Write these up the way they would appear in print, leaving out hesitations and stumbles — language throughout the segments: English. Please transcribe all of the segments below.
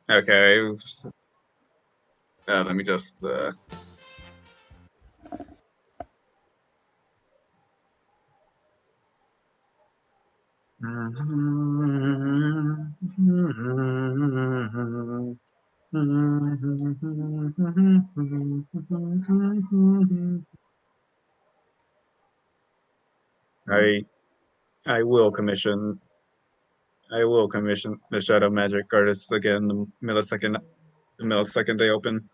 Okay. Let me just. I I will commission the Shadow Magic artists again the millisecond they open.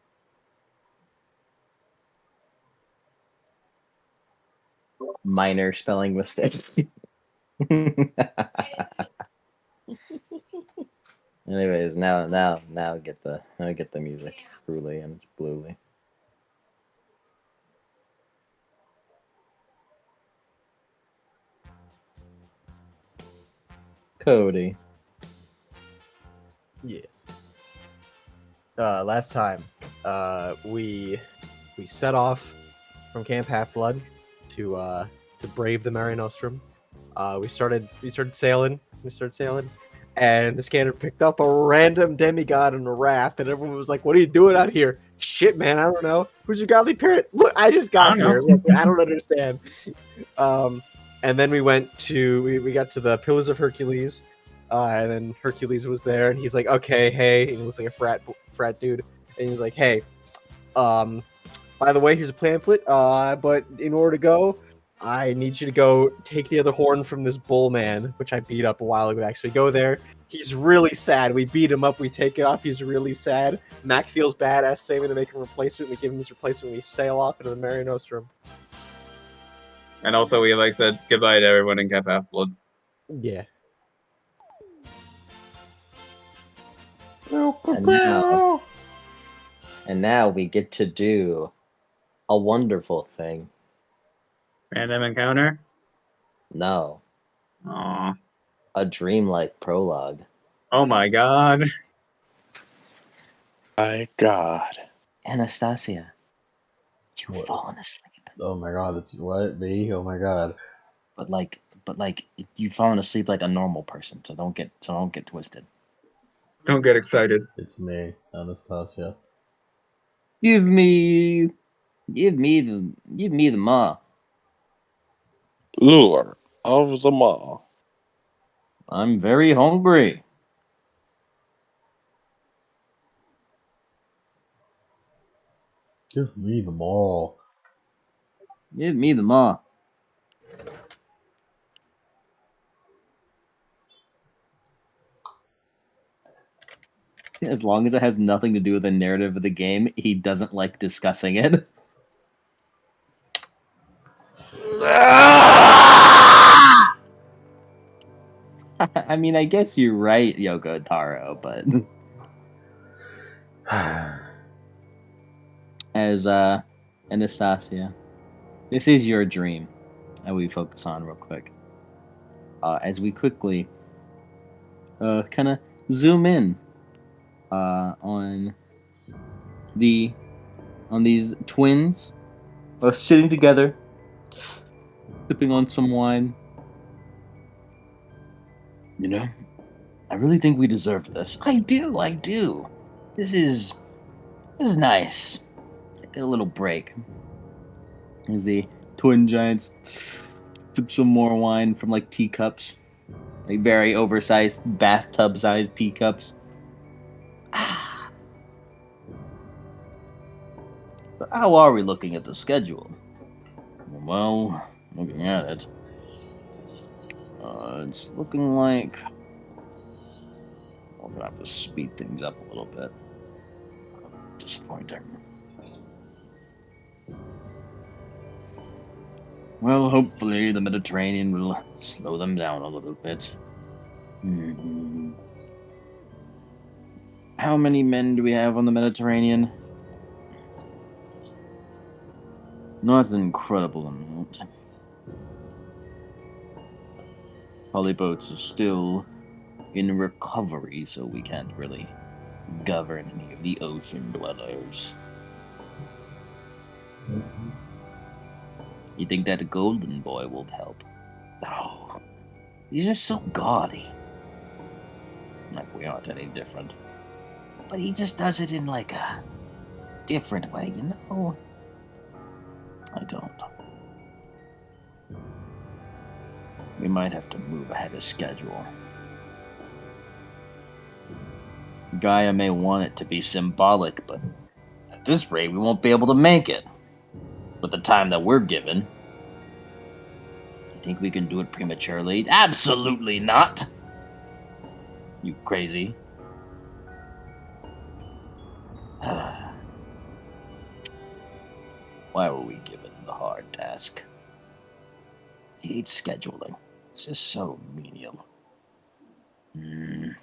Minor spelling mistake. Anyways, now get the music truly and bluely. Cody. Yes. Last time, we set off from Camp Half Blood to brave the Mare Nostrum. We started sailing. And the scanner picked up a random demigod on a raft, and everyone was like, "What are you doing out here?" Shit, man, I don't know. Who's your godly parent? Look, I just got here. Look, I don't understand. And then we got to the Pillars of Hercules, and then Hercules was there, and he's like, "Okay, hey," and he looks like a frat dude, and he's like, "Hey, by the way, here's a pamphlet. But in order to go, I need you to go take the other horn from this bull man, which I beat up a while ago. Actually, go there. He's really sad. We beat him up. We take it off. He's really sad. Mac feels bad. Asks Sammy to make him replacement. We give him his replacement. We sail off into the Mare Nostrum. And also, we said goodbye to everyone in Camp Half Blood. Yeah. And now we get to do a wonderful thing. Random encounter? No. Aww. A dreamlike prologue. Oh my god. My god. Anastasia, you've fallen asleep. Oh my god, it's what? Me? Oh my god. But you've fallen asleep like a normal person, so don't get twisted. Don't get excited. It's me, Anastasia. Give me the ma. Lure of the maw. I'm very hungry. Give me the mall. Give me the ma. As long as it has nothing to do with the narrative of the game, he doesn't like discussing it. I mean, I guess you're right, Yoko Taro, but as Anastasia, this is your dream that we focus on real quick. As we quickly kind of zoom in on these twins sitting together, sipping on some wine. You know, I really think we deserved this. I do. This is nice. Take a little break. As the twin giants sip some more wine from like teacups, like very oversized bathtub-sized teacups. But how are we looking at the schedule? Well, looking at it, it's looking like I'm gonna have to speed things up a little bit. Disappointing. Well, hopefully the Mediterranean will slow them down a little bit. How many men do we have on the Mediterranean? Not an incredible amount. Polyboats are still in recovery, so we can't really govern any of the ocean dwellers. You think that golden boy will help? No. He's just so gaudy. Like we aren't any different. but he just does it in like a different way, you know? I don't. We might have to move ahead of schedule. Gaia may want it to be symbolic, but at this rate, we won't be able to make it. With the time that we're given. You think we can do it prematurely? Absolutely not! You crazy. Why were we given the hard task? I hate scheduling. It's just so menial. You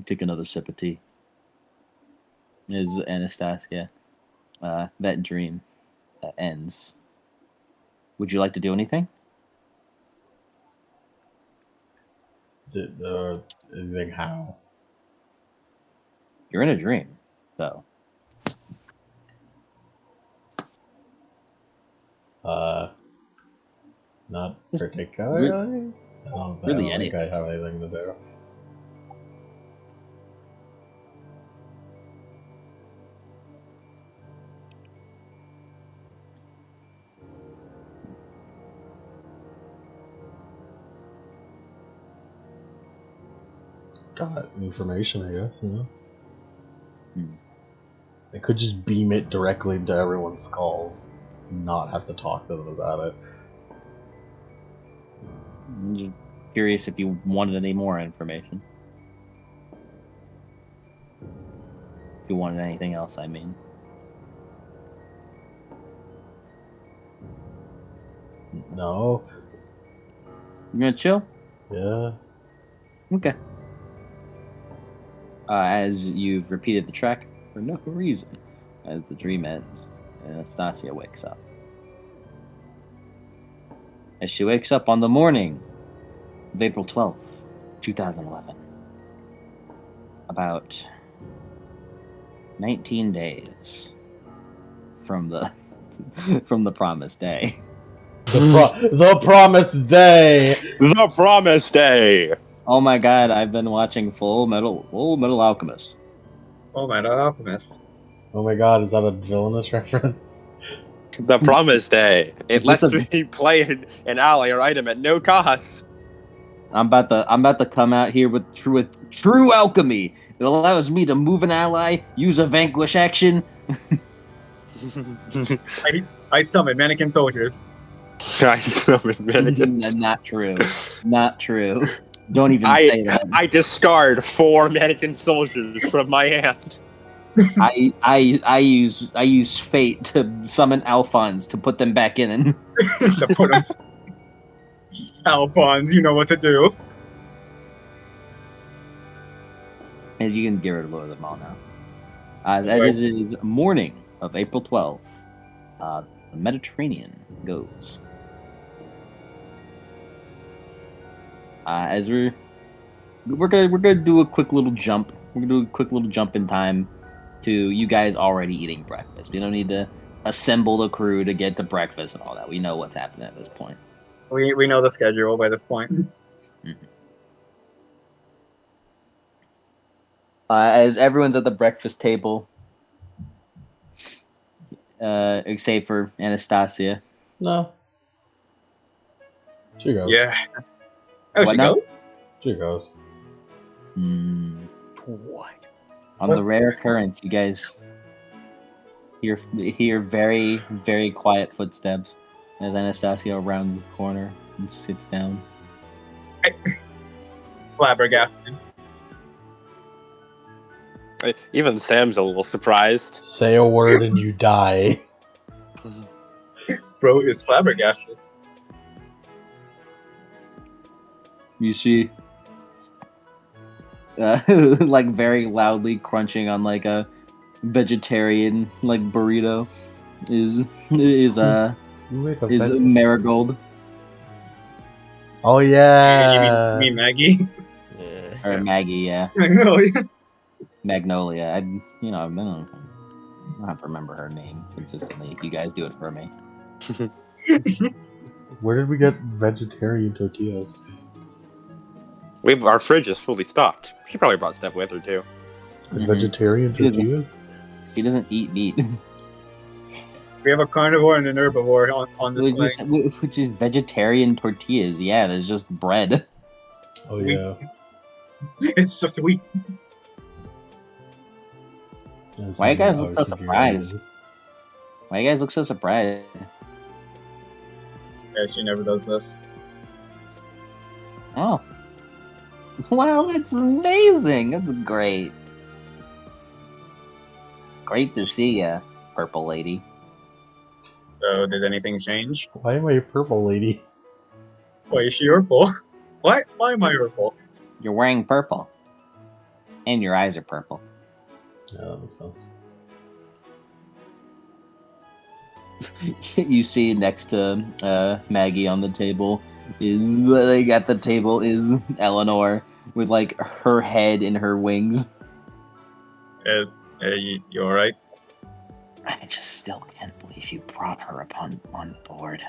take another sip of tea. Is Anastasia. That dream that ends. Would you like to do anything? Anything how? You're in a dream, though. Not Just particularly. I don't really think anything. I have anything to do. Got information, I guess. You know. I could just beam it directly into everyone's skulls, and not have to talk to them about it. I'm just curious if you wanted any more information. If you wanted anything else, I mean. No. You gonna chill? Yeah. Okay. As you've repeated the track for no reason, as the dream ends, Anastasia wakes up. As she wakes up on the morning of April 12th, 2011, about 19 days from the from the promised day. The promised day. The promised day. Oh my god, I've been watching Full Metal Alchemist. Oh my alchemist. Oh my god, is that a villainous reference? The promised day. It Is this lets me play an ally or item at no cost. I'm about to come out here with true alchemy. It allows me to move an ally, use a vanquish action. I summon mannequin soldiers. I summon mannequins. Not true. Not true. Don't even say that. I discard 4 mannequin soldiers from my hand. I use fate to summon Alphons to put them back in. To put them. Alphonse, you know what to do. And you can get rid of them all now. As it is morning of April 12th, the Mediterranean goes. As we're gonna do a quick little jump. We're gonna do a quick little jump in time to you guys already eating breakfast. We don't need to assemble the crew to get to breakfast and all that. We know what's happening at this point. We know the schedule by this point. Mm-hmm. As everyone's at the breakfast table, except for Anastasia. No. She goes. Yeah. Oh, What she now? goes? She goes. What? On What? the rare occurrence, you guys hear very, very quiet footsteps as Anastasia rounds the corner and sits down. Flabbergasted. Even Sam's a little surprised. Say a word and you die. Bro is flabbergasted. You see, like very loudly crunching on like a vegetarian like burrito is Marigold Oh yeah. You mean Maggie? Yeah. or Maggie, yeah, Magnolia. Magnolia. I don't have to remember her name consistently. You guys do it for me. Where did we get vegetarian tortillas? Our fridge is fully stocked. She probably brought stuff with her too. Vegetarian She doesn't- tortillas? She doesn't eat meat. We have a carnivore and an herbivore on this plane. Which is vegetarian tortillas. Yeah, there's just bread. Oh, We- yeah. It's just wheat. Why you guys look so Obviously, surprised? Doritos. Why you guys look so surprised? Yeah, she never does this. Oh. Wow, that's amazing. That's great. Great to see ya, purple lady. So, did anything change? Why am I a purple lady? Why is she purple? Why am I purple? You're wearing purple. And your eyes are purple. Yeah, that makes sense. You see next to Maggie on the table is like at the table is Eleanor with like her head in her wings. You alright? I just still can't believe you brought her on board.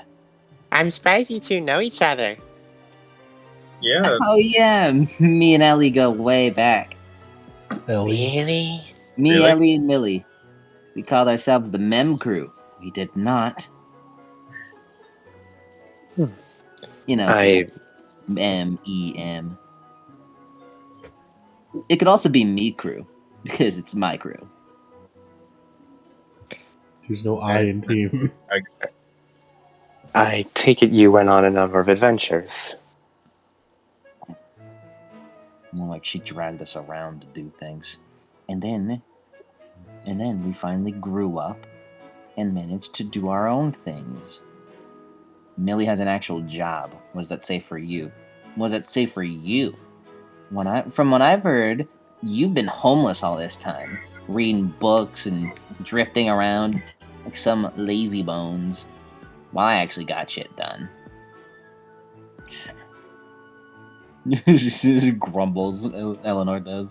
I'm surprised you two know each other. Yeah. Oh yeah, me and Ellie go way back. Ellie. Really? Me, Really? Ellie, and Millie. We called ourselves the Mem Crew. We did not. You know, MEM. It could also be Me Crew because it's my crew. There's no I in team. I take it you went on a number of adventures. More like she dragged us around to do things, and then we finally grew up and managed to do our own things. Millie has an actual job. What does that say for you? What does that say for you? From what I've heard, you've been homeless all this time, reading books and drifting around like some lazy bones. While I actually got shit done. She grumbles. Eleanor does.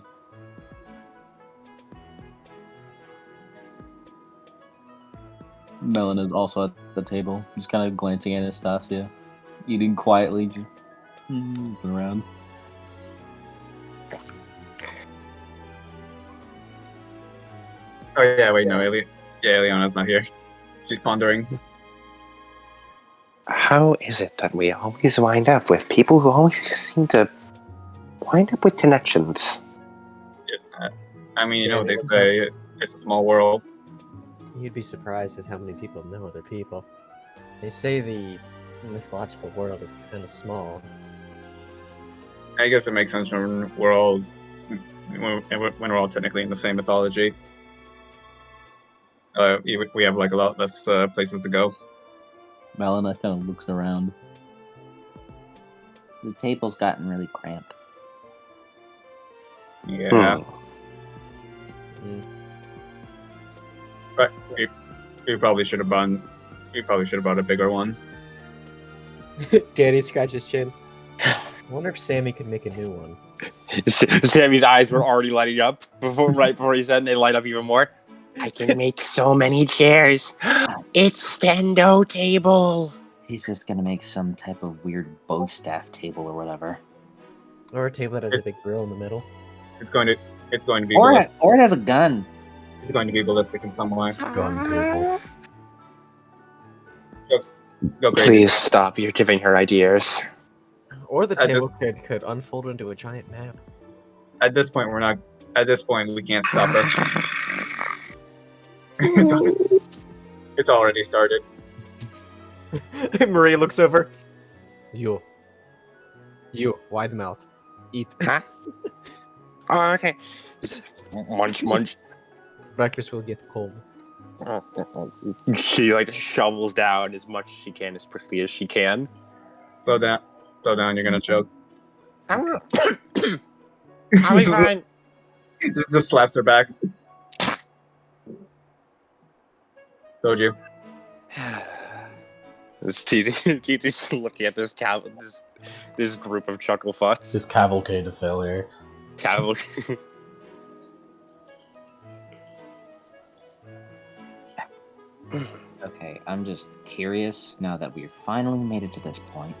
Melon is also at the table, just kind of glancing at Anastasia, eating quietly, just looking around. Oh yeah, wait, no, Leona's not here. She's pondering. How is it that we always wind up with people who always just seem to wind up with connections? I mean, you know what they Yeah, say, it's a small world. You'd be surprised at how many people know other people. They say the mythological world is kind of small. I guess it makes sense when we're all technically in the same mythology. We have like a lot less places to go. Melina kind of looks around. The table's gotten really cramped. Yeah, Mm. but we probably should have bought a bigger one. Danny scratches his chin. I wonder if Sammy could make a new one. Sammy's eyes were already lighting up right before he said, and they light up even more. I can make so many chairs. It's stendo table. He's just gonna make some type of weird bow staff table or whatever. Or a table that has a big grill in the middle. It's going to be Or ballistic. it has a gun. It's going to be ballistic in some way. Gun table. Go crazy. Please stop. You're giving her ideas. Or the I table could unfold into a giant map. At this point, we're not. At this point, we can't stop her. It's already started. Maria looks over. You, wide mouth. Eat. Huh? Oh, okay. Munch, munch. Breakfast will get cold. She like shovels down as much as she can, as quickly as she can. Slow down. You're gonna choke. I'll be fine. Just slaps her back. Told you. Titi's looking at this group of chuckle fucks. This cavalcade of failure. Cavalcade. Okay, I'm just curious now that we've finally made it to this point.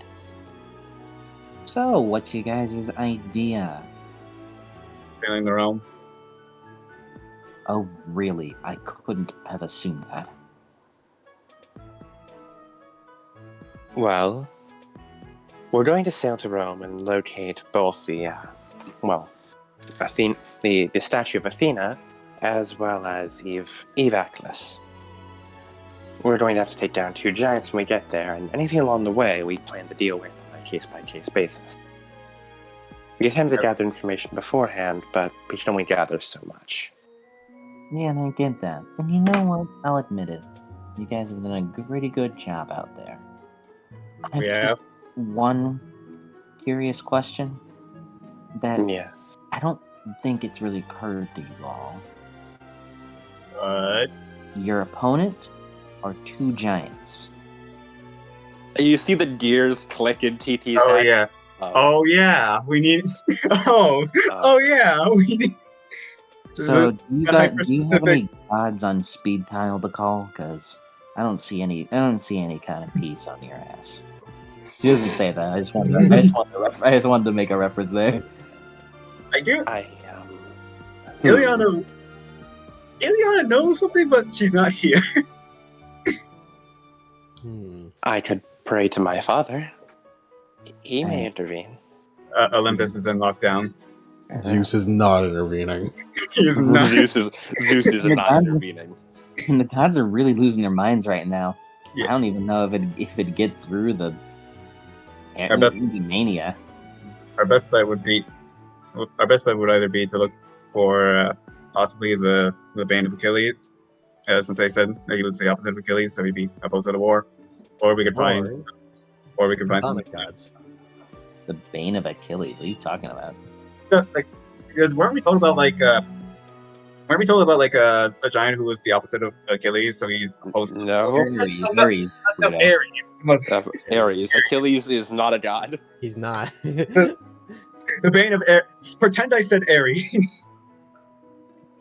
So, what's your guys' idea? Failing the realm. Oh, really? I couldn't have assumed that. Well, we're going to sail to Rome and locate both the the statue of Athena, as well as Eve Atlas. We're going to have to take down 2 giants when we get there, and anything along the way we plan to deal with on a case-by-case basis. We attempt to gather information beforehand, but we can only gather so much. Yeah, and I get that. And you know what? I'll admit it. You guys have done a pretty good job out there. I have Yeah. just one curious question that Yeah. I don't think it's really occurred to you all. But Your opponent or 2 giants? You see the gears click in TT's oh head? yeah. Oh yeah. We need. Oh yeah. We need. So, do you have hyper-specific- any gods on speed dial to call? Because I don't see any kind of peace on your ass. He doesn't say that. I just wanted to make a reference there. I do. I Ileana knows something, but she's not here. Hmm. I could pray to my father. He may Hey. intervene. Olympus is in lockdown. Zeus is not intervening. He is not. Zeus is Your not gods- intervening. And the gods are really losing their minds right now. Yeah. I don't even know if it'd get through the Our best- mania. Our best bet would either be to look for possibly the band of Achilles, since they said that he was the opposite of Achilles, so he'd be opposed to the war, or we could find some. Chthonic gods. The bane of Achilles. What are you talking about? So, because weren't we told about a giant who was the opposite of Achilles, so he's opposed to No. Ares. no, Yeah. Ares. Ares. Achilles is not a god. He's not. The bane of Ares. Pretend I said Ares.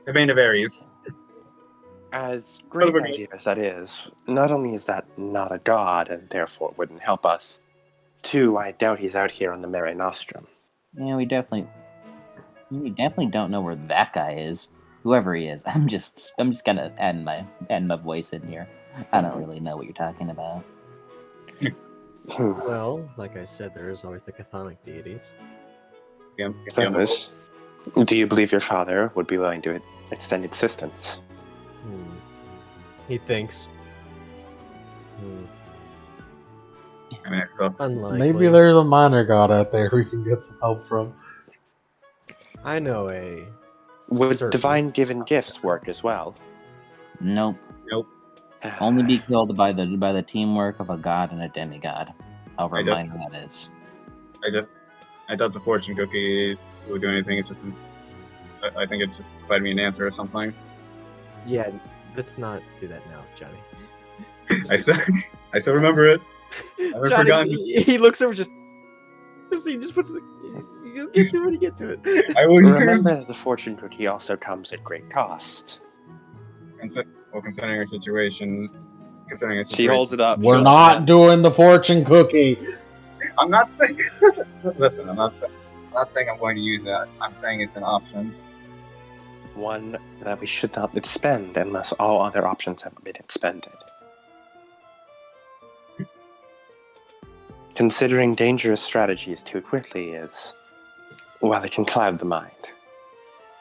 The bane of Ares. As great an Brother, idea as that is, not only is that not a god and therefore wouldn't help us, 2, I doubt he's out here on the Mare Nostrum. Yeah, we definitely don't know where that guy is. Whoever he is, I'm just gonna add my voice in here. I don't really know what you're talking about. Well, like I said, there is always the chthonic deities. Those. Do you believe your father would be willing to extend assistance? He thinks. Unlikely. Maybe there's a minor god out there we can get some help from. I know a. Would certain- divine given gifts work as well? Nope. Only be killed by the teamwork of a god and a demigod. However I don't- minor that is. I doubt the fortune cookie would do anything. It's just, I think it just provided me an answer or something. Yeah, let's not do that now, Johnny. I still remember it. I haven't Johnny, forgotten. he looks over he just puts you'll get to it when you get to it. I will use. Remember, the fortune cookie also comes at great cost. Considering our situation, She holds it up. We're shows not the doing the fortune cookie. I'm not saying. Listen. I'm not saying I'm going to use that. I'm saying it's an option. one that we should not expend unless all other options have been expended. Considering dangerous strategies too quickly is, well, it can cloud the mind.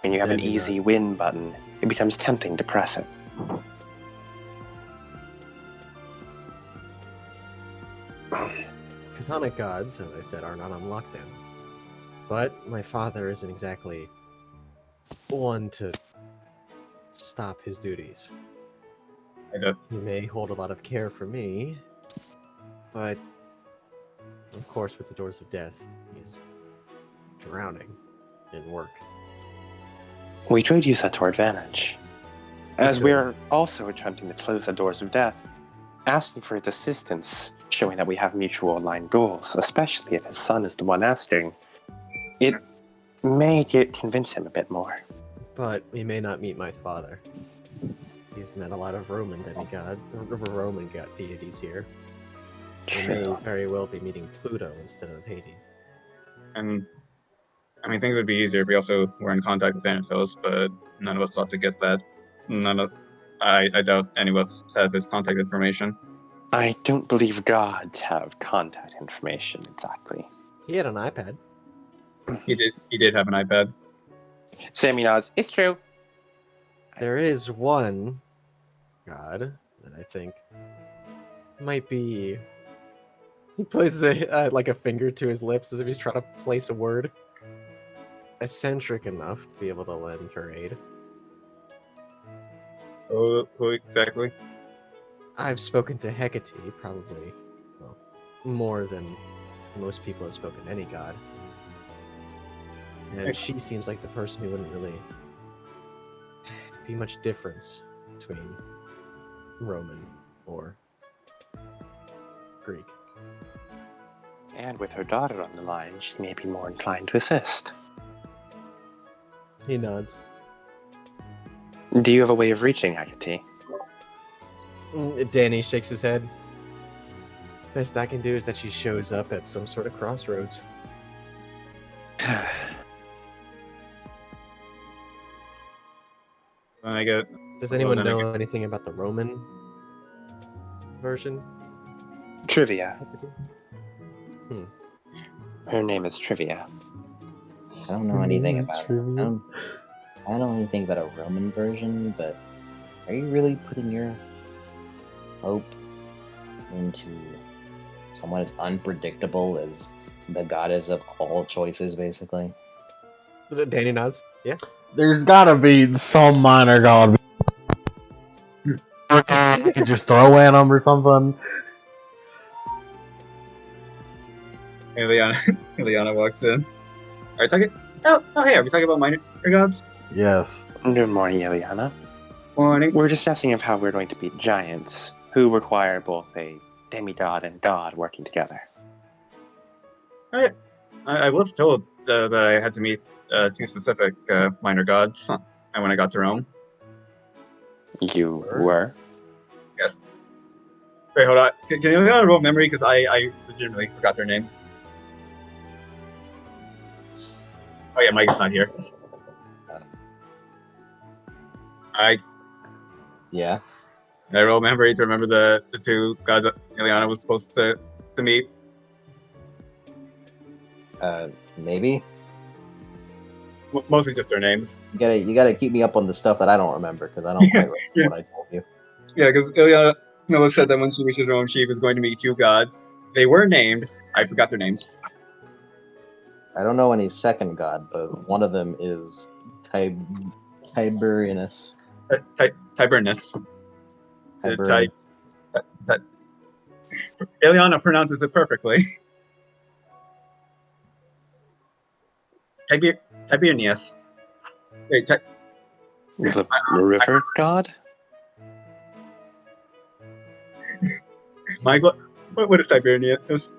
When you have an Maybe easy not. win button, it becomes tempting to press it. Chthonic gods, as I said, are not on lockdown. But my father isn't exactly one to stop his duties. He may hold a lot of care for me, but of course, with the doors of death, he's drowning in work. We could use that to our advantage. As could. we're also attempting to close the doors of death, asking for his assistance, showing that we have mutual aligned goals, especially if his son is the one asking, it may convince him a bit more. But we may not meet my father. You've met a lot of Roman deities here. We may True. very well be meeting Pluto instead of Hades. And I mean, things would be easier if we also were in contact with Thanatos, but none of us thought to get that. I doubt any of us have his contact information. I don't believe gods have contact information exactly. He had an iPad. He did have an iPad. Sammy nods. It's true. There is one god that I think might be. He places like a finger to his lips as if he's trying to place a word. Eccentric enough to be able to lend her aid. Who exactly? I've spoken to Hecate probably more than most people have spoken to any god. And she seems like the person who wouldn't really be much difference between Roman or Greek. And with her daughter on the line, she may be more inclined to assist. He nods. Do you have a way of reaching Hecate? Danny shakes his head. Best I can do is that she shows up at some sort of crossroads. When I get Does anyone then I know anything about the Roman version? Trivia. Hmm. Her name is Trivia. I don't know anything It's about it. trivia. I don't know anything about a Roman version, but are you really putting your hope into someone as unpredictable as the goddess of all choices, basically? Danny nods. Yeah. There's gotta be some minor god. You could just throw at him or something. Ileana walks in. Are we talking? Oh, hey, are we talking about minor gods? Yes. Good morning, Ileana. Morning. We're discussing of how we're going to beat giants, who require both a demigod and god working together. I was told that I had to meet two specific minor gods when I got to Rome. You were? Yes. Wait, hold on. Can you have a roll memory? Because I legitimately forgot their names. Oh yeah, Mike's not here. Yeah. I roll memory to remember the two gods that Ileana was supposed to meet. Maybe. Mostly just their names. You gotta keep me up on the stuff that I don't remember, because I don't quite remember Yeah. what I told you. Yeah, because Ileana said that when she reaches Rome, she was going to meet two gods. They were named. I forgot their names. I don't know any second god, but one of them is Tiberinus. Tiberinus. Tiberinus. Ileana pronounces it perfectly. Tiberius. Wait, The river god? Mike, what is Tiberius?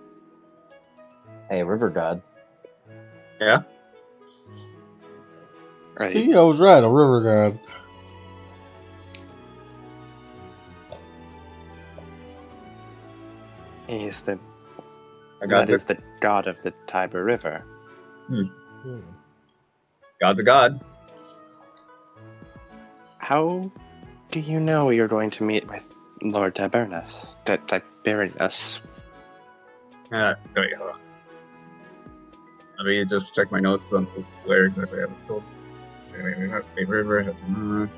Hey, river god. Yeah. Right. See, I was right. A river god. He is the I got that is the god of the Tiber River. God's a god. How do you know you're going to meet with Lord Tiberinus? Tiberinus. Wait, hold on. Let me just check my notes on where exactly I was told. Wait, river has random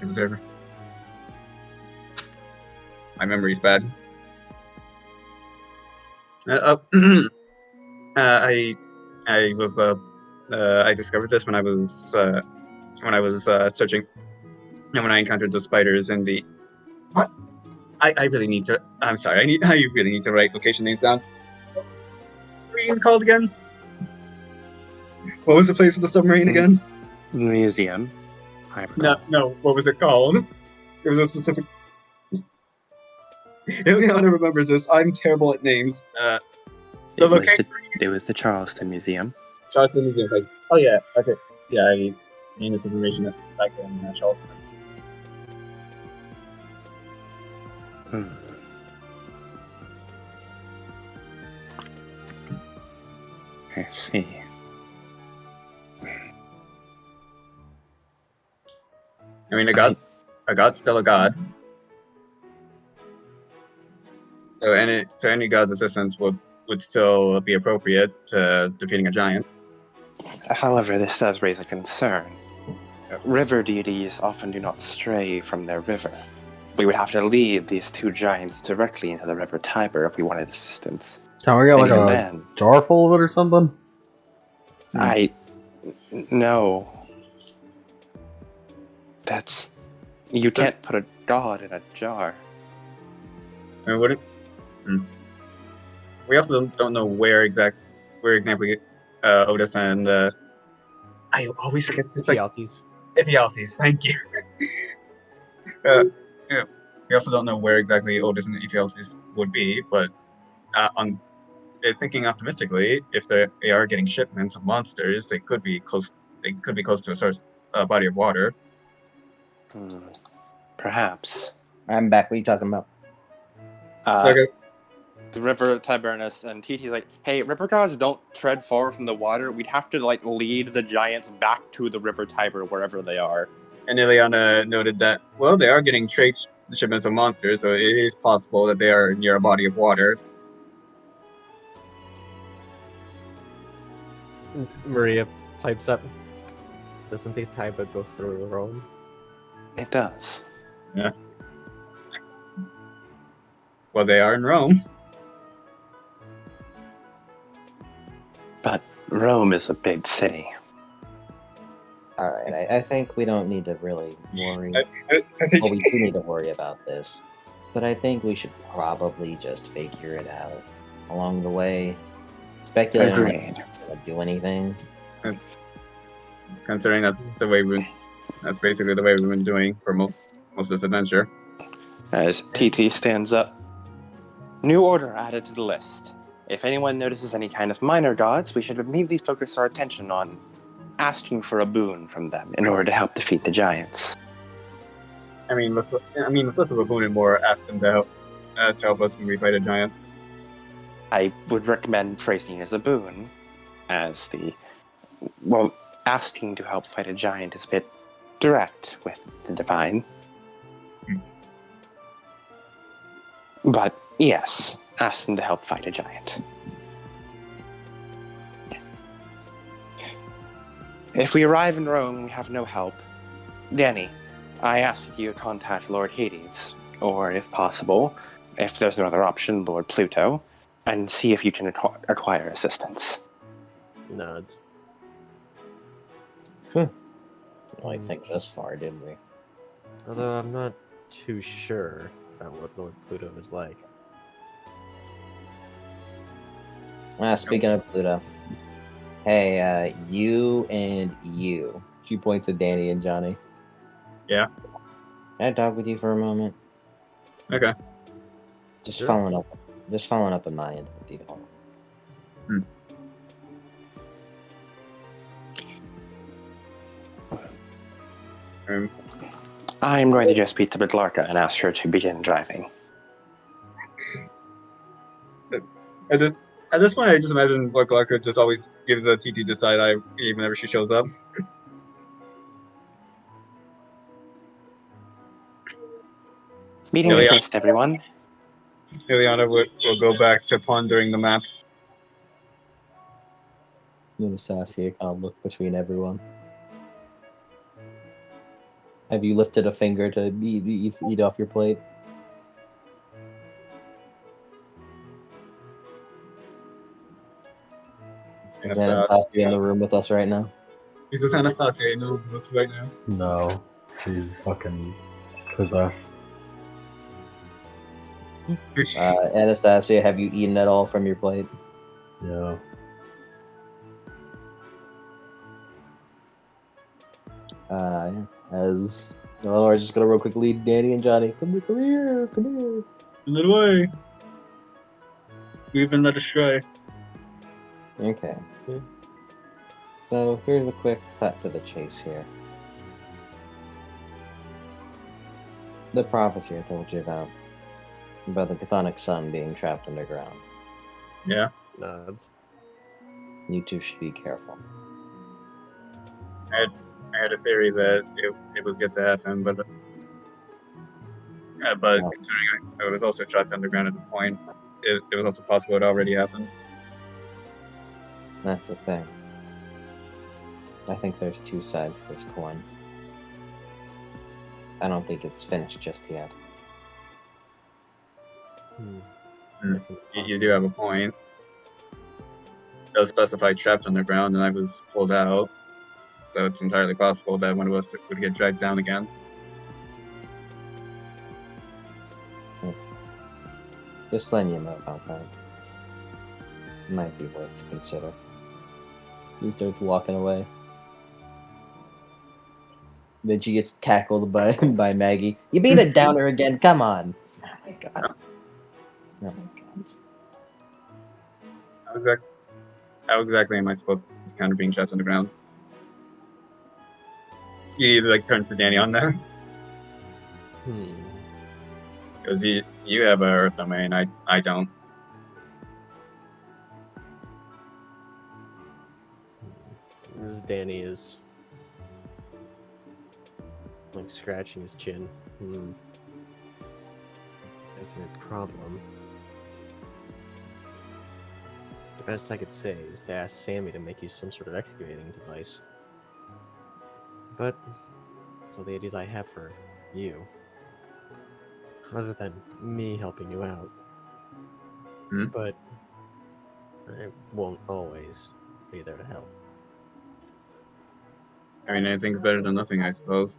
observer. My memory's bad. I discovered this when I was searching, and when I encountered the spiders in the. What? I really need to. I'm sorry. I really need to write location names down. What were you called again? What was the place of the submarine again? Museum. No. What was it called? There was a specific. Ileana remembers this. I'm terrible at names. The location. It was the Charleston Museum. Charleston Museum. Like, oh yeah, okay, yeah. I gained this information back in Charleston. I see. I mean, a god's still a god. So any god's assistance would still be appropriate to defeating a giant. However, this does raise a concern. River deities often do not stray from their river. We would have to lead these two giants directly into the river Tiber if we wanted assistance. Can we get And like even a then, jar full of it or something? No. That's... You can't put a god in a jar. I mean, would it? We also don't know where exactly Otis and I always forget this, like Ephialtes. Ephialtes. Thank you. Yeah. We also don't know where exactly Otis and Ephialtes would be, but thinking optimistically, if they are getting shipments of monsters, they could be close. They could be close to a source, body of water. Perhaps. I'm back. What are you talking about? Okay. The river Tibernus and TT's like, hey, river gods don't tread far from the water. We'd have to like lead the giants back to the river Tiber wherever they are. And Ileana noted that, well, they are getting trade shipments of monsters, so it is possible that they are near a body of water. Maria pipes up. Doesn't the Tiber go through Rome? It does. Yeah. Well, they are in Rome. But Rome is a big city. All right, I think we don't need to really worry. I think Well, we do need to worry about this, but I think we should probably just figure it out along the way. Speculating on Agreed. to do anything. considering that's basically the way we've been doing for most of this adventure. As TT stands up. New order added to the list. If anyone notices any kind of minor gods, we should immediately focus our attention on asking for a boon from them in order to help defeat the giants. I mean, let's have a boon and more ask them to help us when we fight a giant. I would recommend phrasing it as a boon, as asking to help fight a giant is a bit direct with the divine. But yes, ask them to help fight a giant. If we arrive in Rome and we have no help, Danny, I ask that you contact Lord Hades, or if possible, if there's no other option, Lord Pluto, and see if you can acquire assistance. Nods. I think this far, didn't we? Although I'm not too sure about what Lord Pluto is like. Speaking of Pluto, hey, you and you. She points at Danny and Johnny. Yeah. Can I talk with you for a moment? Okay. Just Sure. following up on my end of the deal. I'm going to just speak to Bedlarka and ask her to begin driving. At this point, I just imagine what Glarker just always gives a TT to side eye whenever she shows up. Meeting Really? dismissed, everyone. Ileana will go back to pondering the map. Anastasia kind of look between everyone. Have you lifted a finger to eat off your plate? Is Anastasia in the room with us right now? Is this Anastasia in the room with us right now? No, she's fucking possessed. Anastasia, have you eaten at all from your plate? Yeah. As Eleanor's just gonna real quick lead Danny and Johnny. Come here. Little way. We've been led astray. Okay. So here's a quick cut to the chase here. The prophecy I told you about the chthonic sun being trapped underground. Yeah. Nods. You two should be careful. I had a theory that it was yet to happen, but Oh. considering I was also trapped underground at the point, it was also possible it already happened. That's the thing. I think there's two sides to this coin. I don't think it's finished just yet. Definitely You do have a point. It does specify trapped underground, and I was pulled out, so it's entirely possible that one of us would get dragged down again. Just letting you know about that. It might be worth to consider. He starts walking away. Then she gets tackled by Maggie. You beat it down her again. Come on. Oh my god. Oh my god. How exactly am I supposed to counter being trapped underground? You either like turns to Danny on that because you have a Earth domain. I don't. As Danny is like scratching his chin. That's a definite problem. The best I could say is to ask Sammy to make you some sort of excavating device. But that's all the ideas I have for you. Other than me helping you out. But I won't always be there to help. I mean, anything's better than nothing, I suppose.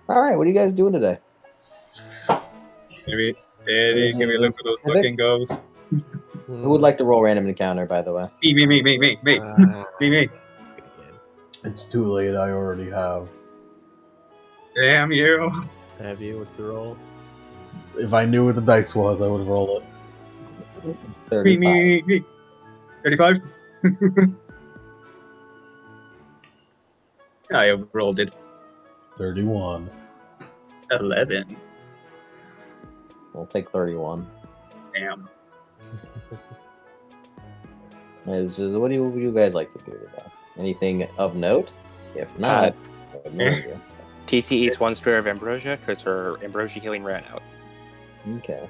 All right, what are you guys doing today? Maybe Danny, can we look for those Specific? fucking ghosts? Who would like to roll random encounter, by the way? Me. Me. It's too late. I already have. Damn you. Have you? What's the roll? If I knew what the dice was, I would have rolled it. 35. Me. 35? I rolled it. 31. 11. We'll take 31. Damn. What do you guys like to do today? Anything of note? If not, TT eats one spear of ambrosia because her ambrosia healing ran out. okay.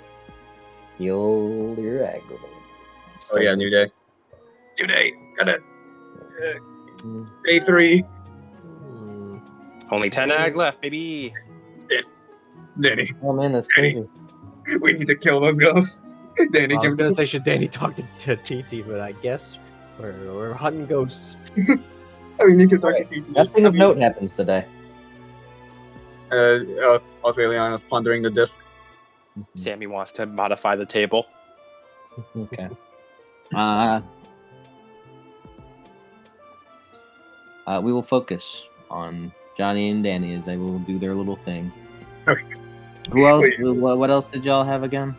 Heal your aggro. Oh yeah, new day. New day. Got it. Day 3. Only 10 ag left, baby. Danny, Oh man, that's crazy. we need to kill those ghosts. Danny, I was gonna say, should Danny talk to TT, but I guess we're hunting ghosts. I mean, you can talk to TT. Nothing of note happens today. Also, Eliana's pondering the disc. Sammy wants to modify the table. Okay. We will focus on Johnny and Danny as they will do their little thing. Okay. Who else? Wait. What else did y'all have again?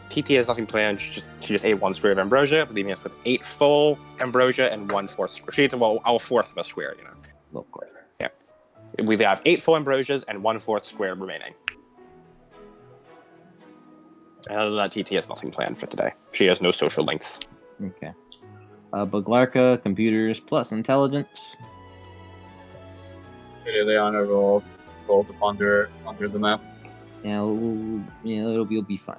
TT has nothing planned. She just ate one square of ambrosia, leaving us with 8 full ambrosia and 1/4 square. She eats a fourth of a square, you know. Well, of course. Yeah. We have 8 full ambrosias and 1/4 square remaining. And other than that, TT has nothing planned for today. She has no social links. Okay. Baglarka, computers plus intelligence. Eliana roll to ponder the map. Yeah, you'll be fine.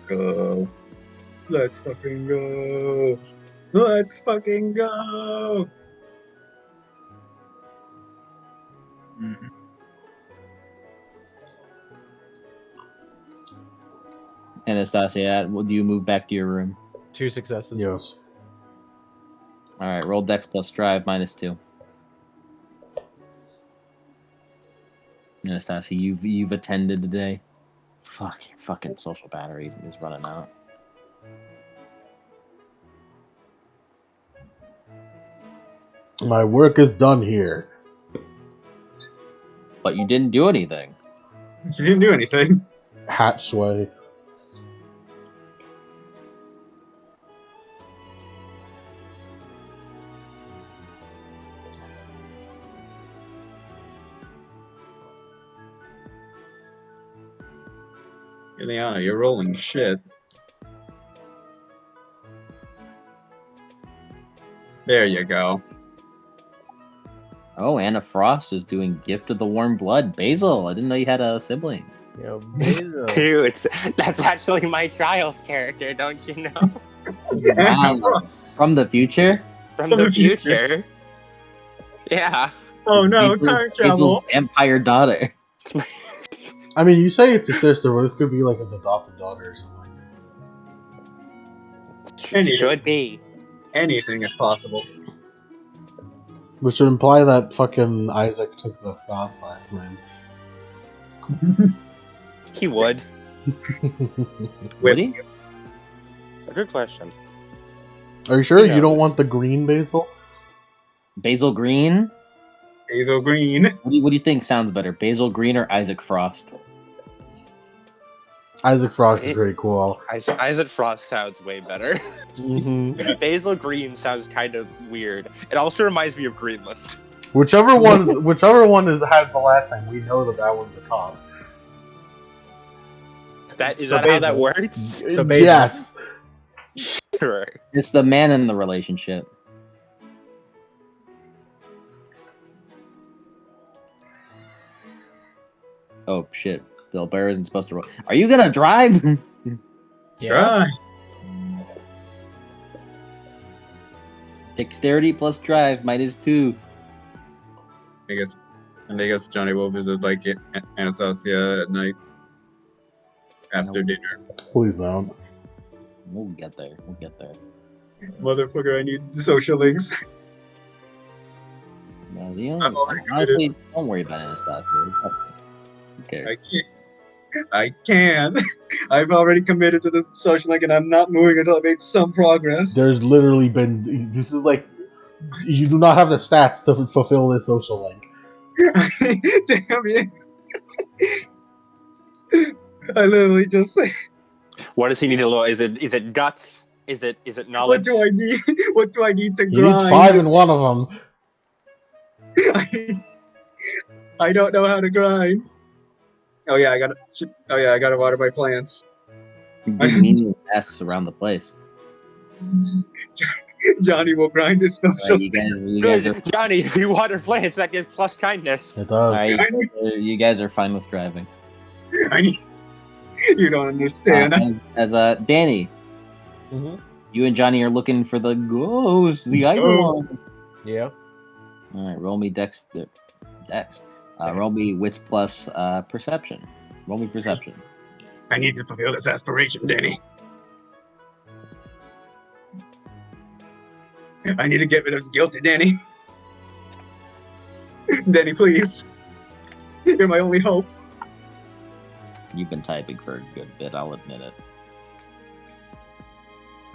Go. Let's fucking go. Let's fucking go. Anastasia, do you move back to your room? 2 successes. Yes. All right, roll Dex plus Drive -2. Anastasia, you've attended today. Fuck, your fucking social battery is running out. My work is done here. But you didn't do anything. She didn't do anything. Hat sway. Ileana, you're rolling shit. There you go. Oh, Anna Frost is doing Gift of the Warm Blood. Basil, I didn't know you had a sibling. Yo, Basil. Dude, that's actually my Trials character, don't you know? Wow. From the future? From From the the future. future. Yeah. Oh It's no, Basil- time Basil's travel. vampire daughter. I mean, you say it's a sister, but this could be like his adopted daughter or something. Could be. Anything is possible. Which would imply that fucking Isaac took the Frost last name. He would. Would he? Good question. Are you sure He you don't knows. want the green Basil? Basil Green? Hazel Green. What do you think sounds better? Basil Green or Isaac Frost? Isaac Frost is pretty cool. Isaac Frost sounds way better. Mm-hmm. Basil Green sounds kind of weird. It also reminds me of Greenland. Whichever one has the last name, we know that one's a top. Is So that how that Basil. works? So Basil. Yes. Sure. It's the man in the relationship. Oh shit. Delbert isn't supposed to roll. Are you gonna drive? Yeah. Try. Dexterity plus drive -2. I guess Johnny will visit like Anastasia at night after No. dinner. Please don't. We'll get there. We'll get there. Motherfucker, I need social links. No, the I'm only, already honestly, don't worry about Anastasia. Who cares? I can't. I can. I've already committed to this social link, and I'm not moving until I made some progress. There's literally been. This is like. You do not have the stats to fulfill this social link. Damn it! I literally just. What does he need to know? Is it guts? Is it What knowledge? do I need? What do I need to He grind? needs 5 in one of them. I don't know how to grind. Oh yeah, I gotta water my plants. Big meaningless asks around the place. Johnny will grind his social. You guys are, Good, Johnny. If you water plants, that gives plus kindness. It does. alright, you guys are fine with driving. I need. You don't understand. As Danny, Mm-hmm. you and Johnny are looking for the ghost, the Eidolon. Yeah. All right, roll me Dex. Roll me wits plus perception. Roll me perception. I need to fulfill this aspiration, Danny. I need to get rid of the guilty, Danny. Danny, please. You're my only hope. You've been typing for a good bit, I'll admit it.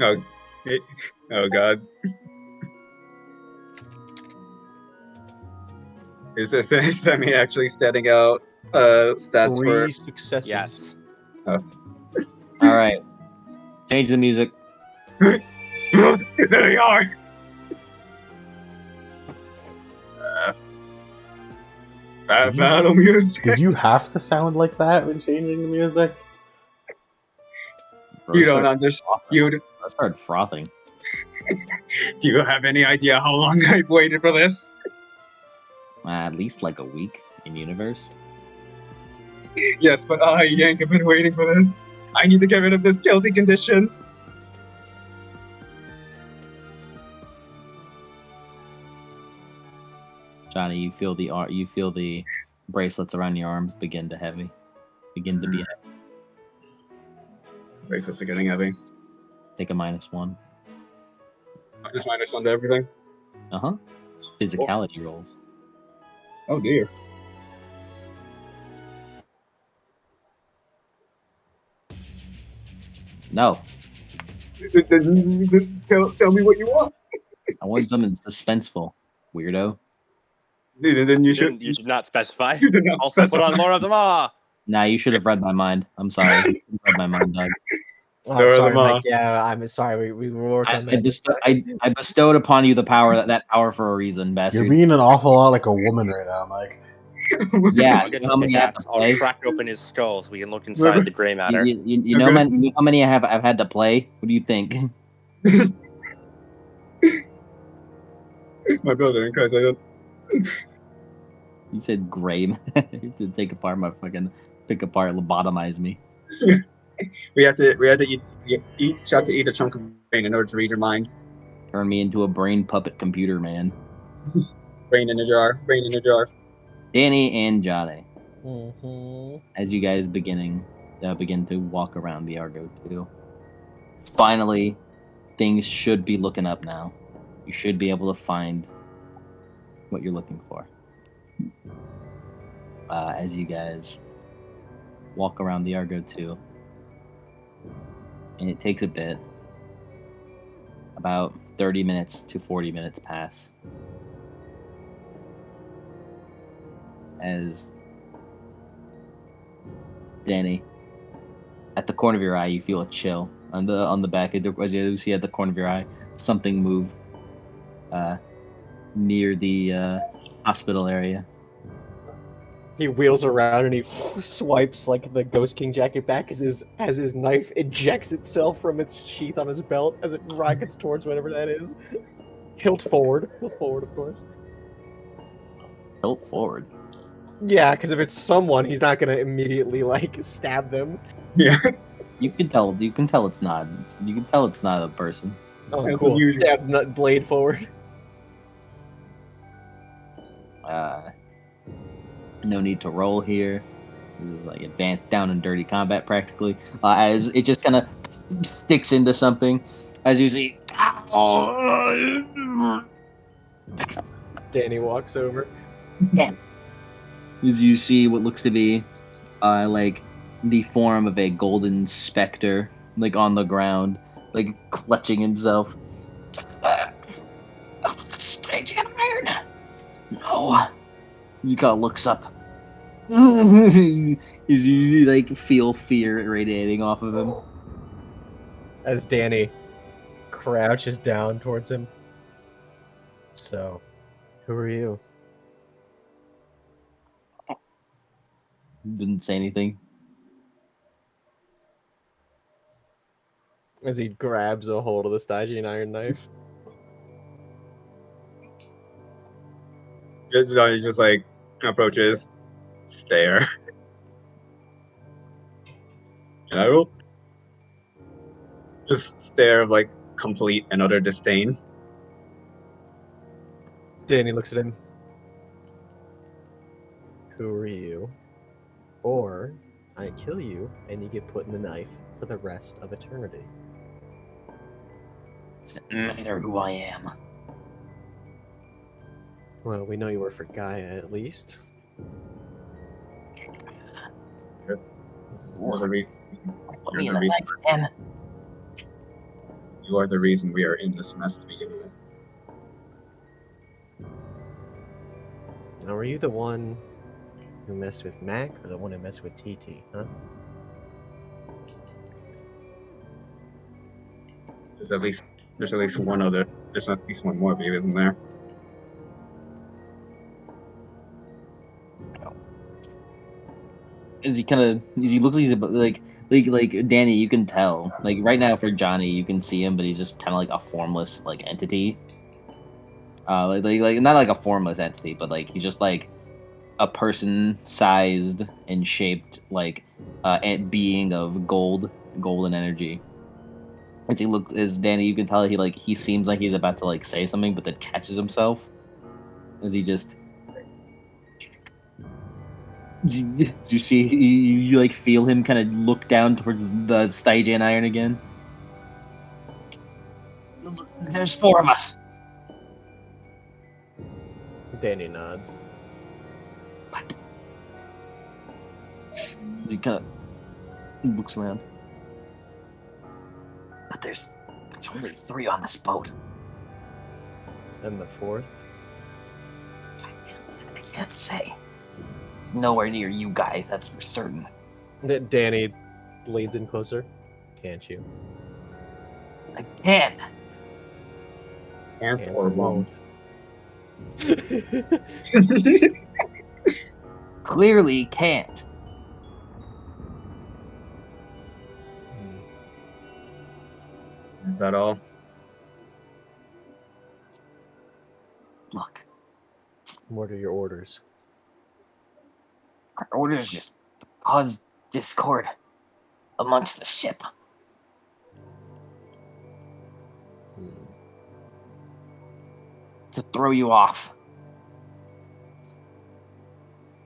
Oh God. Is me actually standing out stats 3 successes. Yes. All right, change the music. for? There they are. Battle music. Did you have to sound like that when changing the music? You don't understand. I started frothing. Do you have any idea how long I've waited for this? At least like a week in universe. Yes, but I, Yank, have been waiting for this. I need to get rid of this guilty condition. Johnny, you feel the bracelets around your arms begin to be heavy. Bracelets are getting heavy. Take a -1. I'm just -1 to everything. Physicality rolls. Oh dear. No, Tell me what you want. I want something suspenseful, weirdo. Then you You should. did not specify. You did not Also put specify. on Lord of the Maw. Nah, you should have read my mind. I'm sorry. You read my mind, Doug. Oh, There are sorry, them all. Mike. Yeah, I'm sorry. We will work on that. I bestowed upon you the power, that power for a reason, You're bastard. being an awful lot like a woman right now, Mike. Yeah, I'll you get know the how many I have to pickaxe. I'll play? crack open his skull so we can look inside the gray matter. You know, Okay. you know how many I've had to play? What do you think? My brother in Christ, I don't. You said gray to take apart my fucking pick apart, lobotomize me. We have to each have to eat a chunk of brain in order to read your mind. Turn me into a brain puppet computer, man. Brain in a jar. Brain in a jar. Danny and Johnny, Mhm. as you guys begin to walk around the Argo 2. Finally, things should be looking up now. You should be able to find what you're looking for. As you guys walk around the Argo 2, and it takes a bit. About 30 minutes to 40 minutes pass as Danny, at the corner of your eye, you feel a chill on the back of the, as you see at the corner of your eye, something move near the hospital area. He wheels around and he swipes like the Ghost King jacket back as his knife ejects itself from its sheath on his belt as it rockets towards whatever that is. Hilt forward, of course. Tilt forward. Yeah, because if it's someone, he's not gonna immediately like stab them. Yeah. You can tell. You can tell it's not. You can tell it's not a person. Oh, That's cool. unusual. Stab nut blade forward. No need to roll here. This is like advanced down and dirty combat practically. As it just kind of sticks into something, as you see. Danny walks over. As you see what looks to be like the form of a golden specter, like on the ground, like clutching himself. Strange iron. No. You kind of looks up. As you like feel fear radiating off of him. As Danny crouches down towards him. So, who are you? Didn't say anything. As he grabs a hold of the Stygian iron knife. Johnny just like approaches, stare, and I will just stare of like complete and utter disdain. Danny looks at him. Who are you? Or I kill you and you get put in the knife for the rest of eternity. Doesn't matter who I am. Well, we know you were for Gaia at least. You're the reason. Put me in the knife, man. You are the reason we are in this mess to begin with. Now, were you the one who messed with Mac or the one who messed with TT, huh? There's at least one other. There's at least one more of you, isn't there? As he looks like Danny, you can tell. Like right now for Johnny, you can see him, but he's just kind of like a formless like entity. Like not like a formless entity, but like he's just like a person-sized and shaped like being of golden energy. As Danny, you can tell he seems like he's about to like say something, but then catches himself as he just. Do you see? You like feel him kind of look down towards the Stygian iron again. There's 4 of us. Danny nods. What? He kind of looks around. But there's only 3 on this boat. And the 4th? I can't say. It's nowhere near you guys, that's for certain. Danny leans in closer. Can't you? I can't. Can't Can't or or won't. Clearly can't. Is that all? Look, What are your orders? our orders just cause discord amongst the ship. To throw you off.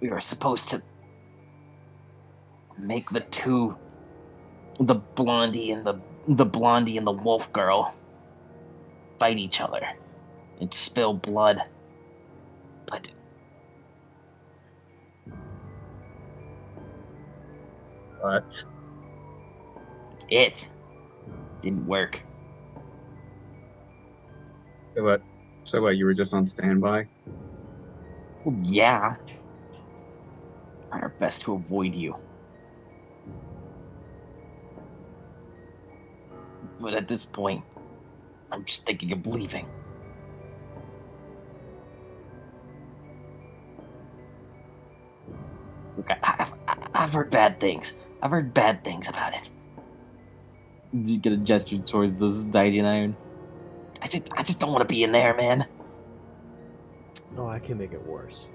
We were supposed to make the blondie and the wolf girl fight each other and spill blood. But But it didn't work. so what? So what? You were just on standby. Well, yeah. Tried our best to avoid you. But at this point, I'm just thinking of leaving. Look, I've heard bad things. I've heard bad things about it. You get a gesture towards this Daijin iron. I just don't want to be in there, man. Oh, I can make it worse.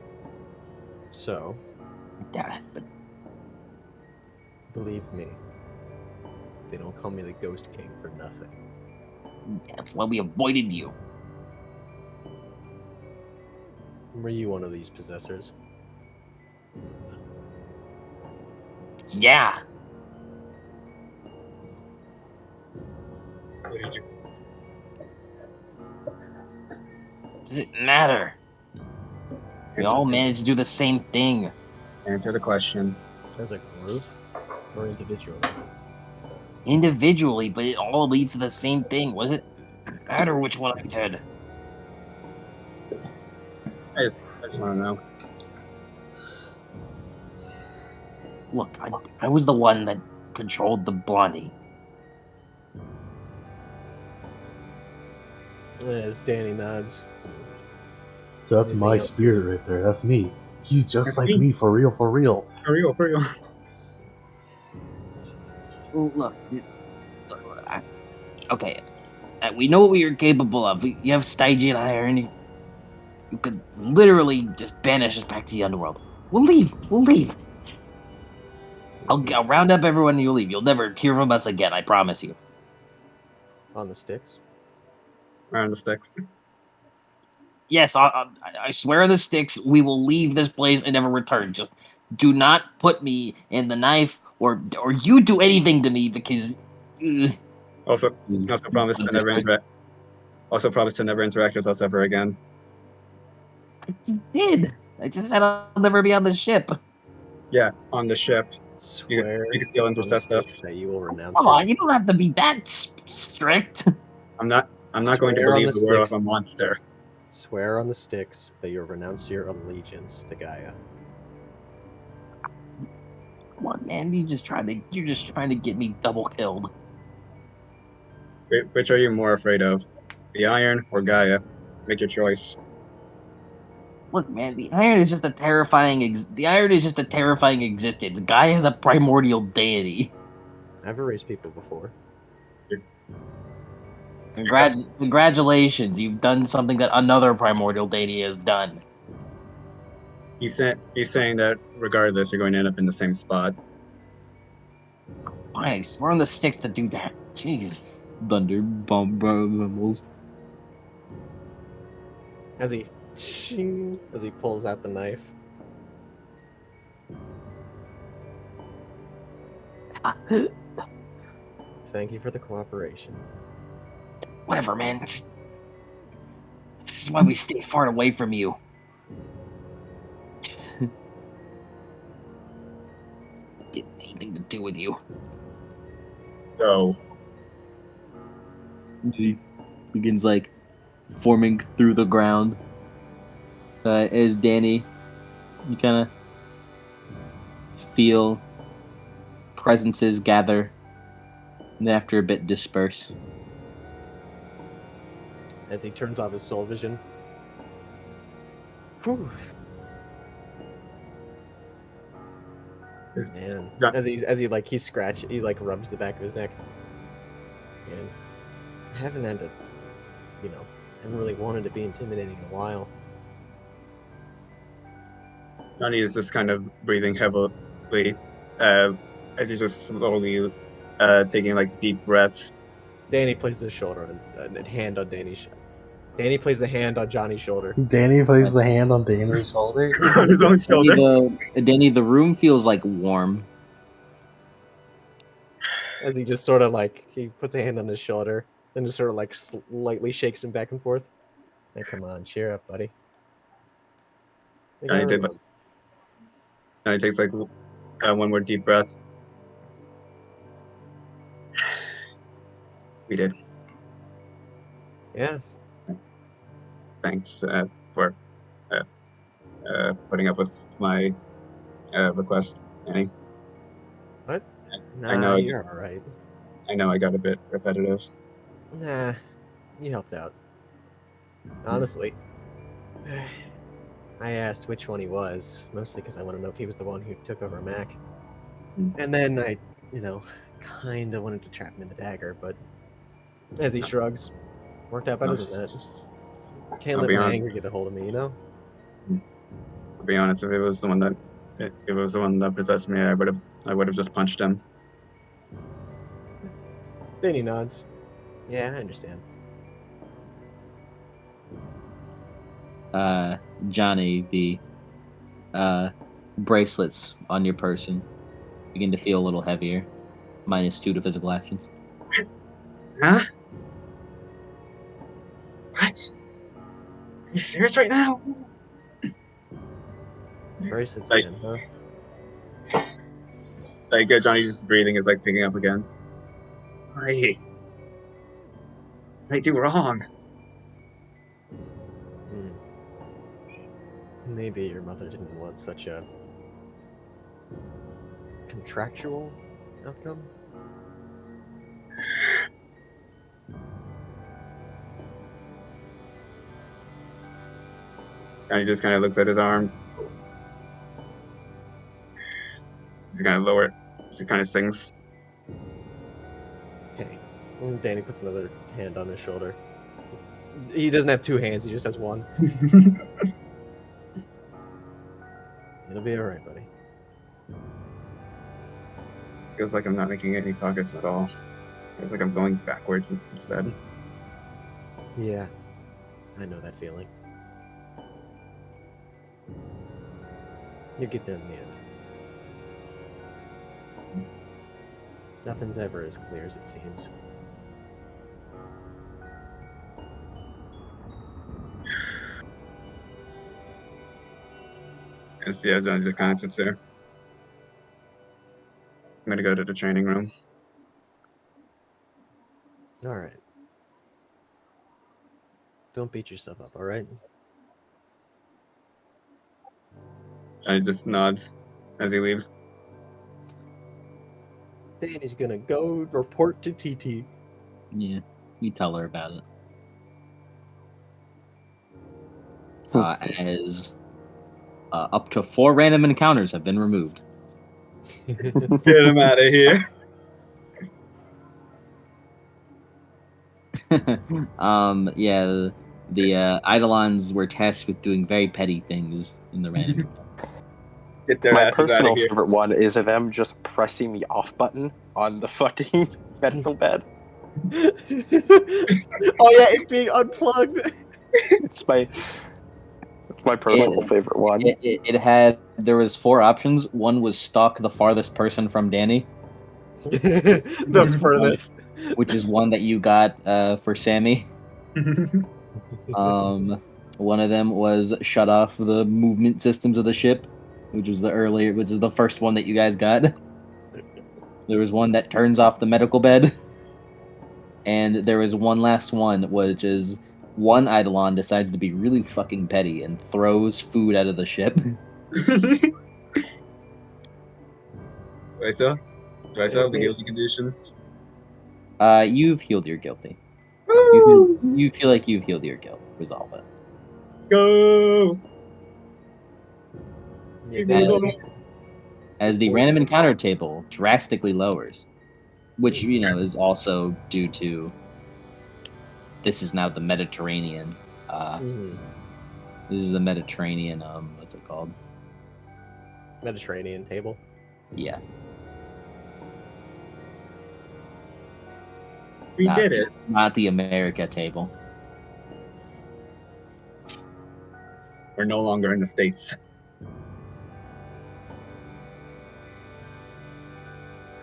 So, I doubt it, but believe me, they don't call me the Ghost King for nothing. that's why we avoided you. Were you one of these possessors? Yeah. What did you? Does it matter? We all managed to do the same thing. Answer the question. As a group or individually? Individually, but it all leads to the same thing. Was it matter which one I did? I just want to know. Look, I was the one that controlled the blondie. As Danny nods. So that's Anything my else? spirit right there. That's me. He's just That's like me. me, for real, for real. For real, for real. Well, look, okay. We know what you're capable of. You have Stygian iron. You could literally just banish us back to the underworld. We'll leave. We'll leave. I'll round up everyone and you'll leave. You'll never hear from us again, I promise you. On the sticks? Around the sticks. Yes, I swear on the sticks, we will leave this place and never return. Just do not put me in the knife or you do anything to me because... Also promise to never interact. Also promise to never interact with us ever again. I just did. I just said I'll never be on the ship. Yeah, on the ship. Swear You can still on the intercept sticks us. that you will renounce Come your... on, you don't have to be that strict. I'm not going to Swear on believe the the word of sticks. a monster. Swear on the sticks that you'll renounce your allegiance to Gaia. Come on, man, you're just trying to get me double killed. Which are you more afraid of? The iron or Gaia? Make your choice. Look, man, the iron is just a terrifying existence. Gaia is a primordial deity. I've erased people before. Congratulations, you've done something that another primordial deity has done. He's saying that regardless, you're going to end up in the same spot. Fine, I swear on the sticks to do that. Jeez. Thunder bomb bubbles. As he pulls out the knife. Thank you for the cooperation. Whatever, man. This is why we stay far away from you. Didn't have anything to do with you. Go. He begins like forming through the ground. As Danny, you kind of feel presences gather, and after a bit disperse. As he turns off his soul vision. Whew. Is- Man, Yeah. as he rubs the back of his neck. Man, I haven't had to, haven't really wanted to be intimidating in a while. Johnny is just kind of breathing heavily, as he's just slowly taking like deep breaths. Danny places his shoulder on a hand on Danny's shoulder. Danny places a hand on Johnny's shoulder. Danny places the hand on Danny's shoulder. On his own shoulder. Danny, the room feels like warm. As he just sort of he puts a hand on his shoulder, then just sort of slightly shakes him back and forth. Hey, come on, cheer up, buddy. We got Johnny takes like one more deep breath. We did. Yeah. Thanks for putting up with my request, Danny. What? Nah, I know. you're all right. I know I got a bit repetitive. Nah, you helped out. Honestly, I asked which one he was, mostly because I want to know if he was the one who took over Mac. And then I, kind of wanted to trap him in the dagger, but as he shrugs, worked out better than that. Can't I'll let be my honest. anger get a hold of me, To be honest, if it was the one that possessed me, I would have just punched him. Danny nods. Yeah, I understand. Johnny, the bracelets on your person begin to feel a little heavier. -2 to physical actions. Huh? What? Are you serious right now? Bracelets, Like- man, huh? Johnny's breathing is like picking up again. Why? What did I do wrong? Hmm. Maybe your mother didn't want such a contractual outcome? Johnny just kind of looks at his arm. He's kind of lower. He kind of sings. Hey. And Danny puts another hand on his shoulder. He doesn't have two hands, he just has one. It'll be alright, buddy. Feels like I'm not making any progress at all. Feels like I'm going backwards instead. Yeah. I know that feeling. You get there in the end. Nothing's ever as clear as it seems. Yeah, Johnny just kind of sits there. I'm gonna go to the training room. Alright. Don't beat yourself up, alright? Johnny just nods as he leaves. Danny's gonna go report to TT. Yeah, you tell her about it. As up to 4 random encounters have been removed. Get him out of here. Yeah, the Eidolons were tasked with doing very petty things in the random. Get their My asses out personal of here. favorite one is them just pressing the off button on the fucking medical bed. Oh yeah, it's being unplugged. It's my personal favorite one. There was 4 options. One was stalk the farthest person from Danny, The furthest. which is one that you got for Sammy. One of them was shut off the movement systems of the ship, which is the first one that you guys got. There was one that turns off the medical bed, and there was one last one, which is one Eidolon decides to be really fucking petty and throws food out of the ship. Wait, so? Do I still have the guilty condition? You've healed your guilty. Woo! You feel like you've healed your guilt. Resolve it. Go! Yeah, Give they me As, the don't- as the random encounter table drastically lowers, which is also due to this is now the Mediterranean. Mhm. This is the Mediterranean. What's it called? Mediterranean table. Yeah. We did it. Not the America table. We're no longer in the States.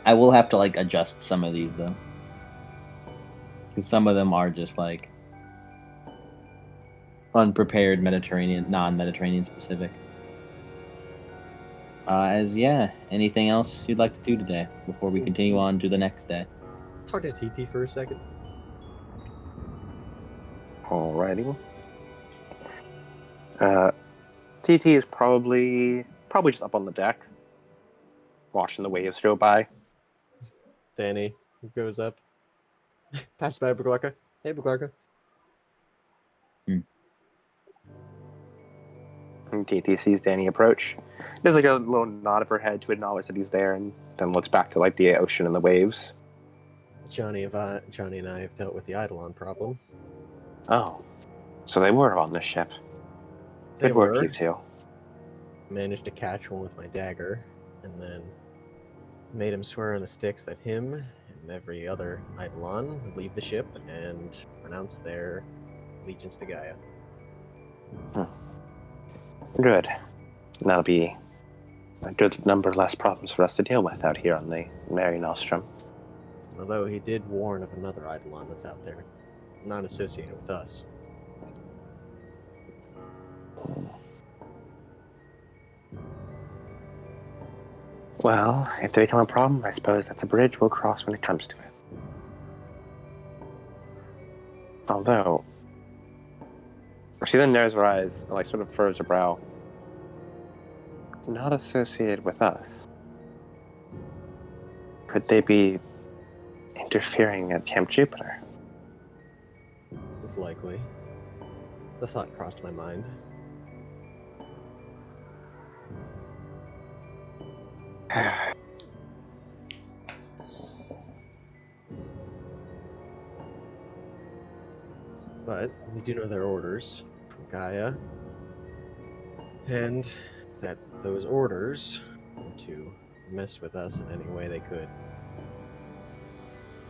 I will have to like adjust some of these though, because some of them are just like unprepared Mediterranean, non-Mediterranean specific. Anything else you'd like to do today before we continue on to the next day? Talk to TT for a second. Alrighty. TT is probably just up on the deck, watching the waves go by. Danny goes up. Pass by Beglarka. Hey, Beglarka. And TT sees Danny approach. There's like a little nod of her head to acknowledge that he's there, and then looks back to like the ocean and the waves. Johnny and I have dealt with the Eidolon problem. Oh, so they were on the ship. They Good work, were. you two. Managed to catch one with my dagger, and then made him swear on the sticks that him and every other Eidolon would leave the ship and renounce their allegiance to Gaia. Good. That'll be a good number less problems for us to deal with out here on the Mare Nostrum. Although he did warn of another Eidolon that's out there, not associated with us. Well, if they become a problem, I suppose that's a bridge we'll cross when it comes to it. Although, she then narrows her eyes and like sort of furrows her brow. Not associated with us. Could they be interfering at Camp Jupiter? It's likely. The thought crossed my mind. But we do know their orders from Gaia, and that those orders were to mess with us in any way they could,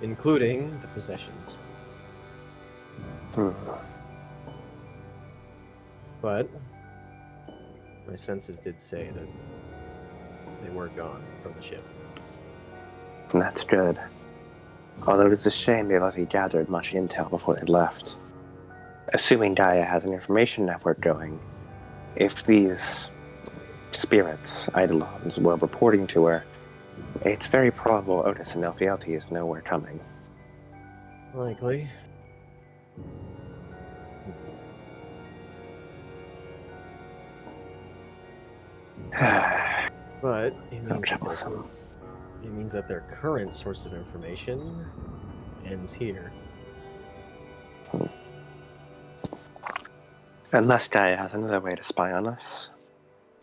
including the possessions. But my senses did say that they were gone from the ship. And that's good. Although it's a shame they let you gathered much intel before they left. Assuming Gaia has an information network going, if these spirits, Eidolons, were reporting to her, it's very probable Otis and Elphialtes know we're coming. Likely. But it means that their current source of information ends here. Unless Gaia has another way to spy on us.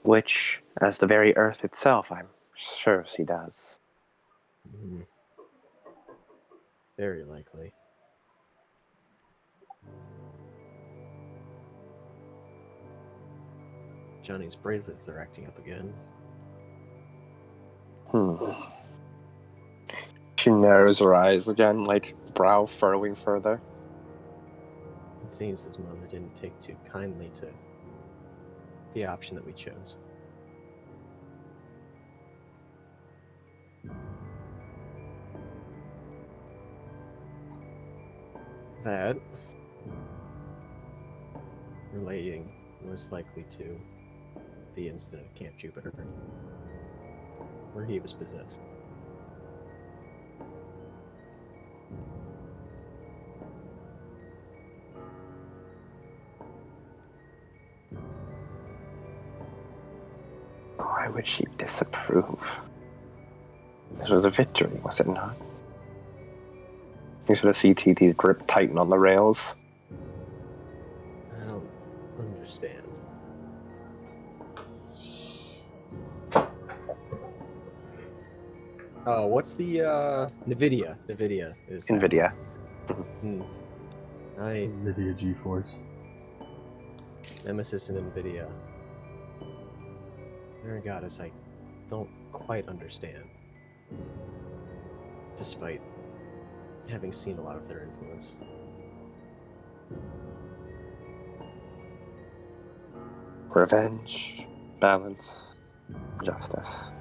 Which, as the very Earth itself, I'm sure she does. Very likely. Johnny's bracelets are acting up again. She narrows her eyes again, like brow furrowing further. It seems his mother didn't take too kindly to the option that we chose. That, relating most likely to the incident at Camp Jupiter, where he was possessed. Why would she disapprove? This was a victory, was it not? You sort of see TT's grip tighten on the rails. I don't understand. Oh, what's the Nvidia? Nvidia is that. NVIDIA. NVIDIA GeForce. Nemesis and Nvidia. There, Goddess, I don't quite understand. Despite having seen a lot of their influence. Revenge, balance, justice.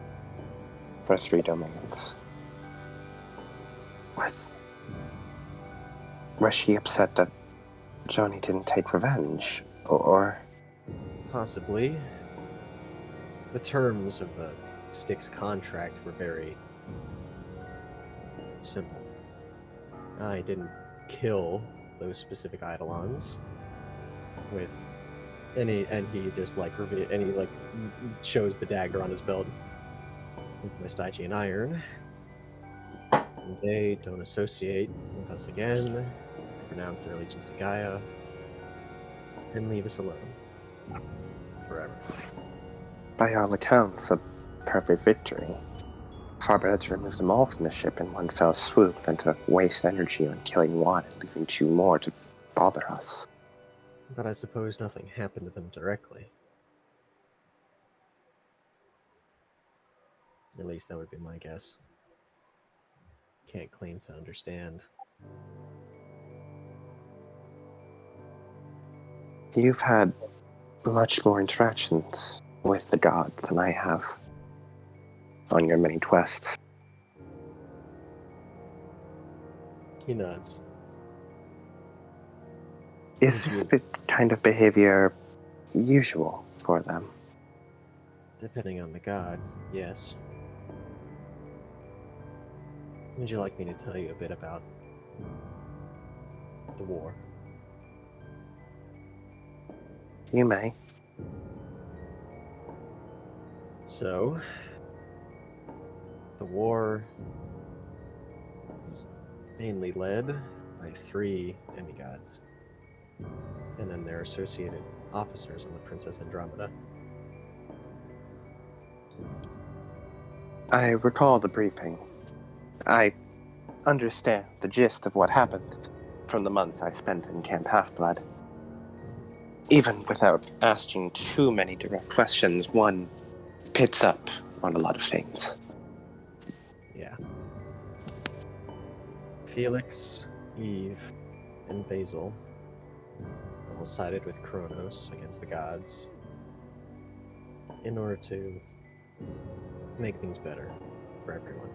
For 3 domains. Was she upset that Johnny didn't take revenge? Or Possibly. The terms of the Styx contract were very simple. I didn't kill those specific Eidolons with any, and he just like shows the dagger on his belt with my Stygian iron. And they don't associate with us again. They renounce their allegiance to Gaia and leave us alone forever. by all accounts, a perfect victory. Far better to remove them all from the ship in one fell swoop than to waste energy on killing one and leaving 2 more to bother us. But I suppose nothing happened to them directly. At least that would be my guess. Can't claim to understand. You've had much more interactions with the gods than I have on your many quests. He nods. Is this kind of behavior usual for them? Depending on the god, yes. Would you like me to tell you a bit about the war? You may. So, the war was mainly led by 3 demigods, and then their associated officers on the Princess Andromeda. I recall the briefing. I understand the gist of what happened from the months I spent in Camp Half-Blood. Even without asking too many direct questions, one picks up on a lot of things. Yeah. Felix, Eve, and Basil all sided with Kronos against the gods in order to make things better for everyone.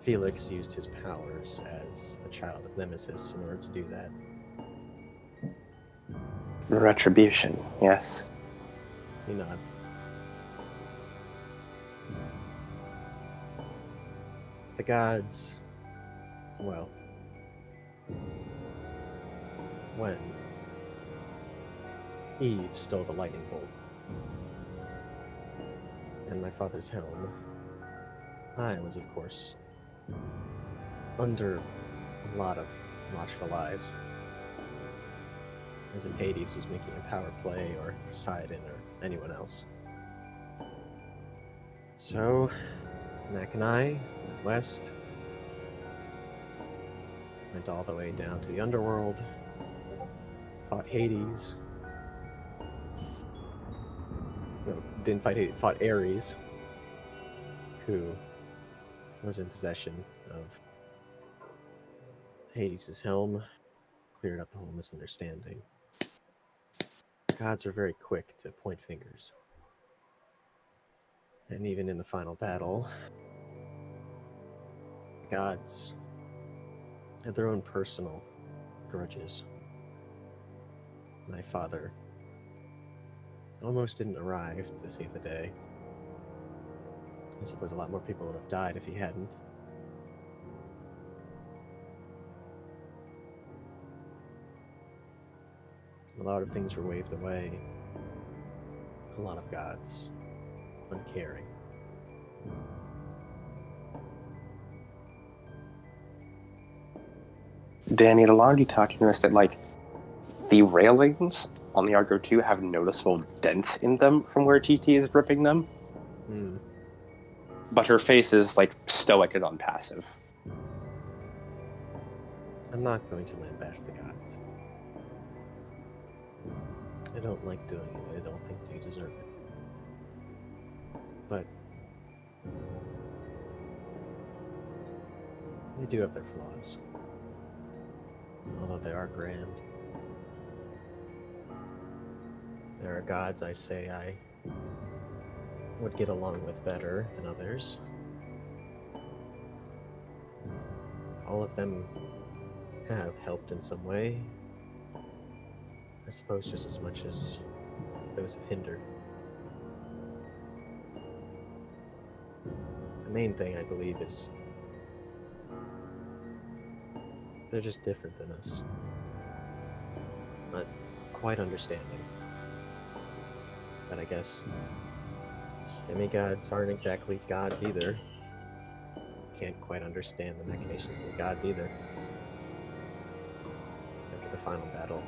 Felix used his powers as a child of Nemesis in order to do that. Retribution, yes. He nods. The gods, well, when Eve stole the lightning bolt and my father's helm, I was, of course, under a lot of watchful eyes. As if Hades was making a power play, or Poseidon, or anyone else. So, Mac and I went west, went all the way down to the underworld, fought Hades. No, didn't fight Hades, fought Ares, who was in possession of Hades' helm, cleared up the whole misunderstanding. Gods are very quick to point fingers. And even in the final battle, the gods had their own personal grudges. My father almost didn't arrive to save the day. I suppose a lot more people would have died if he hadn't. A lot of things were waved away. A lot of gods uncaring. Danny, the longer you talk, you notice that, like, the railings on the Argo 2 have noticeable dents in them from where TT is ripping them. Hmm. But her face is, like, stoic and unpassive. I'm not going to lambast the gods. I don't like doing it. I don't think they deserve it. But they do have their flaws. Although they are grand. There are gods I say I would get along with better than others. All of them have helped in some way. I suppose just as much as those have hindered. The main thing, I believe, is they're just different than us. Not quite understanding. But I guess demigods aren't exactly gods either. Can't quite understand the machinations of the gods either. After the final battle,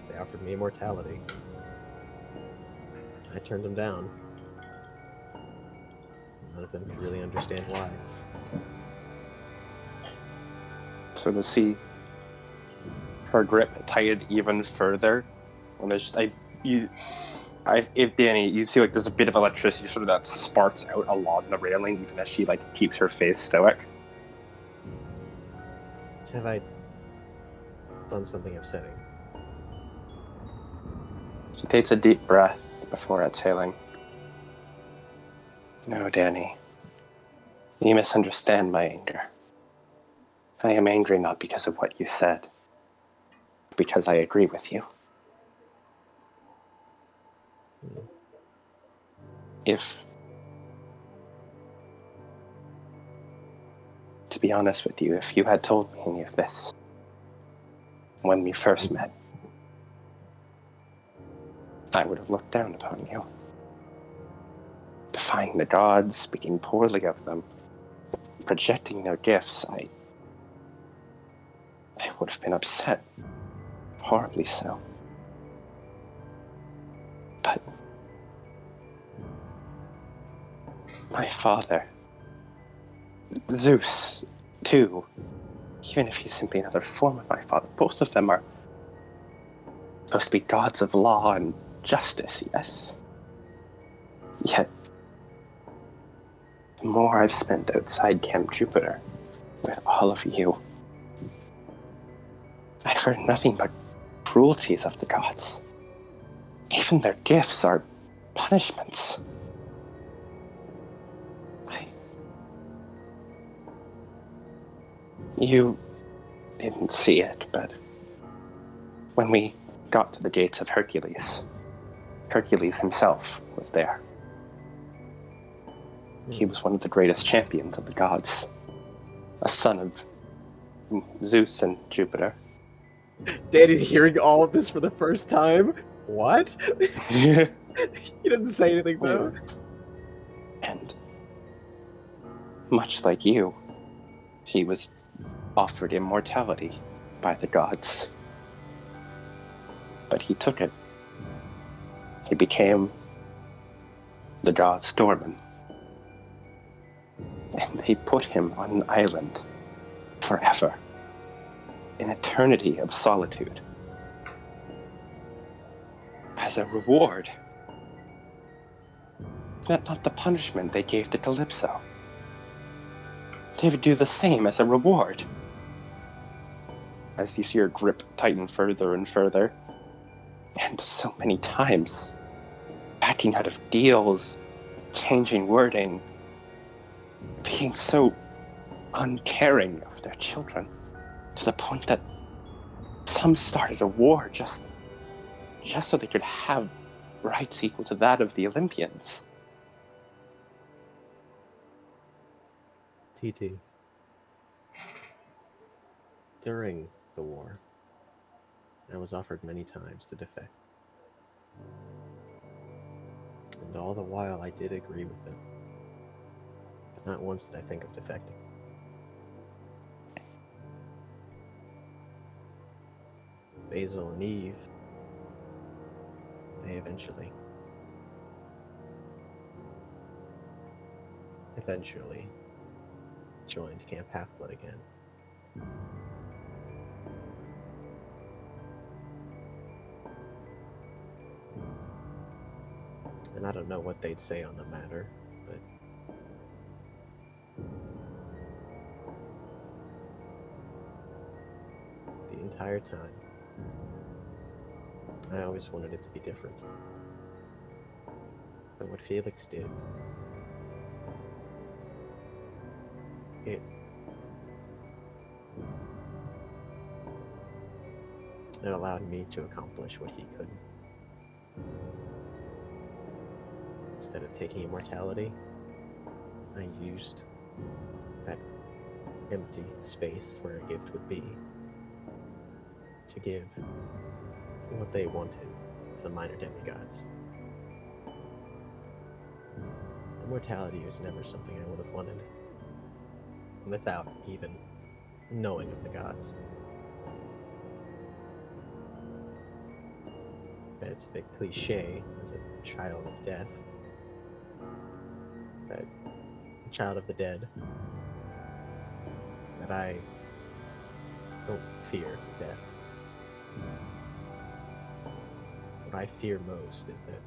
they offered me immortality. I turned them down. None of them could really understand why. So to see her grip tightened even further, and there's if Danny, you see like there's a bit of electricity sort of that sparks out along the railing, even as she like keeps her face stoic. Have I done something upsetting? She takes a deep breath before exhaling. No, Danny. You misunderstand my anger. I am angry not because of what you said, but because I agree with you. To be honest with you, if you had told me any of this when we first met, I would have looked down upon you. Defying the gods, speaking poorly of them, projecting their gifts, I would have been upset. Horribly so. But my father, Zeus, too, even if he's simply another form of my father, both of them are supposed to be gods of law and justice, yes? Yet, the more I've spent outside Camp Jupiter with all of you, I've heard nothing but cruelties of the gods. Even their gifts are punishments. You didn't see it, but when we got to the gates of Hercules, Hercules himself was there. He was one of the greatest champions of the gods, a son of Zeus and Jupiter. Danny's hearing all of this for the first time? What? He didn't say anything, though. And much like you, he was offered immortality by the gods. But he took it. He became the god's doorman. And they put him on an island forever. An eternity of solitude. As a reward. That's not the punishment they gave to Calypso. They would do the same as a reward. As you see her grip tighten further and further. And so many times, backing out of deals, changing wording, being so uncaring of their children, to the point that some started a war just so they could have rights equal to that of the Olympians. TT. During the war, I was offered many times to defect. And all the while I did agree with them. Not once did I think of defecting. Basil and Eve, they eventually joined Camp Half-Blood again. And I don't know what they'd say on the matter, but the entire time, I always wanted it to be different. But what Felix did, it allowed me to accomplish what he couldn't. Instead of taking immortality, I used that empty space where a gift would be to give what they wanted to the minor demigods. Immortality was never something I would have wanted without even knowing of the gods. It's a bit cliche as a child of death, but a child of the dead, that I don't fear death. What I fear most is that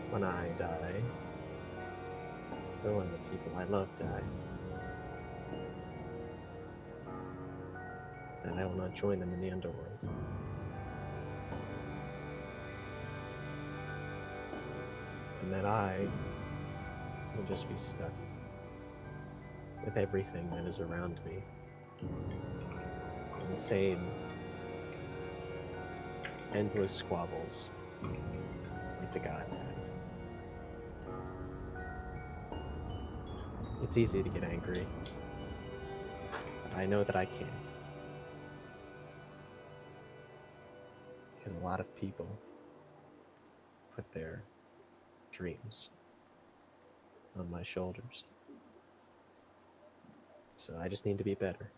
when I die, or when the people I love die, that I will not join them in the underworld. And that I will just be stuck with everything that is around me in the same endless squabbles like the gods have. It's easy to get angry, but I know that I can't. Because a lot of people put their dreams on my shoulders. So I just need to be better.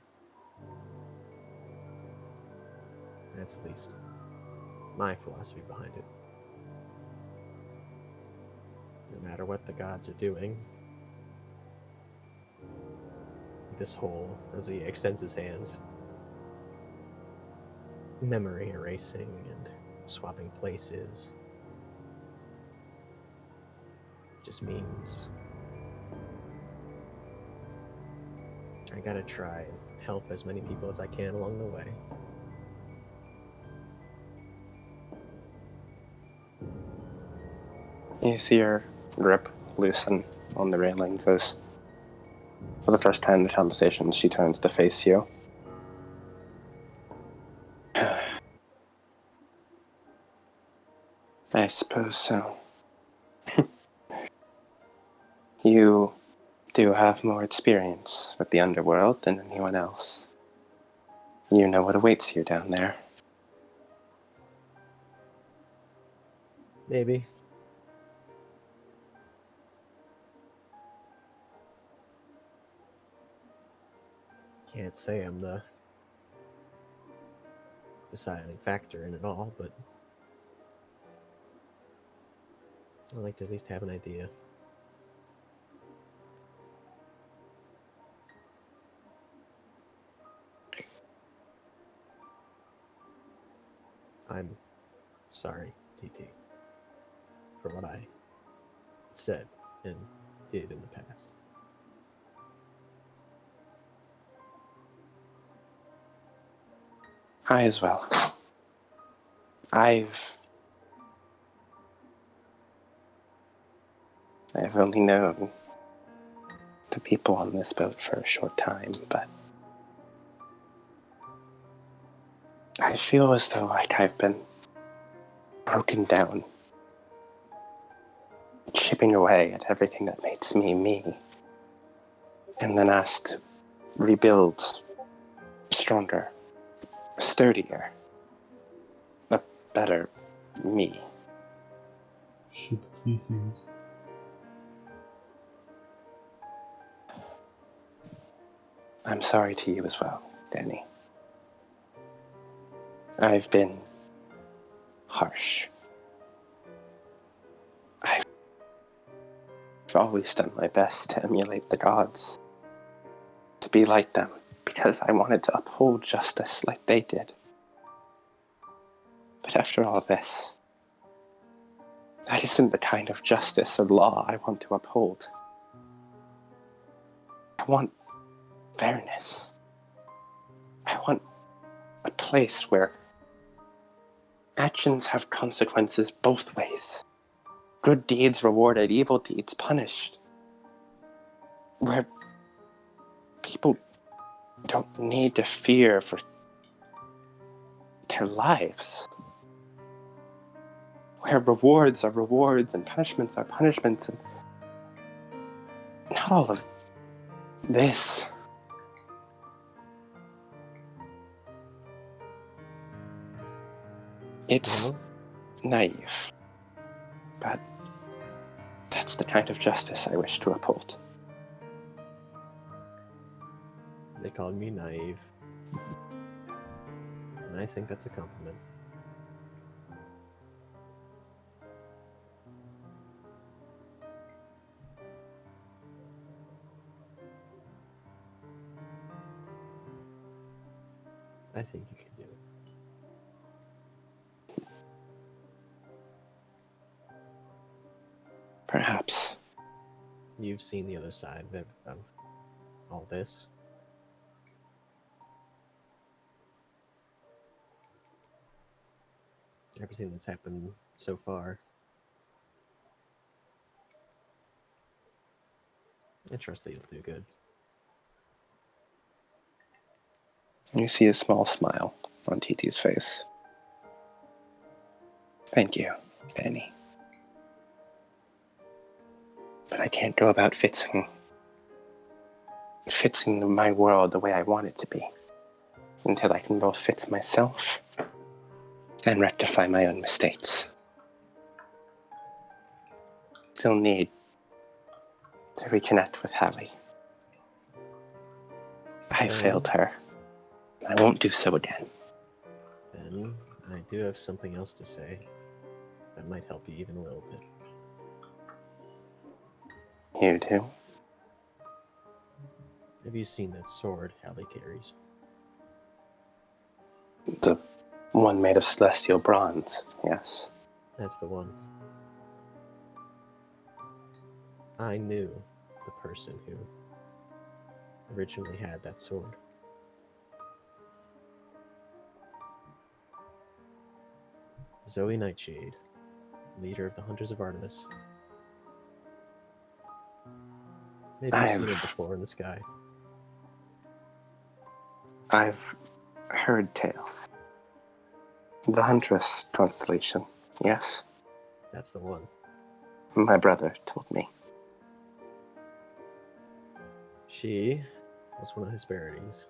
That's at least my philosophy behind it. No matter what the gods are doing, this whole, as he extends his hands, memory erasing and swapping places just means I gotta try and help as many people as I can along the way. You see her grip loosen on the railings as, for the first time in the conversation, she turns to face you. I suppose so. You do have more experience with the underworld than anyone else. You know what awaits you down there. Maybe. Can't say I'm the deciding factor in it all, but I like to at least have an idea. I'm sorry, TT, for what I said and did in the past. I as well. I've only known the people on this boat for a short time, but I feel as though like I've been broken down, chipping away at everything that makes me me, and then asked to rebuild stronger, sturdier, a better me. Sheep of Theseus. I'm sorry to you as well, Danny. I've been harsh. I've always done my best to emulate the gods, to be like them, because I wanted to uphold justice like they did. But after all this, that isn't the kind of justice or law I want to uphold. I want fairness. I want a place where actions have consequences both ways. Good deeds rewarded, evil deeds punished. Where people don't need to fear for their lives. Where rewards are rewards and punishments are punishments, and not all of this. It's Well, naive, but that's the kind of justice I wish to uphold. they called me naive. And I think that's a compliment. I think you can do it. Perhaps. You've seen the other side of all this. Everything that's happened so far. I trust that you'll do good. You see a small smile on TT's face. Thank you, Danny. But I can't go about fixing my world the way I want it to be until I can both fix myself and rectify my own mistakes. Still need to reconnect with Hallie. I failed her. I won't do so again. Then I do have something else to say that might help you even a little bit. You do? Have you seen that sword Hallie carries? The one made of celestial bronze, yes. That's the one. I knew the person who originally had that sword. Zoe Nightshade, leader of the Hunters of Artemis. Maybe you've seen her before in the sky. I've heard tales. The Huntress constellation, yes? That's the one. My brother told me. She was one of the Hesperides.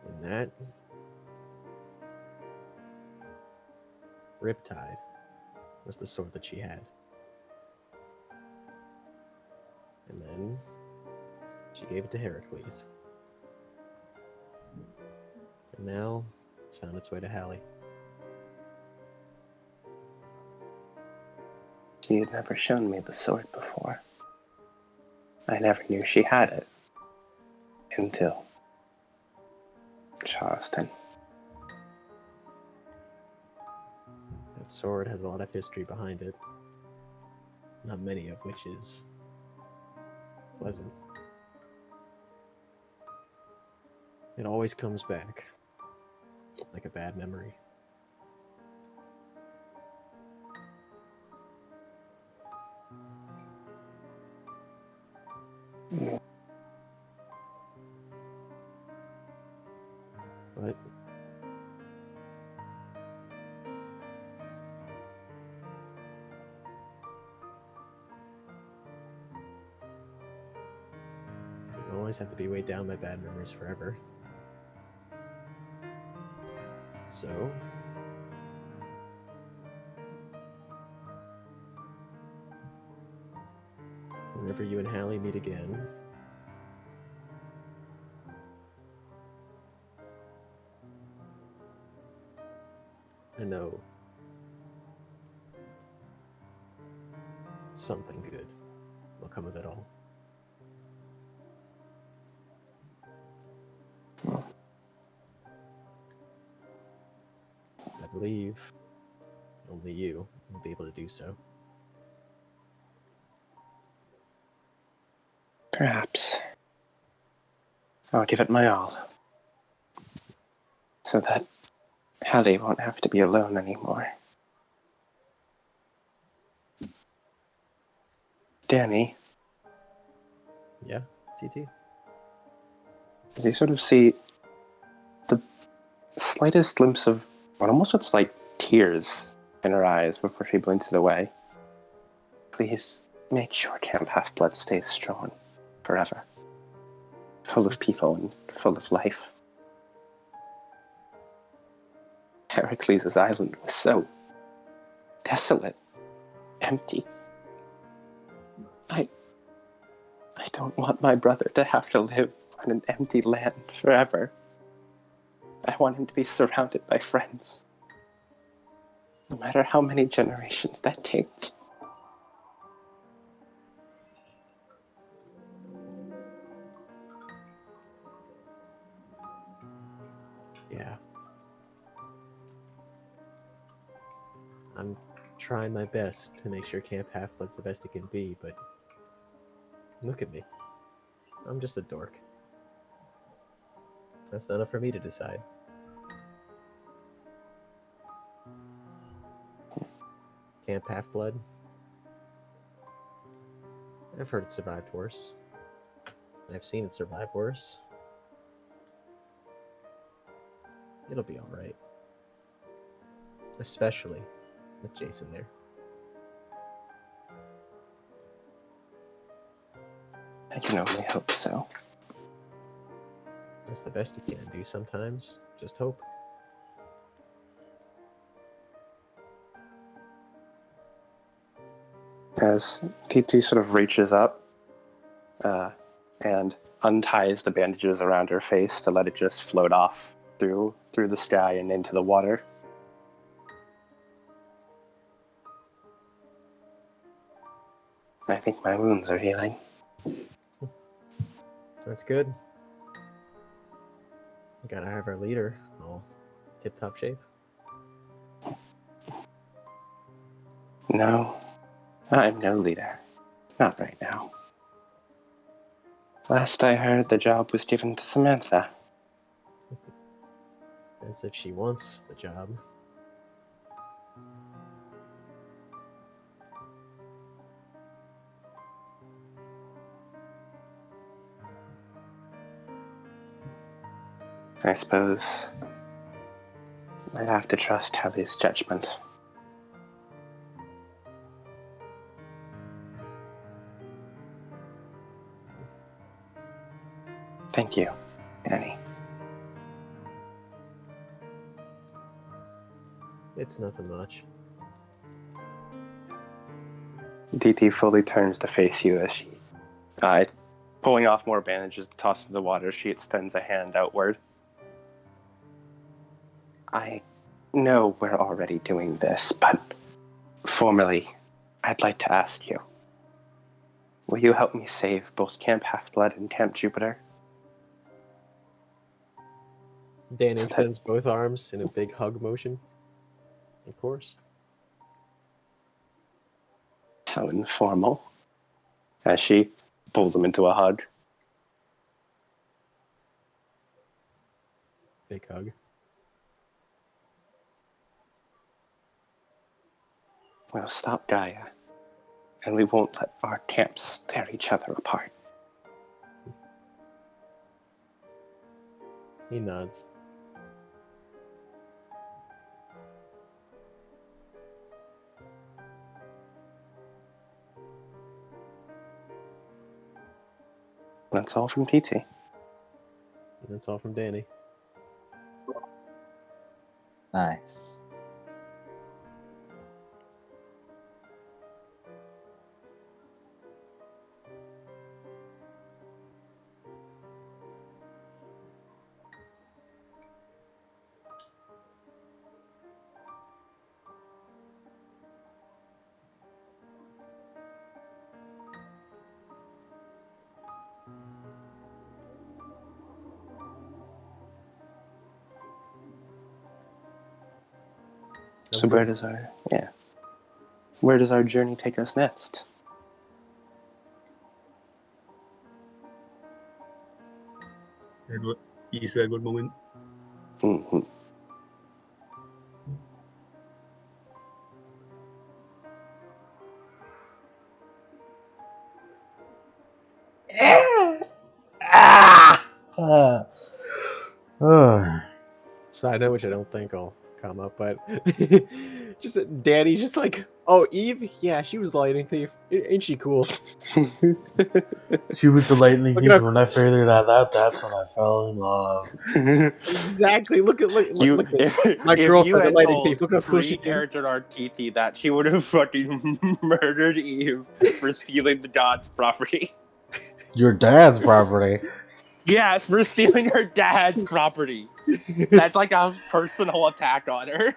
And that Riptide was the sword that she had. And then she gave it to Heracles. And now it's found its way to Hallie. She had never shown me the sword before. I never knew she had it. Until Charleston. That sword has a lot of history behind it. Not many of which is pleasant. It always comes back like a bad memory. But you don't always have to be weighed down by bad memories forever. So, whenever you and Hallie meet again. I know something good will come of it all. I believe only you will be able to do so. Perhaps I'll give it my all, so that Hallie won't have to be alone anymore. Danny, Yeah, TT? did you sort of see the slightest glimpse of what almost looks like tears in her eyes before she blinks it away? Please make sure Camp Half-Blood stays strong forever. Full of people and full of life. Heracles' island was so desolate, empty. I don't want my brother to have to live on an empty land forever. I want him to be surrounded by friends. No matter how many generations that takes. Yeah. I'm trying my best to make sure Camp Half-Blood's the best it can be, but look at me. I'm just a dork. That's not enough for me to decide. Camp Half-Blood? I've heard it survived worse. I've seen it survive worse. It'll be alright. Especially with Jason there. I can only hope so. That's the best you can do sometimes. Just hope. As TT sort of reaches up and unties the bandages around her face to let it just float off through the sky and into the water. I think my wounds are healing. That's good. We gotta have our leader all tip-top shape. No, I'm no leader. Not right now. Last I heard, the job was given to Samantha. As if she wants the job. I suppose I'd have to trust Hallie's judgment. Thank you, Annie. It's nothing much. DT fully turns to face you as she, pulling off more bandages, tossed into the water, she extends a hand outward. I know we're already doing this, but formally, I'd like to ask you. Will you help me save both Camp Half-Blood and Camp Jupiter? Dan extends both arms in a big hug motion. Of course. How informal. As she pulls him into a hug. Big hug. We'll stop Gaia, and we won't let our camps tear each other apart. He nods. That's all from PT. And that's all from Danny. Nice. So where does our journey take us next? And what you said, one moment. Mhm. Side note, which I don't think will come up, but just Danny's just like, oh, Eve, yeah, she was the lightning thief. Ain't she cool? She was the lightning Look thief. at her- When I figured that out, that's when I fell in love. Exactly. Look at my if you girlfriend, the had lightning told thief. Look how cool she is. character art TT that she would have fucking murdered Eve for stealing the God's property. Your dad's property. Yes, for stealing her dad's property. That's like a personal attack on her.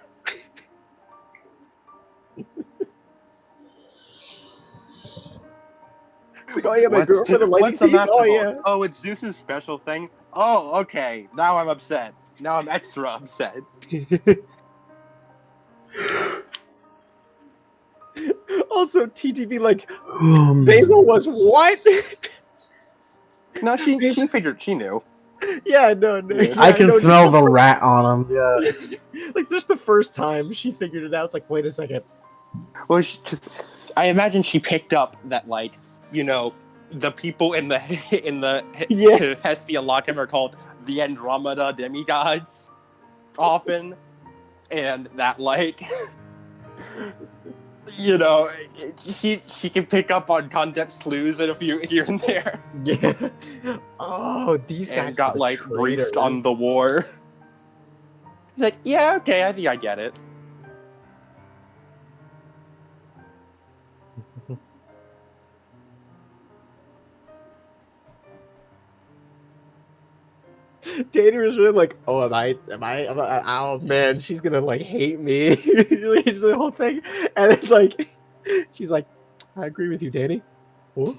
It's like, oh yeah, my girlfriend, the lightning What's a thief. Oh masterful? yeah. Oh, it's Zeus's special thing. Oh, okay. Now I'm upset. Now I'm extra upset. Also, TTB like Basil was what? No, she figured she knew. Yeah, no. Yeah. I can no, smell the rat on him. Yeah. like just the first time she figured it out. It's like, wait a second. Well, I imagine she picked up that, like, you know, the people in the Yeah. Hestia Lockham are called the Andromeda demigods often, and that, like, you know, she can pick up on context clues and a few here and there, Yeah. Oh, these guys and got are the like briefed on traitors. the war. He's like, yeah, okay, I think I get it. Dana was really like, oh, oh man, she's gonna like hate me. It's the whole thing, and then like, she's like, I agree with you, Danny. Whoa.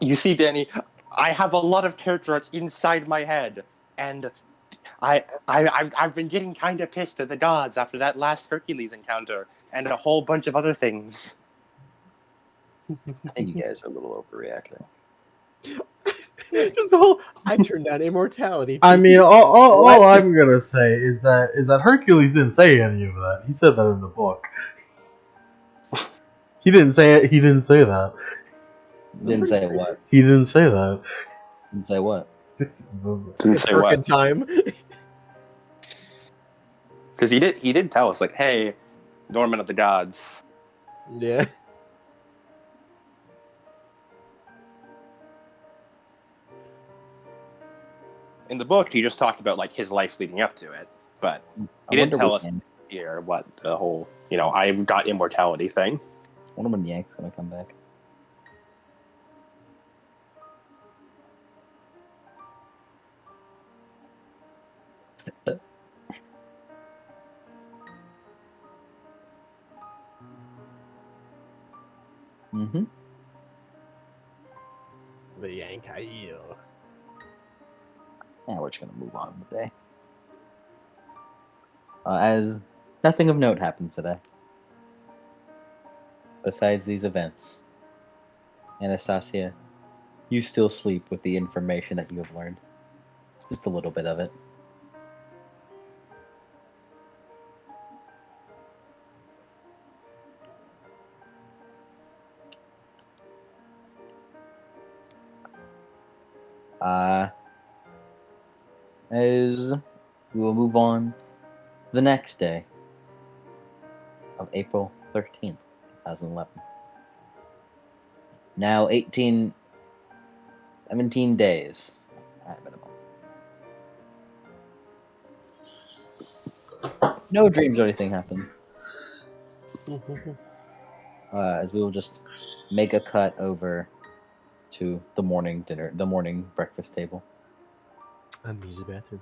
You see, Danny, I have a lot of character arts inside my head, and I've been getting kind of pissed at the gods after that last Hercules encounter, and a whole bunch of other things. I think you guys are a little overreacting. Just the whole, I turned down immortality. I mean, TT. all What? I'm gonna say is that Hercules didn't say any of that. He said that in the book. He didn't say it. He didn't say that. Didn't say what? He didn't say that. Didn't say what? Didn't It's say working what, time. because he did tell us, like, hey, Norman of the gods. Yeah. In the book, he just talked about like his life leading up to it, but he I didn't wonder tell when us Yank- here what the whole, I've got immortality thing. I wonder when Yank's gonna come back. Mm-hmm. The Yankaio. Now we're just gonna move on with the day. As nothing of note happened today. Besides these events, Anastasia, you still sleep with the information that you have learned. Just a little bit of it. As we will move on the next day of April 13th, 2011. Now 17 days at minimum. No dreams or anything happen. As we will just make a cut over to the morning dinner, the morning breakfast table. I'm using the bathroom.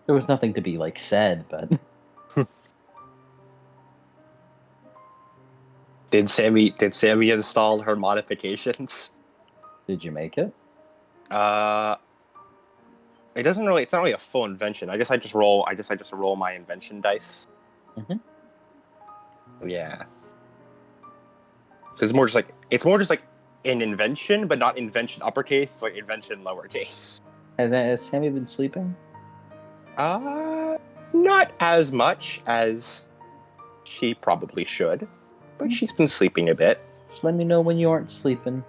There was nothing to be like said, but Did Sammy install her modifications? did you make it? It doesn't really. It's not really a full invention. I guess I just roll my invention dice. Mhm. Yeah. So it's more just like an invention, but not invention uppercase. It's like invention lowercase. Has Sammy been sleeping? Not as much as she probably should, but she's been sleeping a bit. Just let me know when you aren't sleeping.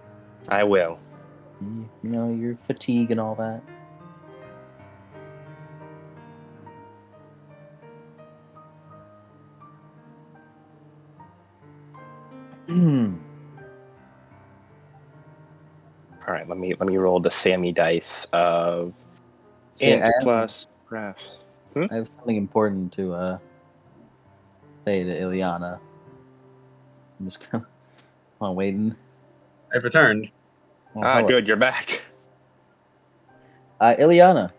I will. You know, your fatigue and all that. All right, let me roll the Sammy dice of See, int plus graph. I have something important to say to Ileana. I'm just kind of waiting. I've returned. Oh, hello. Good, you're back. Ileana,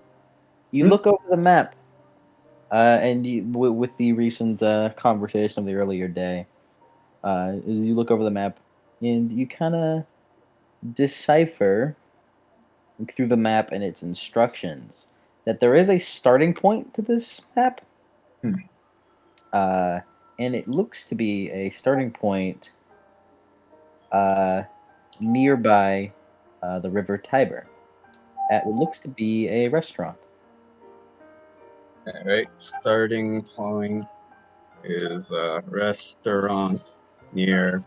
you Hmm? look over the map, and with the recent conversation of the earlier day, you look over the map, and you kind of decipher through the map and its instructions that there is a starting point to this map. Hmm. And it looks to be a starting point nearby the River Tiber at what looks to be a restaurant. Alright, starting point is a restaurant near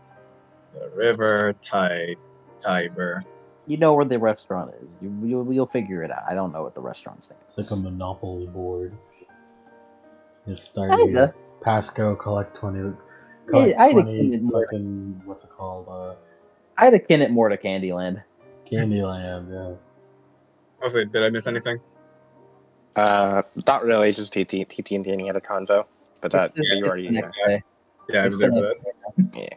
the river Tiber. You know where the restaurant is. You'll figure it out. I don't know what the restaurant's name is. It's like a Monopoly board. You start Kinda. here. Pasco, collect 20. Yeah, Collect I'd 20 akin it more. fucking. What's it called? I'd akin it more to Candyland. Candyland, yeah. Also, did I miss anything? Not really, just TT and Danny had a convo. But that It's you the already next day. Yeah, I It's was the there for next that. yeah.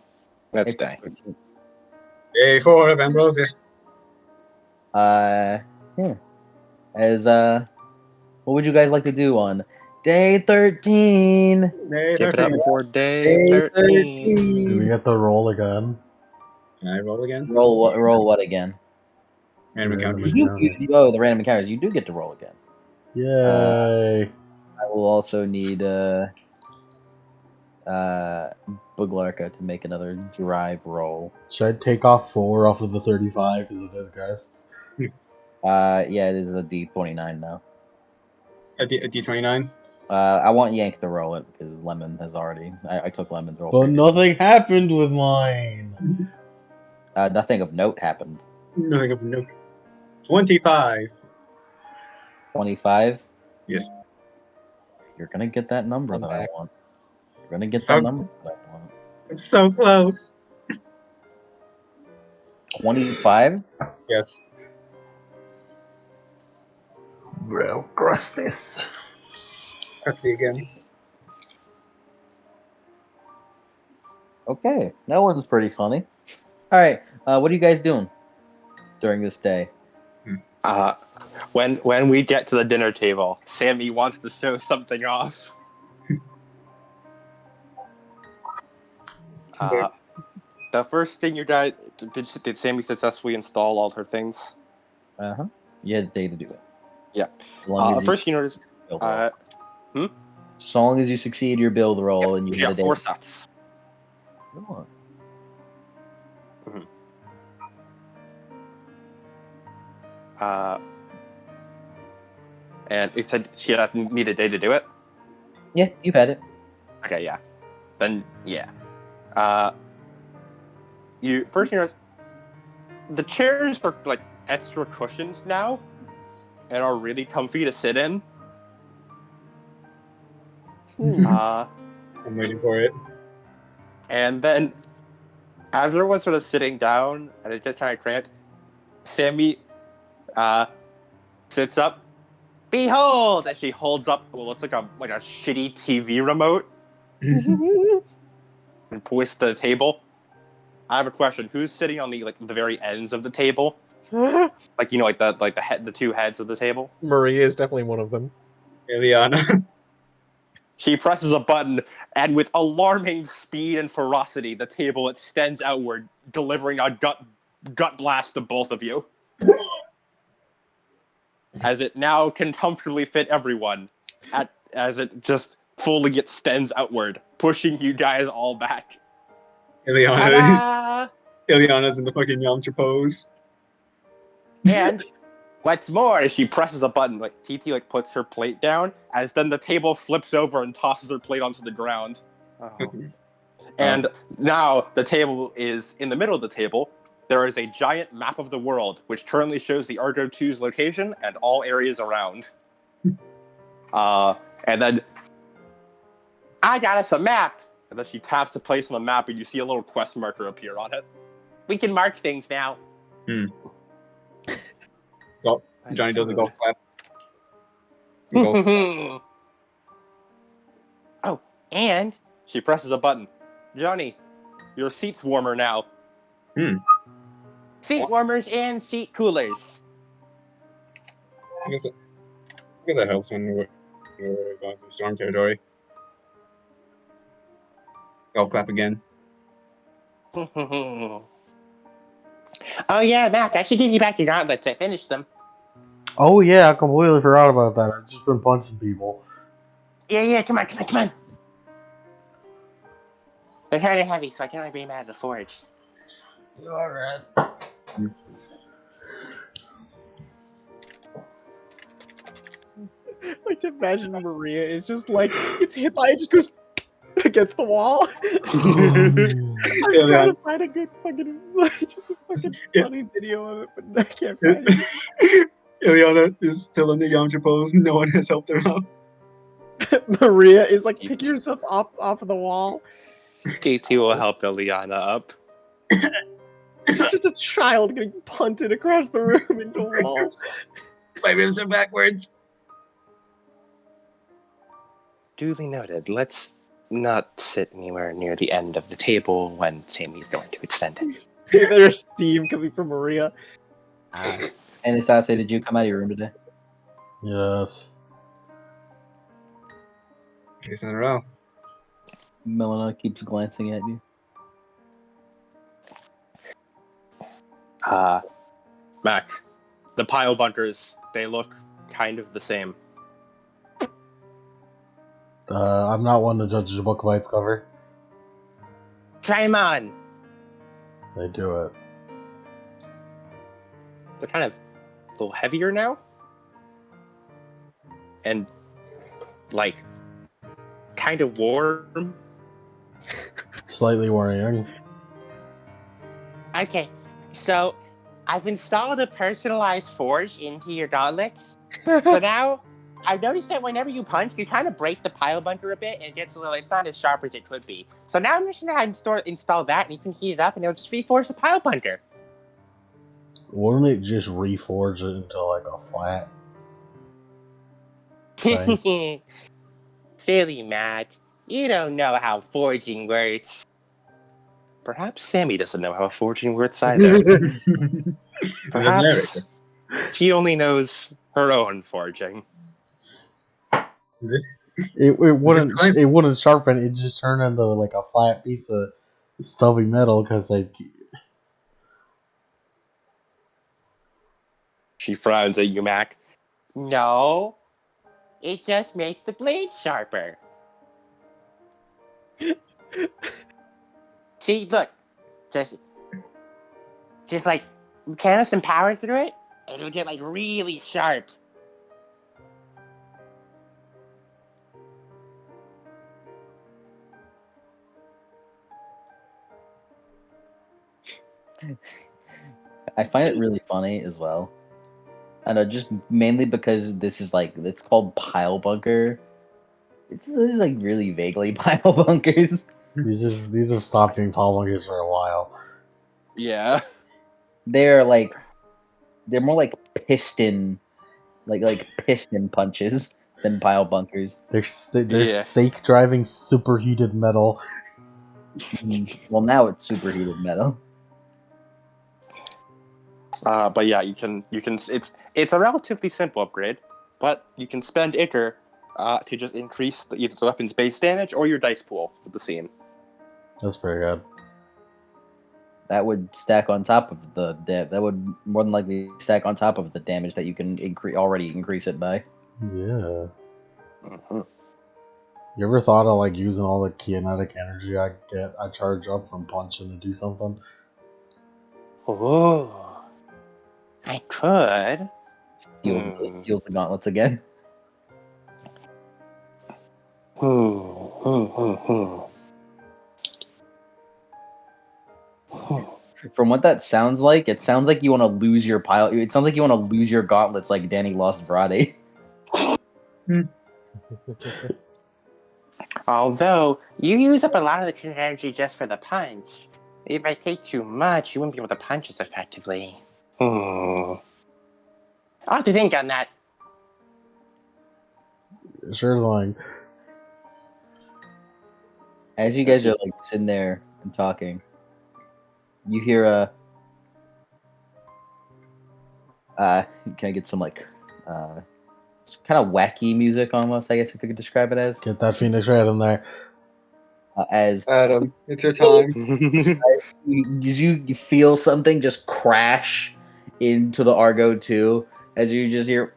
That's April day. 13th. Day 4 of Ambrosia. Yeah. As what would you guys like to do on day 13? Day Give it up 13. for day Day 13. Do we 13. get to roll again? Can I roll again? Roll what again? Random Random encounters. encounter. Oh, the random encounters. You do get to roll again. Yay! I will also need Buglarka to make another drive roll. Should I take off 4 off of the 35 because of those guests? Yeah, it is a D29 now. A D29? I want Yank to roll it because Lemon has already. I took Lemon's roll. But previously. nothing happened with mine! Nothing of note happened. Nothing of note. 25. 25. Yes. You're gonna get that number I'm that back. I want. You're gonna get So- that number that I want. I'm so close. 25. Yes. Bro, cross this. Crusty again. Okay, that one's pretty funny. All right, what are you guys doing during this day? When we get to the dinner table, Sammy wants to show something off. The first thing you guys did Sammy successfully install all her things? Uh huh. You had a day to do it. Yeah. As long as First you notice. build roll. Hmm? As long as you succeed your build roll and you She get a got day. 4 sets. Come on. And it said she had need a day to do it. Yeah, you've had it. Okay, yeah. Then yeah. You notice the chairs are like extra cushions now, and are really comfy to sit in. I'm waiting for it. And then, as everyone's sort of sitting down and it's just kind of cramped, Sammy sits up. Behold! As she holds up what looks like a shitty TV remote and points to the table. I have a question. Who's sitting on the very ends of the table? Like the two heads of the table? Maria is definitely one of them. Ileana. She presses a button, and with alarming speed and ferocity, the table extends outward, delivering a gut blast to both of you. as it now can comfortably fit everyone, as it just fully extends outward, pushing you guys all back. Ta-da! Ileana's in the fucking Yamcha pose. And what's more, she presses a button, like TT like puts her plate down, as then the table flips over and tosses her plate onto the ground. Oh. And now the table is in the middle of the table. There is a giant map of the world, which currently shows the Argo 2's location and all areas around. And then I got us a map. And then she taps the place on the map, and you see a little quest marker appear on it. We can mark things now. Well, Johnny does a golf clap. Oh, and she presses a button. Johnny, your seat's warmer now. Seat warmers and seat coolers. I guess that helps when we're going through storm territory. Golf clap again. Oh yeah, Mac, I should give you back your gauntlets. I finished them. Oh yeah, I completely forgot about that. I've just been punching people. Yeah, come on. They're kind of heavy, so I can't really bring them out of the forge. Alright. Like to imagine Maria is just like gets hit by it, just goes against the wall. I'm trying to find a good fucking just a fucking funny video of it, but I can't find it. Ileana is still in the Yamcha pose. No one has helped her out. Maria is like picking herself off of the wall. TT will help Ileana up. Just a child getting punted across the room into a wall. My ribs are backwards. Duly noted. Let's not sit anywhere near the end of the table when Sammy's going to extend it. There's steam coming from Maria. And Asase, did you come out of your room today? Yes. Case in a row. Melina keeps glancing at you. Mac, the pile bunkers, they look kind of the same. I'm not one to judge a book by its cover. Try them on! They do it. They're kind of a little heavier now. And, like, kind of warm. Slightly worrying. Okay, so I've installed a personalized forge into your gauntlets. So now I've noticed that whenever you punch, you kind of break the pile bunker a bit, and it gets a little, it's not as sharp as it could be. So now I'm just going to install that, and you can heat it up, and it'll just reforge the pile bunker. Wouldn't it just reforge it into like a flat? Right. Silly Mac, you don't know how forging works. Perhaps Sammy doesn't know how forging works either. Perhaps she only knows her own forging. It wouldn't sharpen. It just turned into like a flat piece of stubby metal because like. She frowns at you, Mac. No, it just makes the blade sharper. See, look, just like channel some power through it, and it'll get like really sharp. I find it really funny as well. I know, just mainly because this is like, it's called pile bunker. It's like really vaguely pile bunkers. These have stopped being pile bunkers for a while. Yeah. They're more like piston, like piston punches than pile bunkers. They're stake driving superheated metal. Well, now it's superheated metal. But yeah, you can. It's a relatively simple upgrade, but you can spend Ichor to just increase either the weapon's base damage or your dice pool for the scene. That's pretty good. That would stack on top of that would more than likely stack on top of the damage that you can already increase it by. Yeah. Mhm. You ever thought of like using all the kinetic energy I charge up from punching to do something? Oh, I could. Steals the gauntlets again. From what that sounds like, it sounds like you want to lose your pile. It sounds like you want to lose your gauntlets like Danny lost Vrade. Although, you use up a lot of the kinetic energy just for the punch. If I take too much, you wouldn't be able to punch as effectively. I'll have to think on that. Sure thing. As you guys are like sitting there and talking, you hear can I get some like it's kind of wacky music almost, I guess if you could describe it as. Get that Phoenix right in there. As Adam, it's your time. you feel something just crash into the Argo 2 as you just hear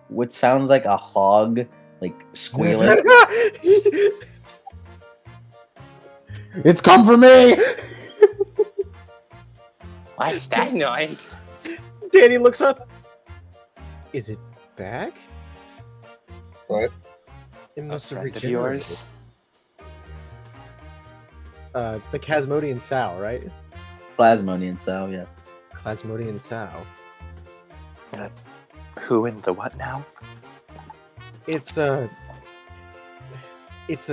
what sounds like a hog like squealing. It's come for me! What's that noise? Danny looks up. Is it back? What? It must have friend of regenerated. yours? The Chasmodian Sow, right? Plasmodian Sow, yeah. Chasmodian Sow. Who in the what now? It's a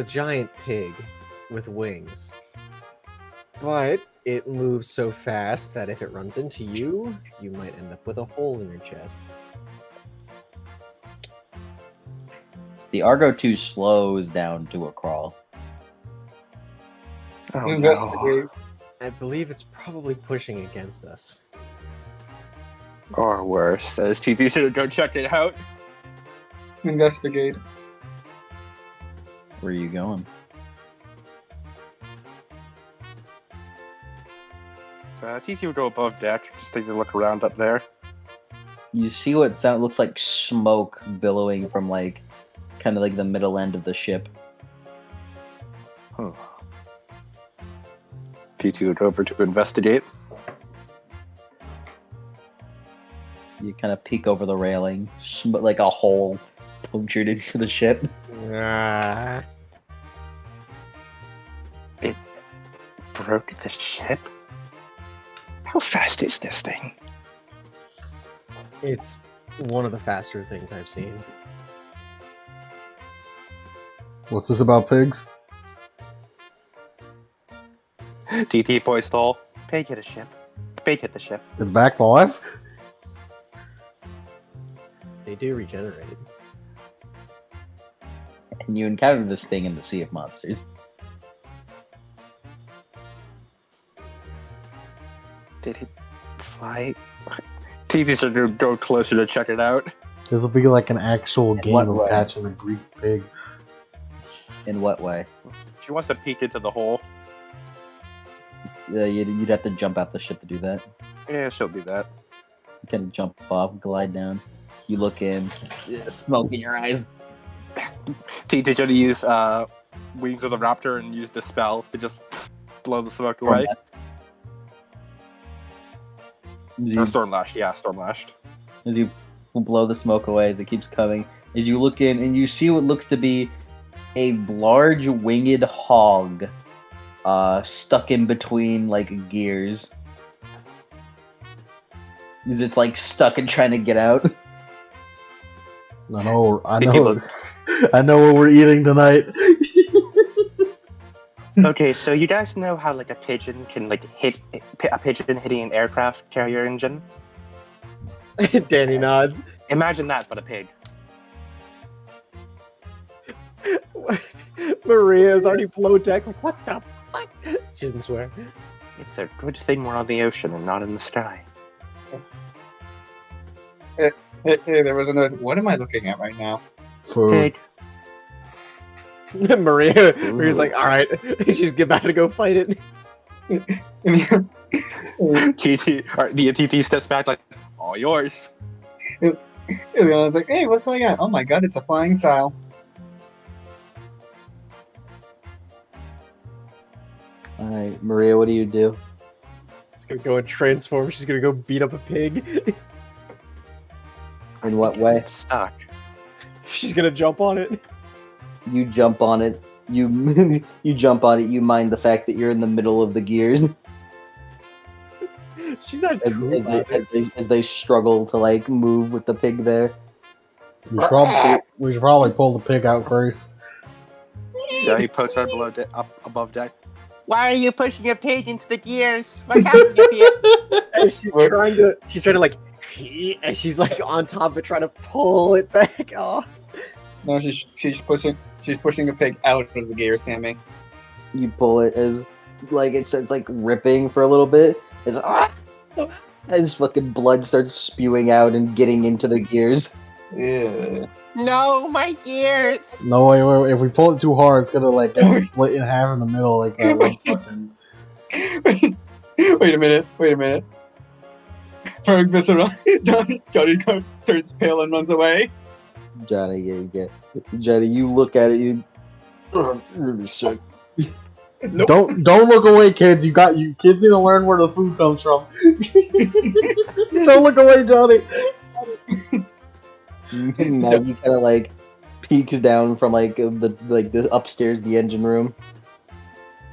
giant pig with wings. But it moves so fast that if it runs into you, you might end up with a hole in your chest. The Argo 2 slows down to a crawl. Oh Investigate. I believe it's probably pushing against us. Or worse, as TT should go check it out. Investigate. Where are you going? TT would go above deck, just take a look around up there. You see what looks like smoke billowing from like kind of like the middle end of the ship. TT would go over to investigate. You kind of peek over the railing, like a hole punctured into the ship. Ah. It broke the ship? How fast is this thing? It's one of the faster things I've seen. What's this about pigs? TT poised all. Pig hit a ship. Pig hit the ship. It's back to life? They do regenerate. And you encounter this thing in the Sea of Monsters. Did it fly? TT should go closer to check it out. This will be like an actual game what of way? catching a greased pig. In what way? She wants to peek into the hole. You'd have to jump out the ship to do that. Yeah, she'll do that. You can jump off, glide down. You look in, smoke in your eyes. TT should use Wings of the Raptor and use the spell to just blow the smoke away. Or Stormlash, yeah, Stormlashed. As you blow the smoke away as it keeps coming, as you look in and you see what looks to be a large winged hog stuck in between like gears. Is it like stuck and trying to get out? I know, I know what we're eating tonight. Okay, so you guys know how like a pigeon can like hit a pigeon hitting an aircraft carrier engine? Danny nods. Imagine that, but a pig. Maria's already below deck. What the fuck? She didn't swear. It's a good thing we're on the ocean and not in the sky. Hey, there was a noise. What am I looking at right now? Food. Pig. Maria's like, all right. She's about to go fight it. TT, or the TT steps back like, all yours. Ileana's like, hey, what's going on? Oh my god, it's a flying sow. All right, Maria, what do you do? She's gonna go and transform. She's gonna go beat up a pig. In what way? Stuck. She's gonna jump on it. You jump on it. You you jump on it. You mind the fact that you're in the middle of the gears She's not as, too as, they, bad. as they struggle to like move with the pig there. We should probably pull the pig out first. So he pokes right below up above deck. Why are you pushing a pig into the gears? What's happening up here? And she's trying to like, and she's like on top of it, trying to pull it back off. No, she's pushing a pig out of the gear, Sammy. You pull it as like it starts like ripping for a little bit. It's as fucking blood starts spewing out and getting into the gears. Yeah. No, my gears. No, wait. If we pull it too hard, it's gonna like get split in half in the middle like that one fucking. Wait a minute. Ferg visceral. Johnny turns pale and runs away. Johnny, Johnny, you look at it. You. Really sick. Nope. Don't look away, kids. You kids need to learn where the food comes from. Don't look away, Johnny. Now you kind of like peeks down from like the upstairs, the engine room.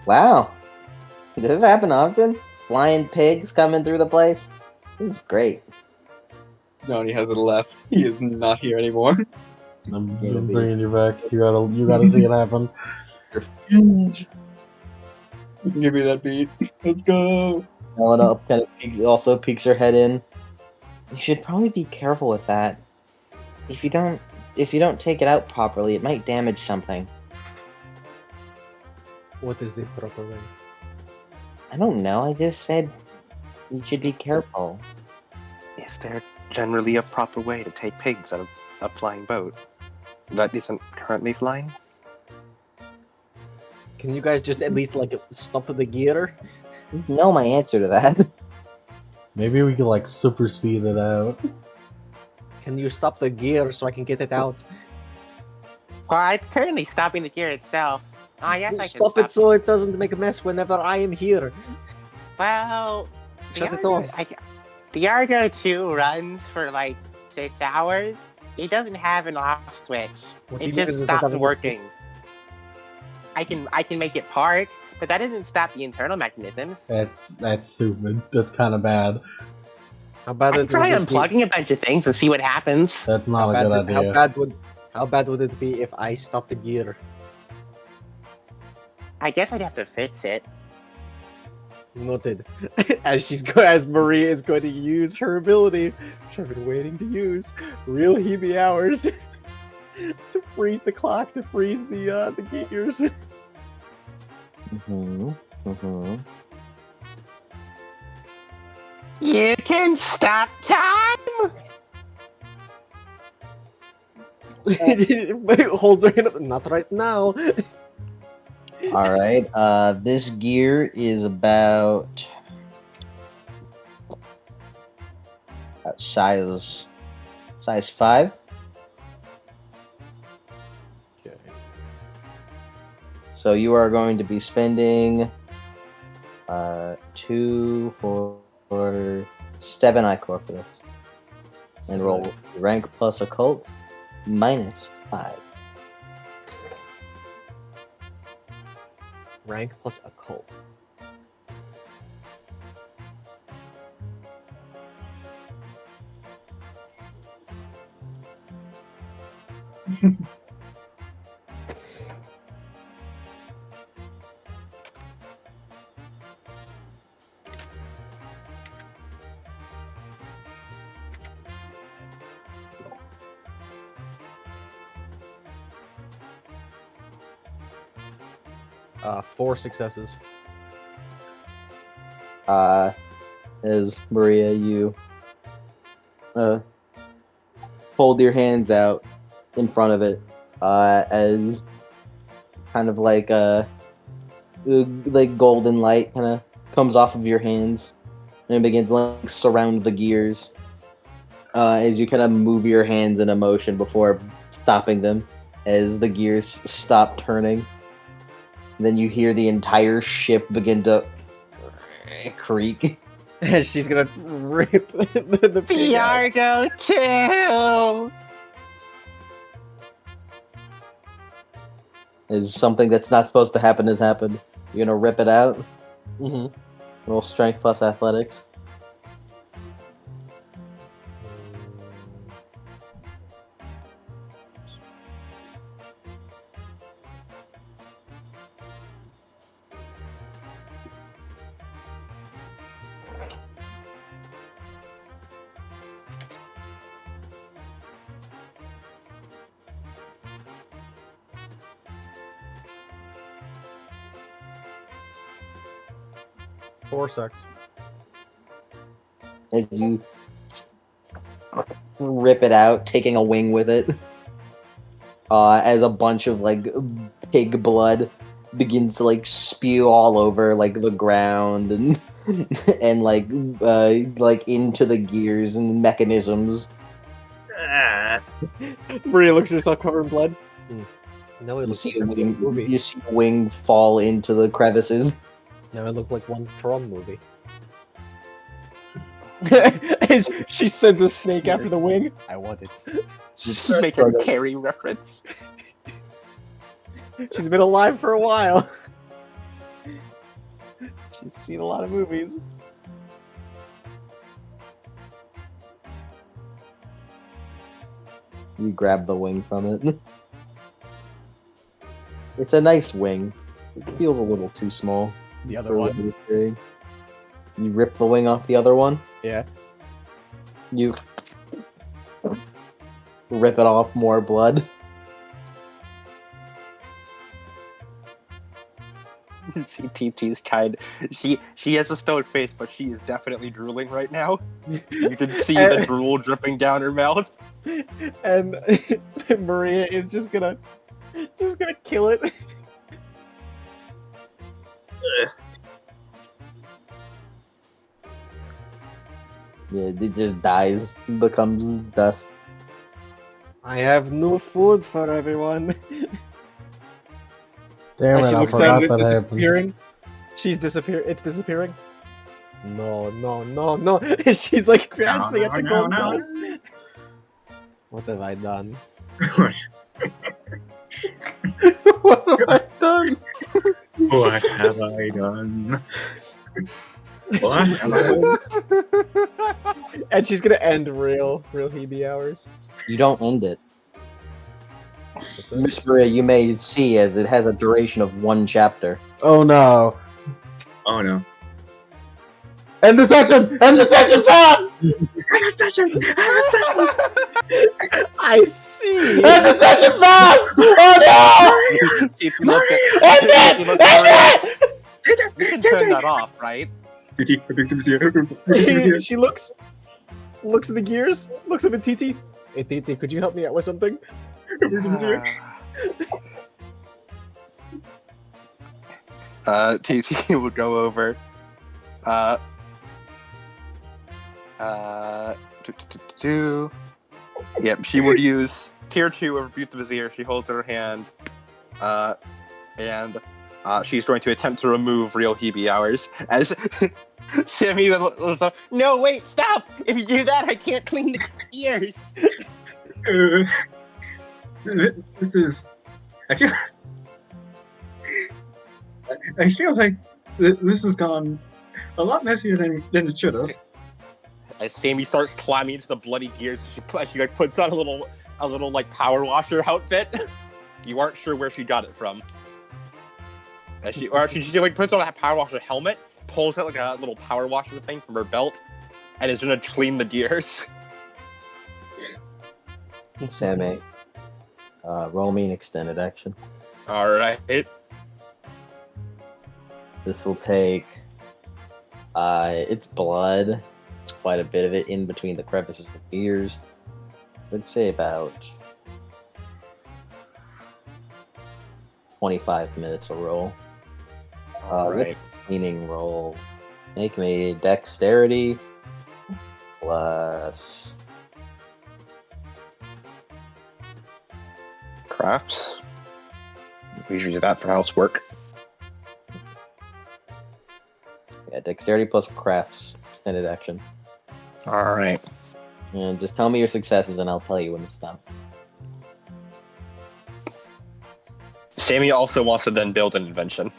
Wow, does this happen often? Flying pigs coming through the place. This is great. Johnny hasn't left. He is not here anymore. I'm bringing you back. You gotta see it happen. Give me that beat. Let's go. Helena kind of peeks her head in. You should probably be careful with that. If you don't take it out properly, it might damage something. What is the proper way? I don't know. I just said you should be careful. Is there generally a proper way to take pigs out of a flying boat that isn't currently flying? Can you guys just at least like stop the gear? You know my answer to that. Maybe we could like super speed it out. Can you stop the gear so I can get it out? Well, it's currently stopping the gear itself. Ah, yes, I can Stop it so it doesn't make a mess whenever I am here. Well, Shut it off. The Argo 2 runs for like 6 hours. It doesn't have an off switch. What do you It mean it just doesn't have stopped an off working. I can make it park, but that doesn't stop the internal mechanisms. That's stupid. That's kind of bad. How bad I would can try it be? unplugging a bunch of things and see what happens. That's not a good idea. How bad would it be if I stopped the gear? I guess I'd have to fix it. Noted. As Maria is going to use her ability, which I've been waiting to use, real Hebe hours, to freeze the clock, to freeze the gears. You can stop time. Holds her hand up. Not right now. All right. This gear is about size 5. Okay. So you are going to be spending 2, 4, 7 ichor for this, and roll rank plus occult minus 5. Rank plus occult. Four successes. As Maria, you hold your hands out in front of it, as kind of like golden light kind of comes off of your hands and begins to like surround the gears as you kind of move your hands in a motion before stopping them as the gears stop turning. Then you hear the entire ship begin to creak. She's gonna rip the pig out. Yargo too. As something that's not supposed to happen has happened. You're gonna rip it out. Mm-hmm. Roll strength plus athletics. Four sucks. As you rip it out, taking a wing with it. As a bunch of like pig blood begins to like spew all over like the ground and and like into the gears and mechanisms. Maria looks at herself covered in blood. No, it You looks see like a a wing, movie. you see a wing fall into the crevices. Now it looked like one Tron movie. She sends a snake after the wing. I want it. Just make a Carrie reference. She's been alive for a while. She's seen a lot of movies. You grab the wing from it. It's a nice wing. It feels a little too small. The other for one. what it is big. You rip the wing off the other one. Yeah. You rip it off, more blood. See TT's kind. She has a stone face, but she is definitely drooling right now. You can see the drool dripping down her mouth. And Maria is just gonna kill it. Yeah, it just dies, becomes dust. I have no food for everyone. Damn As it, she I looks down forgot and that it's happens. disappearing. It's disappearing. No. She's like grasping at the gold dust. What have I done? What have I done? What have I done? What have I done? And she's gonna end real Hebe hours. You don't end it. What's that? Miss Maria, you may see as it has a duration of 1 chapter. Oh no. Oh no. End the session! End the session fast! I see. End the session fast! Oh no! TT looks at End it! TT looks at Maria. Take You can turn that off, right? TT, the victim's here. The victim's here. She looks at the gears, looks up at TT. Hey TT, could you help me out with something? The victim's here. TT will go over. Yep, she would use tier 2 of Rebuke the Vizier. She holds it in her hand. And she's going to attempt to remove real Hebe hours. As Sammy, no, wait, stop! If you do that, I can't clean the ears. This is. I feel like this has gone a lot messier than it should have. As Sammy starts climbing into the bloody gears, she like puts on a little like power washer outfit. You aren't sure where she got it from. As she like puts on a power washer helmet, pulls out like a little power washer thing from her belt, and is gonna clean the gears. Sammy, roll me an extended action. All right. This will take. It's blood. It's quite a bit of it in between the crevices of the ears. I'd say about 25 minutes a roll. Right. Cleaning roll. Make me dexterity plus Crafts. We usually use that for housework. dexterity plus crafts extended action. All right. And just tell me your successes, and I'll tell you when to stop. Sammy also wants to then build an invention.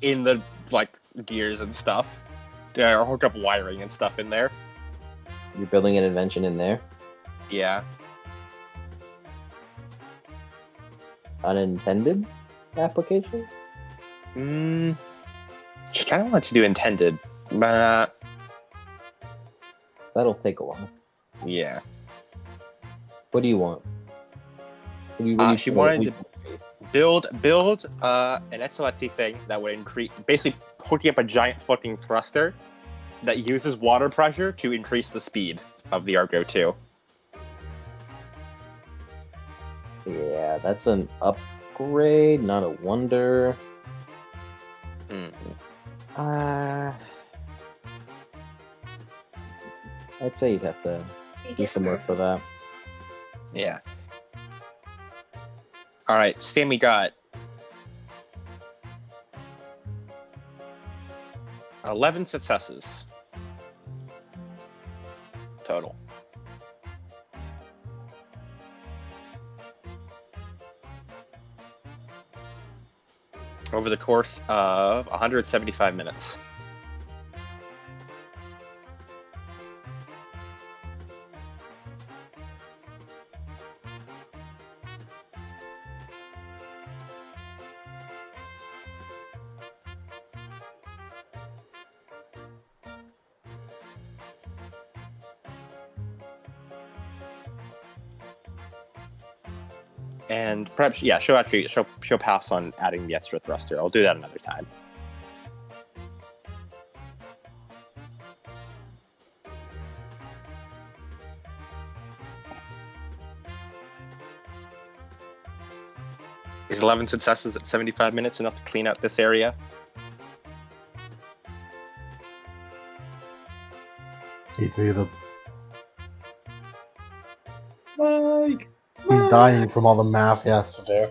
In the gears and stuff. Or hook up wiring and stuff in there. You're building an invention in there. Yeah. Unintended application. She kind of wants to do intended. But That'll take a while. yeah. What do you want? She wanted to build an excellency thing that would increase, basically hooking up a giant fucking thruster that uses water pressure to increase the speed of the Argo 2. Yeah, that's an upgrade, not a wonder. I'd say you'd have to do some work for that. Yeah. All right, Sammy got 11 successes total. Over the course of 175 minutes. And perhaps, yeah, she'll pass on adding the extra thruster. I'll do that another time. Is 11 successes at 75 minutes enough to clean out this area? He's made up. Mike! He's dying from all the math he has to do.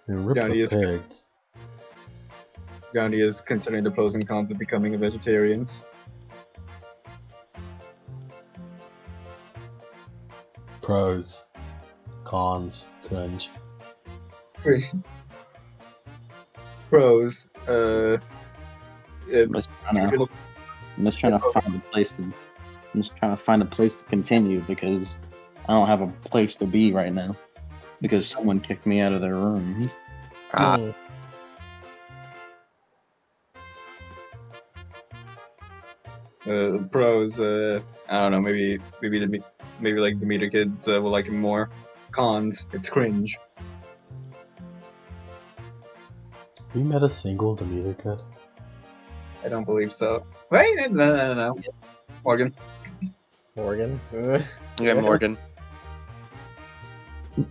Rip Johnny the is- pig. Gandhi is considering the pros and cons of becoming a vegetarian. Pros. Cons. Cringe. Pros, I'm just trying to find a place to. I'm just trying to find a place to continue because I don't have a place to be right now because someone kicked me out of their room. Pros, I don't know, maybe like Demeter kids will like him more. Cons, it's cringe. Have you met a single Demeter kid? I don't believe so. Wait, no. Morgan. Morgan. Yeah, Morgan.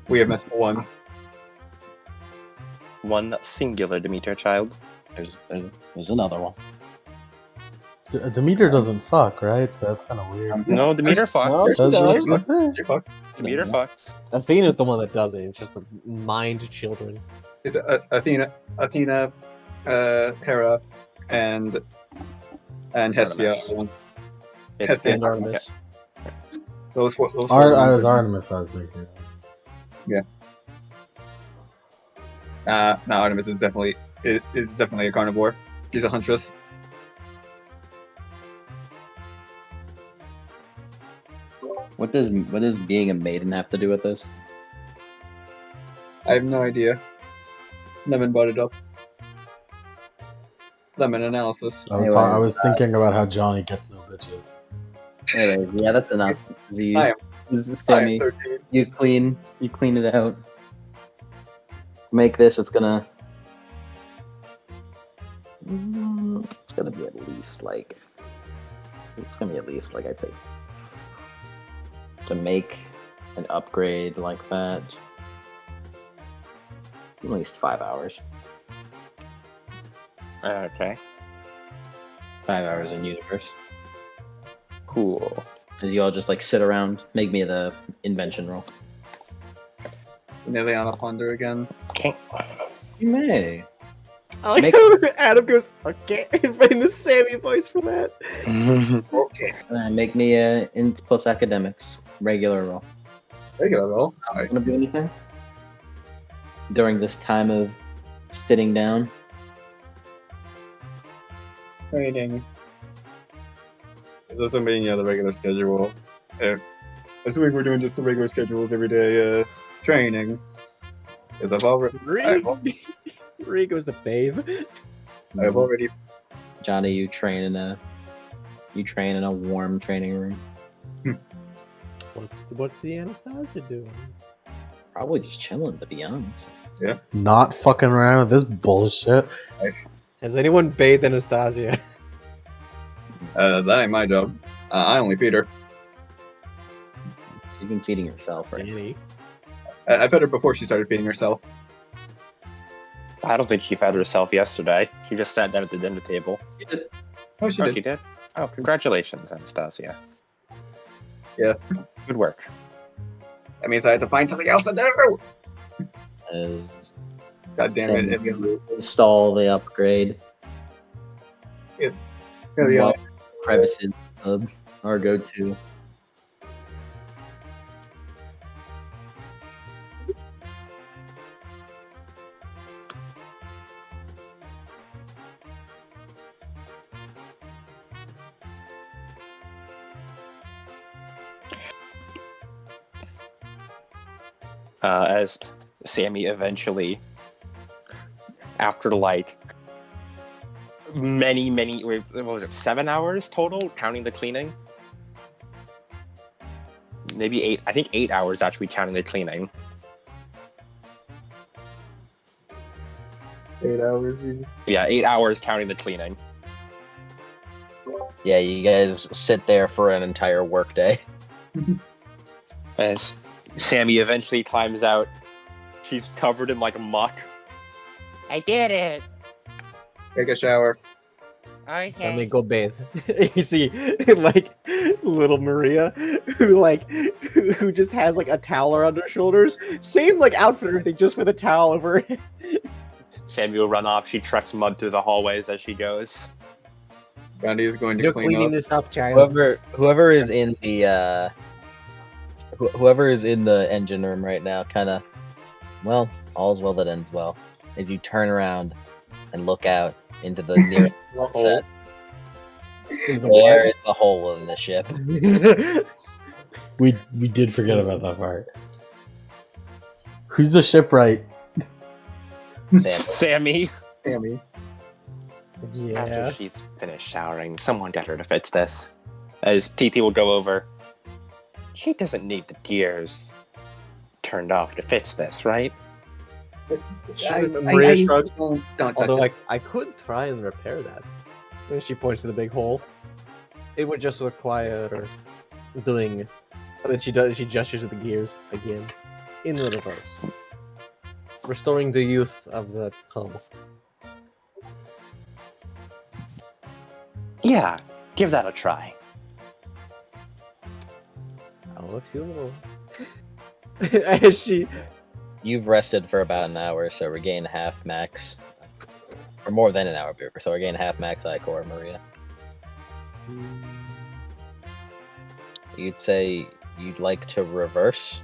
We have met one. One singular Demeter child. There's another one. Demeter doesn't fuck, right? So that's kind of weird. No, Demeter No, fucks. she does. Does it? You're fucked. Demeter fucks. Athena's the one that does it. It's just the mind children. It's Athena, Hera, and Hestia. Artemis. are the ones- It's Hestia. And Artemis. Those four I ones was are- Artemis, I was thinking. No, Artemis is definitely a carnivore. She's a huntress. What does being a maiden have to do with this? I have no idea. Lemon brought it up. Lemon analysis. I Anyways, was thinking about how Johnny gets no bitches. Anyways, yeah, that's enough. I am Sammy, 13. you clean it out. Make this. It's gonna be at least like. It's gonna be at least like I'd say to make an upgrade like that. At least 5 hours. Okay. 5 hours in universe. Cool. As you all just like sit around, make me the invention roll. Niliana Ponder again. Okay. You may. I like Make- how Adam goes, okay, in the Sammy voice for that. Okay. Make me a int plus academics regular roll. Regular roll. Not gonna do anything during this time of sitting down. Training. Is this something the regular schedule? This week we're doing just the regular schedules every day. Training. Because I've already. Ree goes to bathe. I've already. Johnny, you train in a warm training room. What's the Anastasia doing? Probably just chilling, to be honest. Not fucking around with this bullshit. Has anyone bathed Anastasia? That ain't my job. I only feed her. You've been feeding yourself, right? Danny. I fed her before she started feeding herself. I don't think she fed herself yesterday. She just sat down at the dinner table. You did. Oh, she Oh, did. she did? Oh, congratulations, Anastasia. Yeah. Good work. That means I have to find something else to do. As God damn it! install the upgrade. Yeah. What crevices of our go-to. As Sammy eventually, after like many, what was it, 7 hours total, counting the cleaning? Maybe 8, I think 8 hours actually counting the cleaning. 8 hours, Jesus. Yeah, 8 hours counting the cleaning. Yeah, you guys sit there for an entire workday. As Sammy eventually climbs out, she's covered in like muck. I did it! Take a shower. Okay. Sammy, go bathe. You see, like, little Maria, who just has like a towel around her shoulders. Same like outfit and everything, just with a towel over it. Sammy will run off. She trucks mud through the hallways as she goes. Gandhi is going to You're clean cleaning up. this up, child. Whoever is in the whoever is in the engine room right now, kind of, well, all's well that ends well. As you turn around and look out into the nearest sunset, there is a hole in the ship. We did forget about that part. Who's the shipwright? Sammy. Sammy. Yeah. After she's finished showering, someone get her to fix this. As TT will go over. She doesn't need the gears turned off to fix this, right? Maria shrugs. Don't touch Although it. I could try and repair that. When she points to the big hole, it would just require doing. And then she does. She gestures at the gears again, in the reverse, restoring the youth of the hum. Yeah, give that a try. Oh, if you will. As she, You've rested for about an hour, so regain half max. For more than an hour, so regain half max Icor, Maria. You'd say you'd like to reverse?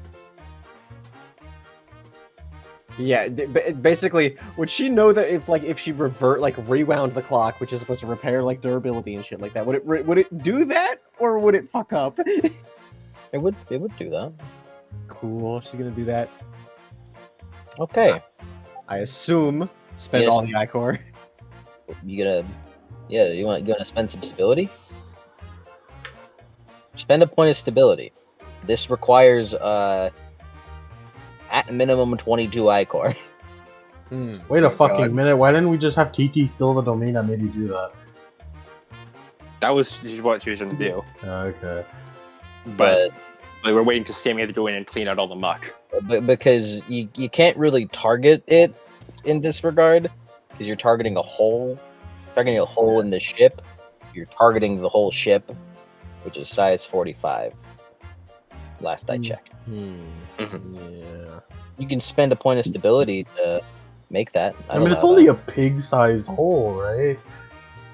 yeah, basically, would she know that if she rewound the clock, which is supposed to repair like durability and shit like that, would it do that or would it fuck up? It would do that. Cool. She's gonna do that. Okay. I assume spend Yeah. all the ichor. You gonna you wanna spend some stability? Spend a point of stability. This requires at minimum 22 ichor. Wait a Oh, fucking God. minute. Why didn't we just have TT steal the domain that made you do that? That was what she was going to do. Okay. But like, we're waiting to Sammy to go in and clean out all the muck. But because you can't really target it in this regard, because you're targeting a hole in the ship. You're targeting the whole ship, which is size 45. Last I checked. Yeah. You can spend a point of stability to make that. I mean, it's only a pig-sized hole, right?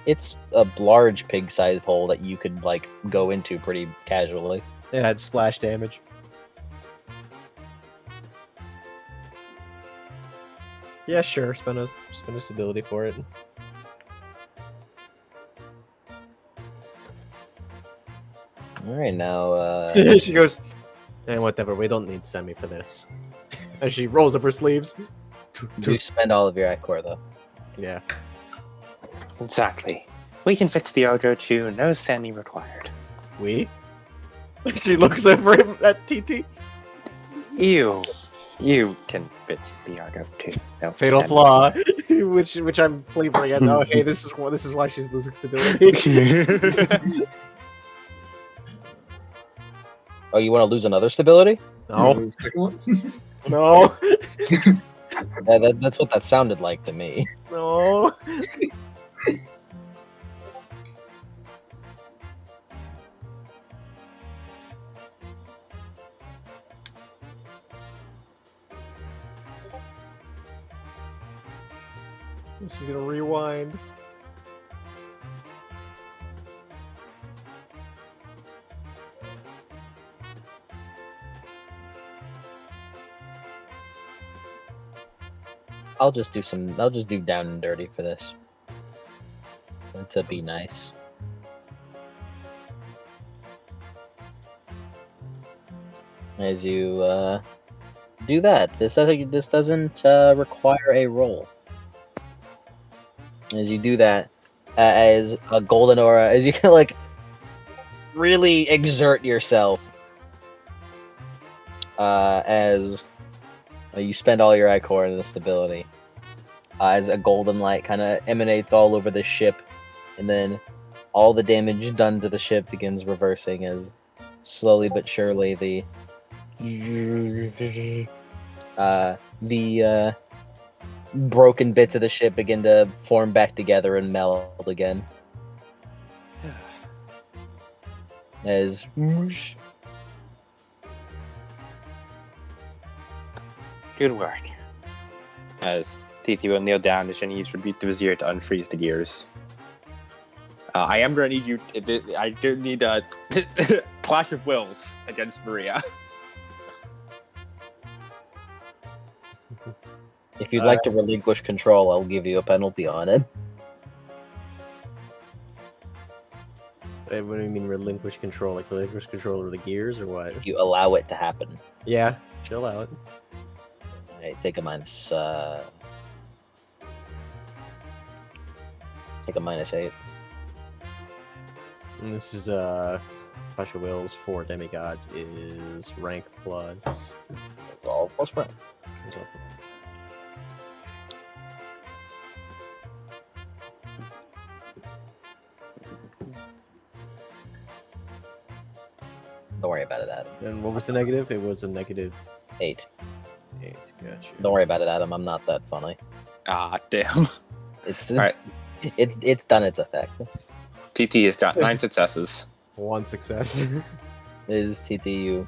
It's a large pig-sized hole that you could like go into pretty casually. It had splash damage. Yeah, sure. Spend a stability for it. All right, now She goes, and whatever. We don't need Semi for this. As she rolls up her sleeves. you spend all of your ichor though. Yeah. Exactly. We can fix the Argo too. No Sammy required. We? She looks over at TT. You can fix the Argo too. No Fatal Sammy flaw, which I'm flavoring as, oh hey, this is why she's losing stability. required. Oh, you want to lose another stability? No, Second one? no, That's what that sounded like to me. no. She's gonna rewind. I'll just do down and dirty for this. To be nice. As you do that, this doesn't require a roll. As you do that, as a golden aura, as you can like really exert yourself, as you spend all your ichor in the stability, as a golden light kind of emanates all over the ship, and then all the damage done to the ship begins reversing as slowly but surely the broken bits of the ship begin to form back together and meld again. As Good work. As TT will kneel down, and use Rebuke the Vizier to unfreeze the gears. I am going to need you. I do need a clash of wills against Maria. if you'd like to relinquish control, I'll give you a penalty on it. What do you mean relinquish control? Like relinquish control over the gears or what? If you allow it to happen. Yeah, chill out. Alright, take a minus. Take a -8. And this is Clash of Wills for demigods is rank plus. All plus rank. Don't worry about it, Adam. And what was the negative? It was a -8. 8. Gotcha. Don't worry about it, Adam. I'm not that funny. Ah, damn. It's Alright. it's done its effect. TT has got 9 successes. One success. Is TTU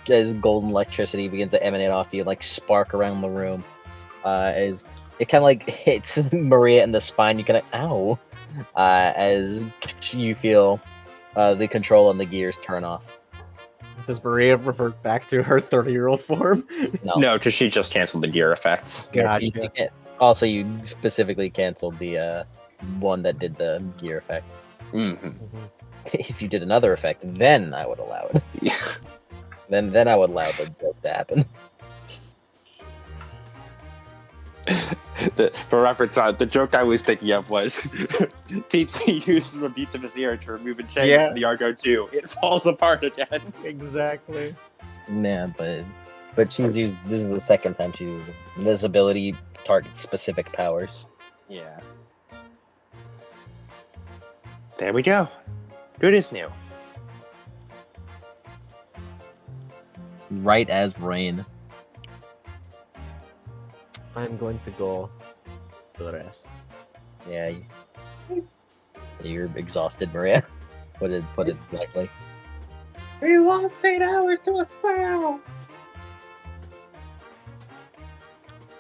as golden electricity begins to emanate off you, like spark around the room. As it kind of like hits Maria in the spine, you kind of ow. As you feel the control on the gears turn off. Does Maria revert back to her 30-year-old form? No, because she just canceled the gear effects. Gotcha. Also, you specifically canceled the one that did the gear effect. Mm-hmm. If you did another effect, then I would allow it. Then I would allow the joke to happen. For reference, the joke I was thinking of was TT uses Rebuke the Vizier to remove a chain Yeah. from the Argo 2. It falls apart again. Exactly. Yeah, but she's used. This is the second time she's used it. This ability targets specific powers. Yeah. There we go. Good as new. Right as rain. I'm going to go to the rest. Yeah. You're exhausted, Maria. Put it directly. We lost 8 hours to a sow.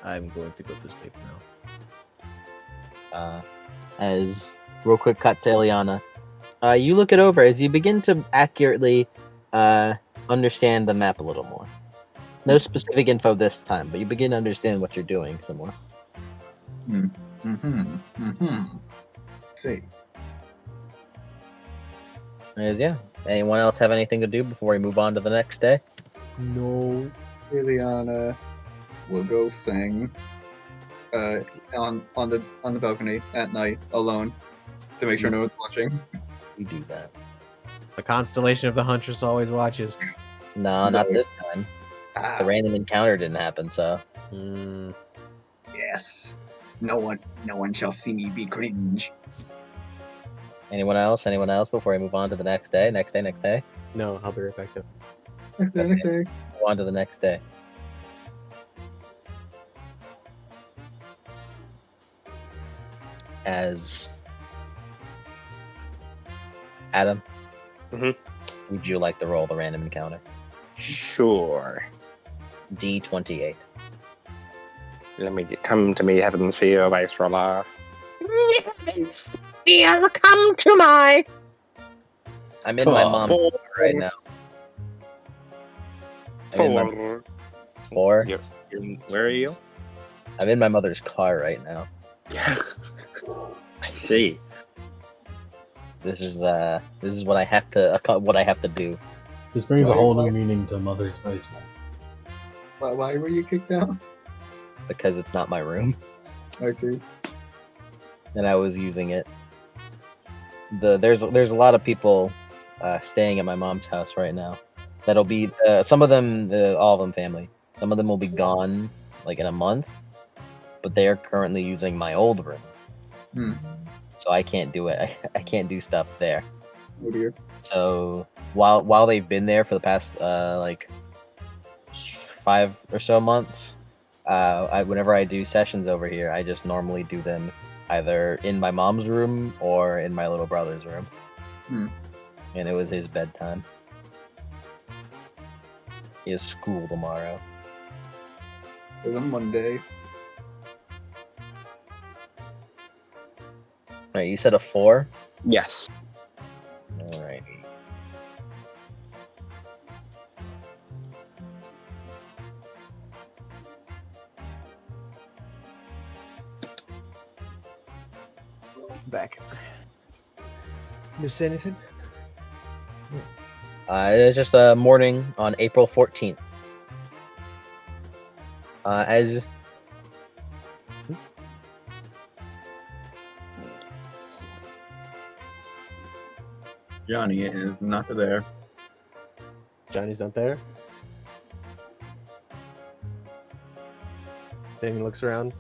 I'm going to go to sleep now. As real quick cut to Ileana. You look it over as you begin to accurately understand the map a little more. No specific info this time, but you begin to understand what you're doing some more. See. Yeah. Anyone else have anything to do before we move on to the next day? No. Ileana will go sing on the balcony at night alone to make sure no one's watching. You do that. The constellation of the Huntress always watches. No, not this time. Ah, The random encounter didn't happen, so yes. No one shall see me be cringe. anyone else before we move on to the next day? Next day. No, I'll be right back though. Next day. Move on to the next day. As Adam, Mhm. would you like to roll the random encounter? Sure. D28. Come to me, heaven's fear, vice roller. Come to my. I'm in my Oh, mom's four. car right now. I'm in my- 4. 4. Where are you? I'm in my mother's car right now. I see. This is what I have to do. This brings a whole new meaning to Mother's basement. Why were you kicked out? Because it's not my room, I see. and I was using it. There's a lot of people staying at my mom's house right now. That'll be some of them, all of them family. Some of them will be gone like in a month, but they are currently using my old room. So I can't do it. I can't do stuff there. Oh dear. So while they've been there for the past like 5 or so months, whenever I do sessions over here, I just normally do them either in my mom's room or in my little brother's room. And it was his bedtime. He has school tomorrow. It's a Monday. Wait, you said a 4? Yes. Alrighty. Back. Miss anything? It's just a morning on April 14th. As Johnny is not there. Johnny's not there. Damien looks around.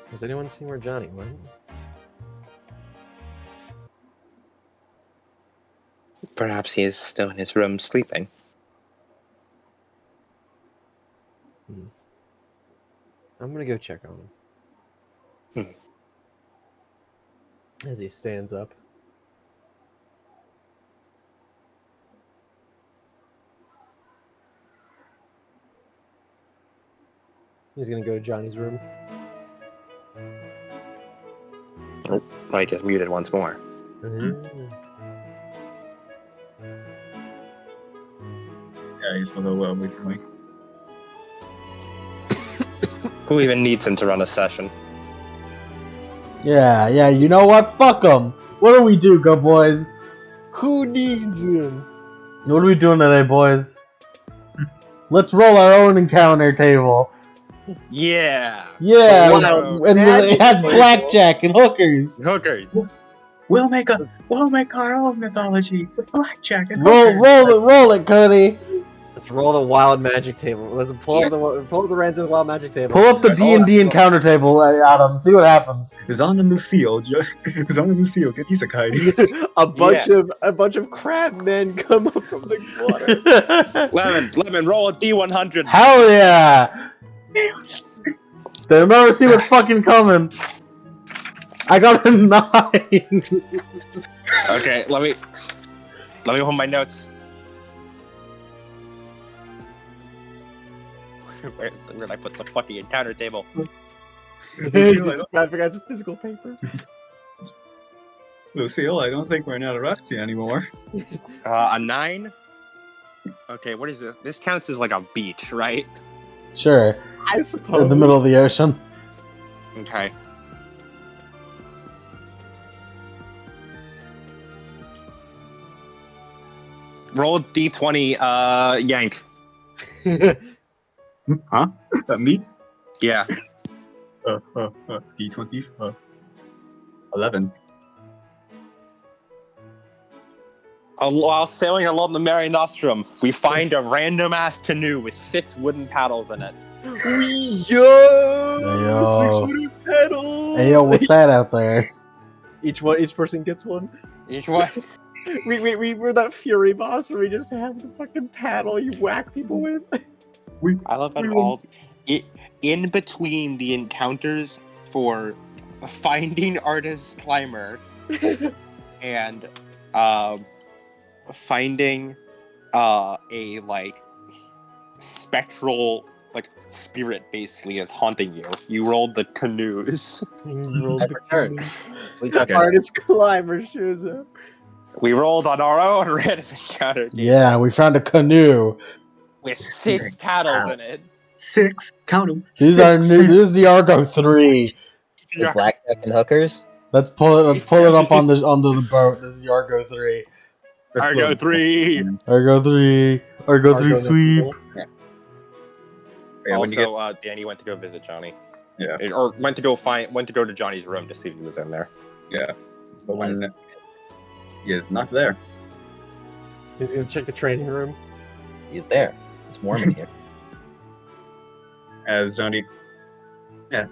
Has anyone seen where Johnny went? Perhaps he is still in his room sleeping. I'm gonna go check on him. As he stands up. He's gonna go to Johnny's room. Oh, I just muted once more. Yeah, he's supposed to well be for me. Who even needs him to run a session? Yeah, you know what? Fuck them! What do we do, good boys? Who needs him? What are we doing today, boys? Let's roll our own encounter table. Yeah. Yeah, Wild and magic it has table. blackjack and hookers. Hookers. We'll make our own mythology with blackjack and Roll, hookers. roll it, Cody. Let's roll the wild magic table. Let's pull up the reins of the wild magic table. Pull up the D&D encounter table, Adam. See what happens. Zon and Lucille, Zon and Lucille, get Isekai. a bunch of crab men come up from the water. Lemon, roll a D100. Hell yeah! They'll never see what's fucking coming. I got a 9. Okay, let me open my notes. Where did I put the fucking encounter table? I forgot it's physical paper. Lucille, I don't think we're in Atarexia anymore. A 9? Okay, what is this? This counts as like a beach, right? Sure. I suppose. In the middle of the ocean. Okay. Roll a D20, yank. Huh? Me? Yeah. D20. 11. While sailing along the Mare Nostrum, we find a random ass canoe with 6 wooden paddles in it. Yo! 6 wooden pedals! Hey, yo, what's that out there? Each person gets one. Each one. We're that fury boss where we just have the fucking paddle you whack people with. I love it all. In between the encounters for finding artist climber and finding a like spectral like spirit basically is haunting you. You rolled the canoes. We took Artist climber shows up. We rolled on our own random encounter. Yeah, we found a canoe. With 6 paddles in it. 6. Count them. These are new. This is the Argo 3. with blackjack and hookers. Let's pull it. Let's pull it up on onto the boat. This is the Argo 3. Argo 3. Argo 3. Argo 3 sweep. Yeah, Also, Danny went to go visit Johnny. Yeah. Or went to go to Johnny's room to see if he was in there. Yeah. But when he is not there. He's gonna check the training room. He's there. It's warm in here. As Johnny. Yeah.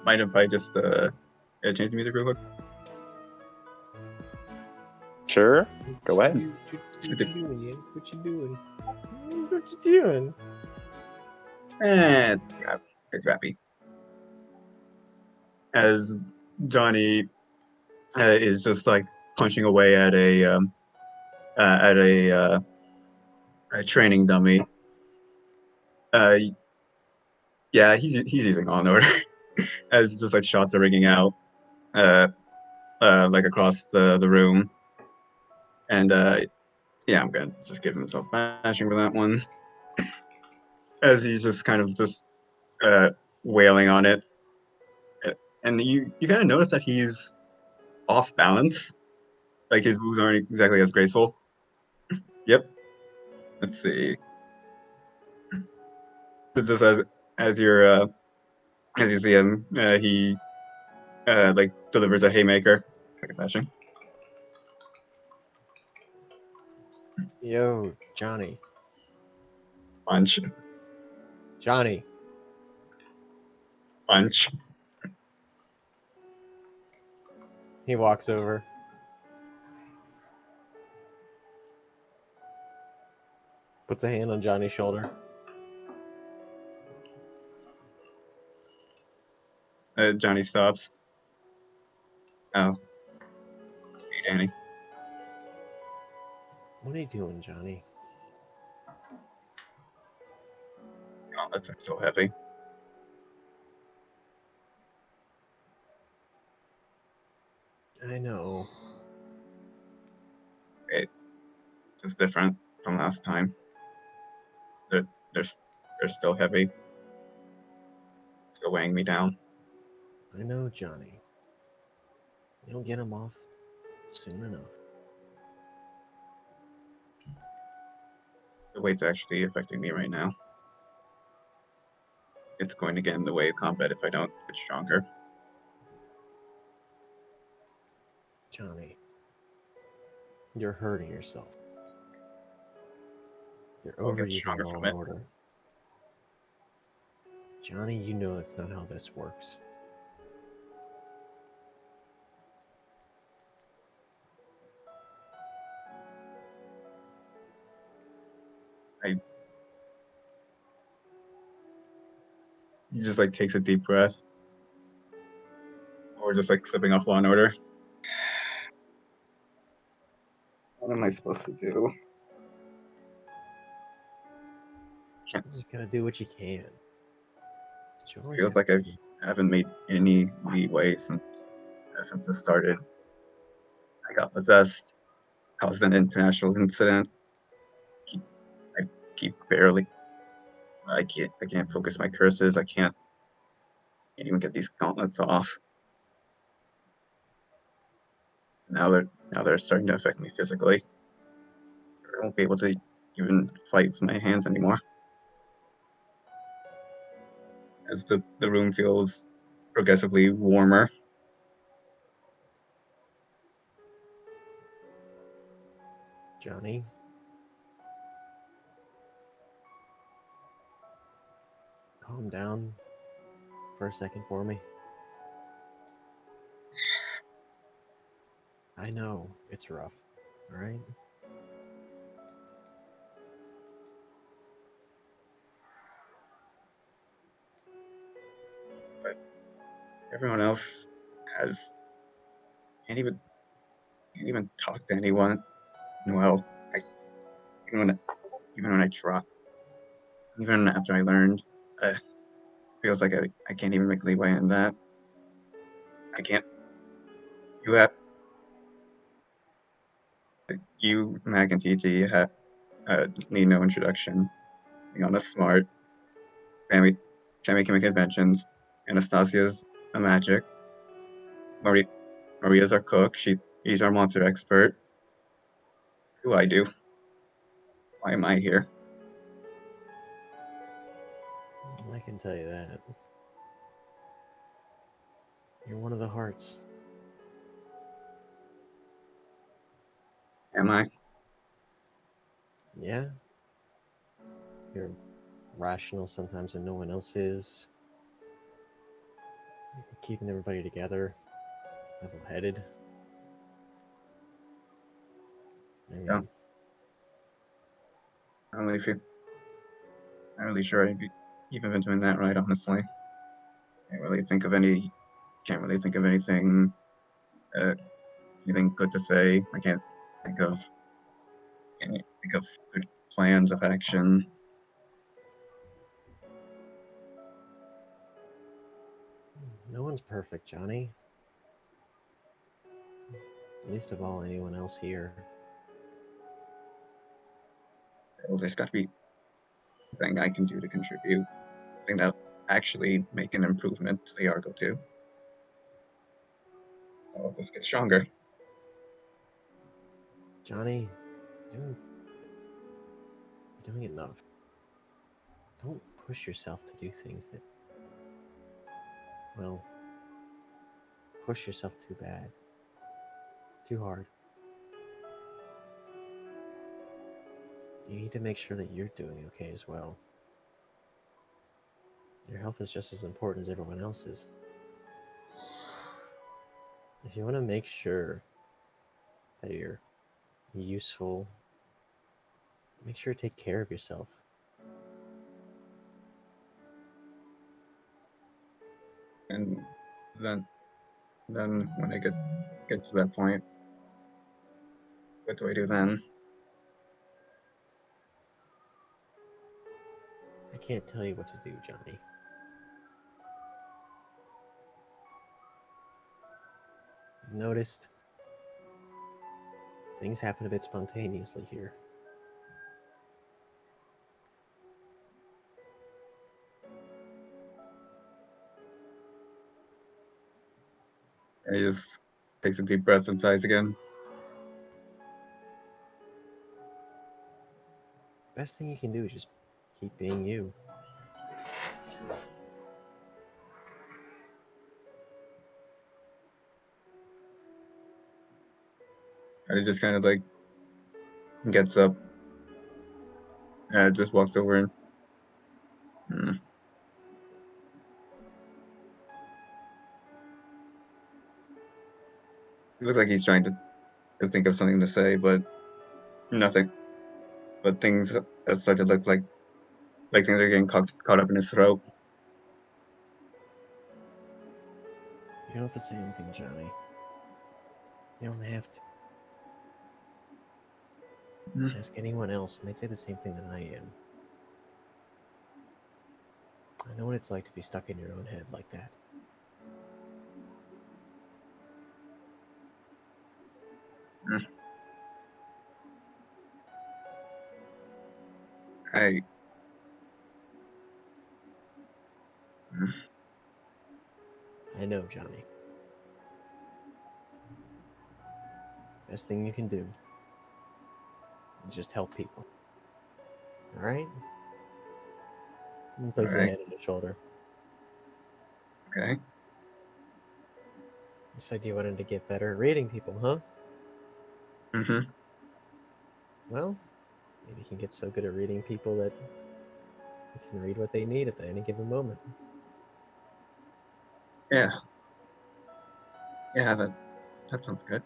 Mind if I just change the music real quick? Sure. Go ahead. What you doing, Ian? What you doing? What you doing? It's too happy. As Johnny is just like punching away at a training dummy. Yeah, he's using on order as just like shots are ringing out, like across the room, and yeah, I'm gonna just give himself bashing for that one, as he's just kind of just wailing on it, and you kind of notice that he's off balance, like his moves aren't exactly as graceful. Yep. Let's see. So just as you see him, he like delivers a haymaker, like a fashion. Yo, Johnny. Punch. Johnny. Punch. He walks over. Puts a hand on Johnny's shoulder. Johnny stops. Oh. Hey, Danny. What are you doing, Johnny? Gauntlets are so heavy. I know. It's different from last time. They're still heavy. Still weighing me down. I know, Johnny. You'll get him off soon enough. the weight's actually affecting me right now. It's going to get in the way of combat if I don't get stronger. Johnny, you're hurting yourself. You're I'll get overusing stronger Law from and it. Order. Johnny, you know that's not how this works. He just like takes a deep breath. Or just like slipping off Law and Order. What am I supposed to do? You just gotta do what you can. You always Feels have like I to. haven't made any leeway since this started. I got possessed, caused an international incident. I keep barely. I can't focus my curses. I can't even get these gauntlets off. Now they're starting to affect me physically. I won't be able to even fight with my hands anymore. As the room feels progressively warmer. Johnny, calm down for a second for me. I know it's rough, alright? But everyone else has can't even talk to anyone. Well, I even when even when I try, even after I learned, feels like I can't even make leeway in that. I can't. You have you, Mac, and TT need no introduction. Leona's smart. Sammy, Sammy can make inventions. Anastasia's a magic. Maria, Maria's our cook. He's our monster expert. Who I do? Why am I here? I can tell you that. You're one of the hearts. Am I? Yeah? You're rational sometimes when no one else is. Keeping everybody together. Level-headed. I Yeah. mean, I'm not really sure I've even been doing that right. Honestly, can't really think of any. Can't really think of anything. Uh, anything good to say. I can't think of think of good plans of action. no one's perfect, Johnny. Least of all anyone else here. Well, there's got to be something I can do to contribute. Something that actually make an improvement to the Argo too. So let's get stronger. Johnny, you're doing enough. Don't push yourself to do things that, well, push yourself too bad. Too hard. You need to make sure that you're doing okay as well. Your health is just as important as everyone else's. If you want to make sure that you're useful, make sure to take care of yourself. And then when I get to that point, what do I do then? I can't tell you what to do, Johnny. I've noticed things happen a bit spontaneously here. And he just takes a deep breath and sighs again. best thing you can do is just keep being you. And he just kind of like gets up, just walks over and. It looks like he's trying to think of something to say, but nothing. But things start to look like things are getting caught up in his throat. You don't have to say anything, Johnny. You don't have to. Ask anyone else, and they'd say the same thing that I am. I know what it's like to be stuck in your own head like that. I. I know, Johnny. Best thing you can do is just help people. All right? And place a Alright. hand on your shoulder. Okay. You said you wanted to get better at reading people, huh? Mm-hmm. Well, maybe you can get so good at reading people that you can read what they need at any given moment. Yeah. Yeah, that sounds good.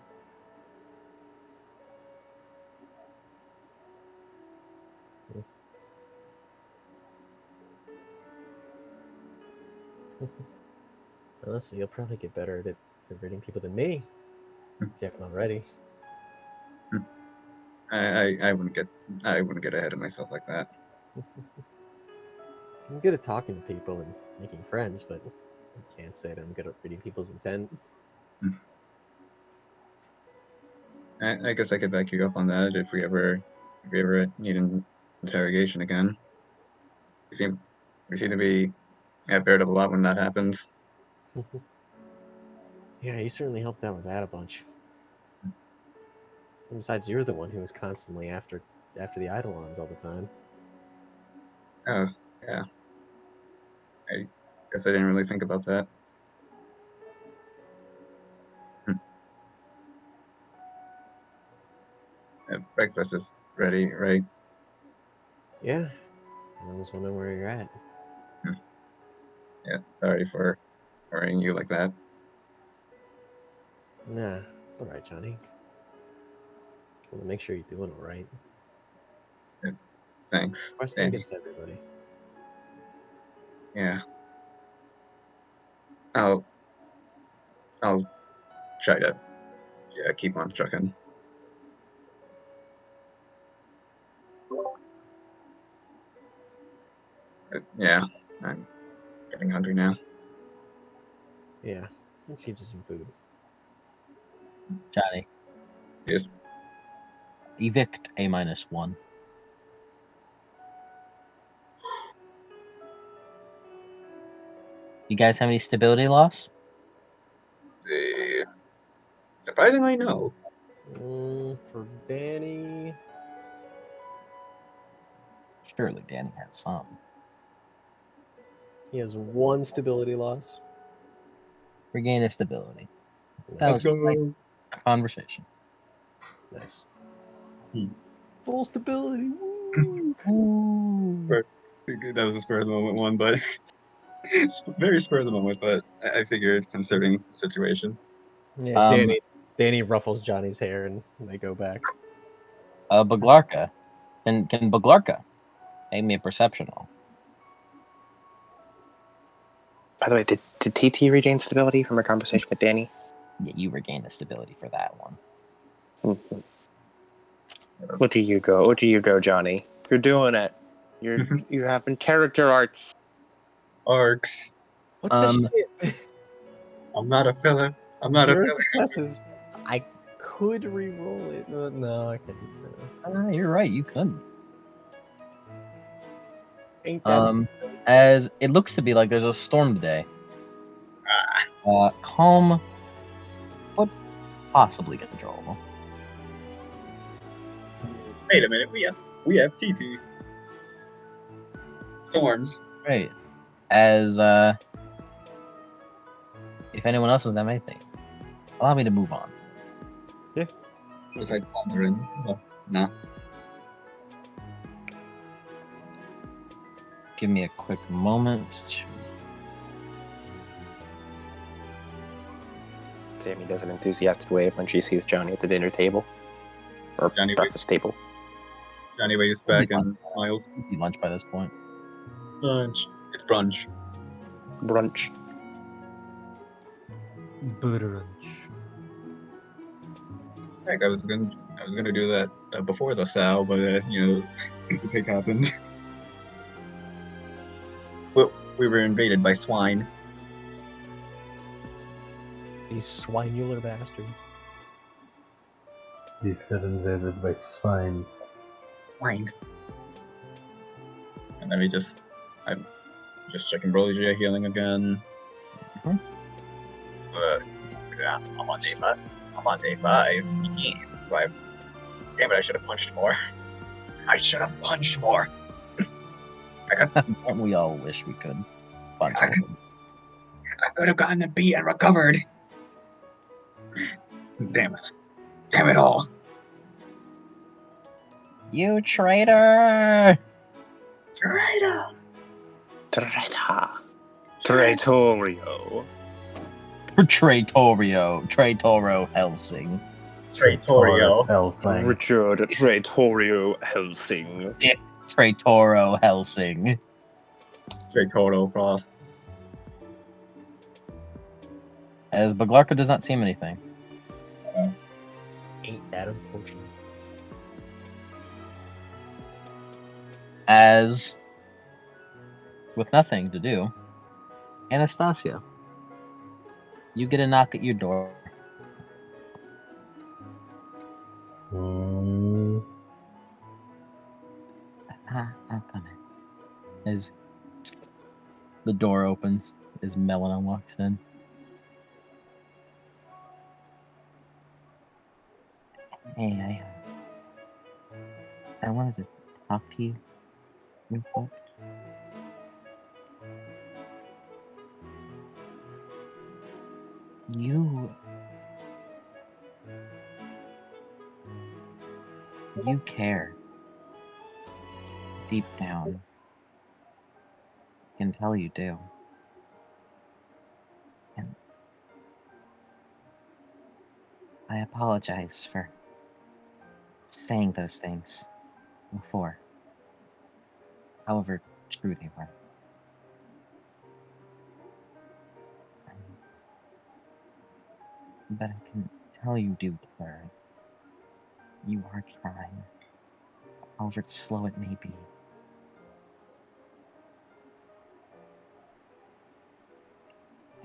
Honestly, you'll probably get better at reading people than me, if you haven't already. I wouldn't get ahead of myself like that. I'm good at talking to people and making friends, but I can't say that I'm good at reading people's intent. I guess I could back you up on that if we ever need an interrogation again. We seem to be paired up a lot when that happens. Yeah, you certainly helped out with that a bunch. And besides, you're the one who was constantly after the Eidolons all the time. Oh, yeah. I guess I didn't really think about that. Breakfast is ready, right? Yeah, I was wondering where you're at. Yeah, sorry for worrying you like that. Nah, it's all right, Johnny. I want to make sure you're doing all right. Thanks, Question Danny. gets to everybody. Yeah. I'll try to keep on trucking. Yeah, I'm getting hungry now. Yeah, let's get you some food. Johnny, Yes. evict A-1. You guys have any stability loss? Surprisingly, no. For Danny, Surely Danny has some. he has 1 stability loss. Regain his stability. That Let's was quite go. a conversation. Nice. Hmm. Full stability. Woo! Ooh. That was a spur of the moment one, but it's very spur of the moment. But I figured, considering the situation. Yeah, Danny ruffles Johnny's hair and they go back. Baglarka. Can Baglarka make me a perception roll? By the way, did TT regain stability from her conversation with Danny? Yeah, you regain the stability for that one. Mm-hmm. What do you go, Johnny? You're doing it. You're having character arts. Arcs. What the shit? I'm not a filler. I'm not a 0 filler. successes. I could re-roll it. No, I couldn't. No. You're right, you couldn't. Ain't that As it looks to be like there's a storm today. Calm, but possibly controllable. Wait a minute. We have TT. Thorns. Right. As if anyone else has done anything, allow me to move on. Besides Mandarin. Well, no. Give me a quick moment to Sammy does an enthusiastic wave when she sees Johnny at the dinner table. Or Johnny breakfast table. Johnny waves back and smiles. eat lunch by this point. Lunch. It's brunch. Brunch. Brunch. Heck, I was gonna do that before the sow, but the pig happened. Well, we were invaded by swine. These swinular bastards. We've got invaded by swine. Swine. And then I'm just checking Broly healing again. Mhm. Yeah, I'm on day 5. Yeah. So damn it, I should have punched more. I should have punched more. And we all wish we could. Punch I could have gotten the beat and recovered. Damn it. Damn it all. You traitor! Traitor. Traitor. Traitorio. Traitorio Helsing. Taurus Helsing. Richard Traitorio Helsing. Traitoro Helsing. Traitoro Frost. As Baglarka does not seem anything. Ain't that unfortunate? As with nothing to do, Anastasia, you get a knock at your door. I'll come in. As the door opens, as Melina walks in. Hey, I wanted to talk to you real quick. You care. Deep down. I can tell you do. And I apologize for saying those things before. However true they were. But I can tell you do care. You are trying. However slow it may be.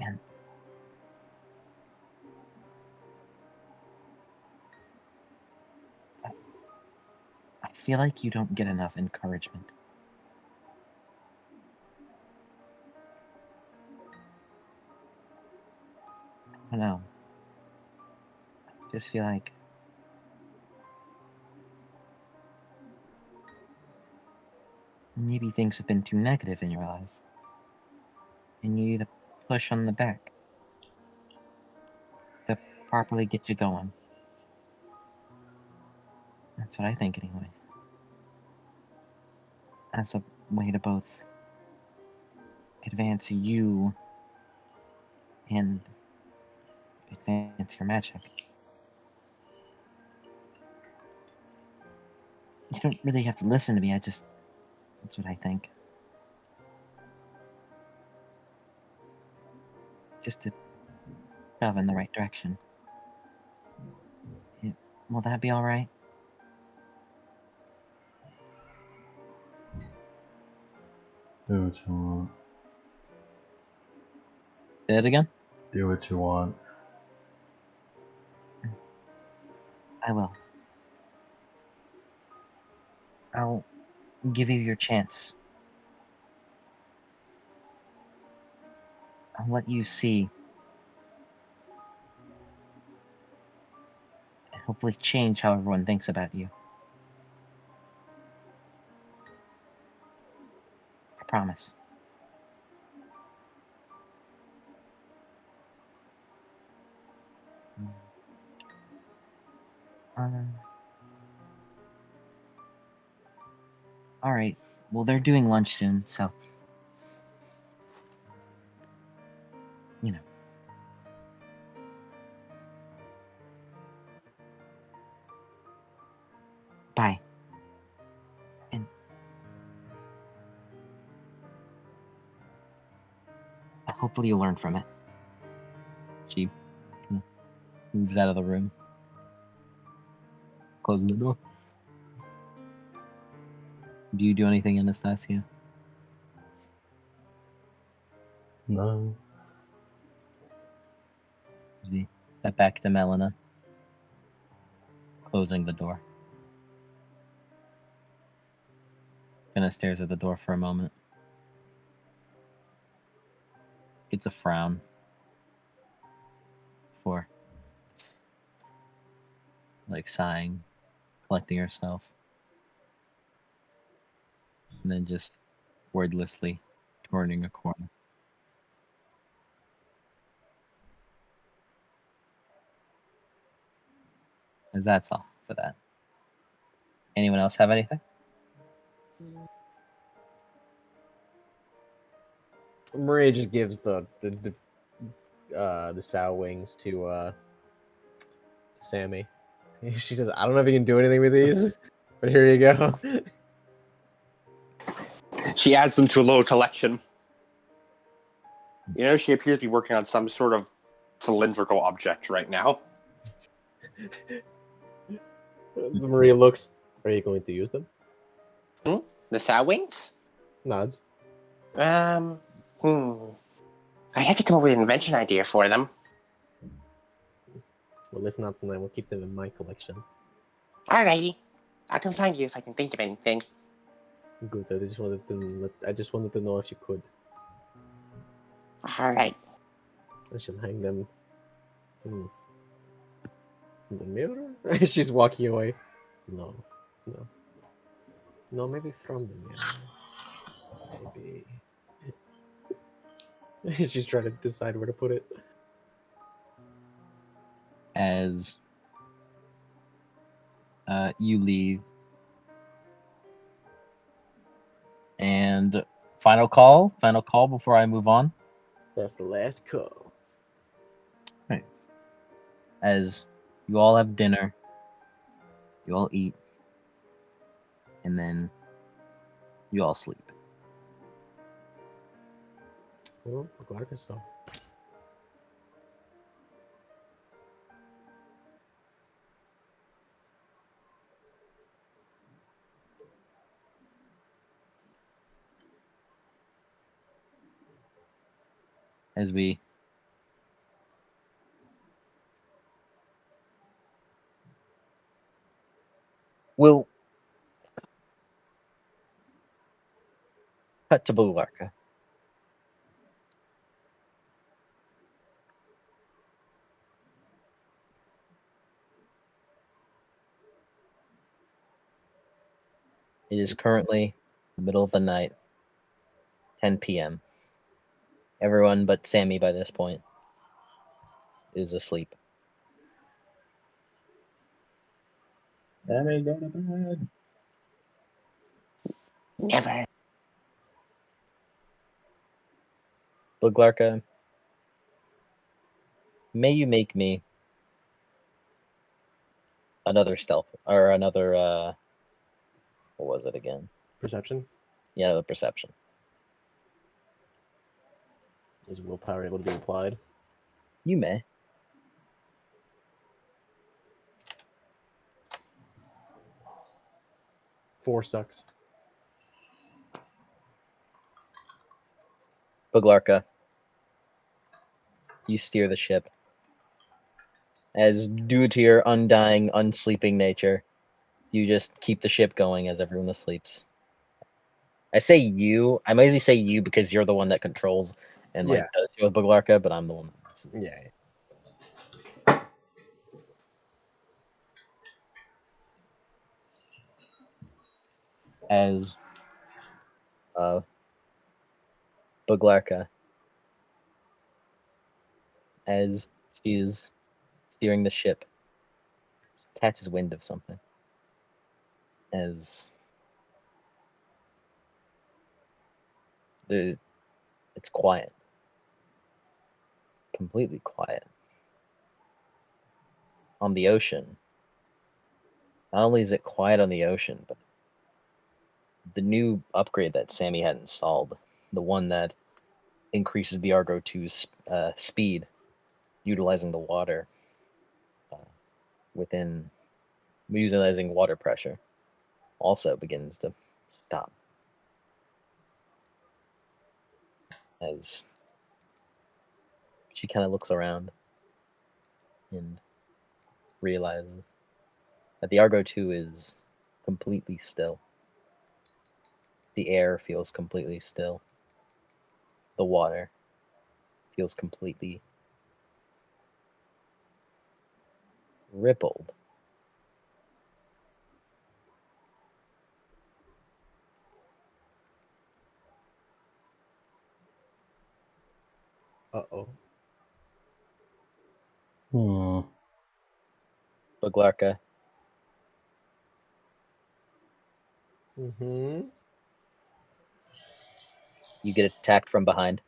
And I feel like you don't get enough encouragement. I don't know. I just feel like maybe things have been too negative in your life. And you need a push on the back to properly get you going. That's what I think, anyways. As a way to both advance you and advance your magic. You don't really have to listen to me, that's what I think. Just to shove in the right direction. Will that be alright? Do what you want. Say it again? Do what you want. I will. I'll give you your chance. I'll let you see. And hopefully change how everyone thinks about you. promise. All right. Well, they're doing lunch soon, so you know. Bye. And hopefully you'll learn from it. She moves out of the room, closes the door. Do you do anything, Anastasia? No. Step back to Melina, closing the door. Gonna stares at the door for a moment. Gets a frown. For like sighing, collecting herself, and then just wordlessly turning a corner. As that's all for that. Anyone else have anything? Maria just gives the sow wings to Sammy. She says, "I don't know if you can do anything with these, but here you go." She adds them to a little collection. You know, she appears to be working on some sort of cylindrical object right now. Maria looks. Are you going to use them? The sow wings? Nods. I'd have to come up with an invention idea for them. Well, if not, then I will keep them in my collection. Alrighty. I can find you if I can think of anything. Good. I just wanted to know if you could. Alright. I should hang them. From the mirror? She's walking away. No. No, maybe from the mirror. Maybe. She's trying to decide where to put it. As you leave. And final call before I move on. That's the last call. Right. As you all have dinner, you all eat, and then you all sleep. Well, claro que so. As we will cut to Bulwarka. It is currently the middle of the night, 10 p.m. Everyone but Sammy by this point is asleep. Sammy, go to bed. Never. Bulwarka, may you make me another stealth or another what was it again? Perception? Yeah, the perception. Is willpower able to be applied? You may. Four sucks. Bulwarka, you steer the ship. As due to your undying, unsleeping nature, you just keep the ship going as everyone sleeps. I say you. I mostly say you because you're the one that controls and like Yeah. does shit with Bulwarka, but I'm the one. Yeah. As Buglarka, as she is steering the ship, catches wind of something. As it's quiet. Completely quiet. On the ocean. Not only is it quiet on the ocean, but the new upgrade that Sammy had installed, the one that increases the Argo 2's speed, utilizing the water within utilizing water pressure, also begins to stop as she kind of looks around and realizes that the Argo 2 is completely still. The air feels completely still. The water feels completely rippled. Uh-oh. Buglarka, Mm-hmm. you get attacked from behind.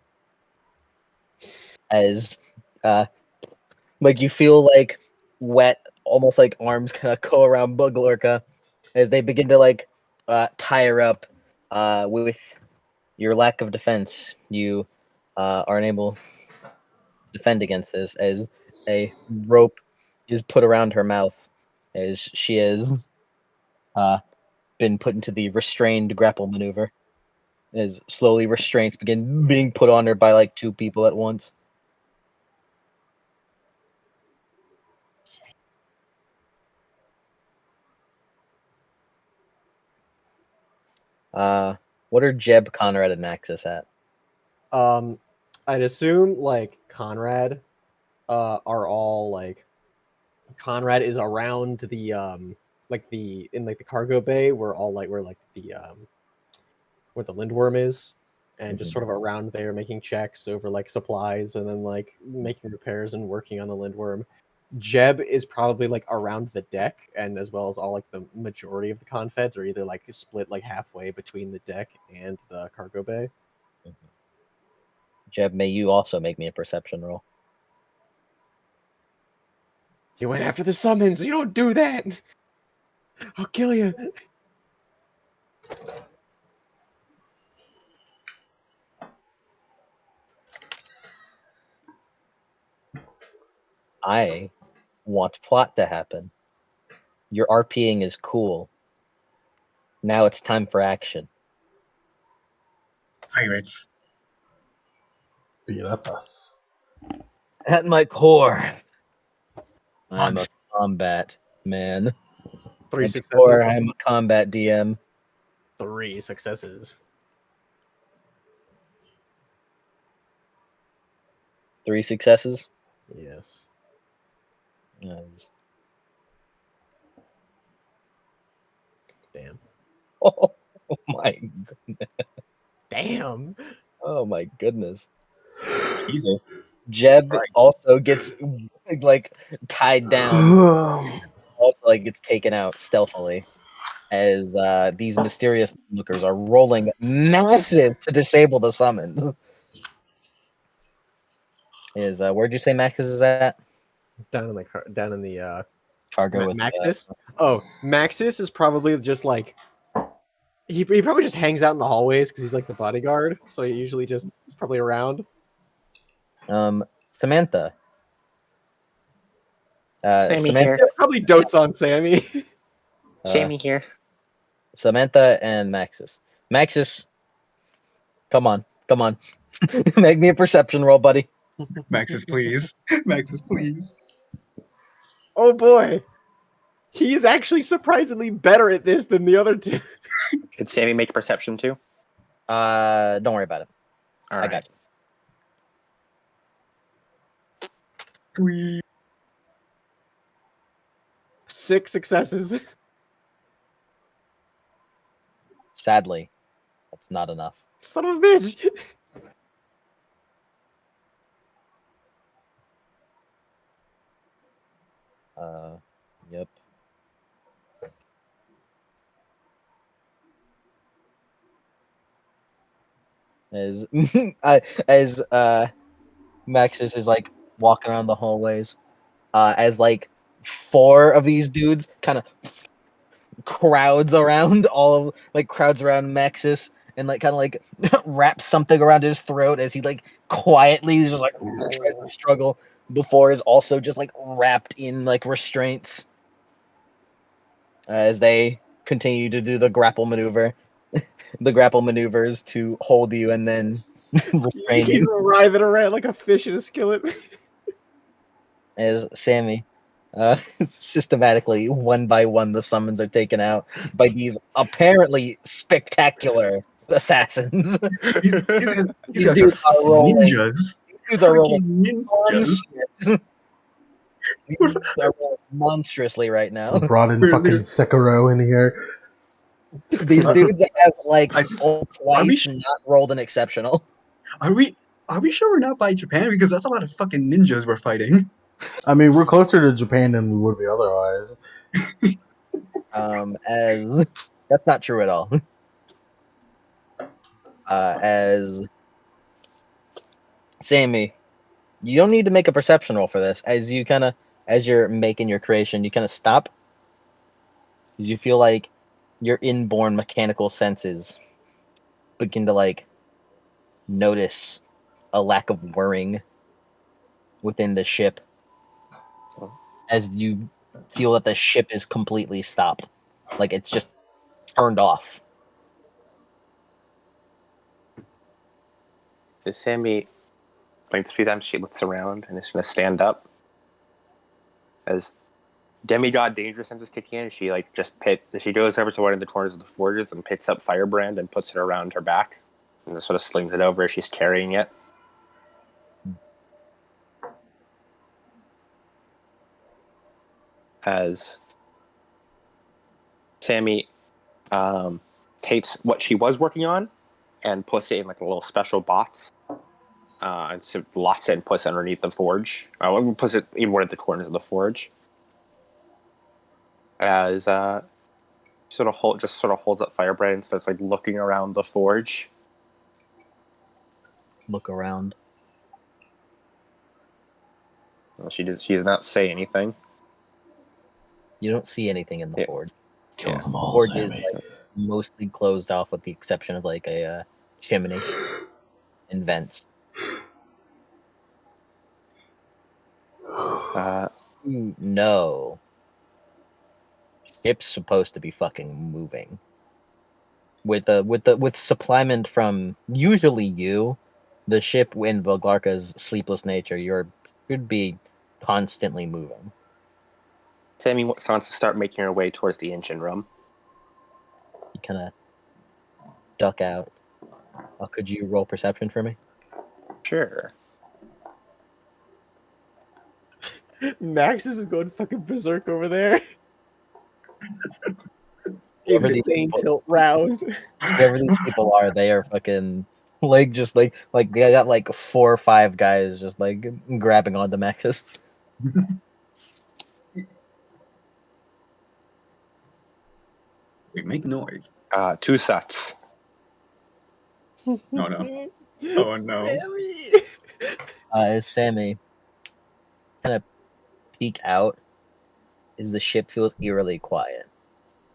As like you feel like wet, almost like arms kind of go around Buglarka as they begin to like tie her up with your lack of defense. You are unable to defend against this as a rope is put around her mouth as she has been put into the restrained grapple maneuver as slowly restraints begin being put on her by like two people at once. What are Jeb, Conrad, and Maxis at? I'd assume like Conrad are all like Conrad is around the like the in like the cargo bay where all like where like the where the Lindworm is, and just sort of around there making checks over like supplies and then like making repairs and working on the Lindworm. Jeb is probably like around the deck, and as well as all like the majority of the confeds are either like split like halfway between the deck and the cargo bay. Jeb, may you also make me a perception roll. You went after the summons. You don't do that. I'll kill you. I want plot to happen. Your RPing is cool. Now it's time for action. Pirates. Beat up us. At my core, I'm a Months. combat man. 3 And successes. before I'm a combat DM. 3 successes. 3 successes. Yes. Yes. Damn. Oh my! Damn. Oh my goodness! Jesus. Jeb Right. also gets like tied down. Also, like gets taken out stealthily as these mysterious lookers are rolling massive to disable the summons. Is where'd you say Maxis is at? Down in the Cargo with Maxis. Oh, Maxis is probably just like he probably just hangs out in the hallways because he's like the bodyguard. So he usually just he's probably around. Samantha. Sammy Samantha, here. Probably dotes on Sammy. Sammy here. Samantha and Maxis. Maxis, come on. Make me a perception roll, buddy. Maxis, please. Maxis, please. Oh boy. He's actually surprisingly better at this than the other two. Could Sammy make perception too? Don't worry about it. All I right. got you. Sweet. 6 successes. Sadly, that's not enough. Son of a bitch. Yep. As as Maxis is like walking around the hallways, as like 4 of these dudes kind of crowds around crowds around Maxis and like kind of like wraps something around his throat as he like quietly just like tries to struggle before is also just like wrapped in like restraints as they continue to do the grapple maneuver, the grapple maneuvers to hold you and then restrain He's you. writhing around like a fish in a skillet. As Sammy, systematically, one by one, the summons are taken out by these apparently spectacular assassins. These These guys are dudes are rolling. ninjas. These dudes are rolling Freaking ninjas. monstrous. These dudes are rolling monstrously right now. We brought in We're fucking literally- Sekiro in here. These dudes have like Are we twice sh- not rolled an exceptional. Are we sure we're not by Japan? Because that's a lot of fucking ninjas we're fighting. I mean, we're closer to Japan than we would be otherwise. As that's not true at all. As Sammy, you don't need to make a perception roll for this. As you're making your creation, you kind of stop because you feel like your inborn mechanical senses begin to like notice a lack of whirring within the ship as you feel that the ship is completely stopped. Like it's just turned off. Does Sammy blinks a few times? She looks around and is going to stand up. As demigod danger senses kick in, she like she goes over to one of the corners of the forges and picks up Firebrand and puts it around her back and just sort of slings it over as she's carrying it. As Sammy takes what she was working on and puts it in like a little special box. And so lots it and puts it underneath the forge. Puts it in one of the corners of the forge. As sort of holds up Firebrand and starts like looking around the forge. Look around. Well, she does not say anything. You don't see anything in the Yeah. forge. Kill them all, Forge is Sammy. like mostly closed off with the exception of like a chimney and vents. No. Ship's supposed to be fucking moving. With supplement from usually you, the ship in Volgarka's sleepless nature, should be constantly moving. Sammy wants to start making her way towards the engine room. You kind of duck out. Could you roll perception for me? Sure. Max is going fucking berserk over there. Whoever these Insane people- tilt roused. Whoever these people are, they are fucking like just like they got like 4 or 5 guys just like grabbing onto Maxis. We make noise. 2 sets. Oh no. Oh no. Sammy! As Sammy kind of peek out, as the ship feels eerily quiet.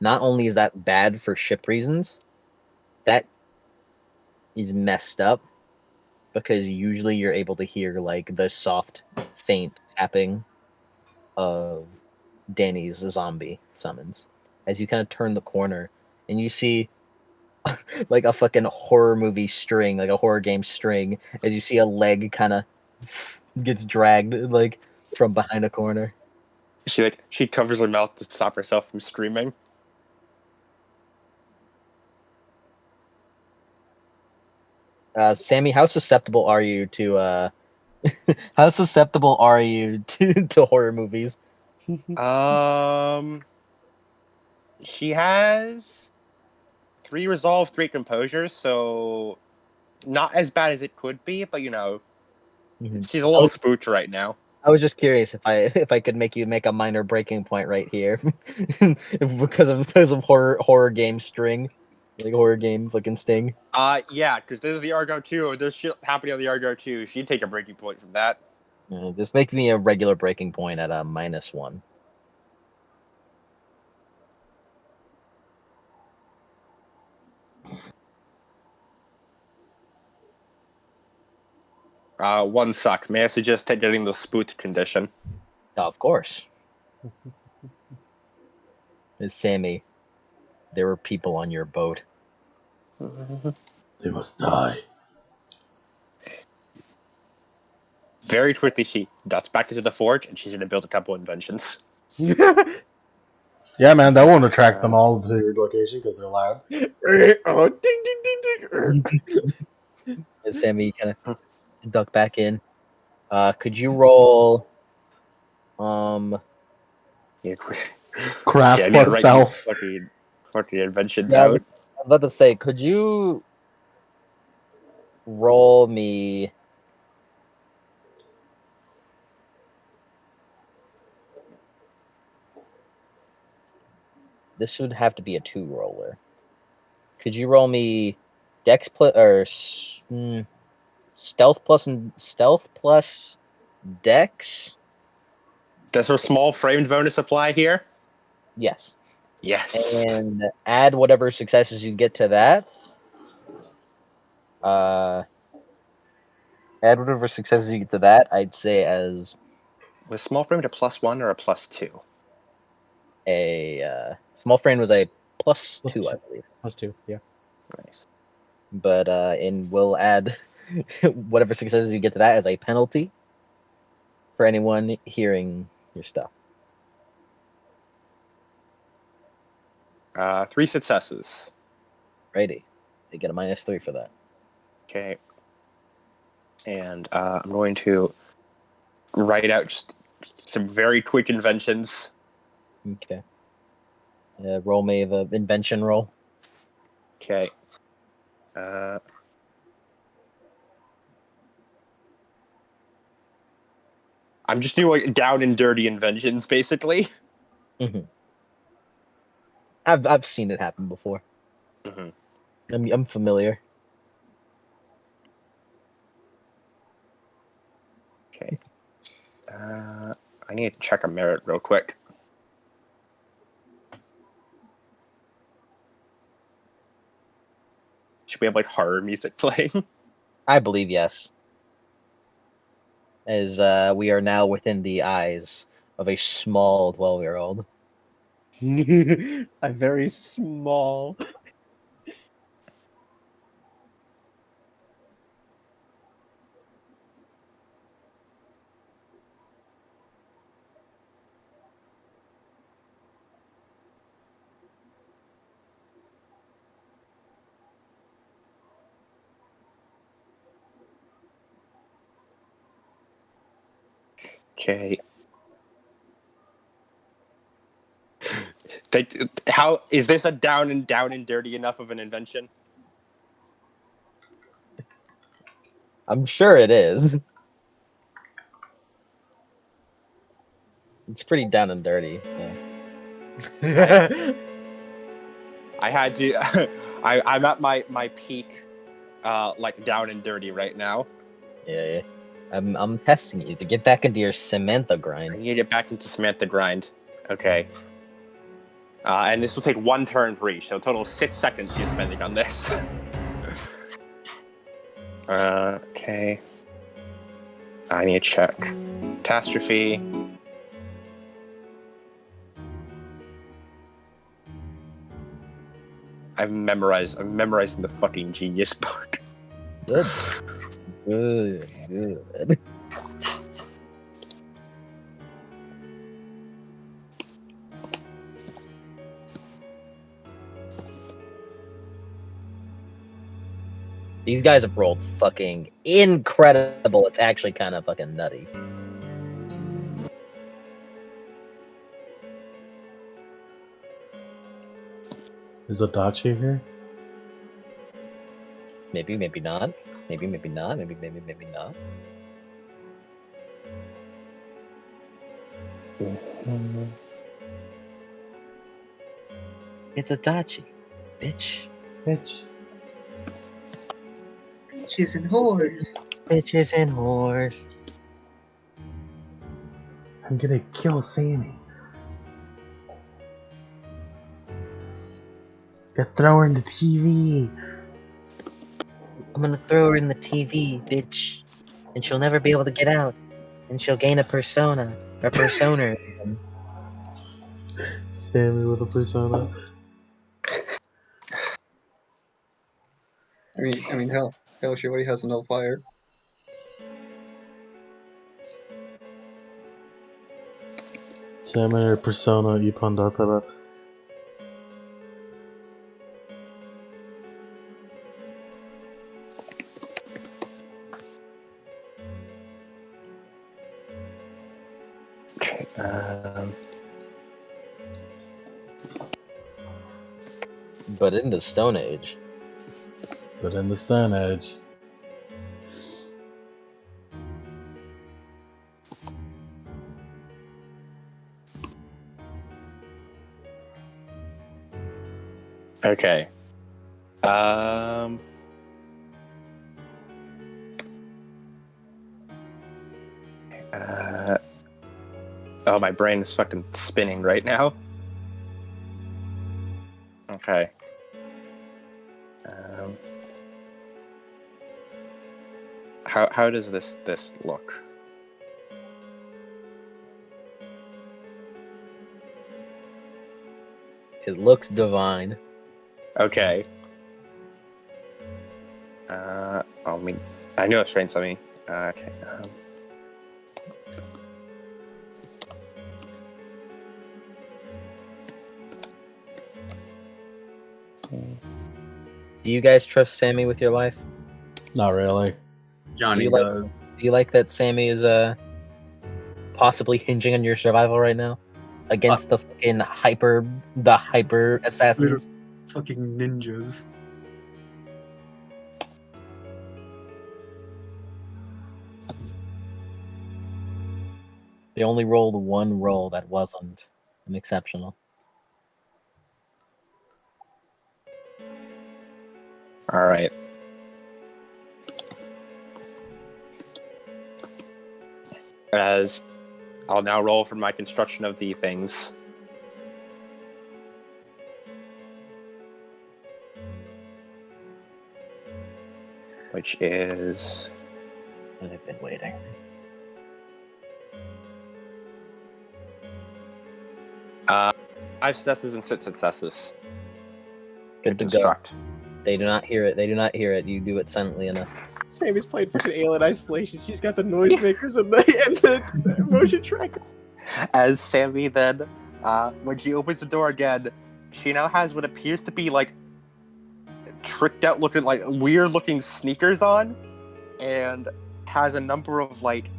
Not only is that bad for ship reasons, that is messed up because usually you're able to hear like the soft, faint tapping of Danny's zombie summons. As you kind of turn the corner and you see like a fucking horror movie string, like a horror game string, as you see a leg kind of gets dragged like from behind a corner. She covers her mouth to stop herself from screaming. Sammy, how susceptible are you to to horror movies? She has 3 resolve, 3 composure, so not as bad as it could be, but Mhm. she's a little spooked right now. I was just curious if I could make you make a minor breaking point right here, because of horror game string, like horror game fucking sting. Yeah, because this is the Argo 2. There's shit happening on the Argo 2. She'd take a breaking point from that. Just make me a regular breaking point at a -1. One suck. May I suggest getting the spoot condition? Oh, of course. Miss Sammy, there were people on your boat. They must die. Very quickly, she dots back into the forge, and she's going to build a couple inventions. Yeah, man, that won't attract them all to your location because they're loud. Oh, ding, ding, ding, ding. Miss Sammy kind of duck back in. Could you roll? Yeah, Craft I need plus to write stealth. these fucking inventions Yeah, out. I'm about to say, could you roll me? This would have to be a 2 roller. Could you roll me Dex plus or stealth plus Dex? Does her small framed bonus apply here? Yes. Yes. And add whatever successes you get to that. Add whatever successes you get to that. I'd say as Was small framed a +1 or a +2? a small frame was a +2, +2. I believe. +2, yeah. Nice. But and we'll add whatever successes you get to that as a penalty for anyone hearing your stuff. 3 successes. Righty. They get a -3 for that. Okay. And I'm going to write out just some very quick inventions. Okay. Roll me the invention roll. Okay. I'm just doing like down and dirty inventions, basically. I've seen it happen before. Mm-hmm. I'm familiar. Okay. I need to check a merit real quick. Should we have like horror music playing? I believe yes. As we are now within the eyes of a small 12-year-old. A very small. Okay. How is this a down and dirty enough of an invention? I'm sure it is. It's pretty down and dirty. So I had to. I'm at my peak, like down and dirty right now. yeah. I'm testing you to get back into your Samantha I grind. need to get back into Samantha grind. Okay. And this will take 1 turn for each, so a total of 6 seconds she's spending on this. Okay. I need to check. Catastrophe. I'm memorizing the fucking genius book. Good. Good. These guys have rolled fucking incredible. It's actually kind of fucking nutty. Is Adachi here? Maybe, maybe not. Maybe not. Maybe not. It's a dachi, bitch. Bitch. Bitches and whores. Bitches and whores. I'm gonna kill Sammy. Gonna throw her in the TV. I'm gonna throw her in the TV, bitch. And she'll never be able to get out. And she'll gain a persona. A persona. Sammy with a persona. I mean, hell, she already has an fire. Sammy or persona ipandatara. Okay. But in the Stone Age. But in the Stone Age. Okay. Oh, my brain is fucking spinning right now. Okay. How does this look? It looks divine. Okay. I mean, I know it's strange. So I mean, okay. Do you guys trust Sammy with your life? Not really. Johnny Do you does. Do you like that Sammy is possibly hinging on your survival right now? Against the fucking hyper assassins? Fucking ninjas. They only rolled one roll that wasn't an exceptional. All right. As I'll now roll for my construction of the things. Which is... I've been waiting. 5 successes and 6 successes. Good to go. Construct. They do not hear it. They do not hear it. You do it silently enough. Sammy's playing fucking Alien Isolation. She's got the noisemakers and the motion tracker. As Sammy then, when she opens the door again, she now has what appears to be like tricked out looking, like weird looking sneakers on, and has a number of like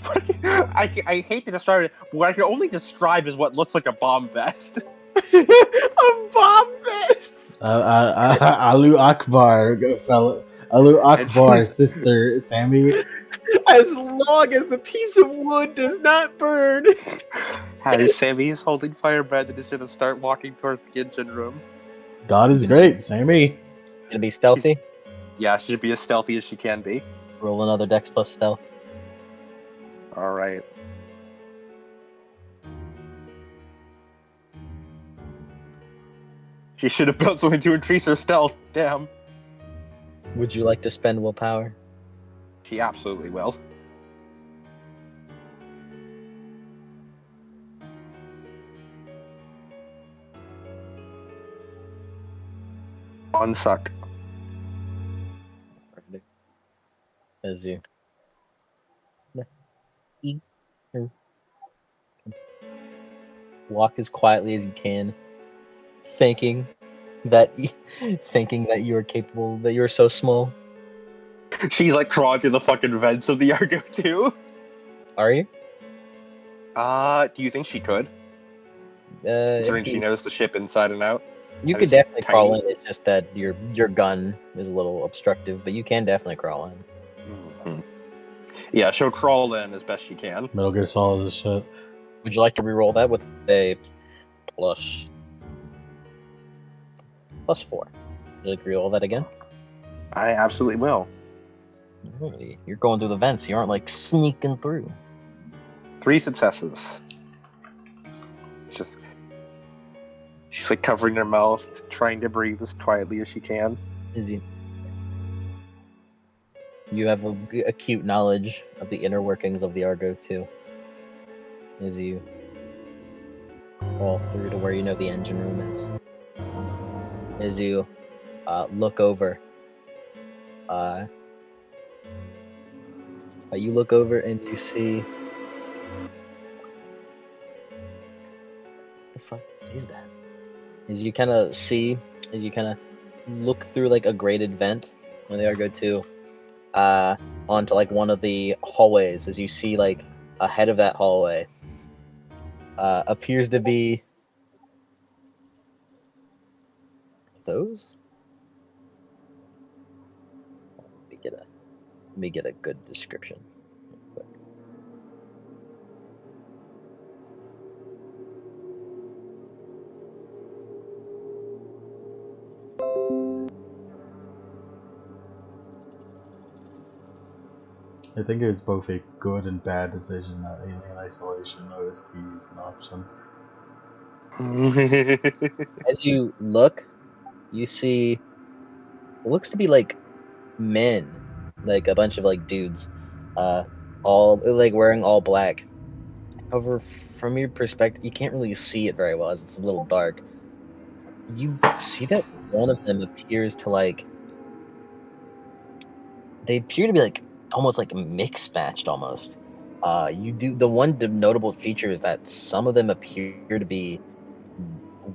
I hate to describe it, but what I can only describe is what looks like a bomb vest. A bomb vest. Alu Akbar, fella. Alu Akbar, sister Sammy. As long as the piece of wood does not burn. As Sammy is holding firebrand and is going to start walking towards the engine room. God is great, Sammy. Gonna be stealthy? Yeah, she should be as stealthy as she can be. Roll another Dex plus stealth. All right. She should have built something to increase her stealth. Damn. Would you like to spend willpower? She absolutely will. One suck. As you walk as quietly as you can, thinking that you are capable, that you are so small. She's like crawling through the fucking vents of the Argo too. Are you? Do you think she could? Considering she knows the ship inside and out. You and could it's definitely tiny. crawl in. It's just that your gun is a little obstructive, but you can definitely crawl in. Mm-hmm. Yeah, she'll crawl in as best she can. Metal Gear Solid is shit. Would you like to re-roll that with a +4? Would you like to re-roll that again? I absolutely will. Alrighty. You're going through the vents. You aren't like sneaking through. 3 successes. She's like covering her mouth, trying to breathe as quietly as she can. Izzy, you have a acute knowledge of the inner workings of the Argo too. As you crawl through to where you know the engine room is. As you look over, you look over and you see. What the fuck is that? As you kind of see, as you kind of look through like a grated vent when the Argo 2 onto like one of the hallways, as you see like ahead of that hallway appears to be those. Let me get a good description real quick. I think it's both a good and bad decision that Alien Isolation OST is an option. As you look, you see what looks to be like men, like a bunch of like dudes, all like wearing all black. However, from your perspective, you can't really see it very well as it's a little dark. You see that one of them appears to like they appear to be like almost like mixed matched almost. You do the one notable feature is that some of them appear to be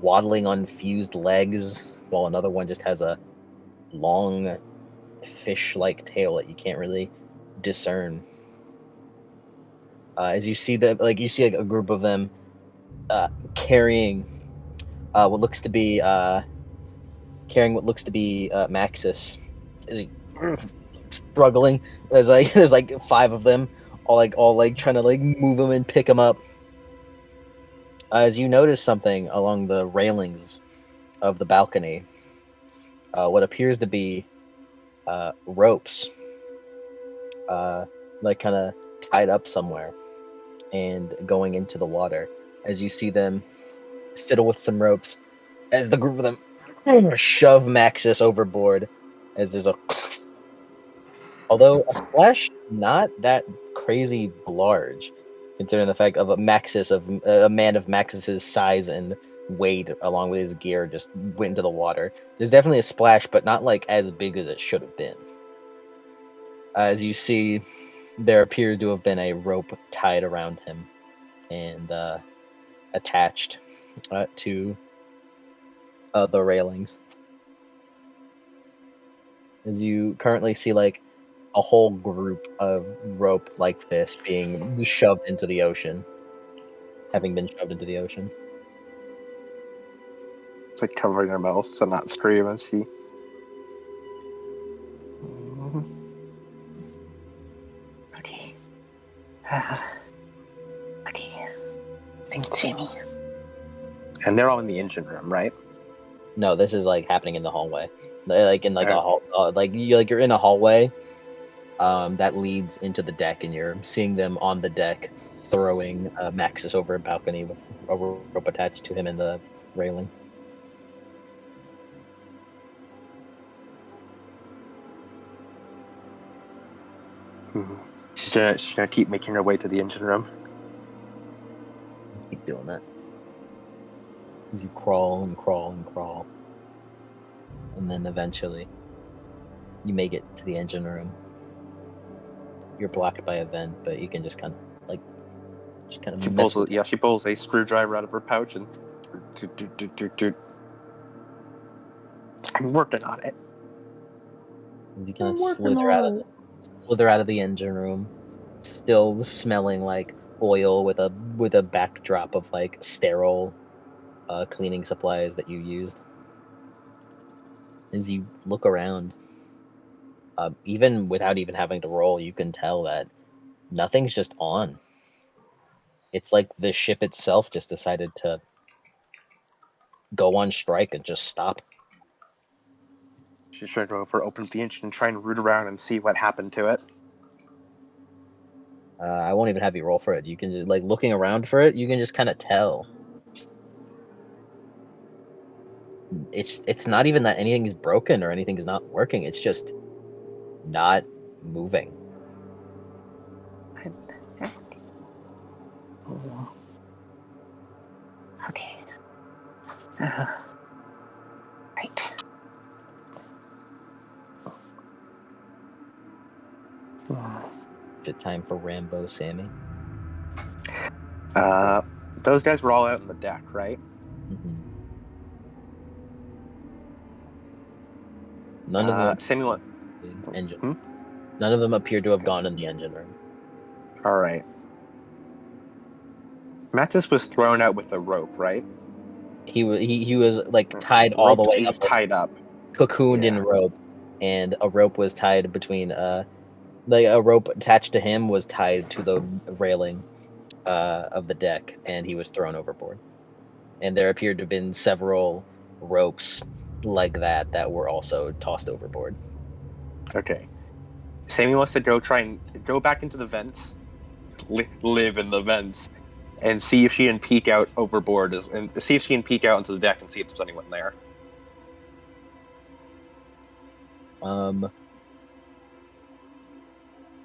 waddling on fused legs, while another one just has a long fish-like tail that you can't really discern. As you see you see like a group of them carrying what looks to be Maxis. Is he struggling? There's like 5 of them, all trying to like move him and pick him up. As you notice something along the railings of the balcony, what appears to be ropes, like kind of tied up somewhere and going into the water. As you see them fiddle with some ropes, as the group of them shove Maxis overboard, as there's a although a splash not that crazy large, considering the fact of a man of Maxis's size and weight, along with his gear, just went into the water. There's definitely a splash, but not like as big as it should have been. As you see, there appeared to have been a rope tied around him and attached to the railings. As you currently see, like a whole group of rope like this being shoved into the ocean, having been shoved into the ocean. It's like covering her mouth so not scream as she. Okay. Okay. Don't see me. And they're all in the engine room, right? No, this is like happening in the hallway, like in like a hall, you're in a hallway that leads into the deck, and you're seeing them on the deck throwing Maxis over a balcony with a rope attached to him in the railing. She's gonna keep making her way to the engine room. Keep doing that. As you crawl and crawl and crawl. And then eventually you make it to the engine room. You're blocked by a vent, but you can just kind of She pulls a screwdriver out of her pouch and I'm working on it. As you kind of slither out of the engine room, still smelling like oil with a backdrop of like sterile cleaning supplies that you used. As you look around, even without even having to roll, you can tell that nothing's just on. it's like the ship itself just decided to go on strike and just stop. Should try to go over, open up the engine, and try and root around and see what happened to it. I won't even have you roll for it. You can just, like, looking around for it, you can just kind of tell. It's not even that anything's broken or anything's not working. It's just not moving. Okay. Right. Is it time for Rambo, Sammy? Those guys were all out on the deck, right? Mm-hmm. None of them. Samuel. Engine. Hmm? None of them appear to have gone in the engine room. All right. Mattis was thrown out with a rope, right? He was like tied all the way He up, was like, tied up. cocooned in Yeah. rope, and a rope was tied between like a rope attached to him was tied to the railing of the deck, and he was thrown overboard. And there appeared to have been several ropes like that were also tossed overboard. Okay. Sammy wants to try and go back into the vents, live in the vents, and see if she can peek out overboard, and see if she can peek out into the deck and see if there's anyone there.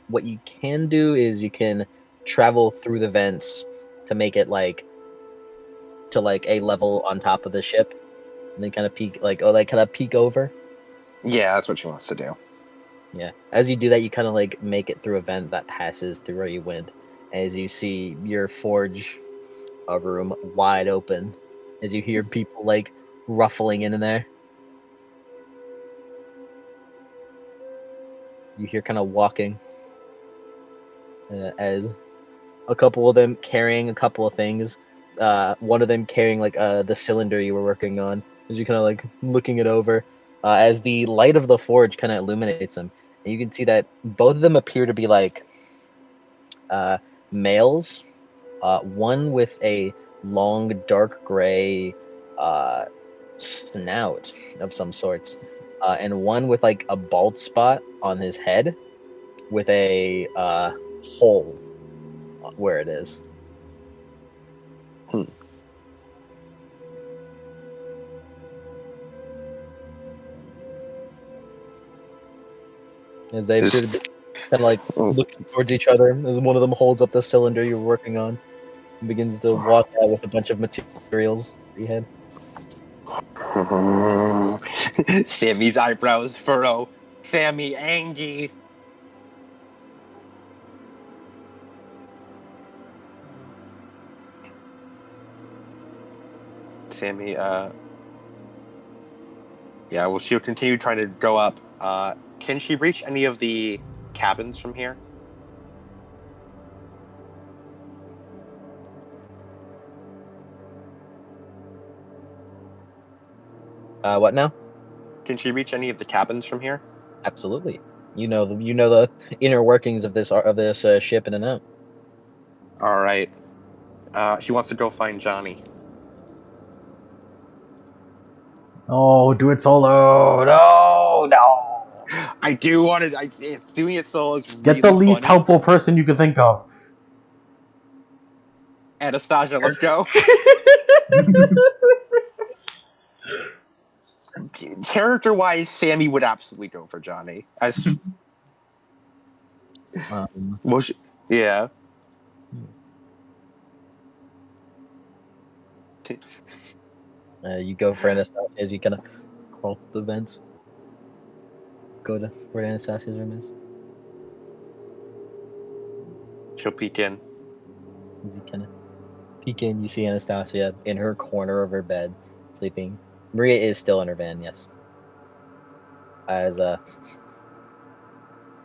What you can do is you can travel through the vents to make it like to like a level on top of the ship, and then kind of peek peek over. Yeah, that's what she wants to do. Yeah. As you do that, you kind of like make it through a vent that passes through where you went. As you see your forge room wide open, as you hear people like ruffling in there. You hear kind of walking as a couple of them carrying a couple of things. One of them carrying like the cylinder you were working on. As you kind of like looking it over, as the light of the forge kind of illuminates them, and you can see that both of them appear to be like males. One with a long dark gray snout of some sorts, and one with like a bald spot on his head with a hole where it is. As they appear to be kind of like looking towards each other, as one of them holds up the cylinder you're working on and begins to walk out with a bunch of materials he had. Sammy's eyebrows furrow. Sammy Angie. Sammy, yeah, well, she'll continue trying to go up. Can she reach any of the cabins from here? What now? Can she reach any of the cabins from here? Absolutely. You know the inner workings of this ship in and out. All right. She wants to go find Johnny. Oh, do it solo. No. I do want to. It's doing it solo. It's Get really the least funny. helpful person you can think of. Anastasia, let's go. Character-wise, Sammy would absolutely go for Johnny. Yeah. You go for Anastasia as you kind of crawl through the vents. Go to where Anastasia's room is. She'll peek in. As you kind of peek in, you see Anastasia in her corner of her bed, sleeping. Maria is still in her van, yes. As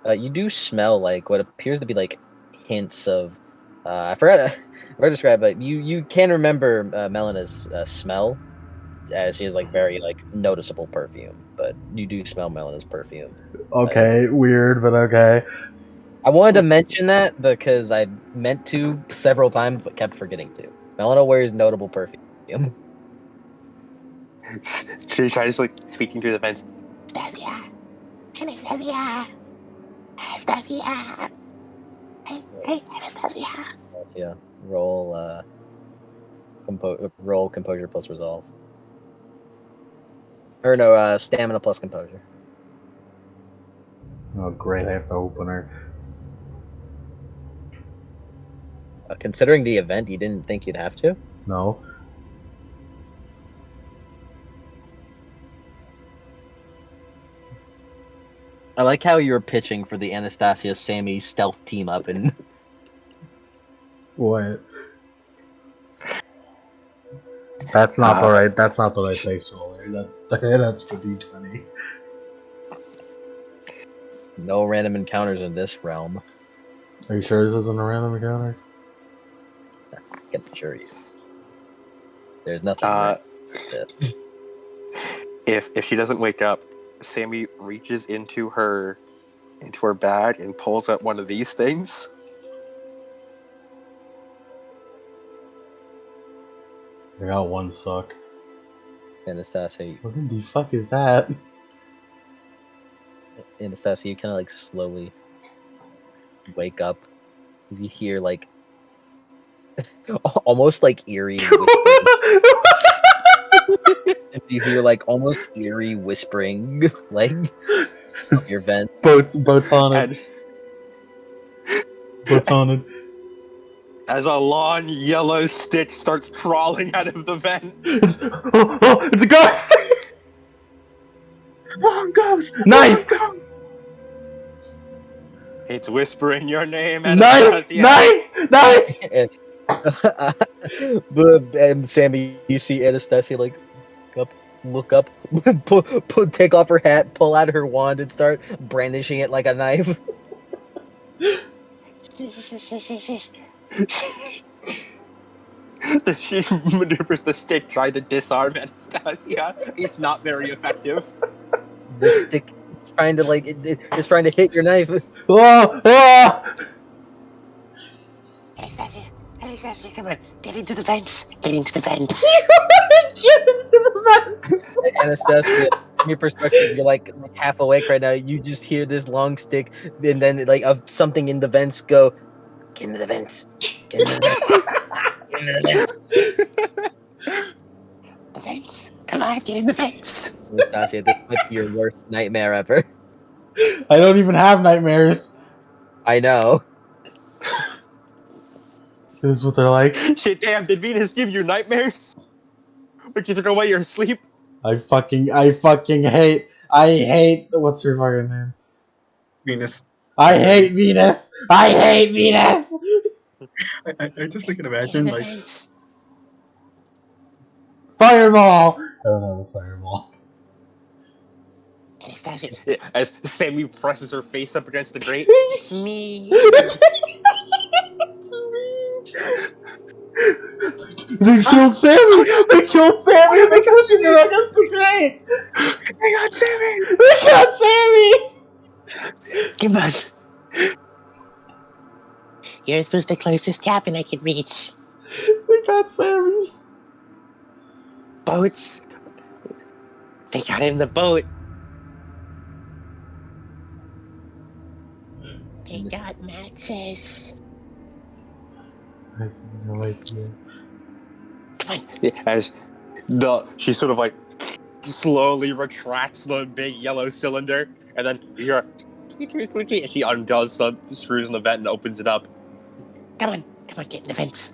you do smell like what appears to be like hints of I forgot to describe it. You can remember Melena's smell, as she has like very like noticeable perfume, but you do smell Melena's perfume. Okay, weird, but okay. I wanted to mention that because I meant to several times, but kept forgetting to. Melina wears notable perfume. She tries like speaking through the fence. Anastasia! Anastasia! Anastasia! Hey, Anastasia! Yeah, roll roll composure plus resolve. Or no, stamina plus composure. Oh, great! I have to open her. Considering the event, you didn't think you'd have to? No. I like how you were pitching for the Anastasia Sammy stealth team up, and What? That's not the right. That's not the right dice roller. That's the D20. no random encounters in this realm. Are you sure this isn't a random encounter? I can assure you. There's nothing. If she doesn't wake up, Sammy reaches into her bag and pulls out one of these things. I got one suck. Anastasia, What in the fuck is that? you kind of like slowly wake up as you hear like almost like eerie whispering. As you hear like almost eerie whispering, like of your vent. Boats haunted. Boats haunted. As a long yellow stick starts crawling out of the vent. It's a ghost! Oh, ghost! Nice! Oh, ghost! It's whispering your name, Nice! Anastasia. Nice! And Sammy, you see Anastasia like look up, take off her hat, pull out her wand, and start brandishing it like a knife. She maneuvers the stick trying to disarm Anastasia. It's not very effective. The stick is trying to like it's trying to hit your knife. Oh! Oh! Anastasia, come on. Get into the vents. Get into the vents. Get into the vents! Anastasia, from your perspective, you're like half awake right now. You just hear this long stick, and then like something in the vents go, get into the vents. Get into the vents. Get into the vents. The vents. Come on, get in the vents. Anastasia, this might be your worst nightmare ever. I don't even have nightmares. I know. This is what they're like. Shit, damn, did Venus give you nightmares? Would you took away your sleep? I fucking hate. What's your fucking name? Venus. I hate Venus. I hate Venus. I just can imagine, like, Fireball. I don't have a fireball. Anastasia, as Sammy presses her face up against the grate. It's me. It's me. They killed Sammy. They killed Sammy. They pushing her against the grate. they got Sammy! They got Sammy. Come on. Yours was the closest cabin I could reach. They got Sammy. Boats. They got in the boat. They got Max's. I have no idea. Come on. As she sort of like slowly retracts the big yellow cylinder, and then you hear she undoes the screws in the vent and opens it up. Come on, get in the vents.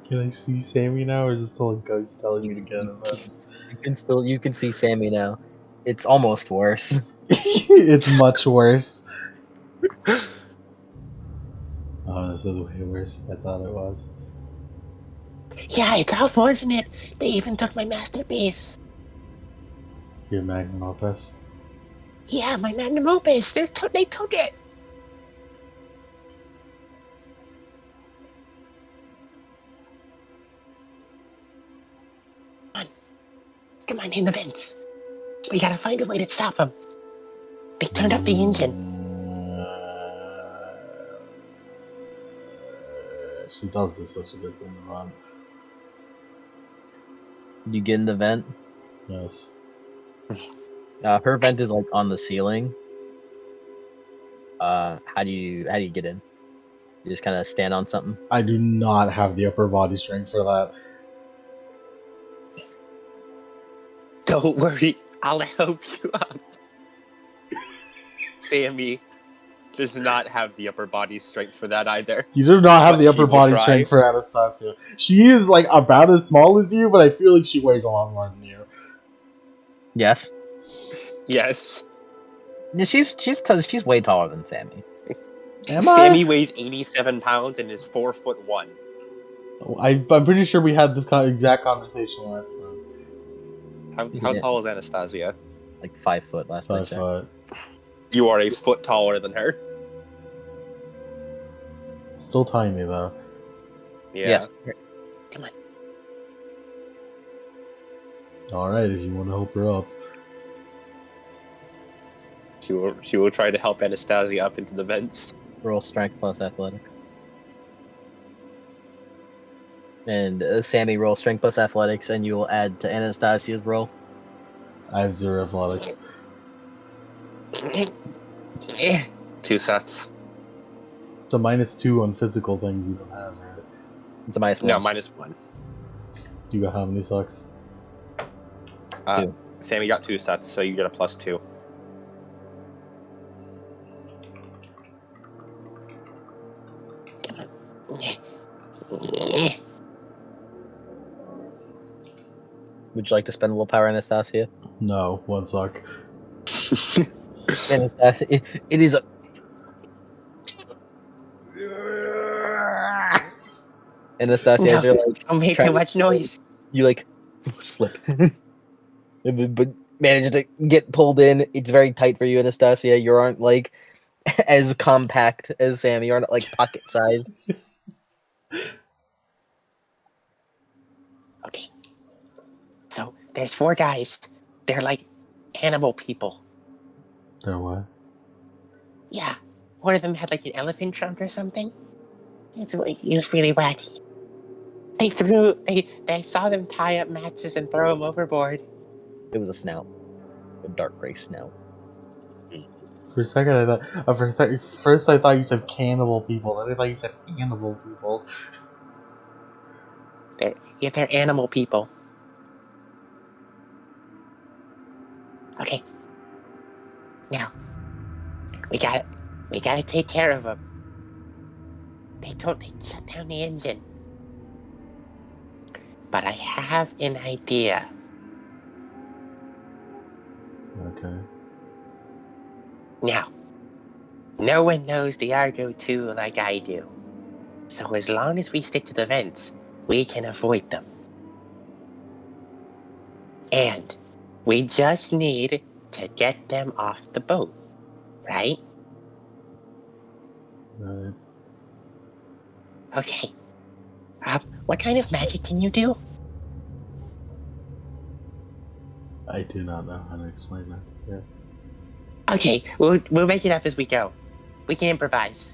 Can I see Sammy now, or is it still a ghost telling me to get in the vents? You can see Sammy now. It's almost worse. It's much worse. Oh, this is way worse than I thought it was. Yeah, it's awful, isn't it? They even took my masterpiece. Your magnum opus. Yeah, my magnum opus. They took it. Come on, in the vents. We gotta find a way to stop them. They turned off the engine. she does this so she gets in the run. You get in the vent. Yes. Her vent is like on the ceiling. How do you get in? You just kind of stand on something. I do not have the upper body strength for that. Don't worry, I'll help you up. Sammy does not have the upper body strength for that either. You do not have But the she upper will body try. strength for Anastasia. She is like about as small as you, but I feel like she weighs a lot more than you. Yes. Yes. Yeah, she's way taller than Sammy. Am Sammy I? weighs 87 pounds and is 4'1". I'm pretty sure we had this exact conversation last time. How Yeah. tall is Anastasia? Like 5 foot last I 5 checked. foot. You are a foot taller than her. Still tiny though. Yeah. Yes. Come on. Alright, if you want to help her up. She will try to help Anastasia up into the vents. Roll strength plus athletics. And Sammy roll strength plus athletics, and you will add to Anastasia's roll. I have 0 athletics. 2 sets. It's a -2 on physical things you don't have, right? It's a -1. No, -1. You got how many sucks? 2. Sammy got 2 sets, so you get a +2. Would you like to spend willpower, Anastasia? No, 1 suck. Anastasia, it is a. Anastasia, as No, you're like don't make trying too much noise. you like slip, but manage to get pulled in. It's very tight for you, Anastasia. You aren't like as compact as Sam. You aren't like pocket sized. Okay. So there's 4 guys. They're like animal people. There what? Yeah. One of them had like an elephant trunk or something. It was really wacky. They saw them tie up matches and throw them overboard. It was a snout, a dark gray snout. For a second, I thought. First, I thought you said cannibal people. Then I thought you said animal people. They're animal people. Okay. Now, we gotta take care of them. They shut down the engine. But I have an idea. Okay. Now, no one knows the Argo 2 like I do. So as long as we stick to the vents, we can avoid them. And we just need to get them off the boat, right? Right. Okay. What kind of magic can you do? I do not know how to explain that to you. Okay, we'll make it up as we go. We can improvise.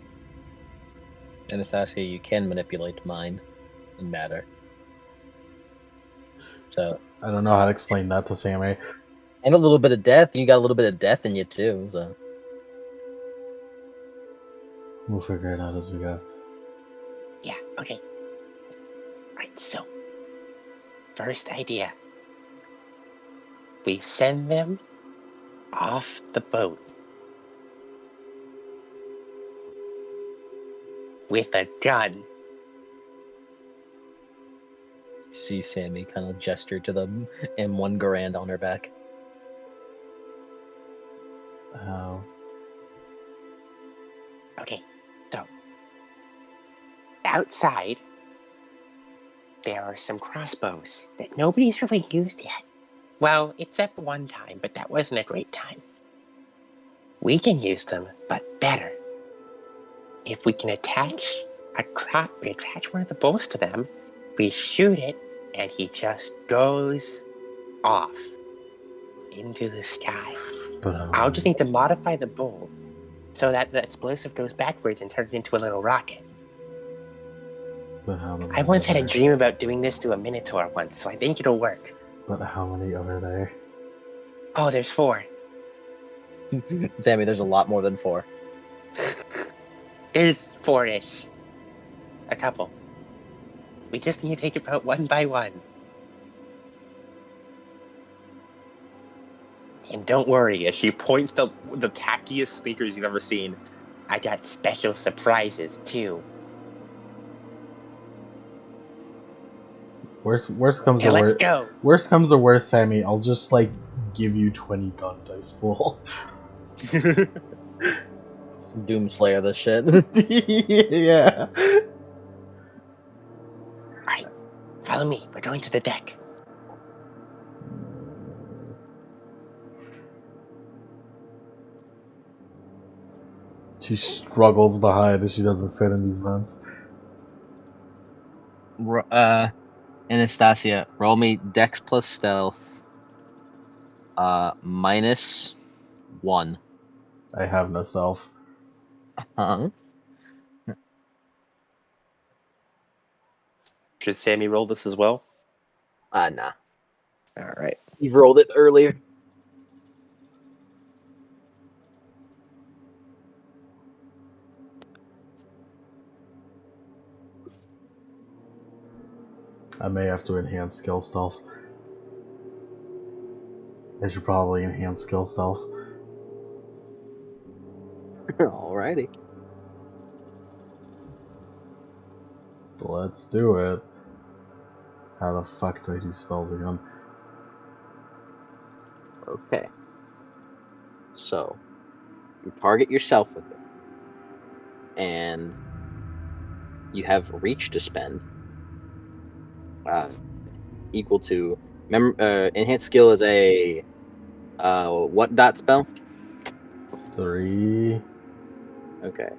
Anastasia, you can manipulate mind and matter. So, I don't know how to explain that to Sammy. and a little bit of death. You got a little bit of death in you too. So, We'll figure it out as we go. Yeah, okay. Right, so, first idea. We send them off the boat with a gun. you see Sammy kind of gesture to the M1 Garand on her back. How? Okay, so outside there are some crossbows that nobody's really used yet. Well, except one time, but that wasn't a great time. We can use them, but better. If we can attach one of the bows to them, we shoot it, and he just goes off into the sky. But I'll just need to modify the bow so that the explosive goes backwards and turns into a little rocket. But how many I once are had a there? dream about doing this to a Minotaur once, so I think it'll work. But how many are there? Oh, there's 4. Sammy, there's a lot more than 4. There's 4-ish. A couple. We just need to take it out one by one. And don't worry, as she points the tackiest speakers you've ever seen, I got special surprises too. Worst comes Now to let's worst. go. Worst comes to worst, Sammy. I'll just like give you 20 gun dice pool. Doomslayer, this shit. Yeah. Alright, follow me. We're going to the deck. She struggles behind as she doesn't fit in these vents. Anastasia, roll me Dex plus Stealth. -1. I have no self. Huh? Should Sammy roll this as well? Nah. Alright. You rolled it earlier. I may have to enhance skill stealth. I should probably enhance skill stealth. Alrighty. Let's do it. How the fuck do I do spells again? Okay. So, you target yourself with it. And you have reach to spend. Equal to... enhanced skill is a... what dot spell? 3. Okay.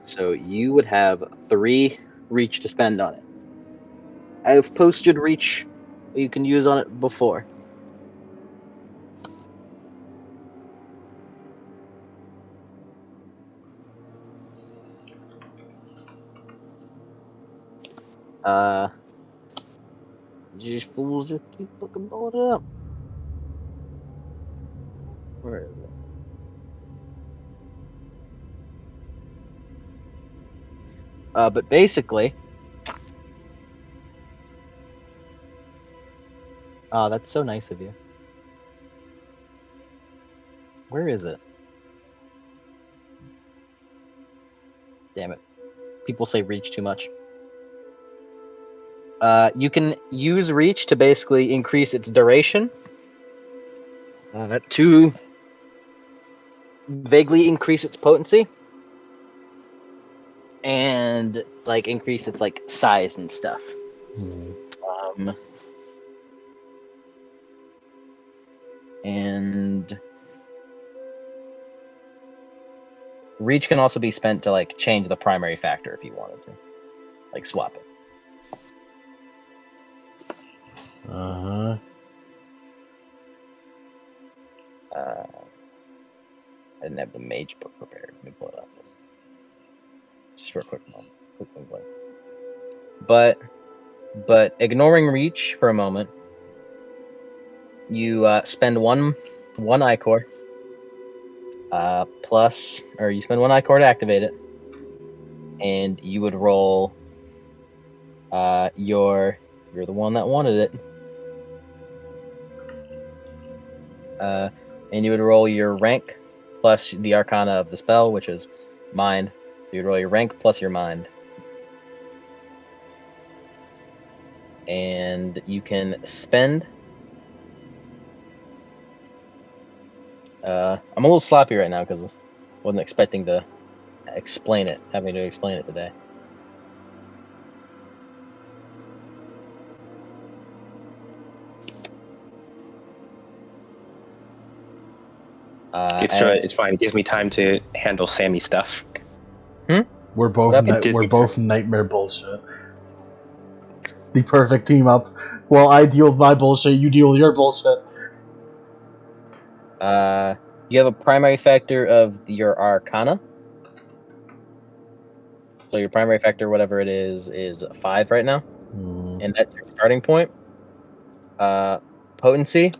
So you would have 3 reach to spend on it. I've posted reach you can use on it before. These fools just keep fucking blowing it up. Where is it? But basically... Oh, that's so nice of you. Where is it? Damn it. People say reach too much. You can use reach to basically increase its duration. To vaguely increase its potency. And, like, increase its, like, size and stuff. And reach can also be spent to, like, change the primary factor if you wanted to. Like, swap it. Uh-huh. I didn't have the mage book prepared. Let me pull it up. Just for a quick moment. But ignoring reach for a moment, you spend one ichor. You spend 1 ichor to activate it. And you would roll you're the one that wanted it. And you would roll your rank plus the arcana of the spell, which is mind. So you'd roll your rank plus your mind. And you can spend... I'm a little sloppy right now because I wasn't expecting to having to explain it today. It's fine. It gives me time to handle Sammy stuff. We're both nightmare bullshit. The perfect team up. Well, I deal with my bullshit, you deal with your bullshit. You have a primary factor of your arcana. So your primary factor, whatever it is 5 right now, Hmm. and that's your starting point. Potency.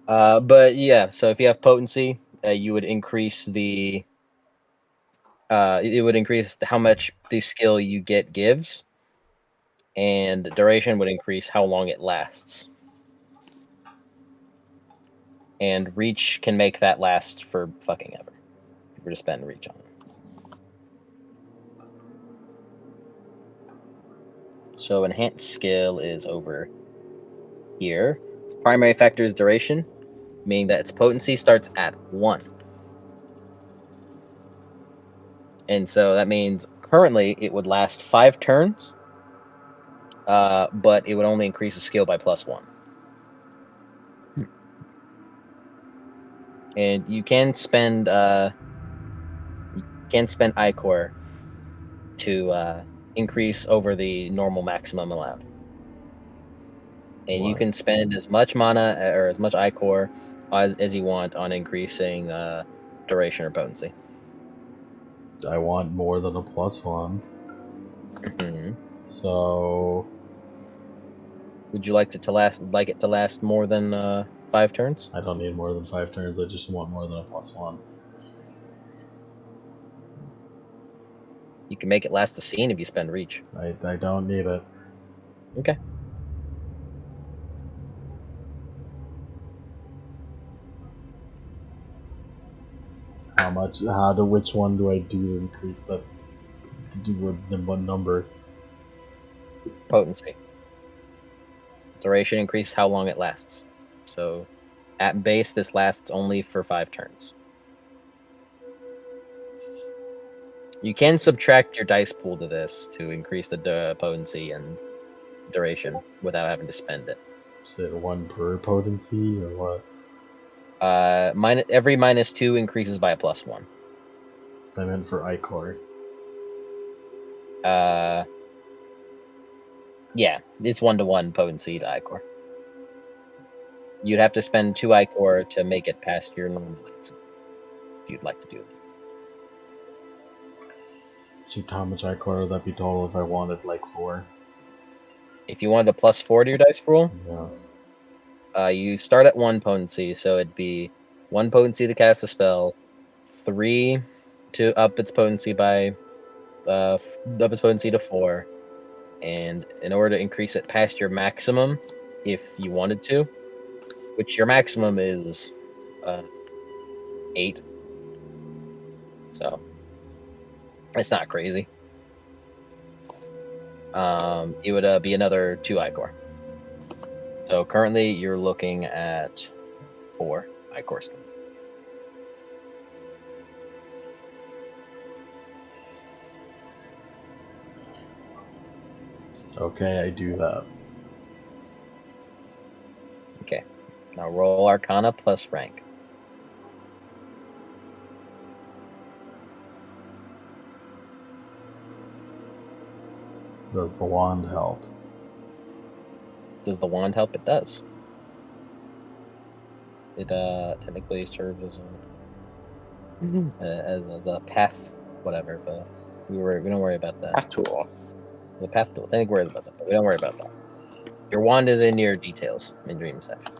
But yeah, so if you have potency, you would increase the it would increase how much the skill you get gives, and duration would increase how long it lasts. And reach can make that last for fucking ever. If you were to spend reach on it. So enhanced skill is over here. Its primary factor is duration, meaning that its potency starts at 1. And so that means currently it would last 5 turns, but it would only increase the skill by +1. And you can spend Ichor to increase over the normal maximum allowed. And you What? can spend as much mana or as much Ichor as you want on increasing duration or potency. I want more than a +1. Mhm. So Would you like it to last more than 5 turns? I don't need more than 5 turns. I just want more than a +1. You can make it last a scene if you spend reach. I don't need it. Okay. How much? Which one do I do to increase that? To do what number? Potency. Duration increase how long it lasts. So at base, this lasts only for 5 turns. You can subtract your dice pool to this to increase the potency and duration without having to spend it. Is it 1 per potency or what? Every -2 increases by a +1. I meant for Ichor. Yeah, it's 1-to-1 potency to Ichor. You'd have to spend 2 Ichor to make it past your normal maximum, if you'd like to do it. So how much Ichor would that be total if I wanted like 4? If you wanted a +4 to your dice roll, Yes. you start at 1 potency, so it'd be 1 potency to cast a spell, 3 to up its potency by up its potency to 4, and in order to increase it past your maximum, if you wanted to, which your maximum is 8, so it's not crazy. It would be another 2 Ichor. So currently you're looking at 4 Ichor spells. Okay, I do that. Okay. Now roll Arcana plus rank. Does the wand help? Does the wand help? It does. It technically serves as a path, whatever, but we don't worry about that. Path tool. The path tool. I think we're worried about that, but we don't worry about that. Your wand is in your details in dream section.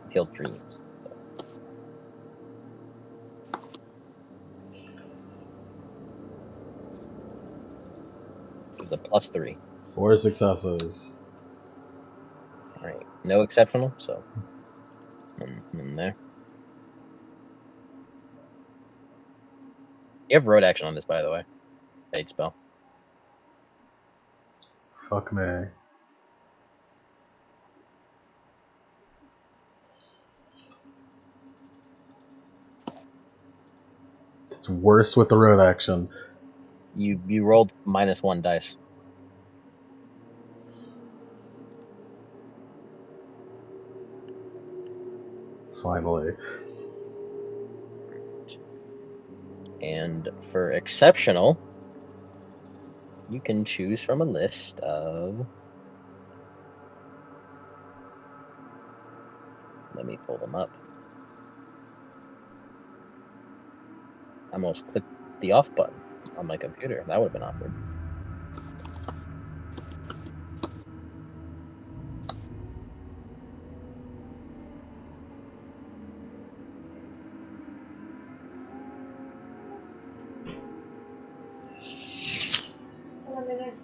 It heals dreams. So. It was a +3. 4 successes. All right. No exceptional, so in there. You have road action on this, by the way. Fade spell. Fuck me. It's worse with the road action. You rolled -1 dice. Finally. And for exceptional, you can choose from a list of Let me pull them up. I almost clicked the off button on my computer. That would have been awkward.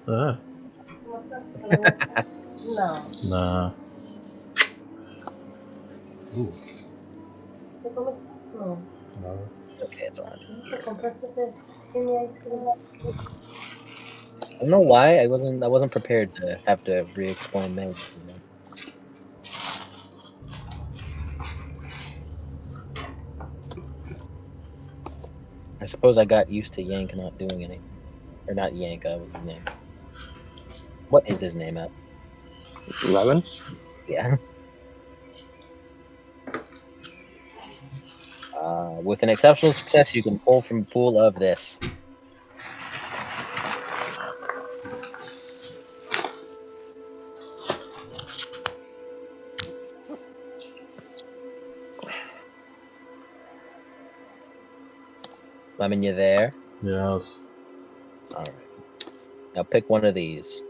Ah. Nah. Ooh. Okay, it's around. I don't know why I wasn't prepared to have to re-explain magic again. I suppose I got used to Yank not doing anything. Or not Yank, what's his name? What is his name at? 11? Yeah. With an exceptional success, you can pull from a pool of this. Lemon, you there? Yes. Alright. Now pick one of these.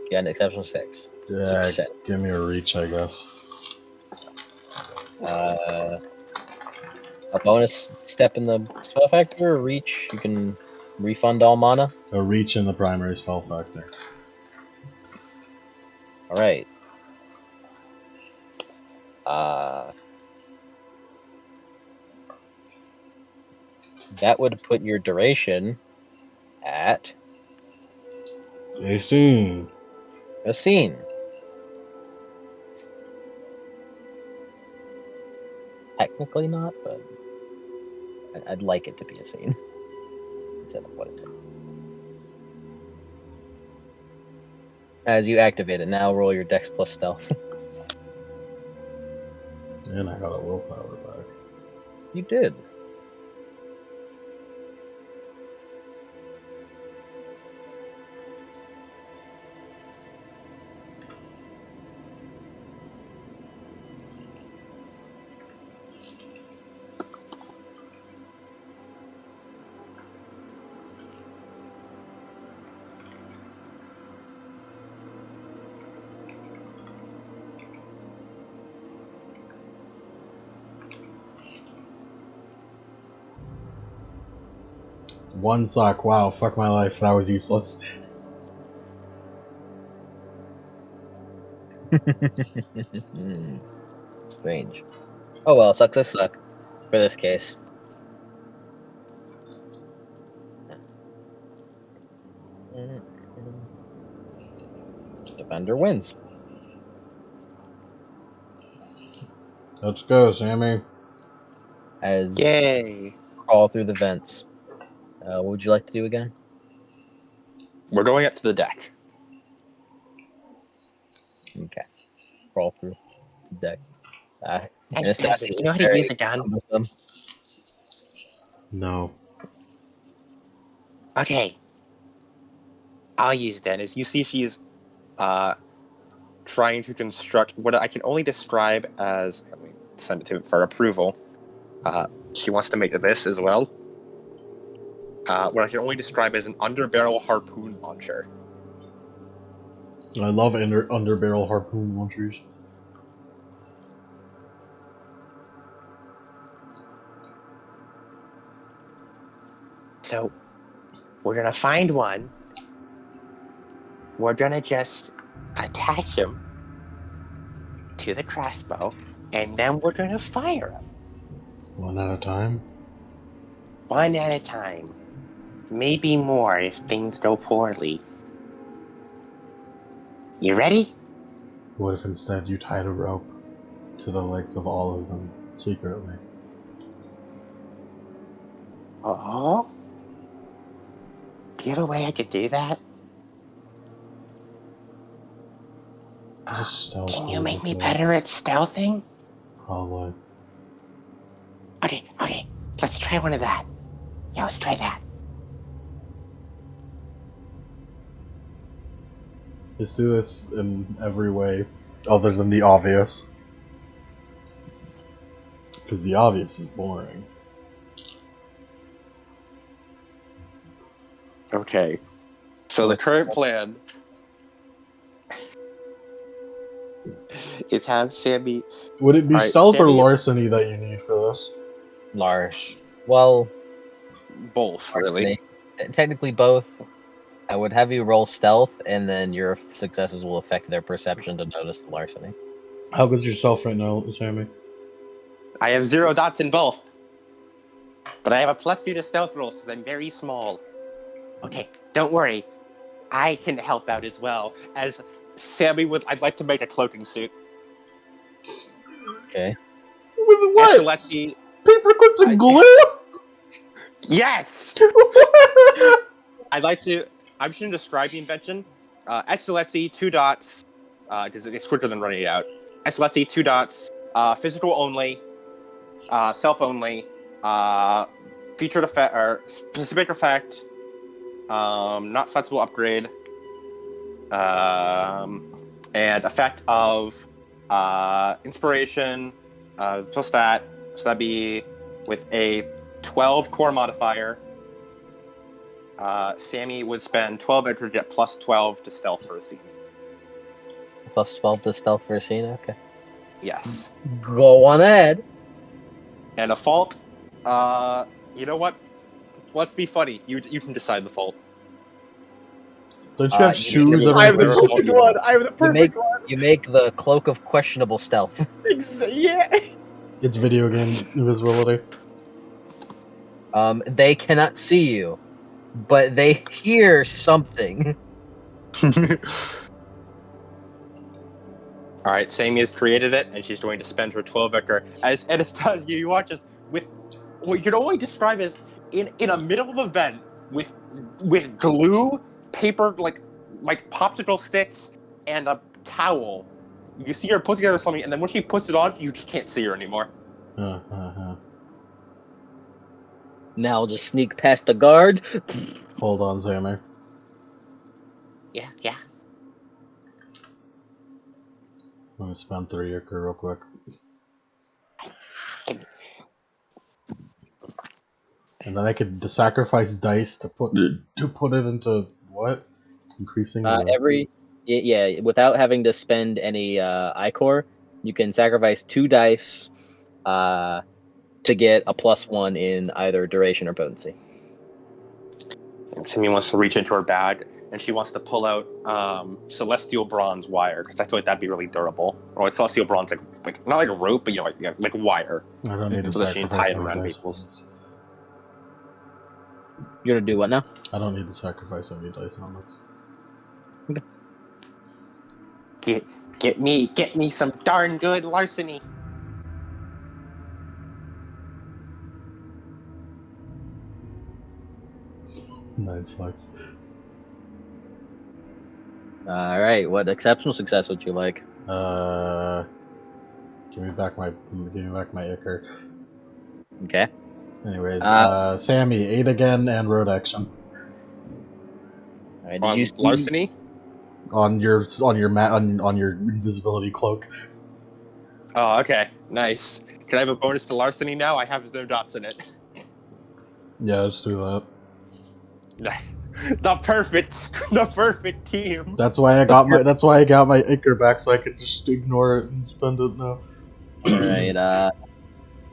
You got an exceptional 6. Yeah, Success. give me a reach, I guess. A bonus step in the spell factor, or reach, you can refund all mana. A reach in the primary spell factor. Alright. That would put your duration at 18. a scene. Technically not, but I'd like it to be a scene instead of what it is. As you activate it, now roll your Dex plus Stealth. And I got a willpower back. You did. One sock. Wow, fuck my life. That was useless. Strange. Oh well, sucks to suck for this case. Defender wins. Let's go, Sammy. As Yay! crawl through the vents. What would you like to do again? We're going up to the deck. Okay. Crawl through the deck. Anastasia, do you know how to use a gun? No. Okay. I'll use it then. As you see, she's trying to construct what I can only describe as. Let me send it to for approval. She wants to make this as well. What I can only describe as an underbarrel harpoon launcher. I love underbarrel harpoon launchers. So, we're gonna find one. We're gonna just attach him to the crossbow, and then we're gonna fire him. One at a time? One at a time. Maybe more if things go poorly. You ready? What if instead you tied a rope to the legs of all of them secretly? Oh? Do you have a way I could do that? Just stealth. Can you make me better at stealthing? Probably. Okay. Let's try one of that. Yeah, let's try that. Let's do this in every way other than the obvious. Because the obvious is boring. Okay. So the current plan is have Sammy. Would it be Alright, stealth or Sammy- larceny that you need for this? Lars. Well, Both, really. larceny. Technically both. I would have you roll stealth, and then your successes will affect their perception to notice the larceny. How good's yourself right now, Sammy? I have 0 dots in both. But I have a +2 to stealth rolls because I'm very small. Okay, don't worry. I can help out as well. As Sammy would, I'd like to make a cloaking suit. Okay. With what? Excellency, Paper clips and glue? yes! I'd like to. I'm just going to describe the invention. Excellency, 2 dots. Because it's quicker than running it out. Excellency, 2 dots. Physical only. Self only. Featured effect or specific effect. Not flexible upgrade. And effect of inspiration plus that. So that'd be with a 12 core modifier. Sammy would spend 12 extra to get plus 12 to stealth for a scene. Plus 12 to stealth for a scene? Okay. Yes. Go on ahead. And a fault. You know what? Let's be funny. You can decide the fault. Don't you have You shoes? need to- Everyone I have the wears perfect shoes. one. I have the perfect You make the cloak of questionable stealth. one. Yeah. It's video game invisibility. They cannot see you, but they hear something. All right, Sammy has created it, and she's going to spend her 12 vector. As Edis does, you watch us with what you can only describe as in a middle of an event with glue, paper like popsicle sticks, and a towel. You see her put together something, and then when she puts it on, you just can't see her anymore. Now I'll just sneak past the guard. Hold on, Sammy. Yeah. Let me spend 3 Icar real quick. And then I could sacrifice dice to put it into what? Increasing the... Without having to spend any iCore, you can sacrifice 2 dice to get a +1 in either duration or potency. And Sammy wants to reach into her bag, and she wants to pull out celestial bronze wire because I feel like that'd be really durable. Or celestial bronze, like not like a rope, but like wire. I don't need to So that she can tie sacrifice it any around dice. people's. You're gonna do what now? I don't need to sacrifice any dice helmets. Get me some darn good larceny. Nice lights. All right. What exceptional success would you like? Give me back my Icar. Okay. Anyways, Sammy, 8 again and road action. All right. On Did you see- larceny? On your invisibility cloak. Oh, okay. Nice. Can I have a bonus to larceny now? I have no dots in it. Yeah, let's do that. The perfect team. That's why I got my Icar back, so I could just ignore it and spend it now. All right.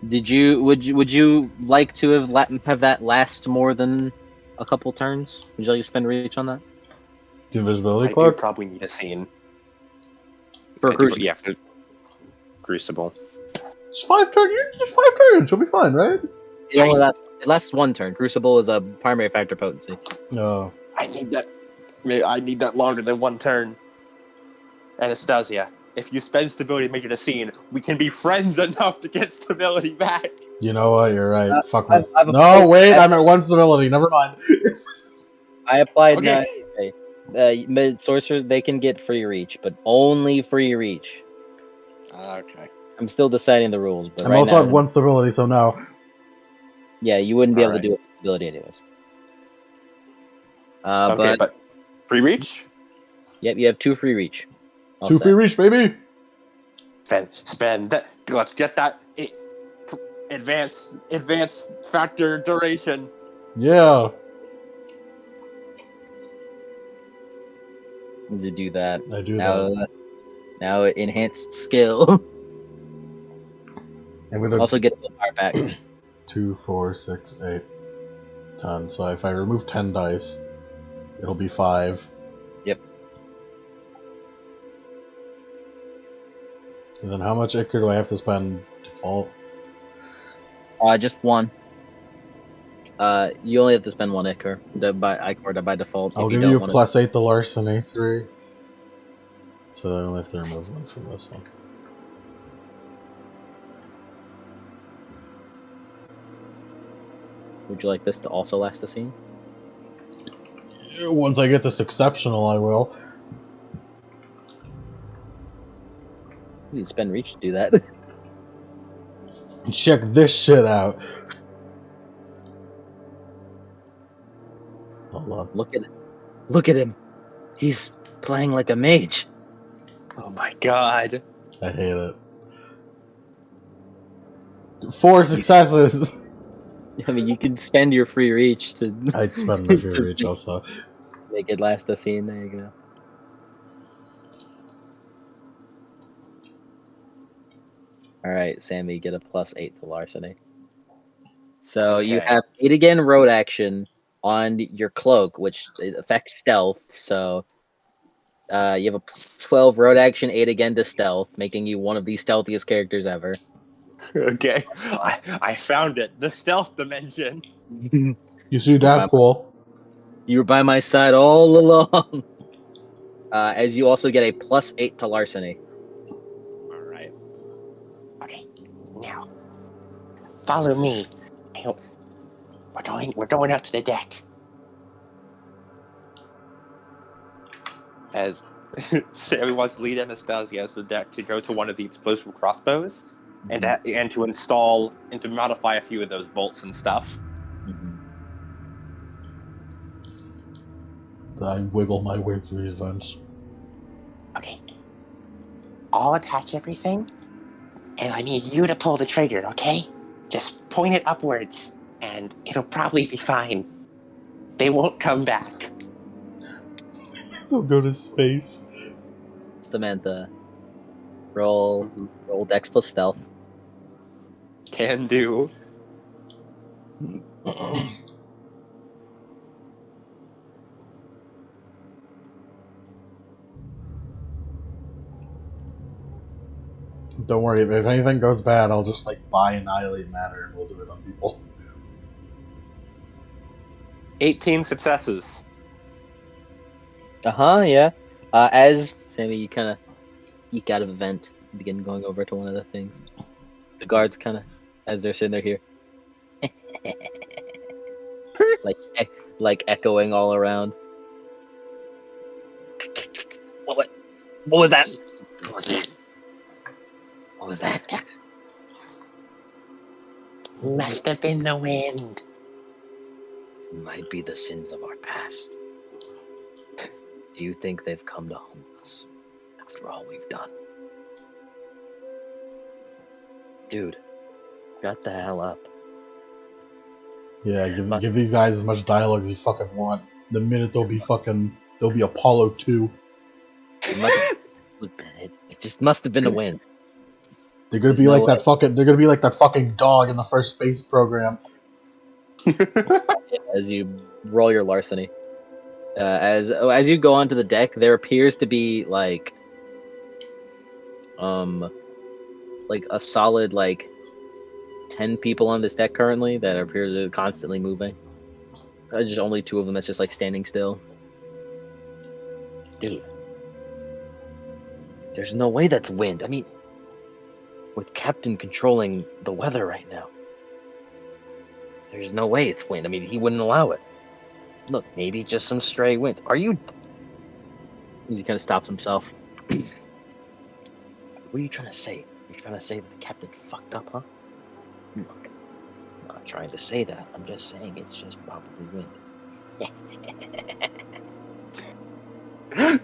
Would you like to have that last more than a couple turns? Would you like to spend reach on that? The invisibility I do cloak? probably need a scene. For Crucible. Yeah, for Crucible. It's 5 turns. Just 5 turns. You'll be fine, right? It lasts 1 turn. Crucible is a primary factor potency. No. I need that longer than 1 turn. Anastasia, if you spend stability to make it a scene, we can be friends enough to get stability back. You know what? You're right. Fuck my... I've wait. I'm at 1 stability. Never mind. I applied Okay. mid sorcerers, they can get free reach, but only free reach. Okay. I'm still deciding the rules, but I'm right also now, at 1 stability, so no. yeah, you wouldn't be able Alright. to do it with ability anyways. Okay, but free reach? Yep, you have 2 free reach. All 2 set. free reach, baby. Spend that. Let's get that. Advance factor duration. Yeah. To do that. I do Now, that. now enhanced skill. I'm gonna Also get a willpower back. 2, 4, 6, 8, 10. So if I remove 10 dice, it'll be 5. Yep. And then how much Ichor do I have to spend default? Just one. You only have to spend one Ichor by default. I'll if you give don't you want plus 8 to larceny 3. So I only have to remove 1 from this one. Would you like this to also last a scene? Once I get this exceptional, I will. You need to spend reach to do that. Check this shit out. Hold on. Look at him. He's playing like a mage. Oh my god. I hate it. 4 successes! I mean, you can spend your free reach to I'd spend my free reach also. make it last a scene. There you go. All right, Sammy, get a plus 8 to larceny. So you Okay. have 8 again road action on your cloak, which affects stealth. So you have a plus 12 road action, 8 again to stealth, making you one of the stealthiest characters ever. Okay. I found it. The stealth dimension. You see that cool? You were by my side all along. As you also get a plus 8 to larceny. Alright. Okay. Now. Follow me. We're going out to the deck. As Sammy wants to lead Anastasia as the deck to go to one of the explosive crossbows and to install and to modify a few of those bolts and stuff. I wiggle my way through these vents. Okay. I'll attach everything, and I need you to pull the trigger, okay? Just point it upwards, and it'll probably be fine. They won't come back. They'll go to space. Samantha, roll Dex plus stealth. Can do. Don't worry, if anything goes bad, I'll just like buy annihilate matter and we'll do it on people. 18 successes. Yeah. As Sammy, you kind of eke out of a vent and begin going over to one of the things. The guards kind of, as they're sitting there here, like echoing all around. What was that? What was that? What was that? Must have been the wind. Might be the sins of our past. Do you think they've come to haunt us after all we've done? Dude, shut the hell up. Yeah, give these guys as much dialogue as you fucking want. The minute they'll be Apollo 2. It just must have been a wind. They're gonna be like that fucking dog in the first space program. As you roll your larceny. As you go onto the deck, there appears to be like a solid 10 people on this deck currently that appear to be constantly moving. Just only 2 of them that's just like standing still. Dude, there's no way that's wind. I mean, with Captain controlling the weather right now, there's no way it's wind. I mean, he wouldn't allow it. Look, maybe just some stray wind. Are you? He kind of stops himself. What are you trying to say? You're trying to say that the captain fucked up, huh? Look, I'm not trying to say that. I'm just saying it's just probably wind.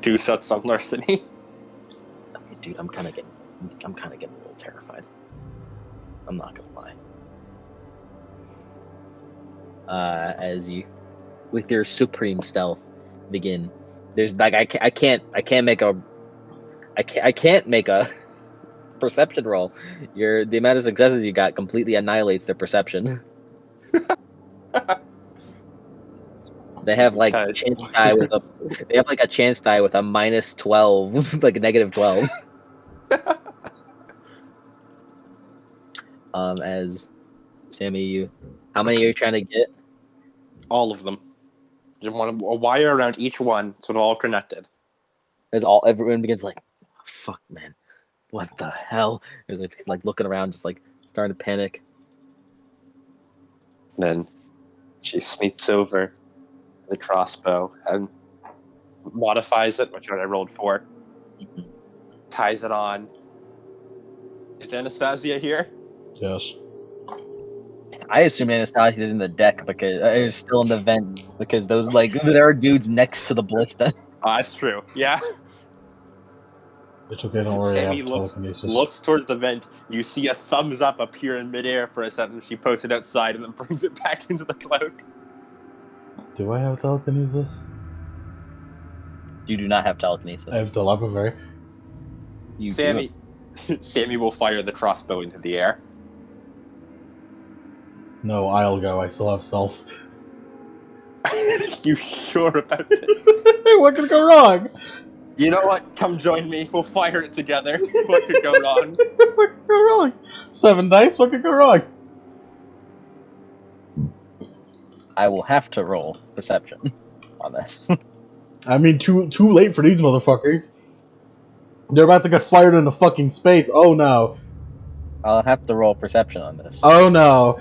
2 sets on larceny. Okay, dude, I'm kind of getting a little terrified. I'm not gonna lie. as you, with your supreme stealth, begin. There's like I can't make a perception roll. The amount of successes you got completely annihilates their perception. They have like Guys. chance die with a chance die with a -12, like a -12. As Sammy, how many are you trying to get? All of them. You want a wire around each one so they're all connected. As everyone begins like, oh, fuck, man, what the hell? They're like looking around, just like starting to panic. Then she sneaks over the crossbow and modifies it, which I rolled for. Ties it on. Is Anastasia here? Yes. I assume Anastasia is in the deck because is still in the vent because those there are dudes next to the ballista. Oh, that's true. Yeah. It's okay, don't worry, I Sammy have telekinesis. looks towards the vent. You see a thumbs up appear in midair for a second. She posts it outside and then brings it back into the cloak. Do I have telekinesis? You do not have telekinesis. I have telepathy. You Sammy will fire the crossbow into the air. No, I'll go. I still have stealth. You sure about it? What could go wrong? You know what? Come join me. We'll fire it together. What could go wrong? What could go wrong? 7 dice, what could go wrong? I will have to roll perception on this. I mean, too late for these motherfuckers. They're about to get fired into fucking space. Oh no. I'll have to roll perception on this. Oh no.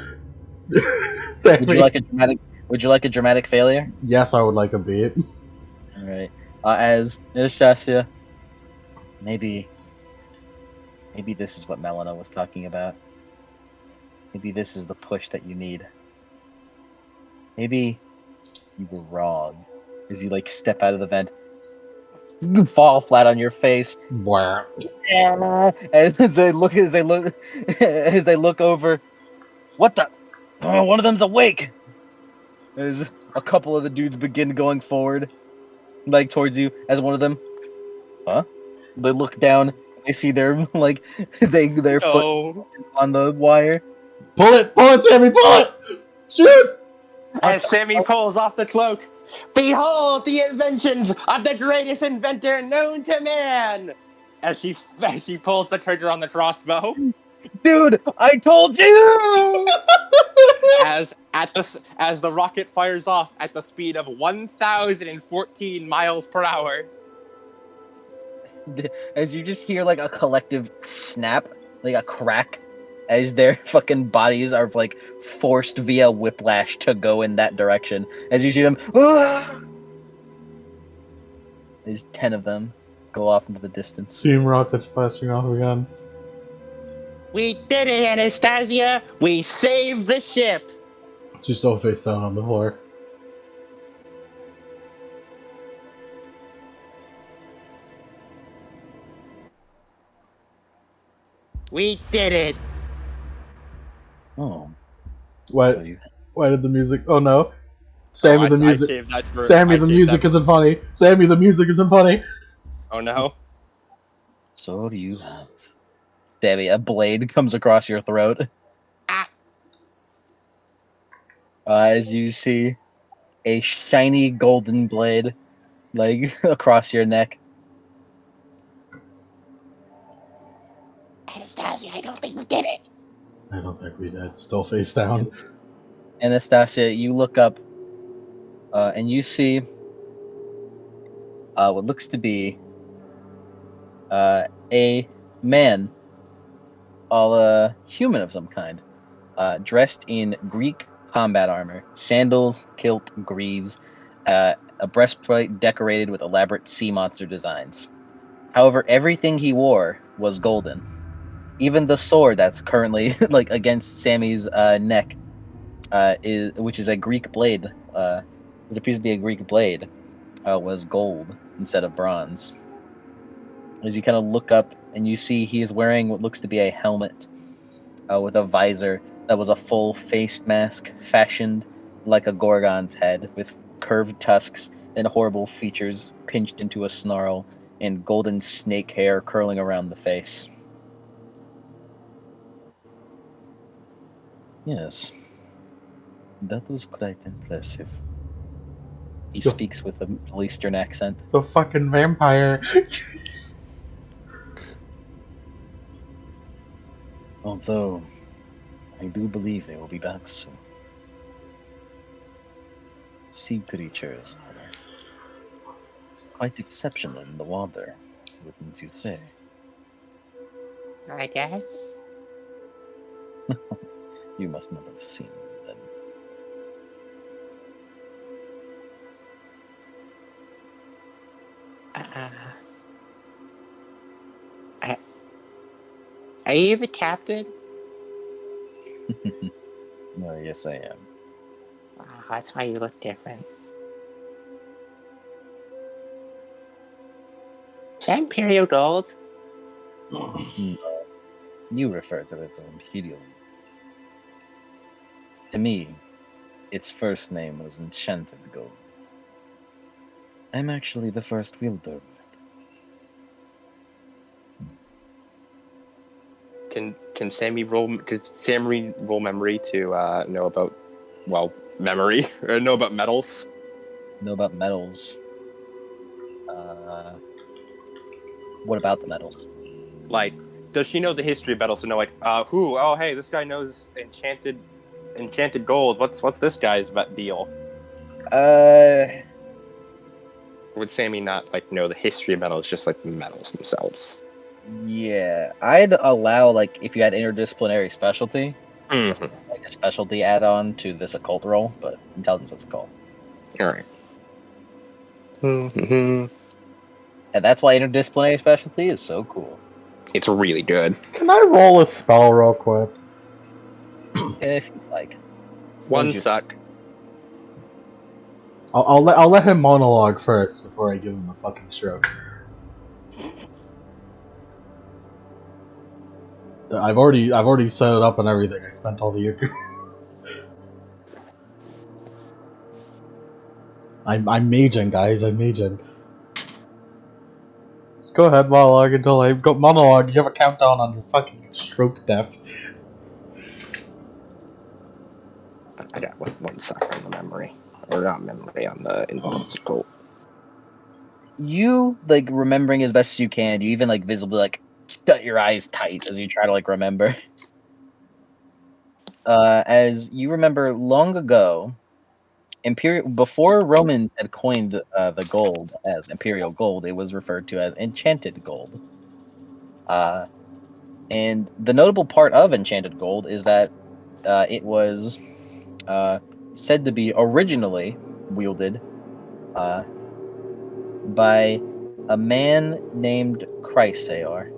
Sammy. Would you like a dramatic failure? Yes, I would like a beat. All right. As Anastasia, maybe this is what Melina was talking about. Maybe this is the push that you need. Maybe you were wrong. As you step out of the vent, you fall flat on your face. Blah. As they look over, what the? Oh, one of them's awake. As a couple of the dudes begin going forward, towards you. As one of them, huh? They look down. They see their their foot on the wire. Pull it, Sammy, pull it! Shoot! As Sammy pulls off the cloak, behold the inventions of the greatest inventor known to man! As she pulls the trigger on the crossbow. Dude, I told you! as the rocket fires off at the speed of 1,014 miles per hour. As you just hear a collective snap, a crack, as their fucking bodies are forced via whiplash to go in that direction. As you see them, there's 10 of them go off into the distance. Team Rocket's blasting off again. We did it, Anastasia! We saved the ship! She's still face down on the floor. We did it! Oh. Why did the music... Oh no. Sammy, the music... Sammy, the music isn't funny. Sammy, the music isn't funny. Oh no. So do you have... Sammy, a blade comes across your throat. As you see a shiny golden blade, across your neck. Anastasia, I don't think we did it! I don't think we did. Still face down. Anastasia, you look up, and you see what looks to be a man, a human of some kind, dressed in Greek combat armor, sandals, kilt, greaves, a breastplate decorated with elaborate sea monster designs. However, everything he wore was golden. Even the sword that's currently against Sammy's neck, which is a Greek blade, it appears to be a Greek blade, was gold instead of bronze. As you kind of look up and you see he is wearing what looks to be a helmet with a visor that was a full face mask fashioned like a Gorgon's head, with curved tusks and horrible features pinched into a snarl, and golden snake hair curling around the face. Yes, that was quite impressive. He Yo. speaks with a Middle Eastern accent. It's a fucking vampire. Although, I do believe they will be back soon. Sea creatures are quite exceptional in the water, wouldn't you say? I guess. You must not have seen them Uh, are you the captain? then. Oh, yes, I am. Oh, that's why you look different. Is that Imperial Gold? No, you refer to it as Imperial. To me, its first name was Enchanted Gold. I'm actually the first wielder of it. Can Sammy roll? Did Sammy roll memory to know about memory or know about metals? Know about metals. What about the metals? Like, does she know the history of metals to know who? Oh, hey, this guy knows enchanted gold. What's this guy's deal? Or would Sammy not know the history of metals, just the metals themselves? Yeah, I'd allow if you had interdisciplinary specialty, Mm-hmm. like a specialty add-on to this occult roll, but intelligence was a call. All right. Mm-hmm. And that's why interdisciplinary specialty is so cool. It's really good. Can I roll a spell real quick? If you like. One Won't you- suck. I'll let him monologue first before I give him a fucking stroke. I've already set it up and everything. I spent all the year. I'm maging, guys. I'm maging. Go ahead, monologue until I go monologue. You have a countdown on your fucking stroke death. I got one suck on the memory, or not memory, on the physical. You remembering as best as you can. You even visibly shut your eyes tight as you try to remember. As you remember long ago, before Romans had coined the gold as imperial gold, it was referred to as enchanted gold. And the notable part of enchanted gold is that it was said to be originally wielded by a man named Chrysaor.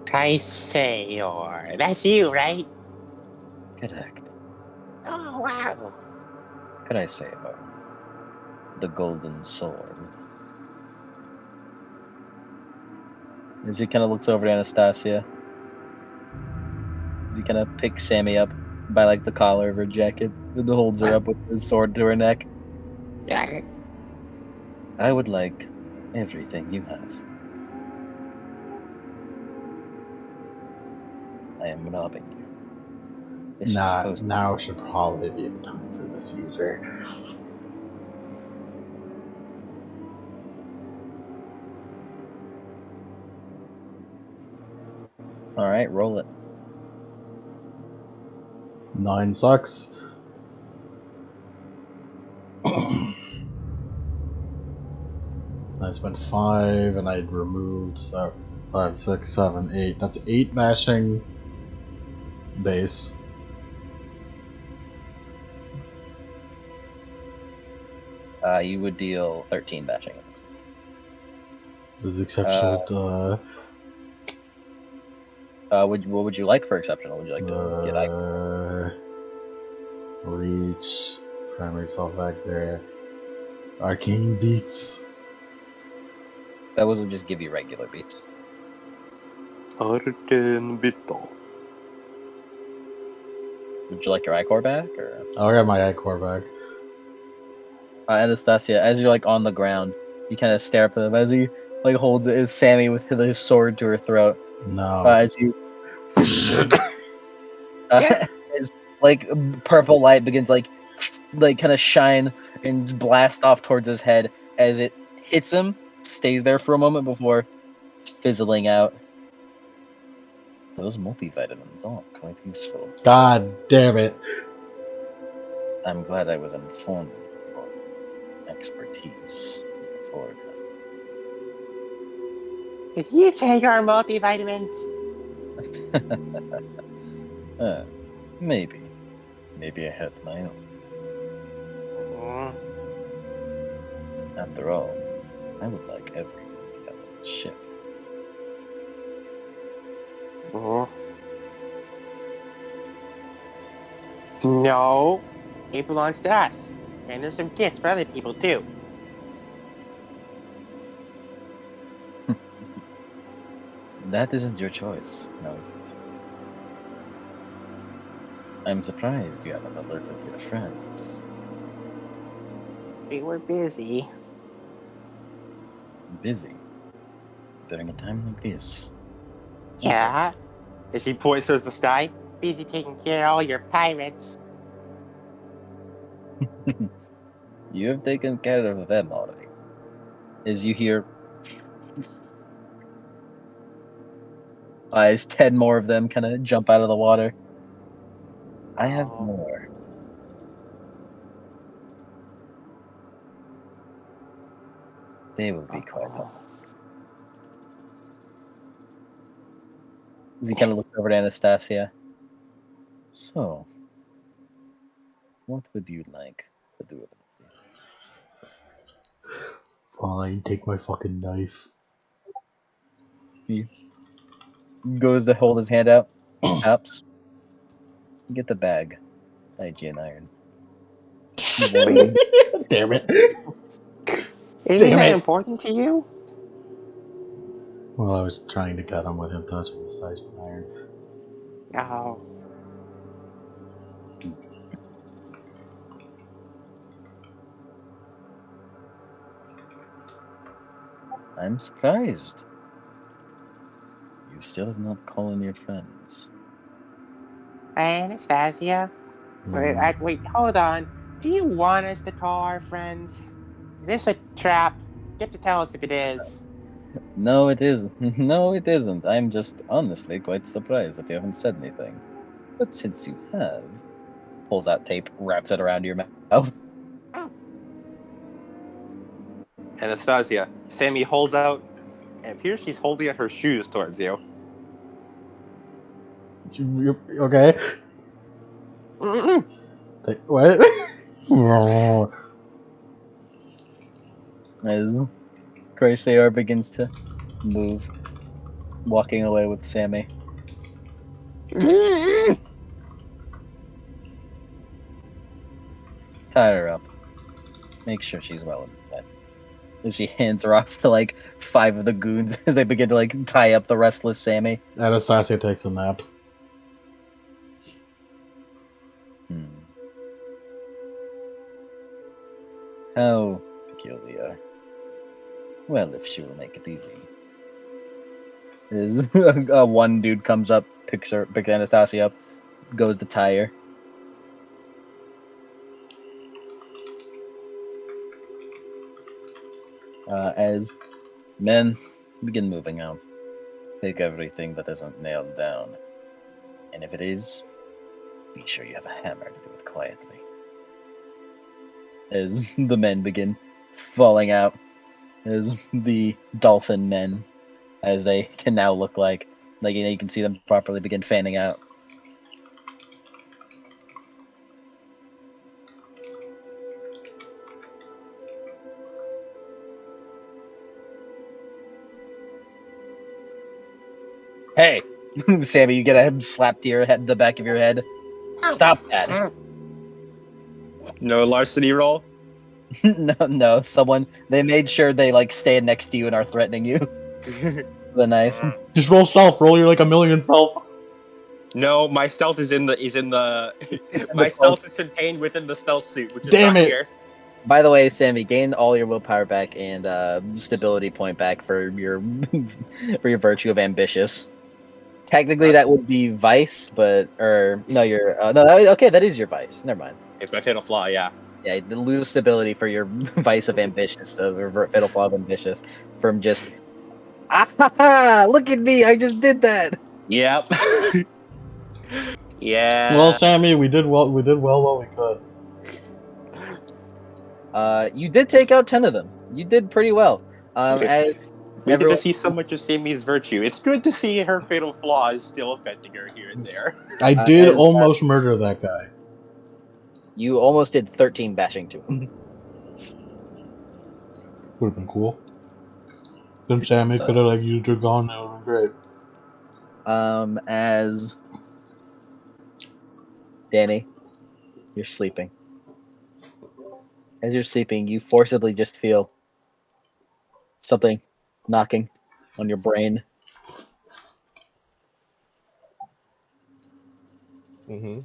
Chrysaor. That's you, right? Correct. Oh, wow. Chrysaor. The golden sword. As he kind of looks over to Anastasia. As he kind of picks Sammy up by the collar of her jacket and holds her up with his sword to her neck. Yeah. I would like everything you have. I am robbing you. This was supposed to Now should probably be the time for the Caesar. All right, roll it. 9 sucks. I spent 5 and I'd removed 5, 6, 7, 8. That's 8 mashing base. You would deal 13 bashing. This is exceptional. What would you like for exceptional? Would you like to get reach, primary spell factor, arcane beats. That would just give you regular beats. Arcane Bito. Would you like your ichor back, or I'll get my ichor back. Anastasia? As you're like on the ground, you kind of stare up at him as he like holds it. Is Sammy with his sword to her throat? No. As you as like purple light begins like kind of shine and blast off towards his head as it hits him, stays there for a moment before fizzling out. Those multivitamins are quite useful. God damn it. I'm glad I was informed of your expertise before. Did you take our multivitamins? Maybe. Maybe I had my own. Mm. After all, I would like everything we have on the ship. Mm. No, it belongs to us. And there's some gifts for other people too. That isn't your choice, no, is it? I'm surprised you haven't alerted your friends. We were busy. Busy. During a time like this. Yeah. And she points towards the sky. Busy taking care of all your pirates. You have taken care of them already. As you hear as 10 more of them kind of jump out of the water. I have Oh. more. They will be quite humble. As he kind of looks over to Anastasia. So, what would you like to do about this? Fine, take my fucking knife. He goes to hold his hand out, stops. Get the bag. Hygiene iron. Damn it. Isn't Damn that it. important to you? Well, I was trying to cut him with him touching the size of iron. Oh. I'm surprised. You still have not called your friends. Anastasia? Wait, hold on. Do you want us to call our friends? Is this a trap? You have to tell us if it is. No, it isn't. No, it isn't. I'm just honestly quite surprised that you haven't said anything. But since you have, pulls out tape, wraps it around your mouth. Anastasia, Sammy holds out, and appears she's holding out her shoes towards you. Okay. Mm-mm. What? As Chrysler begins to move, walking away with Sammy. Mm-mm. Tie her up. Make sure she's well in bed. As she hands her off to like 5 of the goons as they begin to like tie up the restless Sammy. Anastasia takes a nap. How peculiar. Well, if she will make it easy. Is one dude comes up, picks Anastasia up, goes to tie her. As men begin moving out, take everything that isn't nailed down, and if it is, be sure you have a hammer to do it quietly. As the men begin falling out, as the dolphin men, as they can now look like you can see them properly begin fanning out. Hey, Sammy, you get a slap to your head, the back of your head. Stop that! No larceny roll? No, someone, they made sure they like stand next to you and are threatening you. The knife. Just roll self. Roll your like a million self. No, my stealth is in the my stealth is contained within the stealth suit, which is Damn not it. here. By the way, Sammy, gain all your willpower back and stability point back for your for your virtue of ambitious. Technically, that would be vice, but okay, that is your vice. Never mind. It's my fatal flaw, yeah. Yeah, you lose stability for your vice of ambitious, or fatal flaw of ambitious, from just look at me, I just did that. Yep. Yeah. Well, Sammy, we did well. We did well while we could. You did take out 10 of them. You did pretty well. As we get to everyone, see so much of Sammy's virtue. It's good to see her fatal flaw is still affecting her here and there. I did as, almost murder that guy. you almost did 13 bashing to him. Would have been cool. Then Sammy could have used her gun. That would have been great. As Danny, you're sleeping. As you're sleeping, you forcibly just feel something knocking on your brain. Mm-hmm.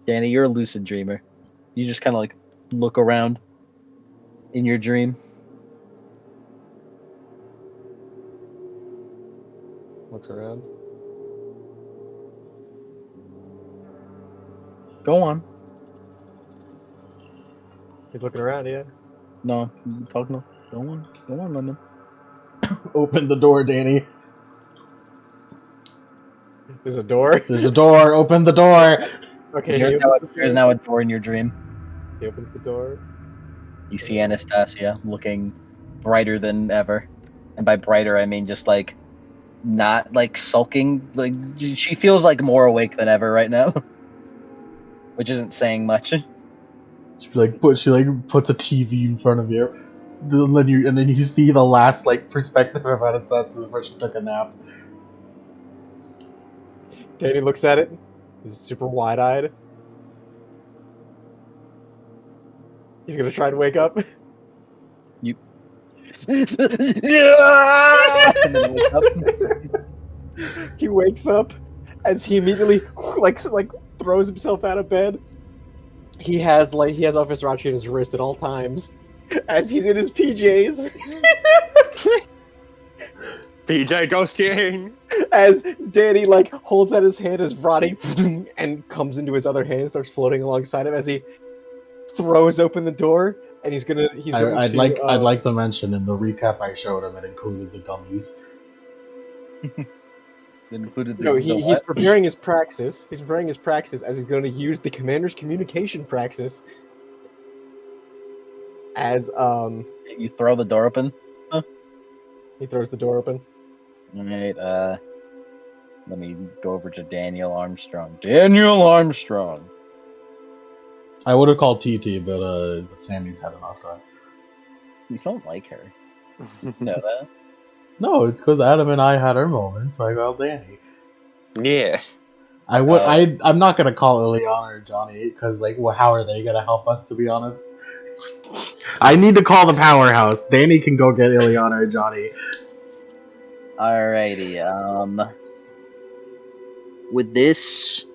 Danny, you're a lucid dreamer. You just kind of like look around in your dream. Looks around. Go on. He's looking around, yeah. No, talk no. Go on. Go on, London. Open the door, Danny. There's a door. There's a door. Open the door. Okay, There's now a door in your dream. He opens the door. You see Anastasia looking brighter than ever. And by brighter, I mean just like not like sulking. Like she feels like more awake than ever right now. Which isn't saying much. She puts a TV in front of you. And then you see the last perspective of Anastasia before she took a nap. Danny looks at it. He's super wide-eyed. He's gonna try to wake up. You. And then wake up. He wakes up as he immediately throws himself out of bed. He has Officer Rachi in his wrist at all times as he's in his PJs. PJ Ghost King! As Danny holds out his hand as Roddy and comes into his other hand and starts floating alongside him as he throws open the door and I'd like to mention in the recap I showed him it included the gummies. He's preparing his praxis. He's preparing his praxis as he's going to use the commander's communication praxis as You throw the door open. he throws the door open. All right. Let me go over to Daniel Armstrong. Daniel Armstrong. I would have called TT, but Sammy's had enough time. You don't like her. You know that. No, it's because Adam and I had our moment, so I called Danny. Yeah. I'm not gonna call Ileana or Johnny because how are they gonna help us? To be honest, I need to call the powerhouse. Danny can go get Ileana or Johnny. Alrighty. With this,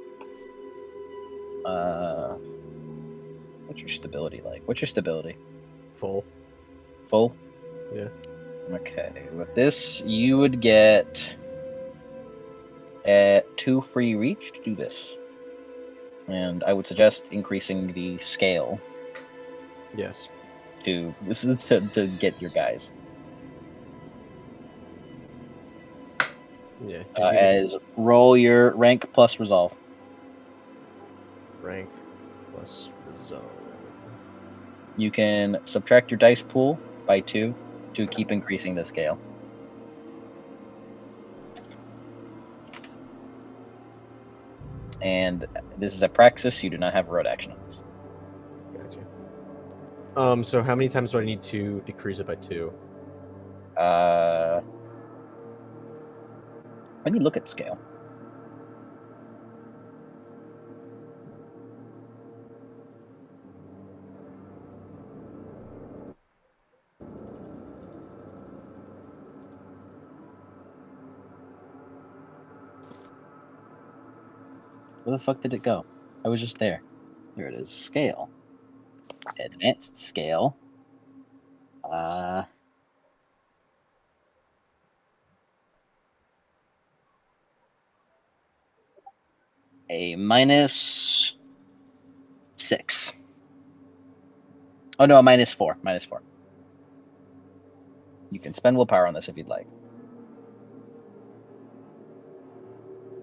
what's your stability like? What's your stability? Full. Full? Yeah. Okay. With this, you would get 2 free reach to do this. And I would suggest increasing the scale. Yes. To get your guys. Yeah. As roll your rank plus resolve. Rank plus resolve. You can subtract your dice pool by 2 to keep increasing the scale. And this is a praxis. You do not have road action on this. Gotcha. So how many times do I need to decrease it by 2? Let me look at scale. Where the fuck did it go? I was just there. There it is. Scale. Advanced scale. A -6. Oh no, a -4. -4. You can spend willpower on this if you'd like.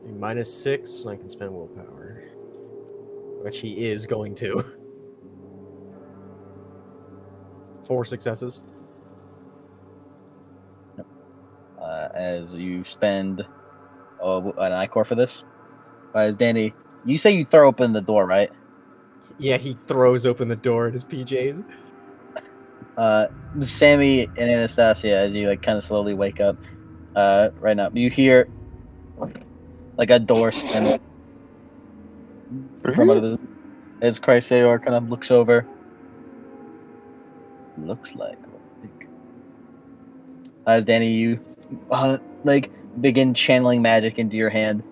A -6, and I can spend willpower. Which he is going to. 4 successes. As you spend an ichor for this. As Danny, you say you throw open the door, right? Yeah, he throws open the door in his PJs. Sammy and Anastasia, as you like kind of slowly wake up, right now, you hear like a door slam from under the. As Chrysaor kind of looks over. Looks like. As Danny, you like begin channeling magic into your hand,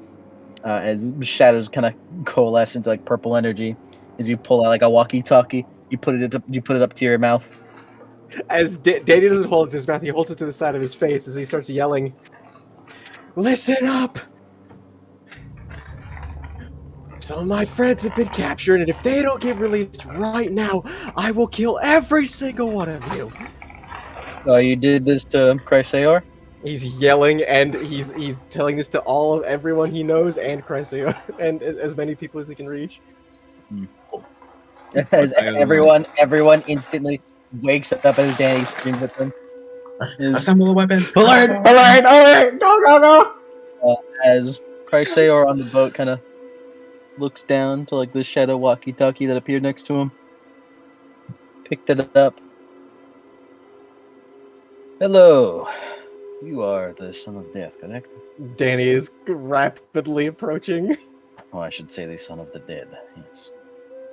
as shadows kind of coalesce into like purple energy. As you pull out like a walkie-talkie, you put it up to your mouth. As Danny doesn't hold it to his mouth, he holds it to the side of his face as he starts yelling, "Listen up! Some of my friends have been captured, and if they don't get released right now, I will kill every single one of you." You did this to Chrysaor? He's yelling, and he's telling this to everyone he knows, and Chrysaor, and as many people as he can reach. As everyone instantly wakes up as Danny screams at them. Assemble the weapons. Alert! Go! As Chrysaor on the boat kind of looks down to like the shadow walkie-talkie that appeared next to him. Picked it up. Hello. You are the son of death, correct? Danny is rapidly approaching. Oh, I should say the son of the dead. Yes.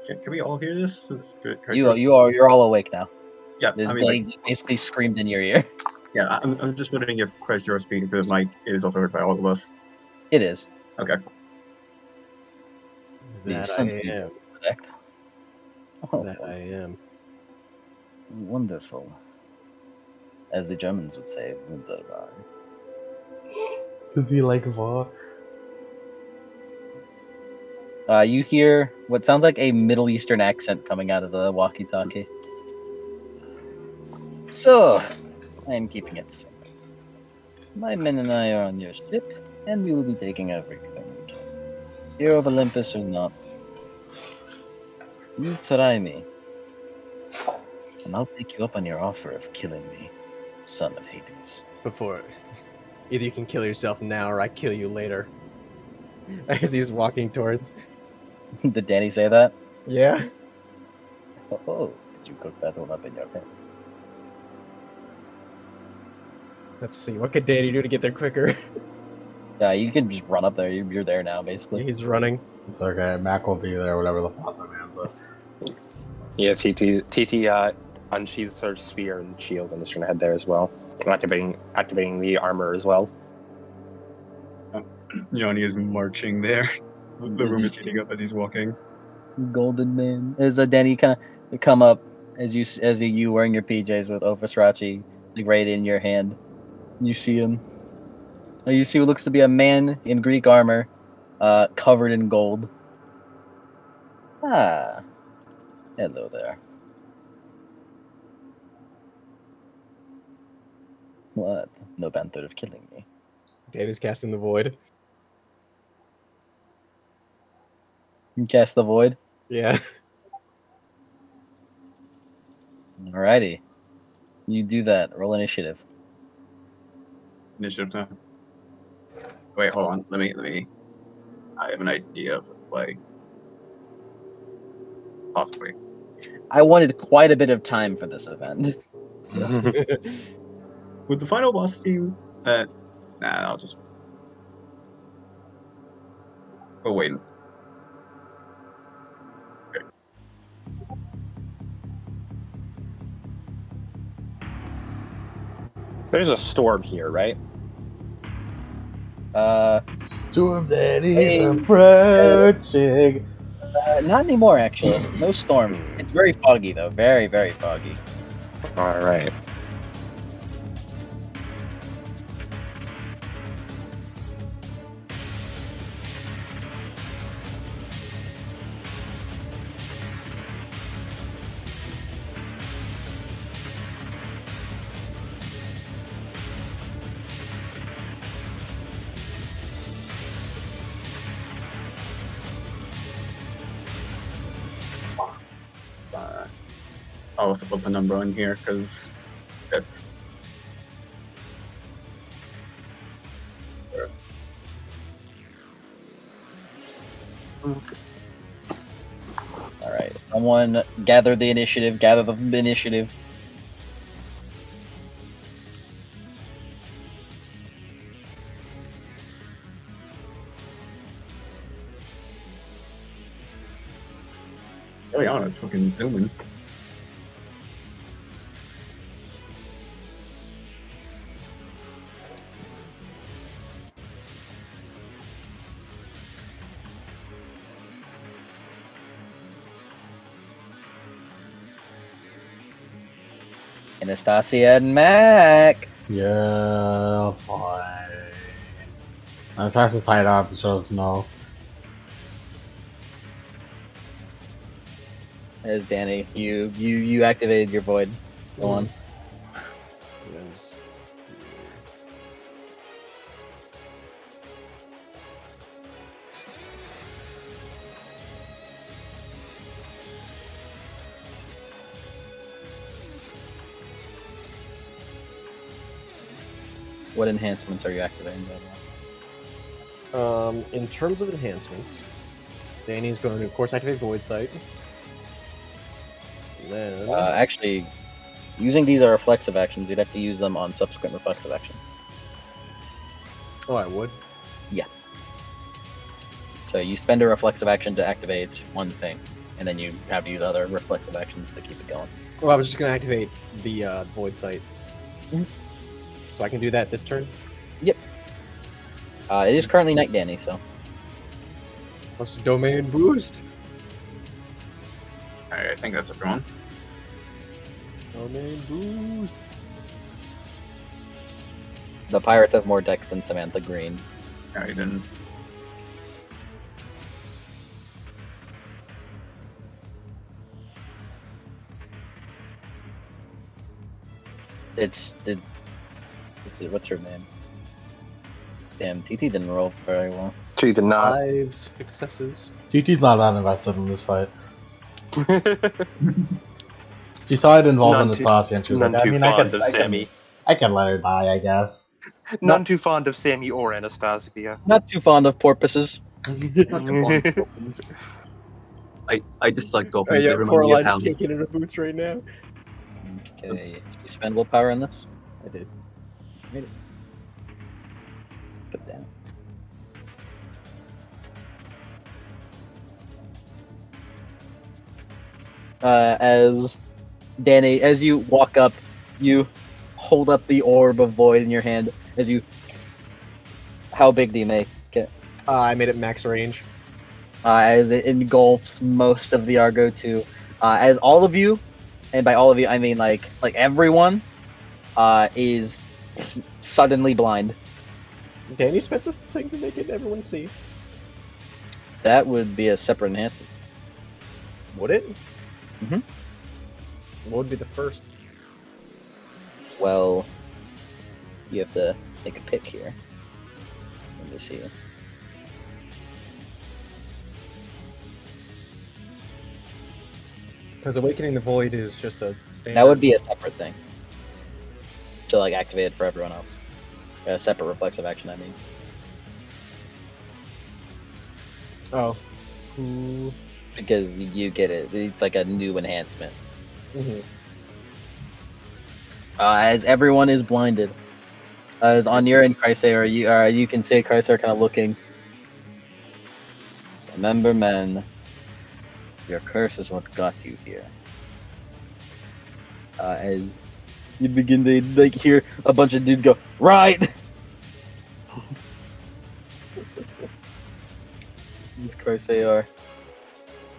Can we all hear this? You're all awake now. Yeah, This I mean, Danny basically screamed in your ear. yeah. I'm just wondering if Chrysaor speaking through the mic is also heard by all of us. It is. Okay. That son I am. Correct. Oh, That I am. wonderful. As the Germans would say, wunderbar. Does he like Va? You hear what sounds like a Middle Eastern accent coming out of the walkie-talkie. So, I am keeping it simple. My men and I are on your ship, and we will be taking everything we can. Hero of Olympus or not, you try me, and I'll take you up on your offer of killing me, son of Hades. Before, either you can kill yourself now, or I kill you later. As he's walking towards. Did Danny say that? Yeah. Oh, did you cook that one up in your head? Let's see. What could Danny do to get there quicker? You can just run up there. You're there now, basically. He's running. It's okay. Mac will be there, whatever the fuck the man's up. Yeah, TT unsheathes her spear and shield and is going to head there as well. Activating the armor as well. Johnny is marching there. The room is heating up as he's walking. Golden Man. As Danny kind of come up as you wearing your PJs with Ophusrachi like right in your hand. You see him. You see what looks to be a man in Greek armor, covered in gold. Ah, hello there. What? No banther of killing me. Danny's casting the void. You cast the void. Yeah. Alrighty. You do that. Roll initiative. Initiative time. Wait, hold on. Let me. I have an idea of a play. Possibly. I wanted quite a bit of time for this event. Would the final boss team? Nah, I'll just. Oh wait. Okay. There's a storm here, right? Storm that is Hey. approaching. Not anymore, actually. No storm. It's very foggy, though. Very, very foggy. All right. I'll also put the number on here because that's. All right. Someone gather the initiative. Gather the initiative. Really honest, fucking zooming. Anastasia and Mac. Yeah, fine. This house is tied up, so no. As Danny, you activated your void. Go on. Yes. What enhancements are you activating? In terms of enhancements, Danny's going to, of course, activate Void Sight. And then, Actually, using these are reflexive actions. You'd have to use them on subsequent reflexive actions. oh, I would. So you spend a reflexive action to activate one thing, and then you have to use other reflexive actions to keep it going. Well, I was just going to activate the Void Sight. Mhm. So I can do that this turn. It is currently night, Danny, so Plus domain boost. Alright, I think that's everyone. Domain boost. the pirates have more decks than Samantha Green. Alright, then. It's what's her name? Damn, TT didn't roll very well. She did not. 5 successes. TT's not that invested in this fight. She saw it involve None too- Anastasia, and she was None like, I too mean, fond of Sammy. I can let her die, I guess. None too fond of Sammy or Anastasia. Not too fond of porpoises. I dislike Oh, dolphins. yeah, They remind me of Coraline's Howdy. kicking in her boots right now. Okay, you spend willpower in this. I did. Put it down. As Danny, as you walk up, you hold up the orb of void in your hand. As you, how big do you make it? I made it max range. As it engulfs most of the Argo too. As all of you, and by all of you I mean like everyone, is suddenly blind. Danny spent the thing to make it everyone see. That would be a separate enhancement. Would it? Mhm. What would be the first? Well, you have to make a pick here. Let me see. Because Awakening the Void is just a standard. That would be a separate thing. To like activate it for everyone else. A separate reflexive action, I mean. Oh. Ooh. Because you get it. It's like a new enhancement. Mm-hmm. As everyone is blinded. As on your end, Chrysaor, you can see Chrysaor kind of looking. Remember, men, your curse is what got you here. As you begin to like hear a bunch of dudes go, right! course they are.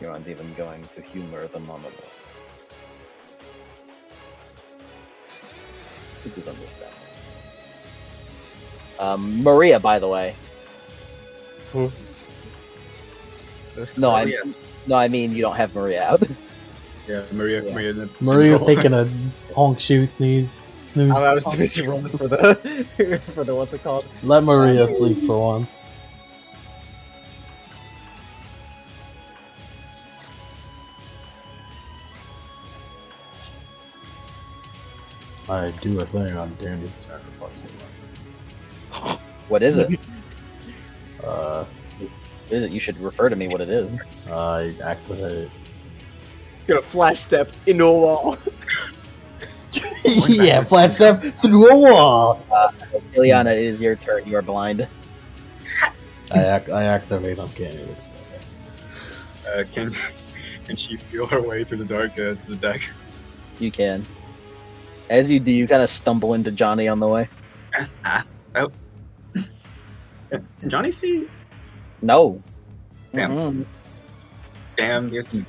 You aren't even going to humor the monologue. It is understandable. Maria, by the way. No, I mean you don't have Maria out. Yeah, Maria. Yeah. Maria's taking a honk shoe snooze. I was too busy rolling for the for the what's it called? Let Maria sleep for once. I do a thing on Danny's turn reflexing. What is it? Uh, What is it? You should refer to me what it is. I activate. Gonna flash step into a wall. Yeah, flash step through a wall. Ileana, it is your turn. You are blind. I activate Uncanny Extend. Can she feel her way through the dark to the deck? You can. As you do, you kind of stumble into Johnny on the way. Oh. Can Johnny see? No. Damn. Mm-mm. Damn this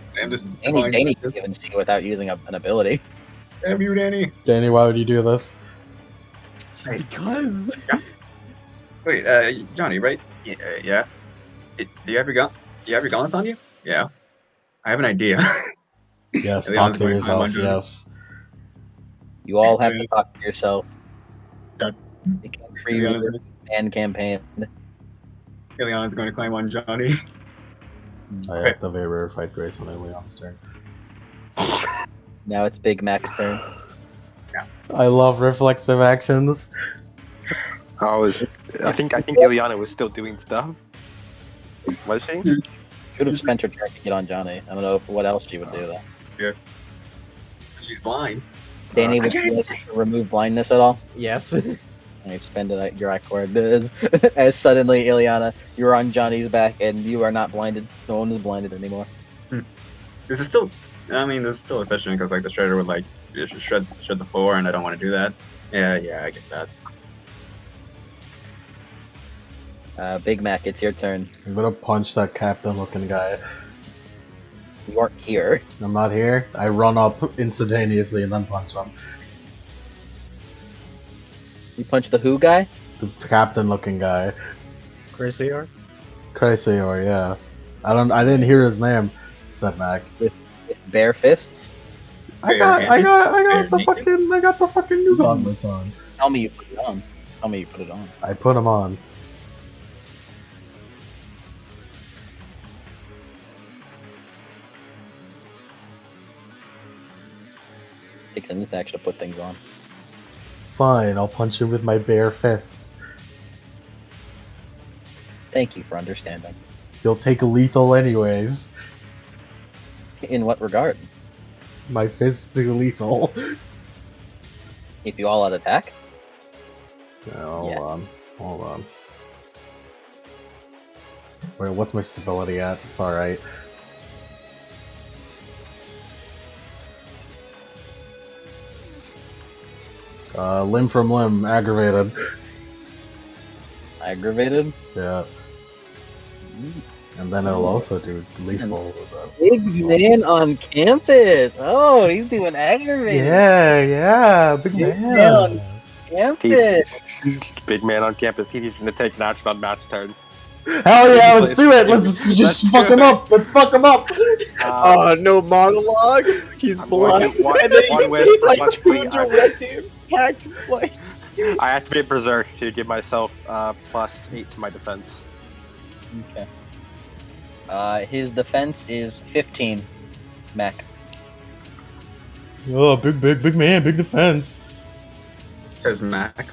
Danny can even see without using an ability. Damn you, Danny. Danny, why would you do this? Because Wait, Johnny, right? Yeah. Do you have your gun? Do you have your gauntlets on you? Yeah. I have an idea. Yes, Ileana's talk to going to climb yourself. on Johnny. Yes. You all have to talk to yourself. Done. You can free your fan campaign. Ileana's going to climb on Johnny. I activate Rare Fight Grace on Ileana's turn. Now it's Big Mac's turn. I love reflexive actions. I think Ileana was still doing stuff. Was she? Should have spent her turn to get on Johnny. I don't know what else she would do though. Yeah. She's blind. Danny, would you like to remove blindness at all? yes. And you spend it at your accord. As suddenly, Ileana, you're on Johnny's back and you are not blinded. No one is blinded anymore. This is still. I mean, this is still efficient because like the shredder would like shred the floor, and I don't want to do that. Yeah, I get that. Big Mac, it's your turn. I'm gonna punch that captain looking guy. You aren't here. I'm not here. I run up instantaneously and then punch him. You punch the who guy? The captain looking guy. Chrysior? Chrysior, yeah. I didn't hear his name, said Mac. With bare fists? I got the fucking new gauntlets on. Tell me you put it on. I put them on. Takes an insect to put things on. Fine, I'll punch him with my bare fists. Thank you for understanding. You'll take lethal anyways. In what regard? My fists do lethal. If you all out attack? Yeah, Yes. Hold on. Wait, what's my stability at? It's alright. Limb from limb, aggravated. Aggravated? Yeah. And then it'll also do lethal with us. Big man on campus! Oh, he's doing aggravated. Yeah, big Big man. man on campus! Big man on campus. He's gonna take an action on Matt's turn. Hell yeah, let's do it! Let's just fuck him up! Let's fuck him up! No monologue. He's I'm blind, going to and then you one can with- see like one two with- direct impact. Like I activate Berserk to give myself +8 to my defense. Okay. His defense is 15. Mac. Oh, big man, big defense. Says Mac.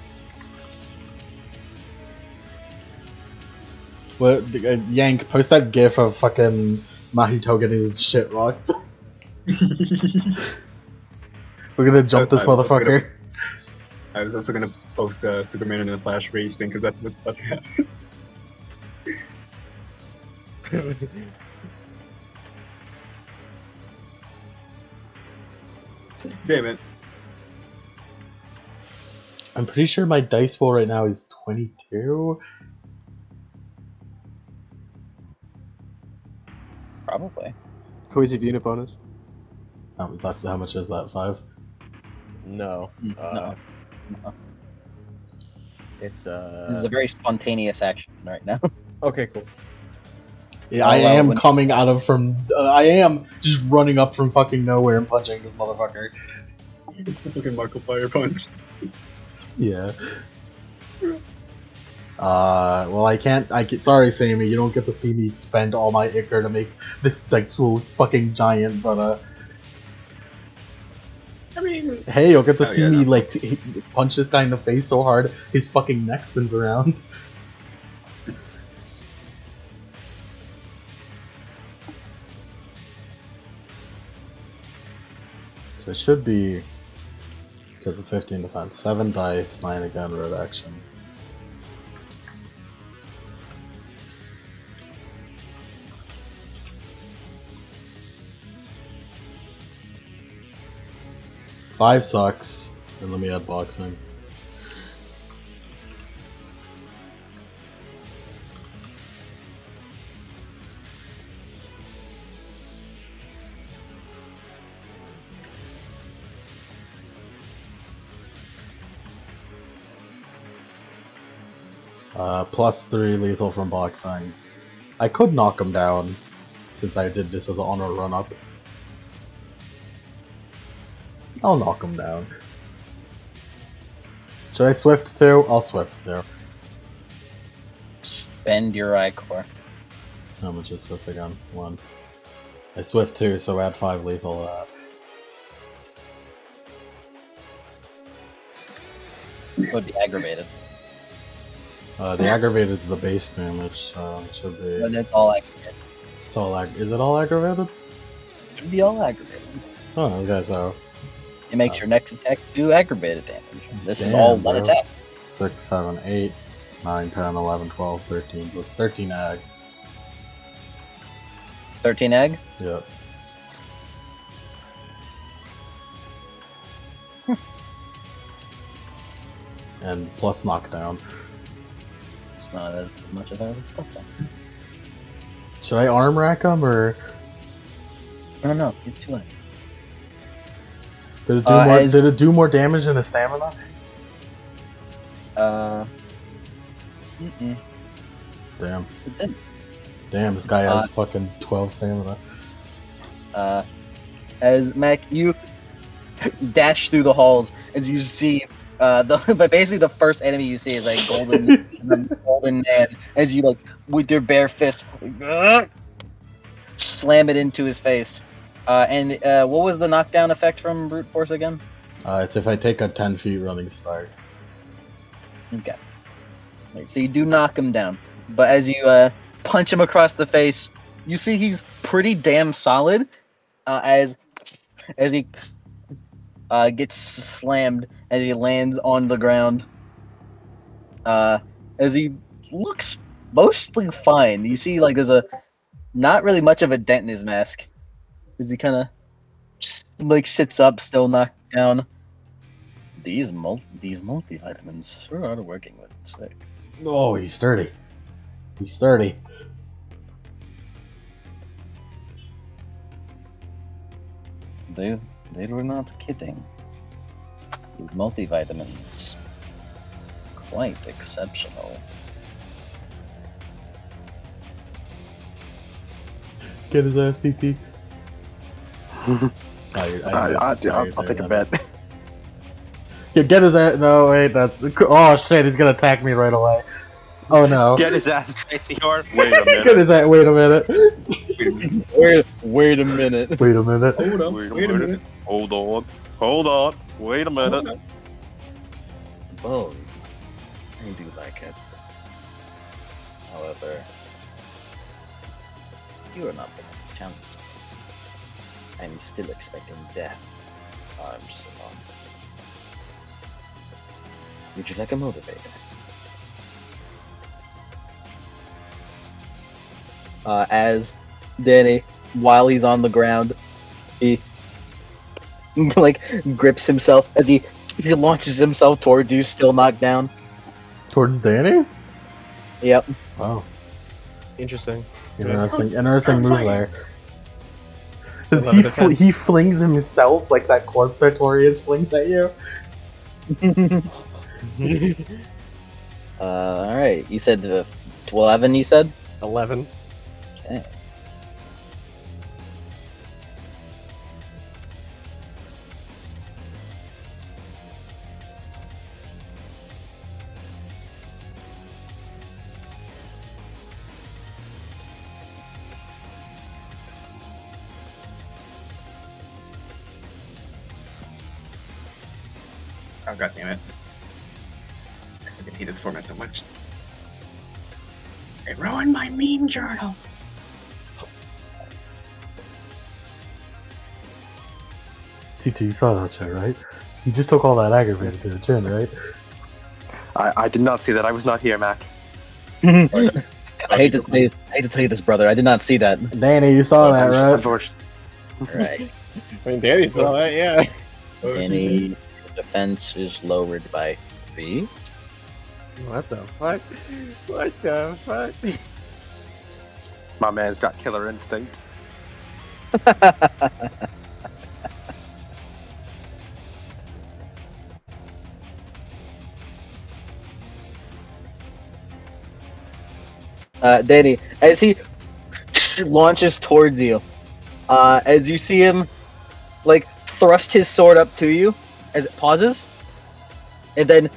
What, Yank, post that gif of fucking Mahito getting his shit rocked. We're gonna jump this motherfucker. I was also gonna post Superman in the Flash racing because that's what's about to happen. Damn it. I'm pretty sure my dice roll right now is 22. Cohesive unit bonus? How much is that? 5? No. No. It's This is a very spontaneous action right now. Okay, cool. Yeah, I'll I allow it am when- coming out of from. I am just running up from fucking nowhere and punching this motherfucker. It's a fucking Marco Fire Punch. Yeah. Well, I can't. Sorry, Sammy, you don't get to see me spend all my ichor to make this like so fucking giant. But I mean, hey, you'll get to Oh, see yeah, me no. like punch this guy in the face so hard his fucking neck spins around. So it should be because of 15 defense, 7 dice, 9 again, red action. Five sucks, and let me add boxing. +3 lethal from boxing. I could knock him down, since I did this as an honor run-up. I'll knock him down. Should I swift too? I'll swift too. Spend your Ichor. How much is swift again? 1. I swift too, so add 5 lethal. It would be aggravated. The aggravated is a base damage, so it should be. But it's all aggravated. It's all is it all aggravated? It would be all aggravated. Oh, okay, so It makes your next attack do aggravated damage. This is Damn, all one bro. attack. 6, 7, 8, 9, 10, 11, 12, 13. Plus 13 ag. 13 egg? Yep. And plus knockdown. It's not as much as I was expecting. Should I arm rack him or No, it's too late. did it do more? as- Did it do more damage than his stamina? Mm-mm. Damn, It didn't. damn! This guy has fucking 12 stamina. As Mac, you dash through the halls as you see but basically the first enemy you see is a golden man as you like with your bare fist slam it into his face. And what was the knockdown effect from brute force again? It's if I take a 10 feet running start. Okay. Right, so you do knock him down, but as you punch him across the face, you see he's pretty damn solid. As he gets slammed as he lands on the ground. As he looks mostly fine. You see, like there's a not really much of a dent in his mask. As he kind of like sits up, still knocked down. These multivitamins sure are working with sick. Oh, he's sturdy. He's sturdy. They were not kidding. These multivitamins, quite exceptional. Get his ass, TT. Sorry, I'll take a bet. Get his ass. No, wait, that's. Oh shit, he's gonna attack me right away. Oh no. Get his ass, Tracy Horn. Wait a minute. Get his ass. Wait a minute. Wait a minute. Wait a minute. hold up. Wait a minute. Hold on. Wait a minute. Well, I do like it. However, you are not the challenge. I'm still expecting death. Arms on. Would you like a motivator? As Danny, while he's on the ground, he like grips himself as he launches himself towards you, still knocked down. Towards Danny? Yep. Wow. Interesting. Interesting move there. Does 11 to 10. he flings himself like that corpse Artorias flings at you? All right. You said 11. You said 11. okay. Oh god damn it! I fucking hate this format so much. It ruined my meme journal. TT, you saw that shit, right? You just took all that aggravated to the chin, right? I did not see that. I was not here, Mac. I hate to tell you this, brother. I did not see that. Danny, you saw that, right? Unfortunately. Right. I mean, Danny saw that, yeah. Any defense is lowered by 3. What the fuck? What the fuck? My man's got killer instinct. Danny, as he launches towards you, as you see him, like, thrust his sword up to you, as it pauses, and then,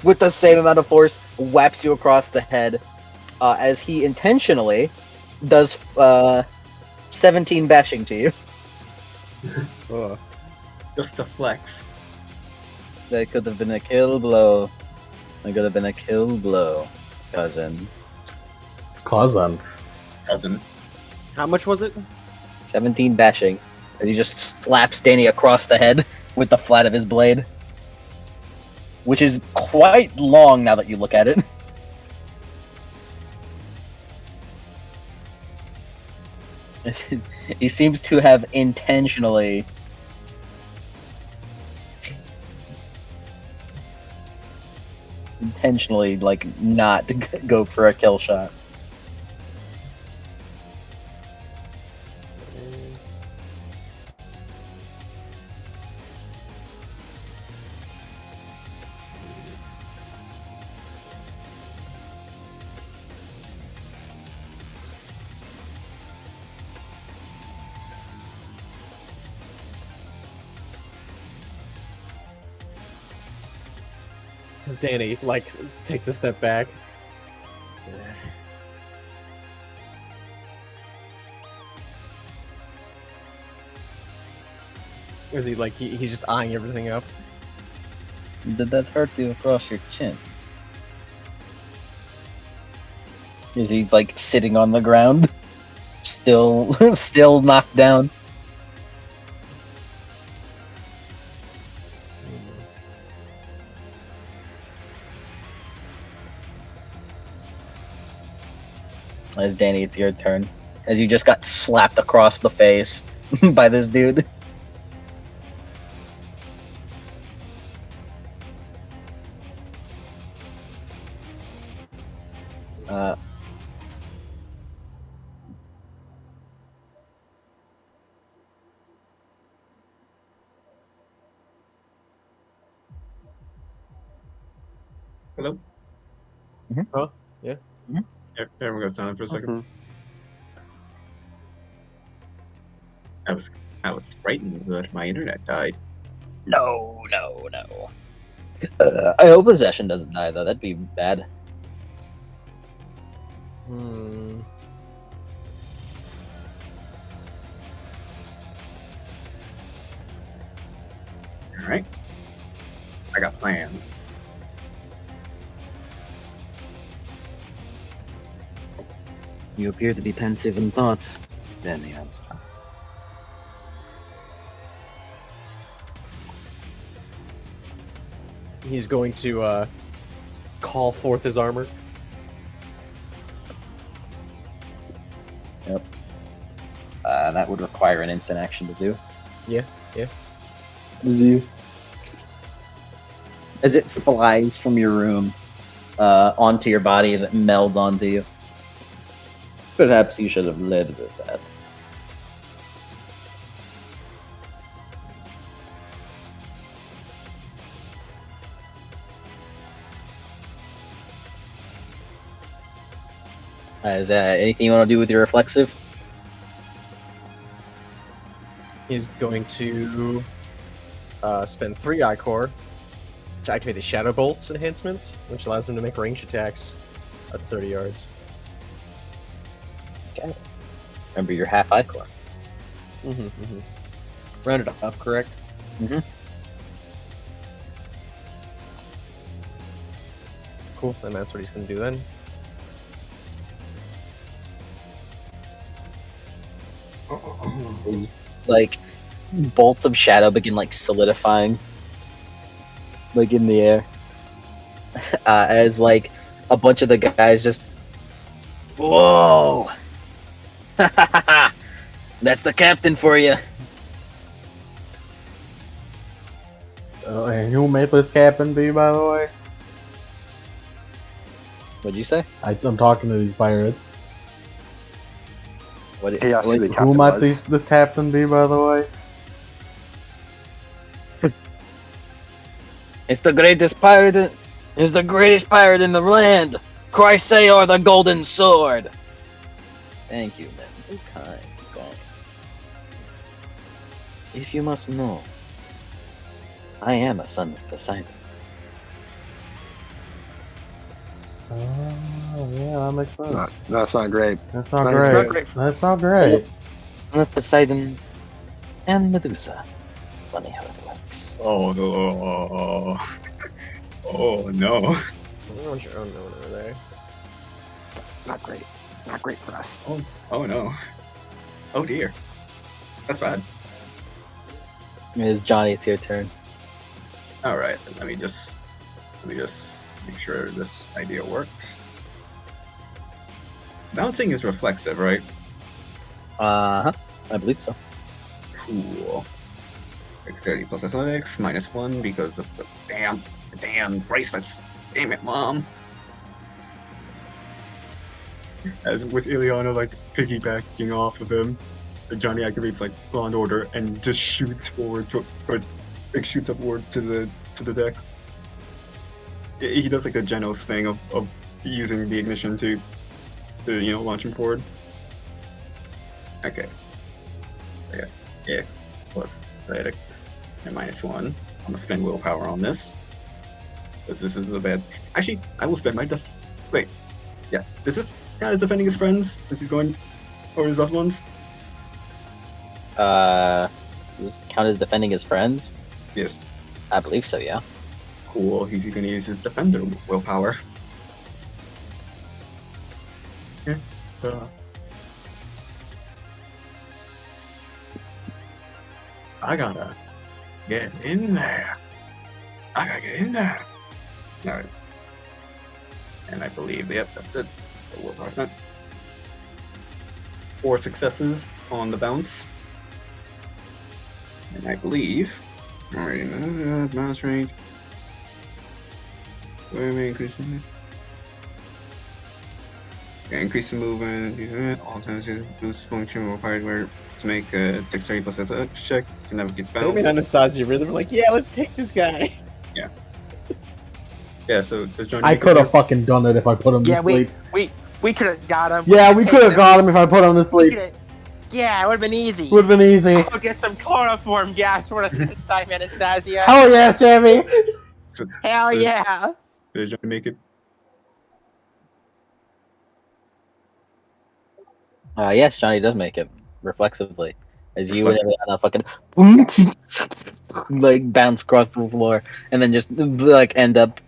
with the same amount of force, whaps you across the head, as he intentionally does 17 bashing to you. Oh. Just a flex. That could have been a kill blow. That could have been a kill blow, cousin. Cousin. How much was it? 17 bashing. And he just slaps Danny across the head with the flat of his blade. Which is quite long now that you look at it. He seems to have intentionally like not go for a kill shot. As Danny, like, takes a step back. Is he, like, he's just eyeing everything up? Did that hurt you across your chin? Is he's like sitting on the ground, still knocked down? As Danny, it's your turn. As you just got slapped across the face by this dude. Hello? Huh? Yeah. Everyone got silent for a second. Mhm. I was frightened that my internet died. No. I hope possession doesn't die though. That'd be bad. Hmm. Alright. I got plans. You appear to be pensive in thought, Danny Armstrong. He's going to call forth his armor. That would require an instant action to do. Yeah. As it flies from your room onto your body, as it melds onto you. Perhaps you should have led with that. Is anything you want to do with your reflexive? He's going to spend 3 Ichor to activate the Shadow Bolts enhancement, which allows him to make ranged attacks at 30 yards. Okay. Remember your half Ichor. Rounded up, correct? Mhm. Cool, and that's what he's going to do then. Like bolts of shadow begin like solidifying, like in the air, as like a bunch of the guys just, whoa, that's the captain for you. And who made this captain be, by the way? What'd you say? I'm talking to these pirates. What? He asked who the Who captain might was. this captain be, by the way? It's the greatest pirate. It's the greatest pirate in the land. Chrysaor the Golden Sword. Thank you, man. Be kind. If you must know, I am a son of Poseidon. Oh, yeah, that makes sense. That's not great. That's not It's great. not great for That's not great. Son of Poseidon and Medusa. Funny how it works. Oh no. Oh no. I want your own note over there. Not great. Not great for us. Oh no. Oh dear. That's bad. Ms. Johnny, it's your turn. Alright, let me just make sure this idea works. Bouncing is reflexive, right? I believe so. Cool. Dexterity plus athletics, -1 because of the damn bracelets. Damn it, Mom. As with Ileana like piggybacking off of him, Johnny activates like Blonde Order and just shoots forward towards, like shoots upward to the deck. He does like a Genos thing of using the ignition to launch him forward. Okay. Yeah. Plus athletics and -1. I'm gonna spend willpower on this. Because this is a bad. Actually, I will spend my wait. Yeah, this is kind of defending his friends since he's going over his loved ones. Does this count as defending his friends? Yes. I believe so, yeah. Cool. He's gonna use his defender willpower. Yeah. I gotta get in there. I gotta get in there. Alright. And I believe, yep, that's it. The willpower spent. 4 successes on the bounce. And I believe. Alright, bounce range. Where am I increasing? Yeah, increase the movement. All times boost function required where to make a dexterity plus athletics check to navigate Sammy and bounce. Anastasia really were like, yeah, let's take this guy. Yeah, so does Johnny I make a could have deal? fucking done it if I put him to sleep. We could have got him. Yeah, we could have got him if I put him to sleep. Yeah, it would have been easy. Would have been easy. I'll get some chloroform gas for us this time, Anastasia. Hell yeah, Sammy! Hell yeah. Does Johnny make it? Yes, Johnny does make it reflexively, as you and Ileana fucking like bounce across the floor and then just like end up.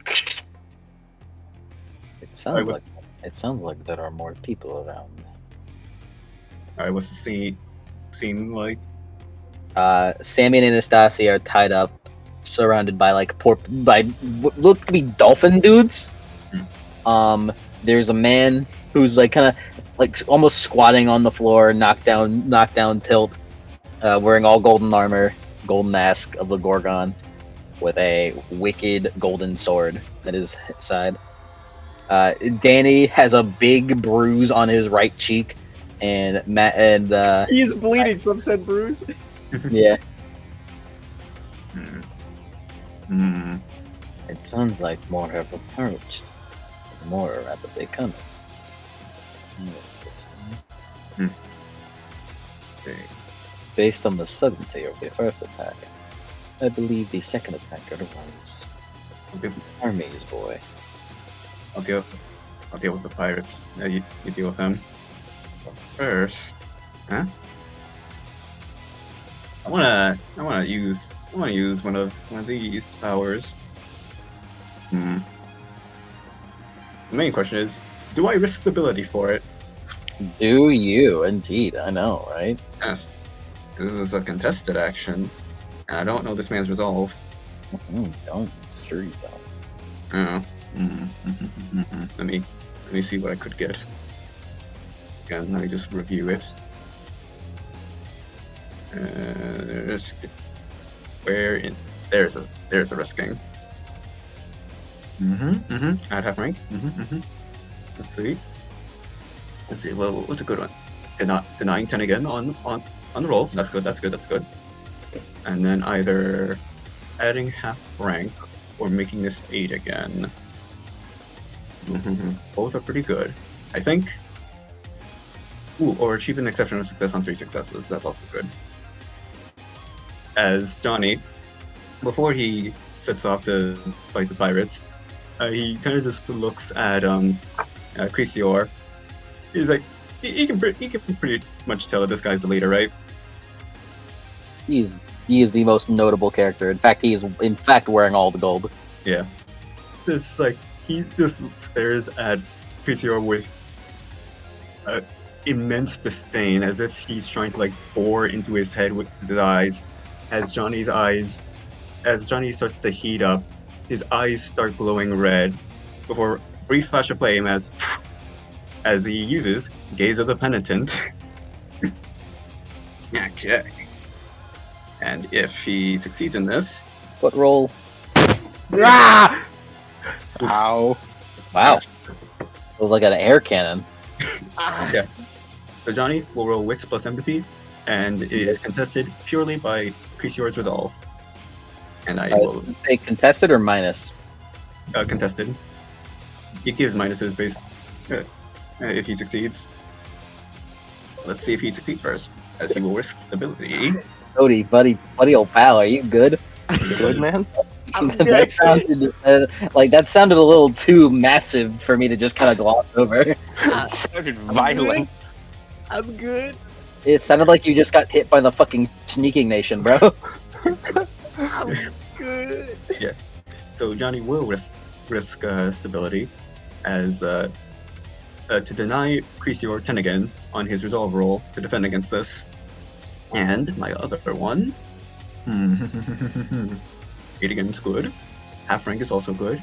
It sounds like there are more people around. Alright, what's the scene like? Sammy and Anastasia are tied up, surrounded by like by what look to be dolphin dudes. There's a man who's like kind of like almost squatting on the floor, knockdown tilt, wearing all golden armor, golden mask of the Gorgon, with a wicked golden sword at his side. Danny has a big bruise on his right cheek, and Matt and He's bleeding from said bruise. yeah. Hmm. It sounds like more have approached. More are rapidly coming. Okay. Based on the certainty of the first attack, I believe the second attacker was Okay. Army's boy. I'll deal with the pirates. You deal with them. First, huh? I wanna use one of these powers. The main question is, do I risk stability for it? Do you? Indeed, I know, right? Yes. This is a contested action, and I don't know this man's resolve. Don't. It's true, you don't. Oh. Let me see what I could get. Again, let me just review it. There's a risking. Add half rank. Let's see. Well, what's a good one? Denying 10 again on the roll. That's good. And then either adding half rank or making this 8 again. Both are pretty good, I think. Ooh, or achieve an exceptional success on 3 successes. That's also good. As Johnny, before he sets off to fight the pirates, he kind of just looks at Crisior. He's like, he can pretty much tell that this guy's the leader, right? He is the most notable character. In fact, he is wearing all the gold. Yeah. It's like he just stares at Crisior with immense disdain, as if he's trying to like bore into his head with his eyes. As Johnny starts to heat up, his eyes start glowing red before a brief flash of flame as he uses Gaze of the Penitent. Okay. And if he succeeds in this, What roll? Ah! Ow. Wow. It was like an air cannon. yeah. So Johnny will roll Wits plus Empathy, and it is contested purely by Crisior's resolve. And I will Say contested or minus? contested. It gives minuses based if he succeeds. Let's see if he succeeds first, as he will risk stability. Cody, buddy, old pal, are you good? Good man. that sounded a little too massive for me to just kind of gloss over. It sounded violent. I'm good. It sounded like you just got hit by the fucking sneaking nation, bro. I'm good. So Johnny will risk stability, as to deny Crisior 10 again on his resolve roll to defend against this. And my other one, 8 again is good. Half rank is also good.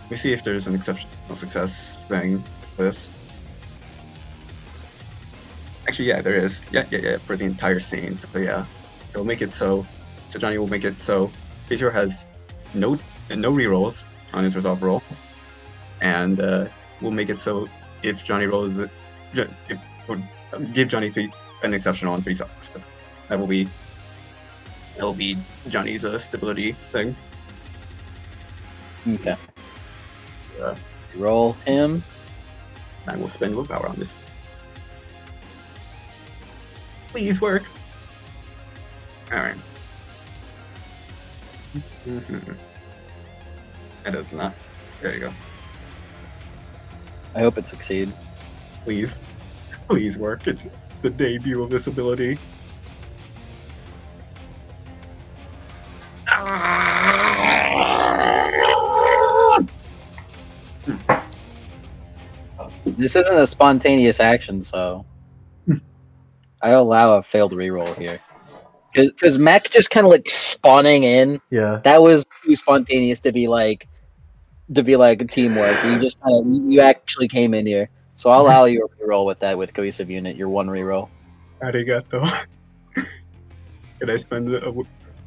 Let me see if there's an exceptional success thing for this. Actually, yeah, there is. Yeah, for the entire scene. So yeah, it'll make it so Johnny will make it so Crisior has no rerolls on his resolve roll, and we'll make it so if Johnny rolls, give Johnny an exceptional on 3 sucks. That'll be Johnny's stability thing. Okay. Yeah. Roll him. I will spend willpower on this. Please work. All right. That does not. There you go. I hope it succeeds. Please work. It's the debut of this ability. This isn't a spontaneous action, so I allow a failed reroll here. Because Mac just kind of like spawning in. Yeah. That was too spontaneous to be like teamwork. You just you actually came in here, so I'll allow you a reroll with that with cohesive unit. Your 1 reroll. Arigato. Can I spend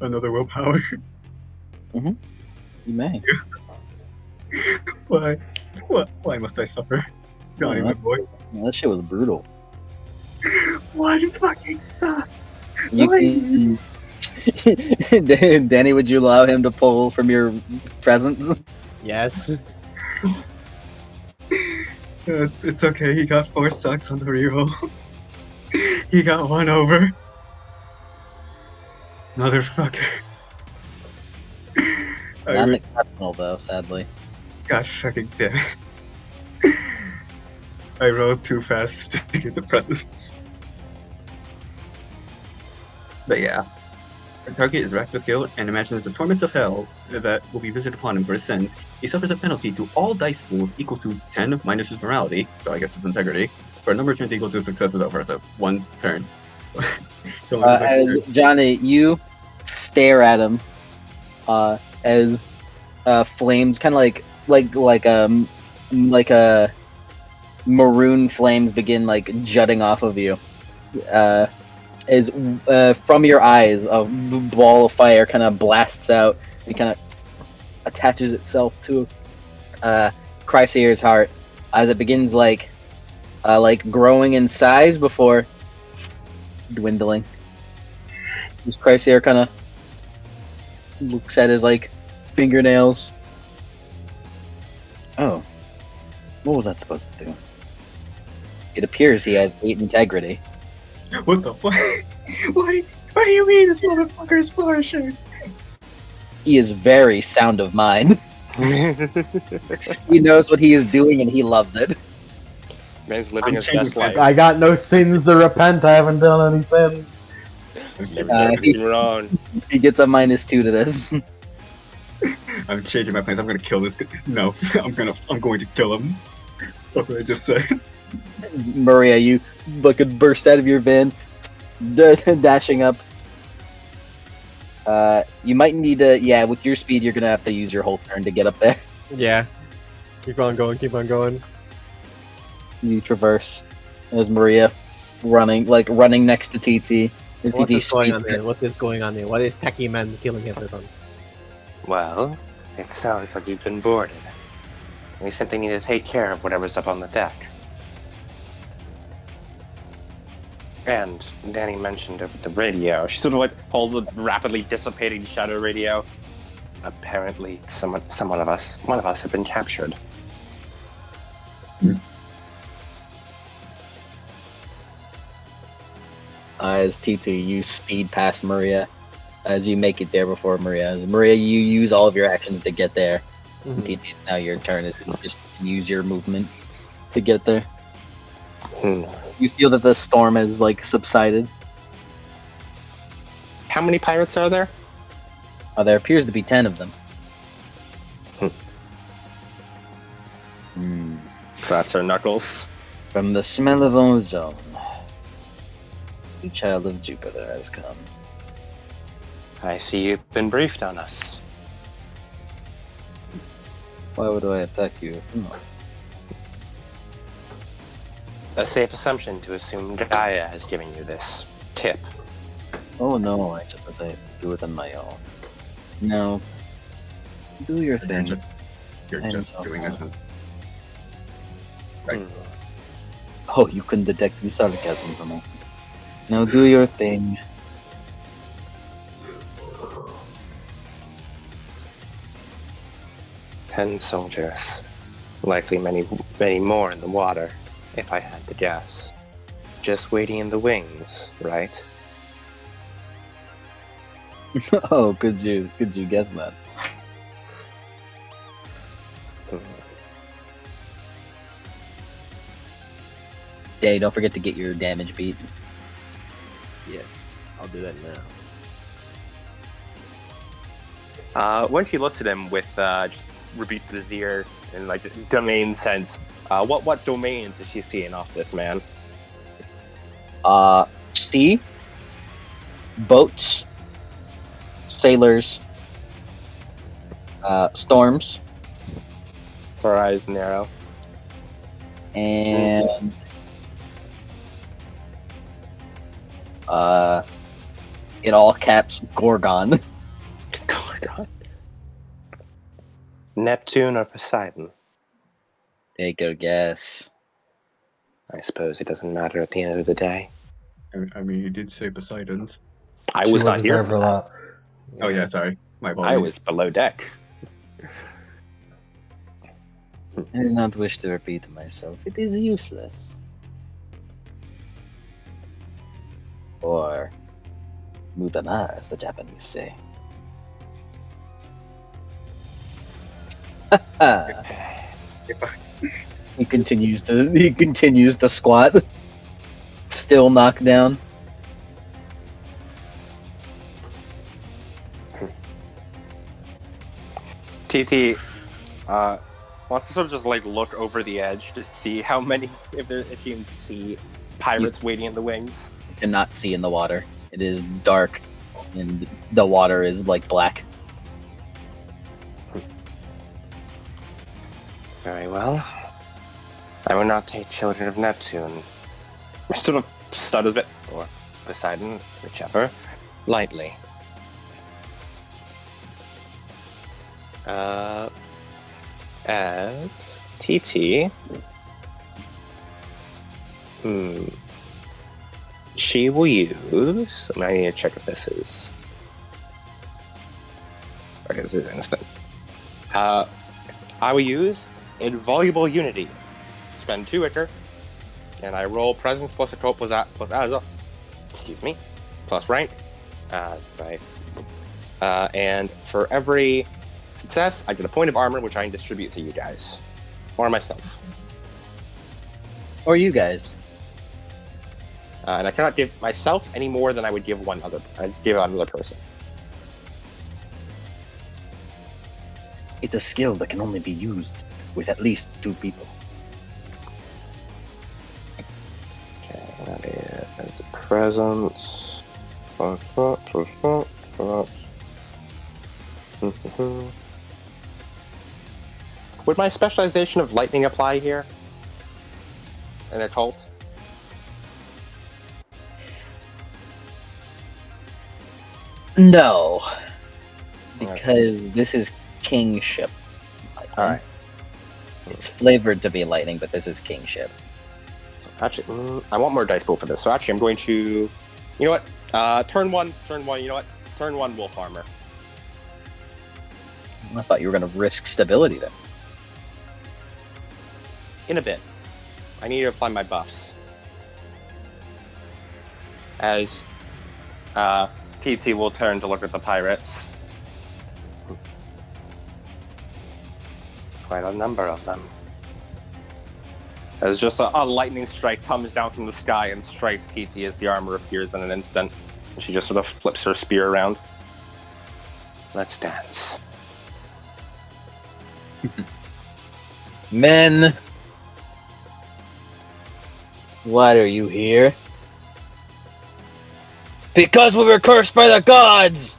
another willpower? You may. Why? Why must I suffer? Johnny, my boy. That shit was brutal. Why do fucking suck? Danny, would you allow him to pull from your presence? Yes. It's okay. He got 4 sucks on the reroll. He got 1 over. Motherfucker. I Not re- exceptional though, sadly. God fucking damn it. I rolled too fast to get the presents. But yeah. The target is racked with guilt and imagines the torments of hell that will be visited upon him for his sins. He suffers a penalty to all dice pools equal to 10 minus his morality, so I guess his integrity, for a number of turns equal to successes over, so 1 turn. So long as I As Johnny, you stare at him as flames, kind of like a maroon flames begin like jutting off of you. As from your eyes, a ball of fire kind of blasts out and kind of attaches itself to Chrysaor's heart as it begins like growing in size before dwindling. This Chrysaor kind of looks at his like fingernails. Oh, what was that supposed to do? It appears he has 8 integrity. What the fuck? What do you mean this motherfucker is flourishing? He is very sound of mind. He knows what he is doing and he loves it. Man's living I'm his changing best my- life. I got no sins to repent. I haven't done any sins. Never done anything wrong. He gets a -2 to this. I'm changing my plans. I'm gonna kill this guy. No, I'm going to kill him. What did I just say? Maria, you fucking burst out of your van, dashing up. You might need to, with your speed, you're gonna have to use your whole turn to get up there. Yeah. Keep on going, keep on going. You traverse as Maria running next to TT. As What TT is going on speeds- there? What is going on there? What is Techie Man killing everyone? Well, it sounds like we've been boarded. We simply need to take care of whatever's up on the deck. And Danny mentioned over the radio. She sort of like pulled the rapidly dissipating shadow radio. Apparently, one of us have been captured. As TT, you speed past Maria as you make it there before Maria. As Maria, you use all of your actions to get there. Mhm. TT, it's now your turn. It's just use your movement to get there. You feel that the storm has like subsided. How many pirates are there? There appears to be 10 of them. That's our Knuckles. From the smell of ozone, the child of Jupiter has come. I see you've been briefed on us. Why would I attack you if not? A safe assumption to assume Gaia has given you this tip. Oh no, I just decided to do it on my own. No. Do your thing. You're I just know. doing this. Right. Oh, you couldn't detect the sarcasm from me. Now do your thing. Ten soldiers. Likely many more in the water, if I had to guess. Just waiting in the wings, right? Oh, could you guess that? Danny, don't forget to get your damage beat. Yes, I'll do that now. When she looks at him with just rebuke to his ear in like domain sense, what domains is she seeing off this man? Sea, boats, sailors, storms, Her eyes narrow. and in all caps, Gorgon. Gorgon. Neptune or Poseidon? Take your guess. I suppose it doesn't matter at the end of the day. I mean, you did say Poseidon's. I She was not wasn't here there for that. Oh yeah, sorry. My apologies. I was below deck. I do not wish to repeat myself. It is useless. Or mudana, as the Japanese say. He continues to squat. Still knocked down. TT wants to sort of just like look over the edge to see how many, if you can see pirates waiting in the wings. You cannot see in the water. It is dark, and the water is like black. Very well. I will not take children of Neptune. Sort of stutters a bit, or Poseidon, whichever, lightly. As TT, she will use. I need to check if this is. Okay, this is instant. I will use Invaluable Unity. Spend 2 wicker, and I roll Presence plus Occult plus excuse me, plus rank. And for every success, I get a point of armor, which I can distribute to you guys. Or myself. Or you guys. And I cannot give myself any more than I would give another person. It's a skill that can only be used with at least 2 people. Okay, that's presence. Would my specialization of lightning apply here? In occult? No. Because this is kingship. Alright. It's flavored to be lightning, but this is kingship. Actually, I want more dice pool for this. So actually, I'm going to... You know what? Turn one, you know what? Turn 1 wolf armor. I thought you were going to risk stability then. In a bit. I need to apply my buffs. As TT will turn to look at the pirates. Quite a number of them. As just a lightning strike comes down from the sky and strikes TT as the armor appears in an instant. And she just sort of flips her spear around. Let's dance. Men, why are you here? Because we were cursed by the gods!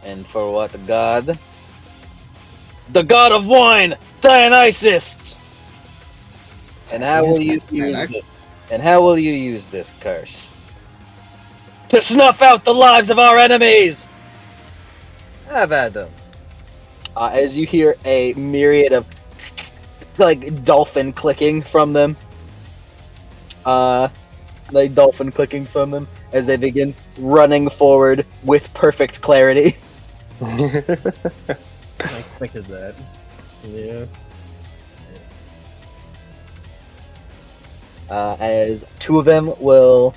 And for what god? The god of wine, Dionysus! And how will you use this? And how will you use this curse? To snuff out the lives of our enemies! Have at them. As you hear a myriad of like dolphin clicking from them. As they begin running forward with perfect clarity. I expected that. Yeah. As 2 of them will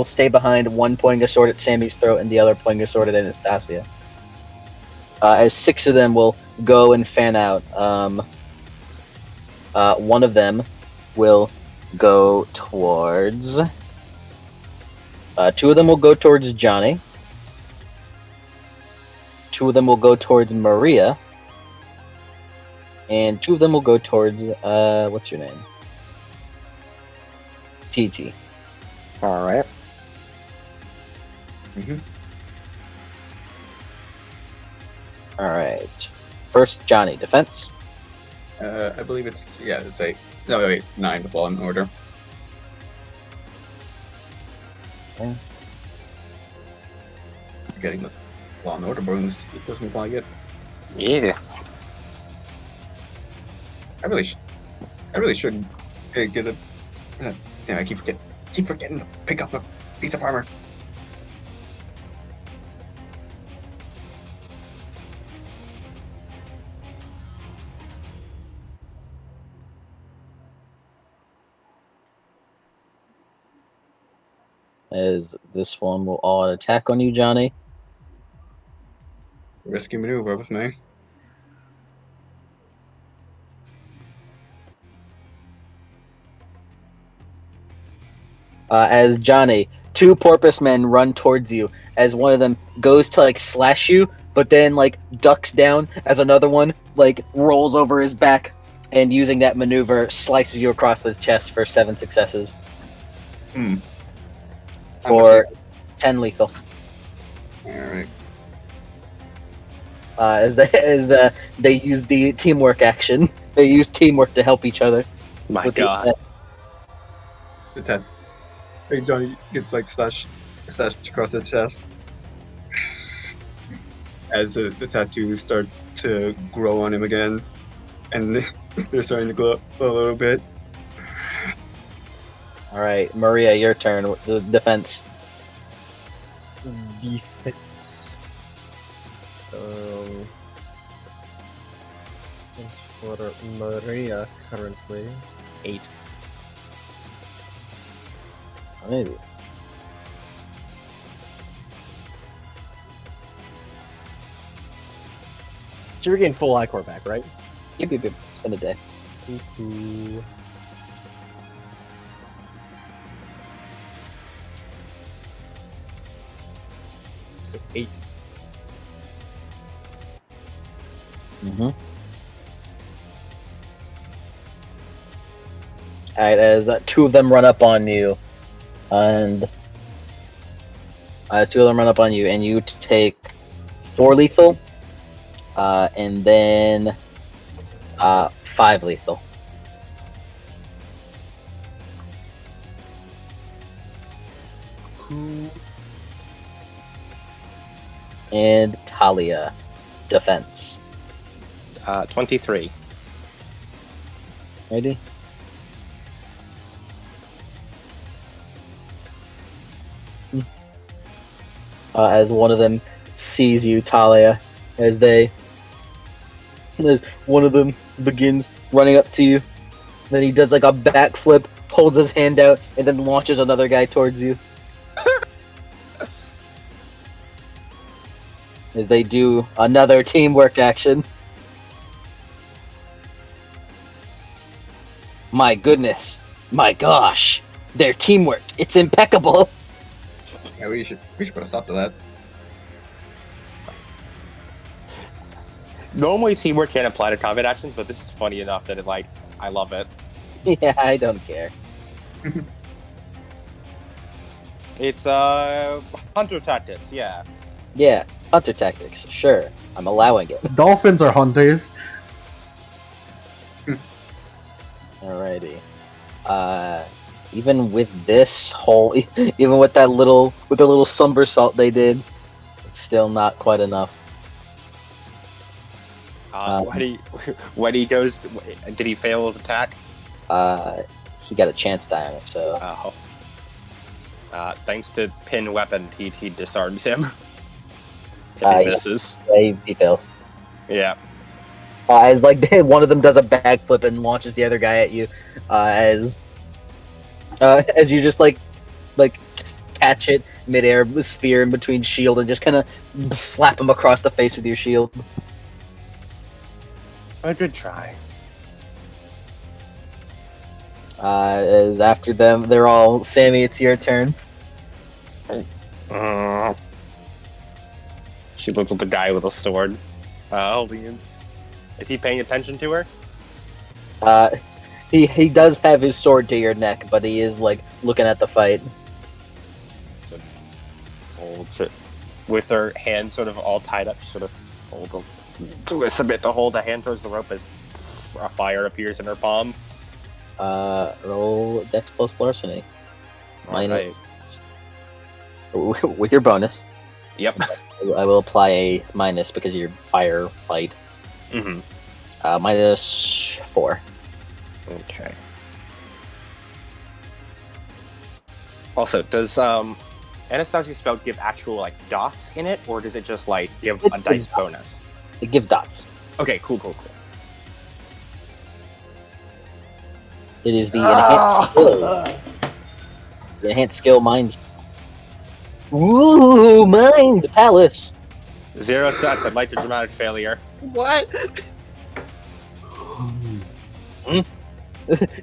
stay behind, one pointing a sword at Sammy's throat and the other pointing a sword at Anastasia. As 6 of them will go and fan out. One of them will go towards... 2 of them will go towards Johnny. 2 of them will go towards Maria. And 2 of them will go towards, what's your name? TT. Alright. Alright. First, Johnny, defense. I believe it's 9 with law and order. Okay. Getting the law and order bonus doesn't apply yet. Yeah. I really should get a. Damn, I keep forgetting to pick up a piece of armor. as this one will all attack on you, Johnny. Risky maneuver with me. As Johnny, two porpoise men run towards you as one of them goes to like slash you, but then like ducks down as another one like rolls over his back and using that maneuver slices you across the chest for 7 successes for 10 lethal. All right. As they use the teamwork action. They use teamwork to help each other. My With God. The Hey, Johnny gets like slashed across the chest as the tattoos start to grow on him again, and they're starting to glow a little bit. All right, Maria, your turn. The defense. Defense. As for Maria, currently 8. Maybe. She regained full ichor back, right? Yep. It's been a day. Ooh. So 8. Mm-hmm. Alright, as two of them run up on you, and as two of them run up on you, and you take 4 lethal, and then 5 lethal. And Talia, defense. 23. Ready? As one of them sees you, Talia, as one of them begins running up to you, then he does like a backflip, holds his hand out, and then launches another guy towards you. As they do another teamwork action. My goodness. My gosh. Their teamwork. It's impeccable. Yeah, we should put a stop to that. Normally, teamwork can't apply to combat actions, but this is funny enough that I love it. Yeah, I don't care. It's hunter tactics, yeah. Yeah, hunter tactics. Sure. I'm allowing it. Dolphins are hunters. Alrighty. Even with this whole, even with the little somersault they did, it's still not quite enough. When he goes, did he fail his attack? He got a chance die on it, so. Thanks to pin weapon, he disarms him. If he misses. Yeah, he fails. Yeah. As like one of them does a backflip and launches the other guy at you, as you just like catch it midair with spear in between shield and just kind of slap him across the face with your shield. A good try. As after them, they're all Sammy. It's your turn. She looks at the guy with a sword. Holding him. Is he paying attention to her? He does have his sword to your neck, but he is like looking at the fight. So holds it with her hand sort of all tied up. She sort of holds twists a bit to hold the hand towards the rope as a fire appears in her palm. Roll Dex plus larceny. Right. With your bonus. Yep. I will apply a minus because of your fire fight. Mm-hmm. -4. Okay. Also, does Anastasia's spell give actual like dots in it, or does it just like give a dice bonus? It gives dots. Okay, cool. It is the enhanced skill. The enhanced skill mind. Ooh, mine, the palace. 0 sets. I'd like the dramatic failure. What?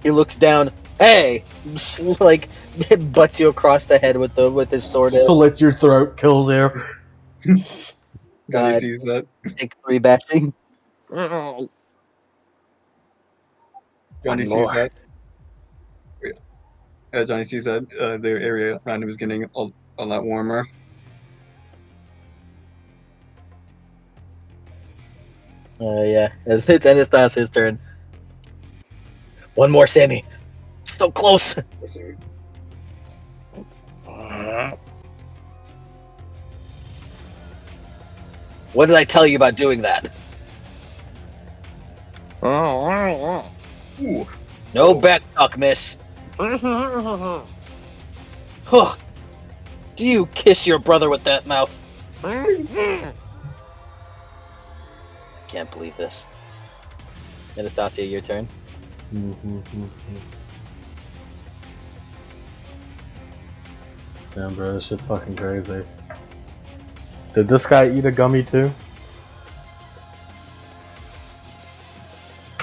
He looks down. Hey, like butts you across the head with his sword. Slits your throat, kills you. Gunny Uh, sees that. Take 3 bashing. One Johnny sees more. that. Johnny sees that the area around him is getting a lot warmer. Yeah, it's Anastasia's turn. One more, Sammy. So close. What did I tell you about doing that? Ooh. No back talk, miss. Huh. Do you kiss your brother with that mouth? Can't believe this. Anastasia, your turn. Damn, bro, this shit's fucking crazy. Did this guy eat a gummy too?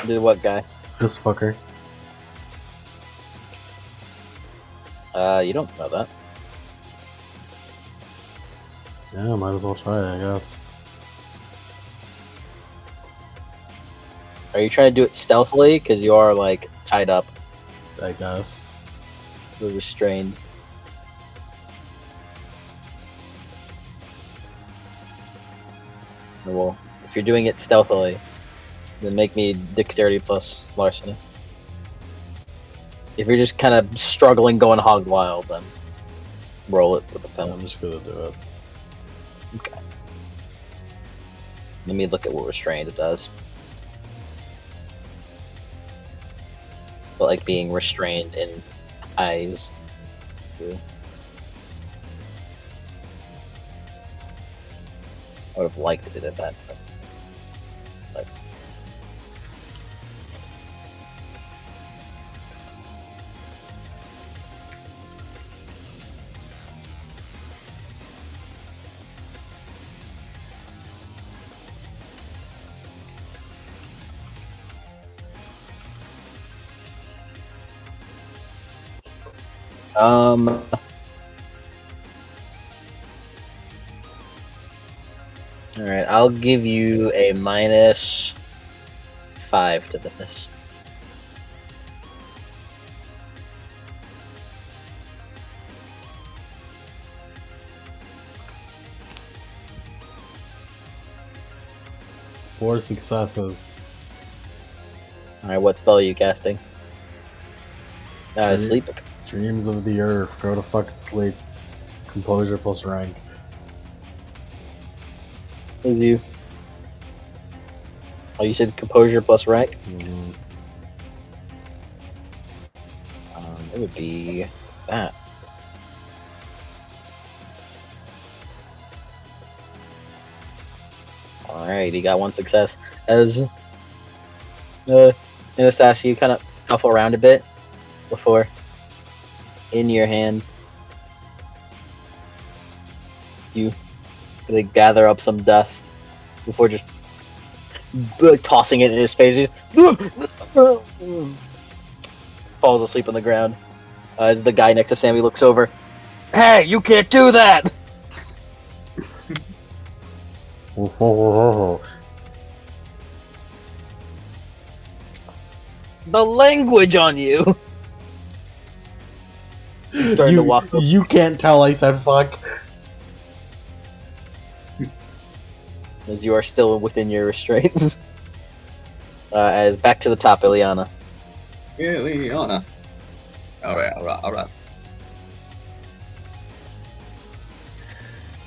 Did what guy? This fucker. You don't know that. Yeah, might as well try it, I guess. Are you trying to do it stealthily? Because you are, like, tied up. I guess. You're restrained. Well, if you're doing it stealthily, then make me dexterity plus larceny. If you're just kind of struggling going hog wild, then roll it with a I'm penalty. just gonna do it. Okay. Let me look at what restrained it does. But like being restrained in eyes. Ooh. I would have liked it at that. But all right, I'll give you a -5 to this. Four successes. All right, what spell are you casting? Dream- Sleep. Dreams of the Earth. Go to fucking sleep. Composure plus rank. Is you? Oh, you said composure plus rank. Mhm. It would be that. All right, he got one success. As Anastasia, you kind of shuffle around a bit before in your hand you really gather up some dust before just tossing it in his face. He falls asleep on the ground. As the guy next to Sammy looks over, hey, you can't do that! The language on you! Starting to walk over. You can't tell I said fuck. As you are still within your restraints. As back to the top, Ileana. Ileana. Alright.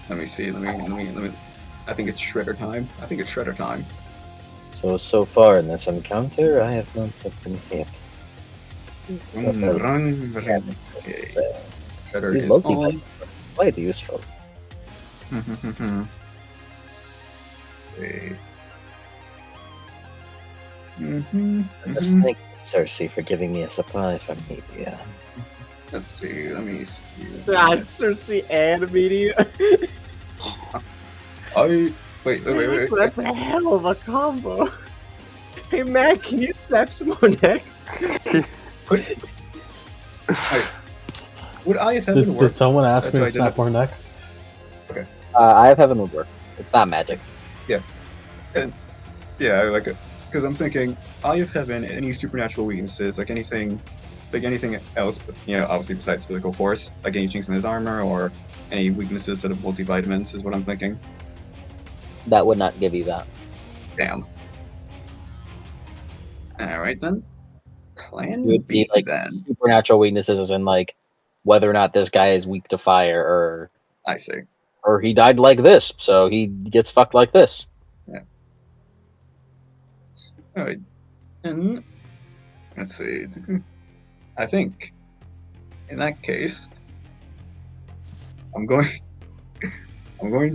Let me see, let me. I think it's shredder time. So far in this encounter, I have not been hit. Run. Okay. So, Shredder these is multi on. quite useful. Okay. I must thank Cersei for giving me a supply from Media. Let's see. Let me see. Cersei and media. Wait. That's a hell of a combo. Hey Matt, can you snap some more necks? Would I have heaven work? Did someone ask me to That's why I snap more necks? I have heaven would work. It's not magic. Yeah, I like it because I'm thinking Eye of Heaven, any supernatural weaknesses, like anything else, obviously besides physical force, like any chinks in his armor or any weaknesses to the multivitamins is what I'm thinking. That would not give you that. Damn. All right then. It Plan would B be like then. supernatural weaknesses, as in like whether or not this guy is weak to fire, I see. or he died like this, so he gets fucked like this. All right. And let's see. I think in that case, I'm going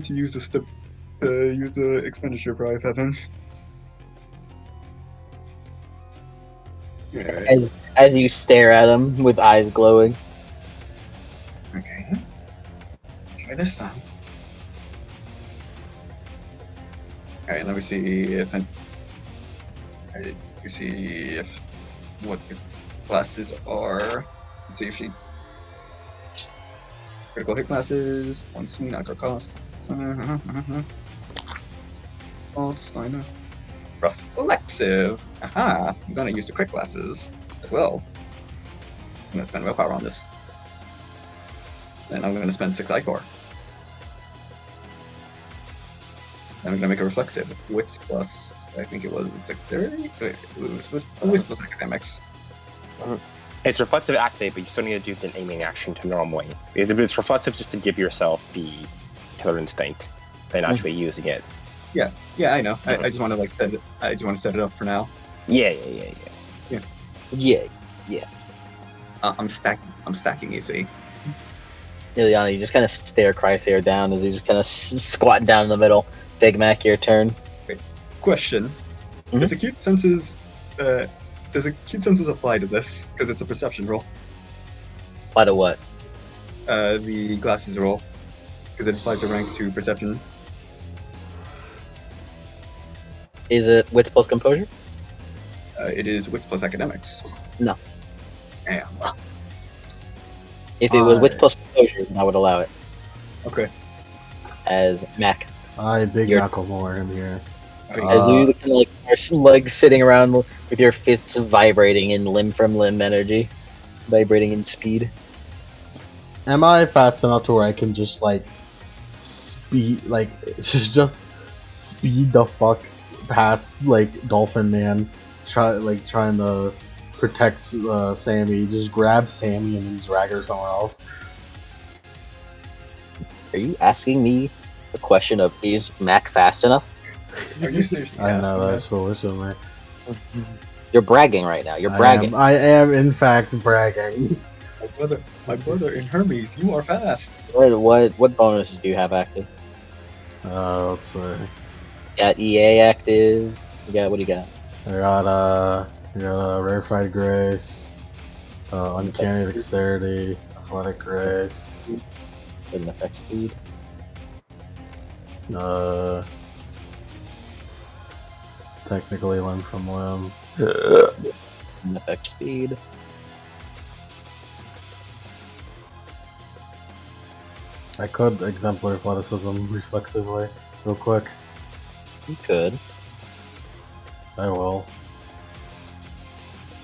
to use the expenditure for Eye of Heaven. Alright. As you stare at him with eyes glowing. Okay. Try this time. Alright, let me see if what the classes are. Let's see if she critical hit classes, 1C, not crit cost. Oh, Steiner. Reflexive. Aha! I'm gonna use the crit classes as well. I'm gonna spend willpower on this. Then I'm gonna spend 6 Ichor. Then I'm gonna make a reflexive. Wits plus, I think it was dexterity? Wait, Wits plus academics. It's reflexive activate, but you still need to do the aiming action to normally. It's reflexive just to give yourself the killer instinct and actually using it. Yeah, I know. I just want to set it. I just want to set it up for now. Yeah. I'm stacking. You see. Ileana, you just kind of stare Chrysaor down as he's just kind of squatting down in the middle. Big Mac, your turn. Question: Does acute senses apply to this? Because it's a perception roll. Apply to what? The glasses roll, because it applies to rank 2 perception. Is it wits plus composure? It is wits plus academics. No. Damn. If it was wits plus composure, then I would allow it. Okay. As Mac. Big Your- Knucklemore in here. As you kind of like your legs sitting around with your fists vibrating in limb from limb energy, vibrating in speed. Am I fast enough to where I can just speed just speed the fuck past Dolphin Man, trying to protect Sammy, just grab Sammy and then drag her somewhere else? Are you asking me the question of is Mac fast enough? Are you seriously? I know that's foolish of me. You're bragging right now. You're bragging. I am in fact bragging. My brother in Hermes, you are fast. What bonuses do you have active? Let's see. You got EA active. What do you got? I got Rarefied Grace, Uncanny Dexterity, Athletic Grace, With an effect speed. Technically limb from limb. An effect speed. I could exemplary athleticism reflexively, real quick. You could. I will.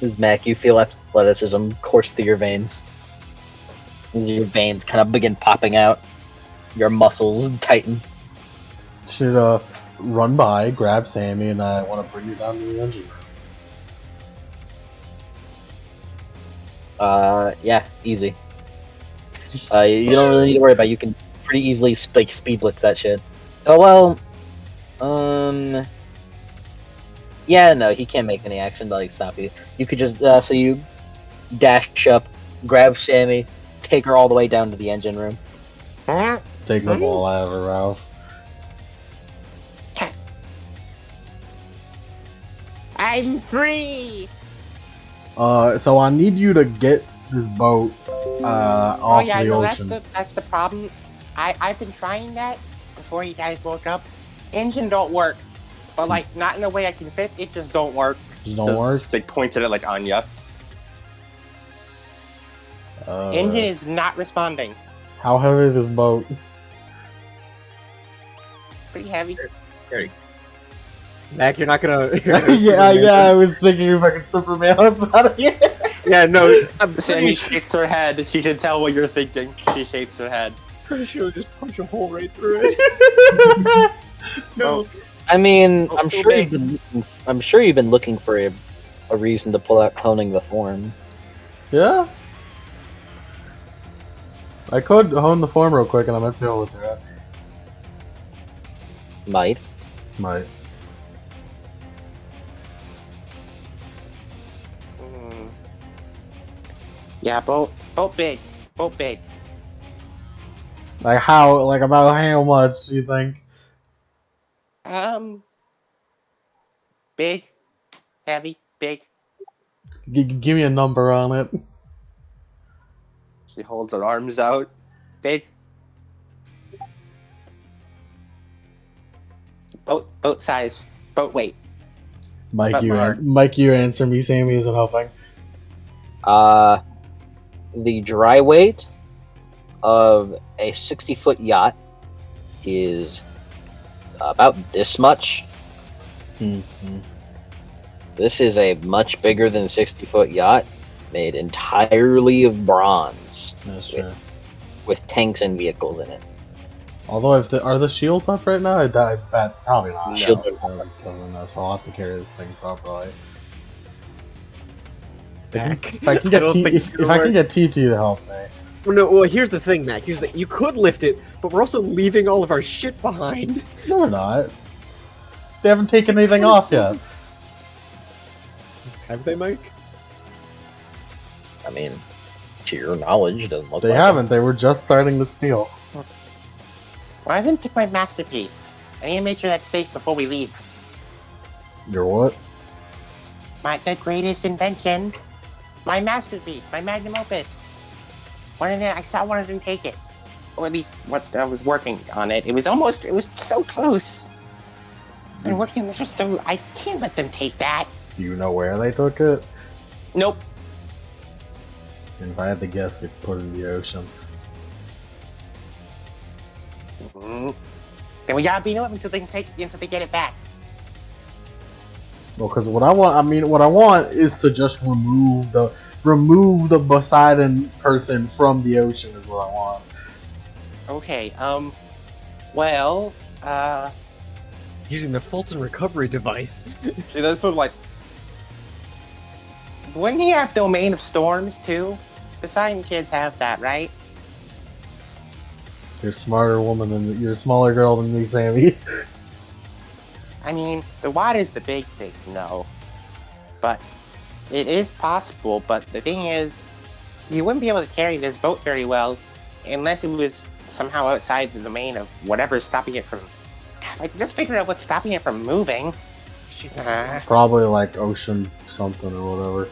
As Mac, you feel athleticism course through your veins. As your veins kind of begin popping out. Your muscles tighten. Should run by, grab Sammy, and I want to bring you down to the engine room. Yeah, easy. You don't really need to worry about it. You can pretty easily speed blitz that shit. Oh well. Yeah, no, he can't make any action to stop you. You could just so you dash up, grab Sammy, take her all the way down to the engine room. Take the ball out of her, Ralph. I'm free. So I need you to get this boat off yeah, the no, ocean. that's the problem. I've been trying that before you guys woke up. Engine don't work, but like not in a way I can fit. It just don't work. Just don't work. They pointed it like Anya. Engine is not responding. How heavy is this boat? Pretty heavy. Mac, you're not gonna. I was thinking fucking Superman outside of here. Yeah, no. I'm Sammy pretty, shakes her head. She can tell what you're thinking. She shakes her head. pretty sure just punch a hole right through it. No. I mean, Oh, I'm too sure big. you've been looking for a reason to pull out honing the form. Yeah. I could hone the form real quick and I might be able to do it. Might. Might. Yeah, boat big. Like how, like about how much do you think? Big, heavy, big. Give me a number on it. She holds her arms out. Big. Boat size. Boat weight. Mike, But Mark. you answer me. Sammy isn't helping. The dry weight of a 60-foot yacht is about this much. Mm-hmm. This is a much bigger than 60-foot yacht, made entirely of bronze, That's true. with tanks and vehicles in it. Although, are the shields up right now? I bet probably not. No. Shields are That would kill them, so I'll have to carry this thing properly. Mac. If I can I get don't think it's if gonna I can work. get TT to help me. Well, no, well, here's the thing, Mac. Here's the you could lift it, but we're also leaving all of our shit behind. No, we're not. They haven't taken anything off yet. Have they, Mike? I mean, to your knowledge, it doesn't look They like haven't. They were just starting to steal. Well, I didn't took my masterpiece. I need to make sure that's safe before we leave. Your what? The greatest invention. My masterpiece. My magnum opus. I saw one of them take it. Or at least what I was working on it. It was so close. And working on this was so, I can't let them take that. Do you know where they took it? Nope. And if I had to guess, they put it in the ocean. Then we gotta beat them up until they get it back. Well, because what I want is to just remove the Poseidon person from the ocean is what I want. Okay, well, Using the Fulton recovery device. She then sort of like, wouldn't he have Domain of Storms too? Poseidon kids have that, right? You're a smarter you're a smaller girl than me, Sammy. I mean, the water's the big thing, no. But it is possible, but the thing is, you wouldn't be able to carry this boat very well unless it was somehow outside the domain of whatever's stopping it from... If I could just figure out what's stopping it from moving. Probably like ocean something or whatever.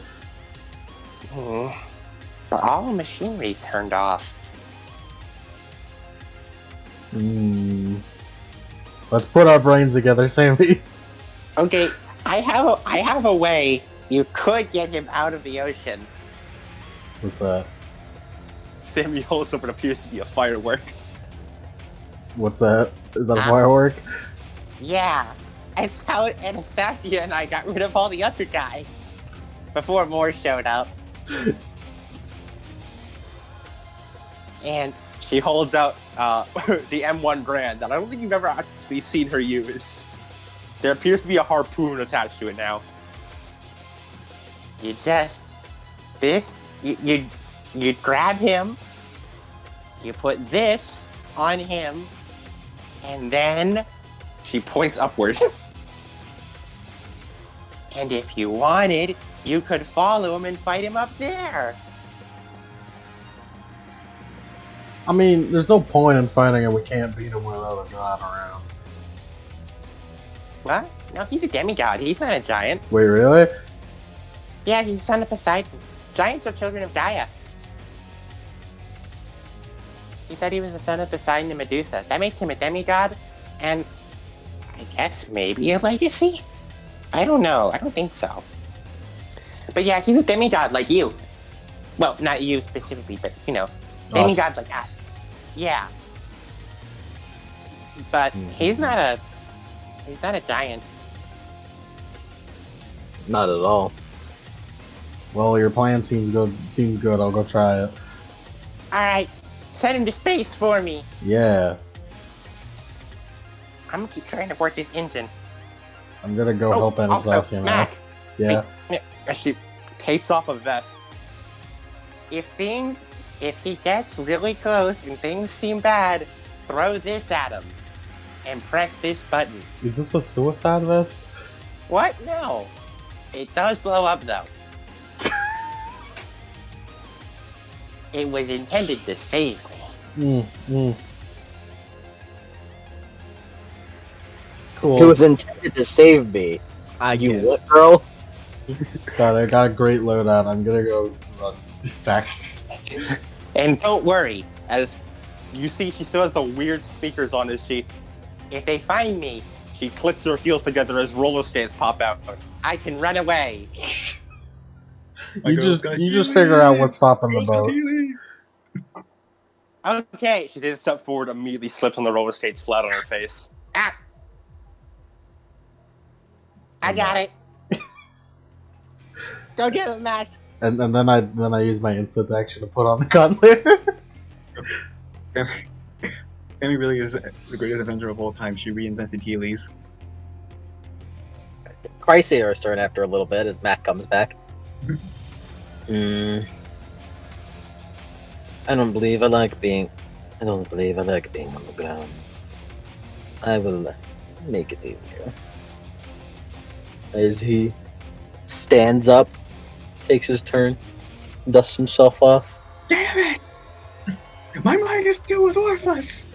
But all the machinery's turned off. Let's put our brains together, Sammy. Okay, I have a way you could get him out of the ocean. What's that? Sammy holds up what appears to be a firework. What's that? Is that a firework? Yeah, it's how Anastasia and I got rid of all the other guys before more showed up. And She holds out the M1 brand that I don't think you've ever actually seen her use. There appears to be a harpoon attached to it now. you just you grab him, you put this on him, and then She points upwards. and if you wanted, you could follow him and fight him up there. I mean, there's no point in fighting him. We can't beat him without a god around. What? No, he's a demigod. He's not a giant. Wait, really? Yeah, he's son of Poseidon. Giants are children of Gaia. said he was the son of Poseidon and Medusa. That makes him a demigod, and I guess maybe a legacy? I don't know. I don't think so. But yeah, he's a demigod like you. Well, not you specifically, but you know, demigods like us. Yeah. But he's not a giant. Not at all. Well, your plan seems good. I'll go try it. Alright, send him to space for me. Yeah. I'm gonna keep trying to work this engine. I'm gonna go help Anastasia now. Mac, Yeah. She takes off a vest. if he gets really close and things seem bad, throw this at him. And press this button. Is this a suicide vest? What? No. It does blow up though. It was intended to save me. Cool. It was intended to save me. You You what, girl? God, I got a great loadout. I'm gonna go run back. And don't worry, as you see, she still has the weird sneakers on as if they find me, she clicks her heels together as roller skates pop out. I can run away. You just figure out what's stopping the boat. Okay, she did a step forward, immediately slips on the roller skates flat on her face. Ah! I got it. Go get it, Mac. And then I use my instant action to put on the gauntlet. Sammy really is the greatest Avenger of all time. She reinvented Heelys. Chrysaor's turn after a little bit as Mac comes back. I don't believe I like being on the ground. I will make it easier. As he stands up, takes his turn, dusts himself off. Damn it! My -2 was worthless!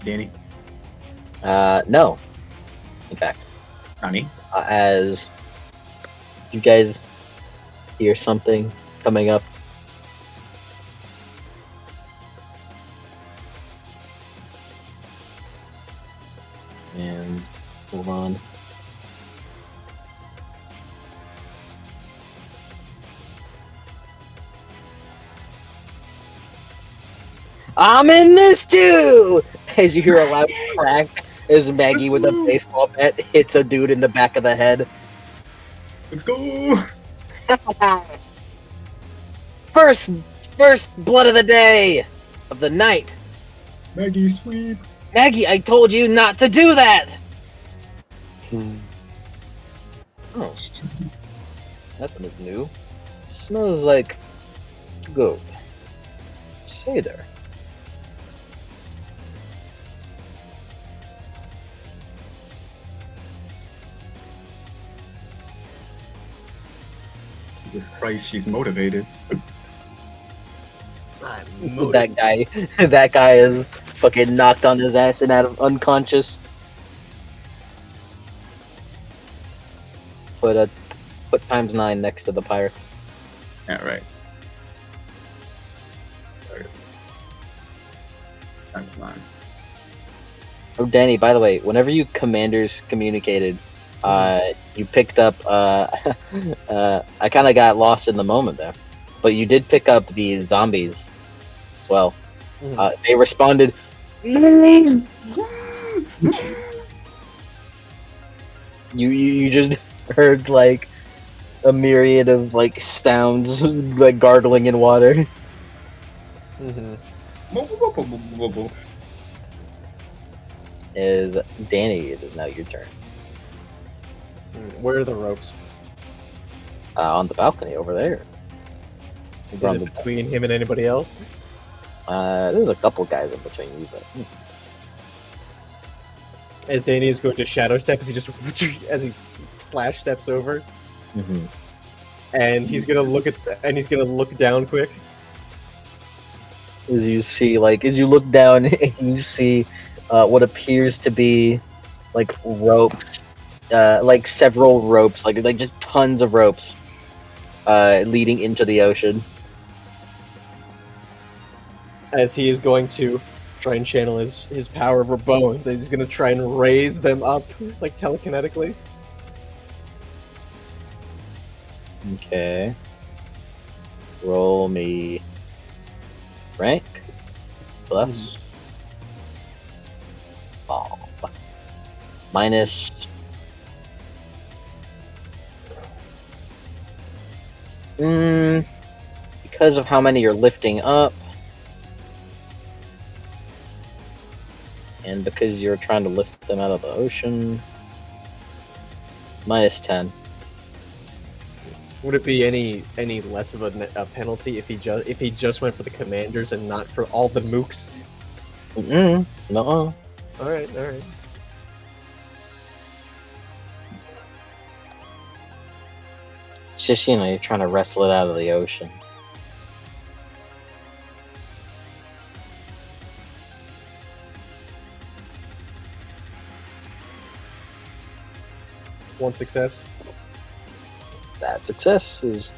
Danny? No. In fact, Honey? as you guys hear something coming up, and hold on. I'm in this too! As you hear a loud crack as Maggie with a baseball bat hits a dude in the back of the head. Let's go! First blood of the day! Of the night! Maggie, sweep! Maggie, I told you not to do that! Oh. Nothing is new. Smells like goat. Say there. Jesus Christ, she's motivated. That guy is fucking knocked on his ass and out of unconscious. Put ×9 next to the pirates. Yeah, right. ×9. Oh, Danny, by the way, whenever you commanders communicated, you picked up. I kind of got lost in the moment there, but you did pick up the zombies as well. They responded. You just heard like a myriad of like sounds, like gargling in water. Is Danny? It is now your turn. Where are the ropes? On the balcony over there. Is it between him and anybody else? There's a couple guys in between you, but As Danny is going to shadow step, as he flash steps over, and he's gonna look down quick. As you look down and you see what appears to be like ropes like several ropes, like just tons of ropes, leading into the ocean. As he is going to try and channel his power over bones, and he's going to try and raise them up, like telekinetically. Okay. Roll me rank plus solve minus because of how many you're lifting up and because you're trying to lift them out of the ocean, minus 10. Would it be any less of a penalty if he just went for the commanders and not for all the mooks? No. All right. It's just, you're trying to wrestle it out of the ocean. One success. That success is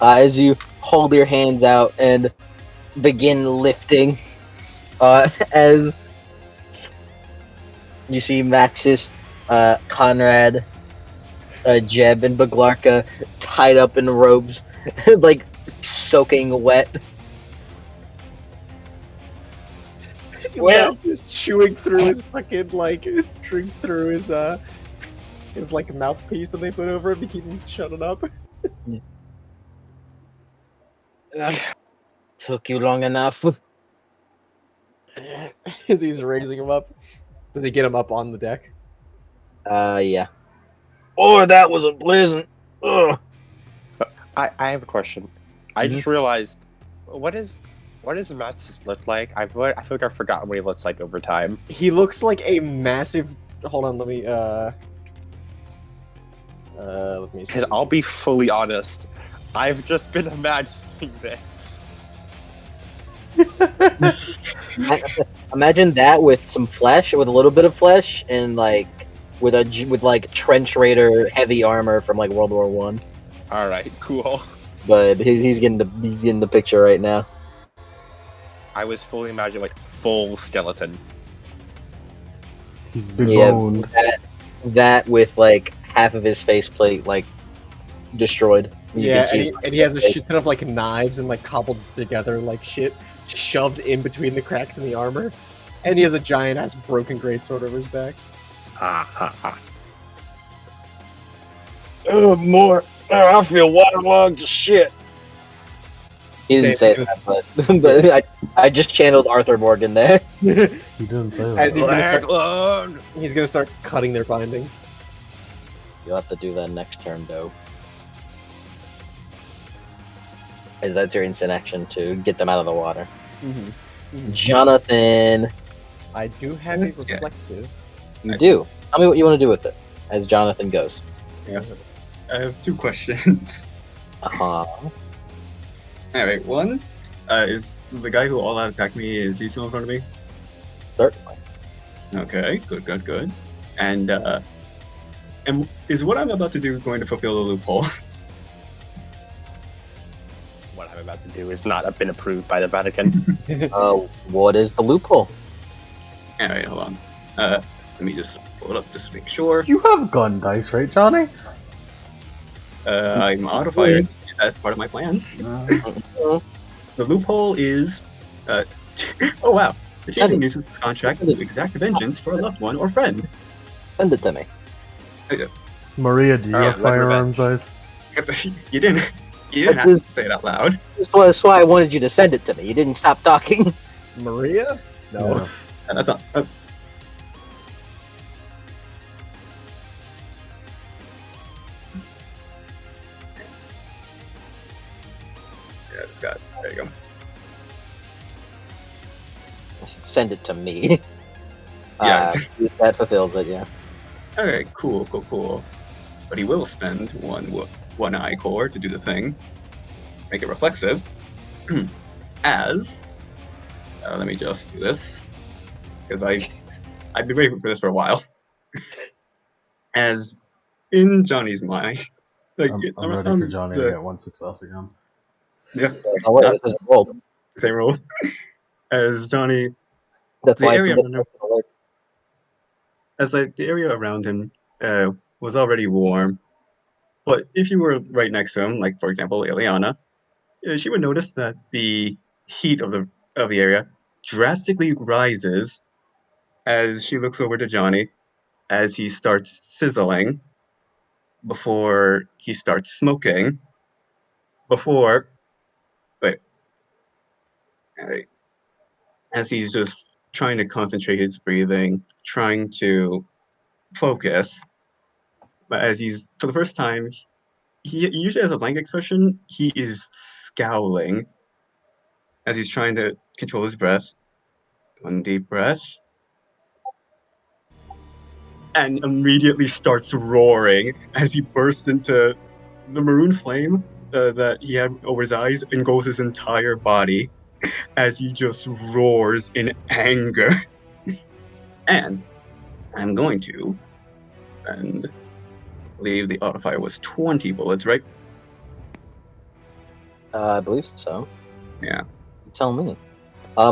as you hold your hands out and begin lifting, as you see Maxis, Conrad, Jeb, and Baglarka tied up in robes, like soaking wet. Well, just chewing through his fucking chewing through his mouthpiece that they put over him to keep him shutting up. Took you long enough. As he's raising him up, does he get him up on the deck? Yeah. Oh, that was unpleasant. Ugh. I have a question. I just realized, what does Mats look like? I feel like I've forgotten what he looks like over time. He looks like a massive. Hold on, let me see. Because I'll be fully honest, I've just been imagining this. Imagine that with some flesh, with a little bit of flesh, and with trench raider heavy armor from like World War One. All right, cool. But he's getting the picture right now. I was fully imagining like full skeleton. He's big boned. That with like half of his faceplate like destroyed. You Yeah, can see and he has a shit ton of like knives and like cobbled together like shit shoved in between the cracks in the armor, and he has a giant ass broken greatsword over his back. Ha ha ha. More. I feel waterlogged as shit. He didn't say that, but I just channeled Arthur Morgan there. He didn't say that. As he's gonna start cutting their bindings. You'll have to do that next turn, though. As that's your instant action to get them out of the water. Jonathan. I do have a reflexive. You do. Tell me what you want to do with it, as Jonathan goes. Yeah. I have two questions. Uh-huh. Alright, one, is the guy who all out attacked me, is he still in front of me? Certainly. Okay, good. And is what I'm about to do going to fulfill the loophole? What I'm about to do is not been approved by the Vatican. What is the loophole? Alright, hold on. Let me just pull it up just to make sure. You have gun dice, right, Johnny? I modified. That's part of my plan. The loophole is, oh wow, the chasing uses the contract to exact vengeance for a loved one or friend. Send it to me. Maria, do you have like firearms dice? You didn't have to say it out loud. That's why I wanted you to send it to me. You didn't stop talking. Maria? No. Yeah. That's not. There you go. Send it to me. Yeah. That fulfills it, yeah. Alright, cool. But he will spend one eye core to do the thing. Make it reflexive. As let me just do this. Because I've been waiting for this for a while. as in Johnny's mind, like I'm ready for around Johnny to get one success again. yeah, Oh wait, not this is rolled. same role as Johnny. That's The why it's a area bit around him, alert. as like the area around him was already warm, but if you were right next to him, like for example, Ileana, she would notice that the heat of the area drastically rises as she looks over to Johnny as he starts sizzling before he starts smoking. Before, wait, wait, as he's just trying to concentrate his breathing, trying to focus. But as he's, for the first time, he usually has a blank expression. He is scowling as he's trying to control his breath. One deep breath. And immediately starts roaring as he bursts into the maroon flame that he had over his eyes engulfs his entire body as he just roars in anger. And I'm going to, and I believe the autofire was 20 bullets, right? I believe so. Yeah. You tell me. How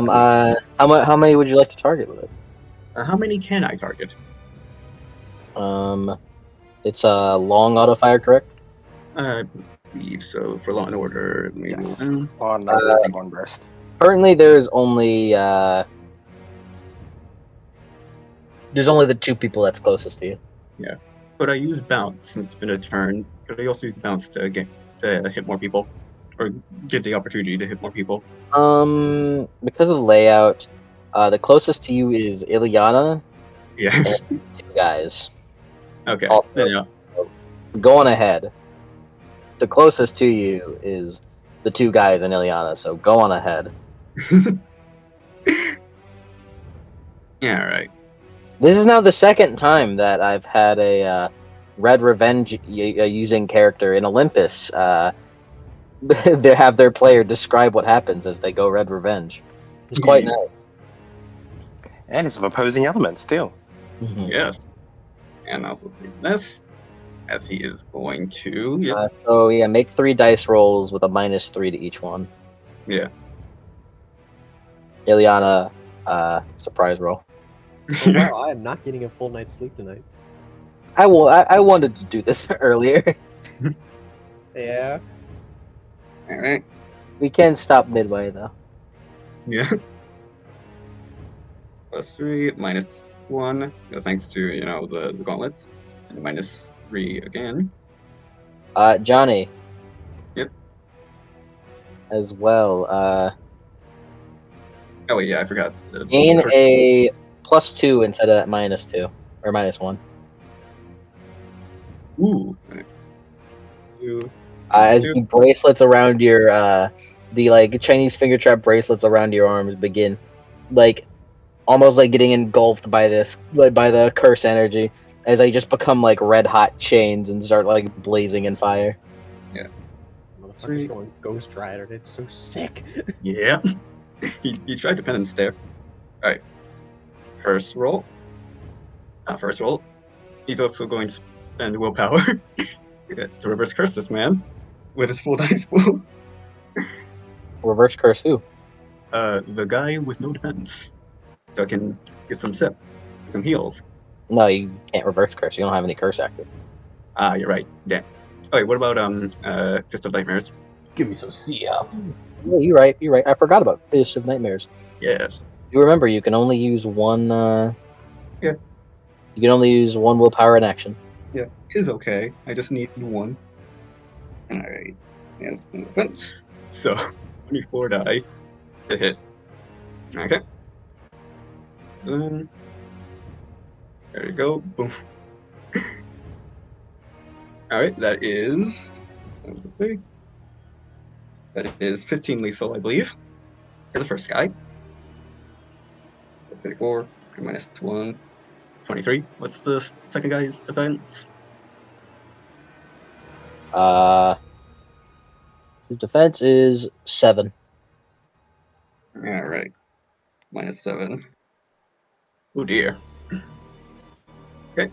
many would you like to target with it? How many can I target? It's a long auto fire, correct? I believe so. For Law and Order, let me go Yes. down. Long muzzles, one burst. Currently, there's only the two people that's closest to you. Yeah. Could I use bounce since it's been a turn? Could I also use bounce to hit more people, or get the opportunity to hit more people? Because of the layout, the closest to you is Ileana Yeah. and two guys. Okay. Also, Then yeah. go on ahead. The closest to you is the two guys and Ileana, so go on ahead. Yeah. All right. This is now the second time that I've had a Red Revenge using character in Olympus. They have their player describe what happens as they go Red Revenge. It's quite nice. And it's of opposing elements, too. Mhm. Yes. And also take this as he is going to. Yep. So yeah, make 3 dice rolls with a -3 to each one. Yeah. Ileana, surprise roll. Oh, wow, I am not getting a full night's sleep tonight. I wanted to do this earlier. Yeah. All right. We can stop midway though. Yeah. +3, -1. Thanks to the gauntlets, and -3 again. Johnny. Yep. As well. Oh wait, yeah, I forgot. Gain a +2 instead of that -2 or -1. Ooh. Two. As Two. the bracelets around your the like Chinese finger trap bracelets around your arms begin like almost like getting engulfed by this by the curse energy as they just become like red hot chains and start like blazing in fire. Motherfucker's 3. going Ghost Rider. It's so sick. Yeah. he tried to penance there. All right. First roll. First roll. He's also going to spend willpower to reverse curse this man with his full dice pool. Reverse curse who? The guy with no defense, so I can get some heals. No, you can't reverse curse. You don't have any curse active. Ah, you're right. Damn. Oh, wait, what about Fist of Nightmares? Give me some C up. Yeah, you're right. You're right. I forgot about Fish of Nightmares. Yes. You remember you can only use one. Yeah. You can only use one willpower in action. Yeah, is okay. I just need one. All right. Yes, no defense. So 24 die to hit. Okay. Then there you go. Boom. All right, that is. That is 15 lethal, I believe, for the first guy. 34 -1, 23. What's the second guy's defense? His defense is 7. All right, -7. Oh dear. Okay.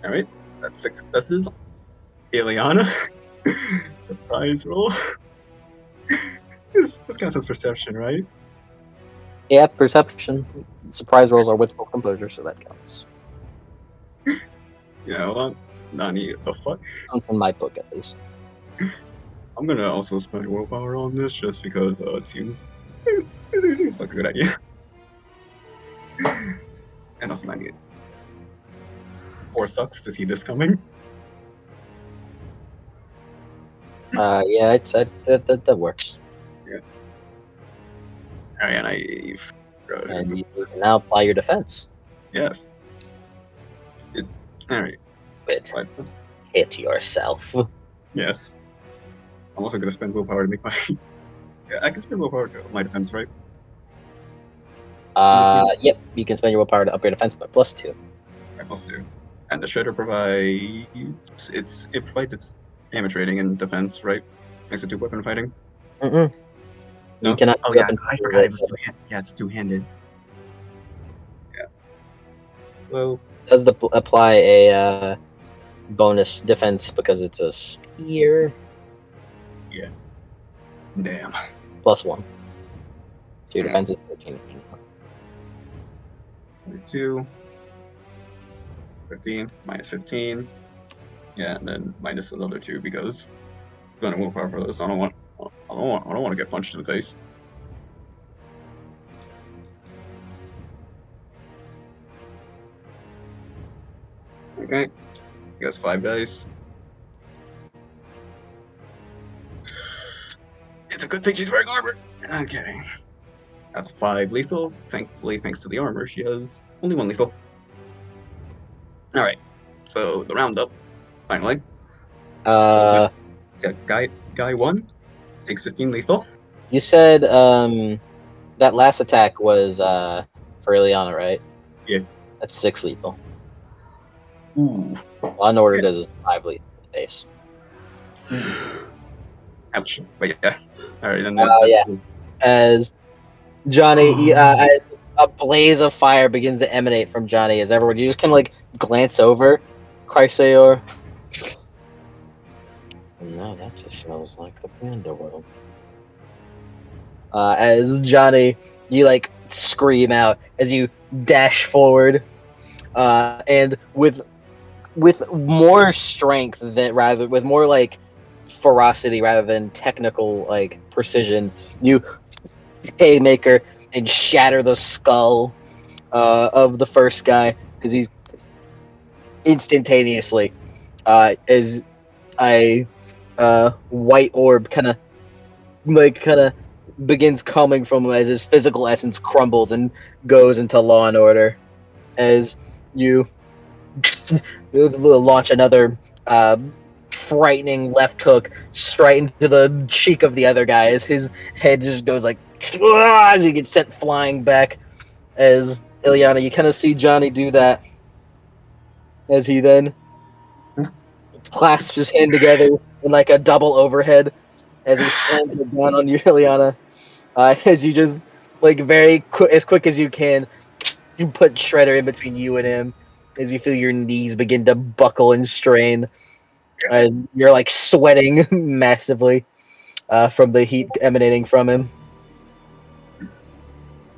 All right, that's 6 successes. Ileana, surprise roll. This counts as perception, right? Yeah, perception. Surprise rolls are with full composure, so that counts. Yeah, hold on. Nani, the fuck? Counts in my book, at least. I'm gonna also spend willpower on this just because it seems like a good idea. And also 98. 4 sucks to see this coming. Yeah, that works. Alright, naive. And you can now apply your defense. Yes. Alright. Good. But Hit yourself. yes. I'm also gonna spend willpower to make my. Yeah, I can spend willpower to my defense, right? Yep, you can spend your willpower to up your defense by +2. I must do. And the shredder provides it provides its damage rating and defense, right? Next to 2 weapon fighting. Mm-mm. No? You cannot Oh do yeah, up and I do forgot it it. was yeah, it's 2-handed. Yeah. Well, Does apply a bonus defense because it's a spear. damn. +1. So your Yeah. defense is 13. 42. 15 minus 15. Yeah, and then minus another 2 because it's going to willpower for this. I don't want to get punched in the face. Okay. You guys 5 dice. It's a good thing she's wearing armor. Okay. That's 5 lethal. Thankfully, thanks to the armor, she has only 1 lethal. Alright. So the roundup, finally. Uh, Guy 1 takes 15 lethal. you said that last attack was for Ileana, right? Yeah. That's 6 lethal. Ooh. Unordered is 5 lethal base. Ouch. But yeah. Alright, then Yeah. that's cool. As Johnny, as a blaze of fire begins to emanate from Johnny, as everyone, you just kind of like glance over, Chrysaor. No, that just smells like the panda world. As Johnny, you like scream out as you dash forward, and with more strength with more like ferocity rather than technical like precision, you haymaker and shatter the skull of the first guy as he instantaneously as a white orb kind of begins coming from him as his physical essence crumbles and goes into Law and Order as you launch another frightening left hook straight into the cheek of the other guy as his head just goes like as he gets sent flying back. As Ileana, you kind of see Johnny do that as he then clasps his hand together in like a double overhead as he slams it down on you, Ileana. As you just like as quick as you can, you put Shredder in between you and him as you feel your knees begin to buckle and strain. As you're like sweating massively from the heat emanating from him.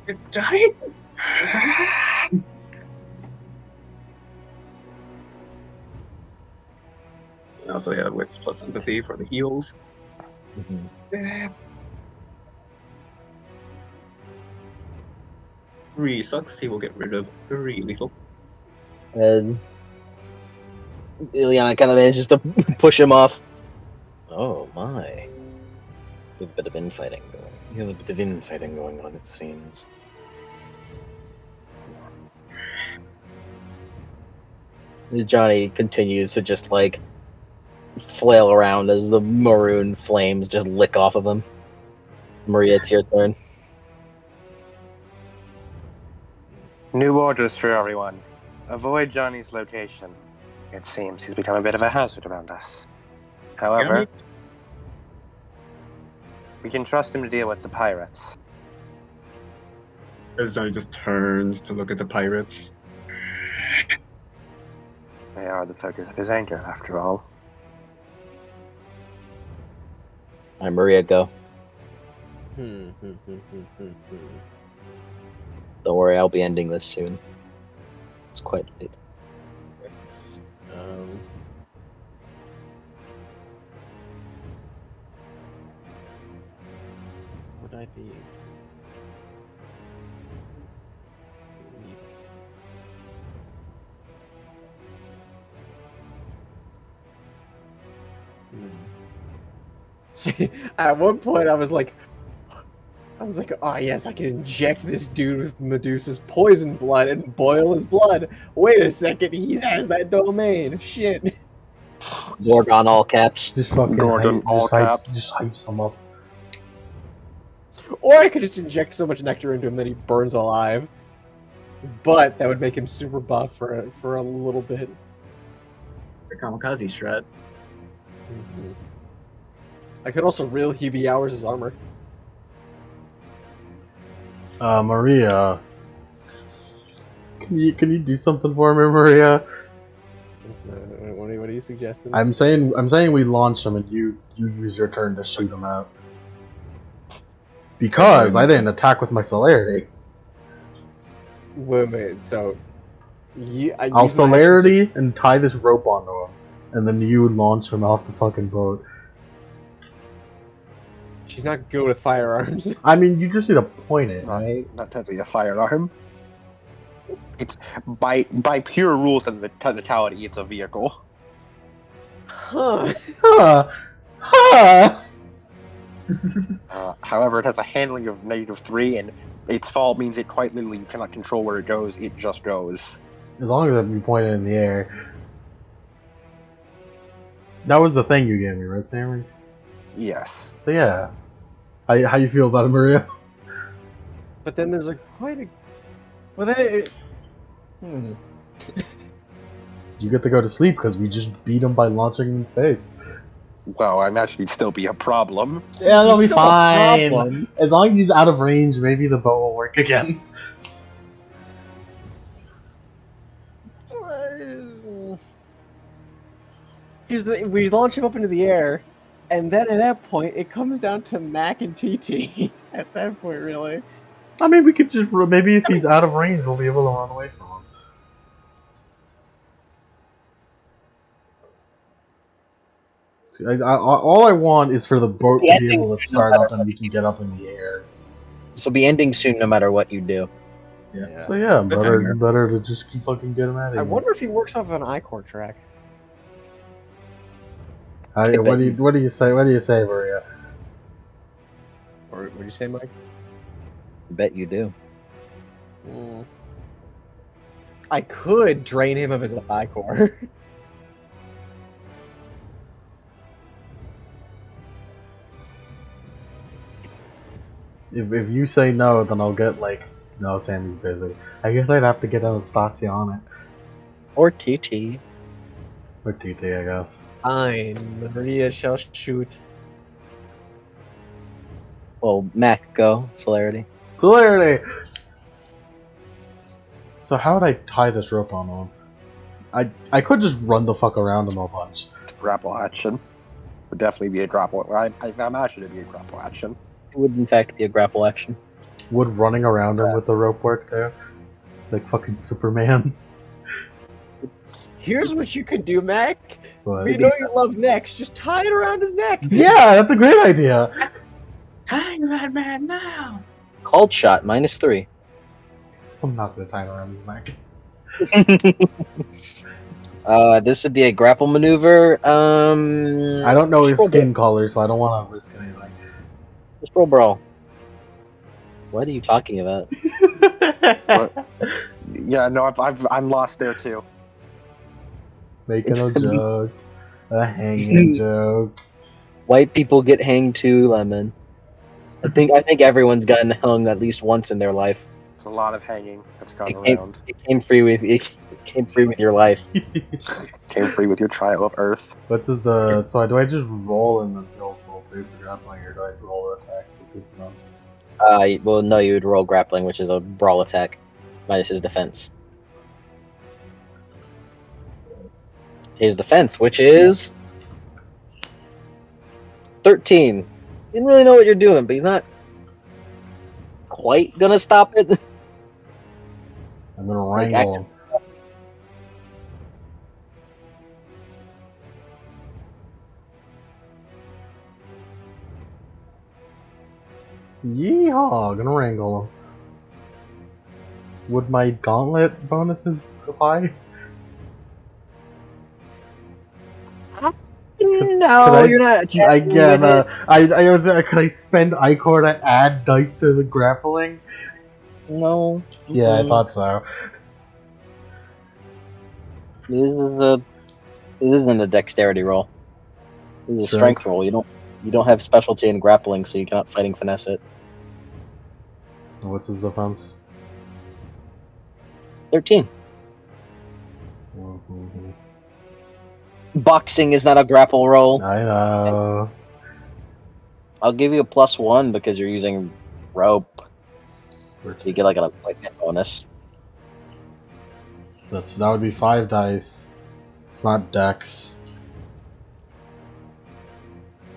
It's Johnny. I also have wits plus empathy for the heals. Mm-hmm. 3 sucks. He will get rid of 3 lethal. As Ileana kind of manages to push him off. Oh my. You have a bit of infighting going. You have a bit of infighting going on, it seems. As Johnny continues to just like flail around as the maroon flames just lick off of him. Maria, it's your turn. New orders for everyone. Avoid Johnny's location. It seems he's become a bit of a hazard around us. However, we can trust him to deal with the pirates. As Johnny just turns to look at the pirates. They are the focus of his anger, after all. Alright, Maria, go. Hmm. Don't worry, I'll be ending this soon. It's quite late. Um, would I be? See, at one point I was like, oh yes, I can inject this dude with Medusa's poison blood and boil his blood. Wait a second, he has that domain. Shit. Gorgon all caps. Just fucking Gordon, all caps. just hypes him up. Or I could just inject so much nectar into him that he burns alive. But that would make him super buff for a little bit. The kamikaze strat. I could also reel Hebe Hours' armor. Maria, can you do something for me, Maria? What are you suggesting? I'm saying we launch him and you use your turn to shoot him out. Because I didn't attack with my celerity. Wait, so I'll celerity and tie this rope onto him, and then you launch him off the fucking boat. She's not good with firearms. I mean, you just need to point it, right? Not technically a firearm. It's by pure rules of the technicality, it's a vehicle. Huh. Huh. However, it has a handling of -3, and its fall means it quite literally you cannot control where it goes. It just goes. As long as you point it in the air. That was the thing you gave me, right, Sammy? Yes. So yeah. How you feel about it, Maria? But then there's quite a. Well, then. You get to go to sleep because we just beat him by launching him in space. Well, I imagine it'd still be a problem. Yeah, that'll be Still a fine. problem. As long as he's out of range, maybe the bow will work again. We launch him up into the air, and then at that point, it comes down to Mac and TT. At that point, really. I mean, we could just maybe if he's out of range, we'll be able to run away from him. All I want is for the boat to be able to start up and we can get up in the air. This will be ending soon no matter what you do. Yeah. So yeah, better to just fucking get him out of here. I wonder if he works off an I-Core track. What do you say? What do you say, Maria? Or what do you say, Mike? I bet you do. I could drain him of his I-Core. If you say no, then I'll get no, Sammy's busy. I guess I'd have to get Anastasia on it. Or TT. Or TT, I guess. Fine. Maria shall shoot. Well, Mac, go. Celerity. Celerity! So how would I tie this rope on him? I could just run the fuck around him a bunch. Grapple action. Would definitely be a grapple. I imagine it'd be a grapple action. It would, in fact, be a grapple action. Would running around him with the rope work too? Like fucking Superman? Here's what you could do, Mac. But, We know you love necks. Just tie it around his neck. yeah, that's a great idea! Hang that man now! Called shot, -3. I'm not gonna tie it around his neck. This would be a grapple maneuver. I don't know his skin color, so I don't want to risk anything. Just roll brawl. What are you talking about? Yeah, no, I'm lost there too. Making a joke. A hanging joke. White people get hanged too, Lemon. I think everyone's gotten hung at least once in their life. There's a lot of hanging that's gone It around. came free with your life. Came free with your trial of Earth. So do I just roll and then roll 2 for grappling, or do I roll attack with this nuts? Well, no, you would roll grappling, which is a brawl attack, minus his defense. his defense, which is 13. Didn't really know what you're doing, but he's not quite gonna stop it. I'm gonna Like, wrangle him. Yeehaw! Gonna wrangle him. Would my gauntlet bonuses apply? No, you're not attacking Again, with it. I was. Could I spend Icor to add dice to the grappling? No. Yeah, I thought so. This isn't a dexterity roll. This is a strength Strength. roll. You don't have specialty in grappling, so you cannot fighting finesse it. What's his defense? 13. Mm-hmm. Boxing is not a grapple roll. I know. I'll give you a +1 because you're using rope, so you get like a bonus. That would be 5 dice. It's not dex.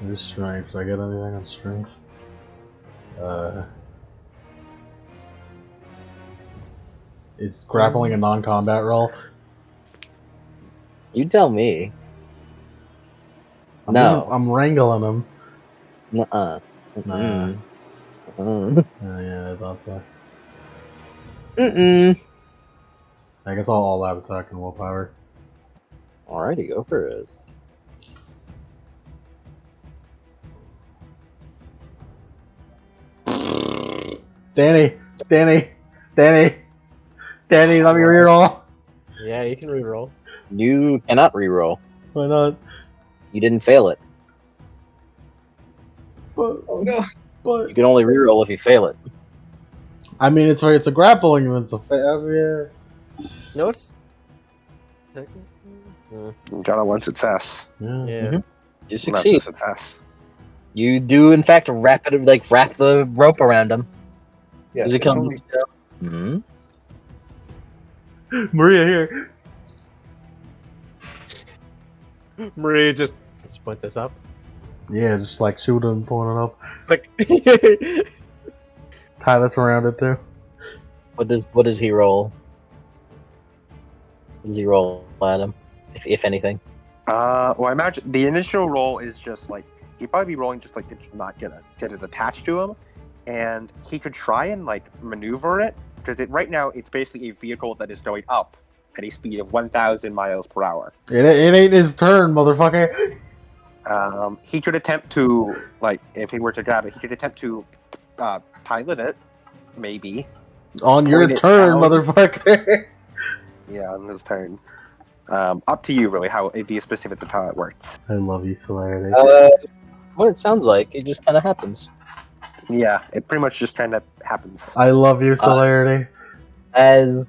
What is strength? Do I get anything on strength? Is grappling a non-combat roll? You tell me. I'm wrangling him. Nuh-uh. Nah. Mm-mm. Yeah, I thought so. Mm-mm. I guess I'll all out attack and willpower. Alrighty, go for it. Danny, let me reroll. Yeah, you can reroll. You cannot reroll. Why not? You didn't fail it. But You can only reroll if you fail it. I mean, it's a grappling. It's a yeah. No, it's. Got a 1 success. Yeah. Yeah. You That's succeed. a success. You do, in fact, wrap the rope around him. Yeah, Does it it's come? only- Hmm. Maria here. Maria just put this up. Yeah, just like shoot him, pulling it up. Like, Tie this around it too. What does he roll? What does he roll at him, if anything? Well, I imagine the initial roll is just like he'd probably be rolling just like to not get it attached to him, and he could try and like maneuver it because right now it's basically a vehicle that is going up at a speed of 1,000 miles per hour. It ain't his turn, motherfucker. He could attempt to like if he were to grab it, he could attempt to pilot it, maybe. On your Point it turn, down. motherfucker. Yeah, on his turn. Up to you, really, how the specifics of how it works. I love you, Celerity. What it sounds like, it just kind of happens. Yeah, it pretty much just kind of happens. I love you, Celerity. As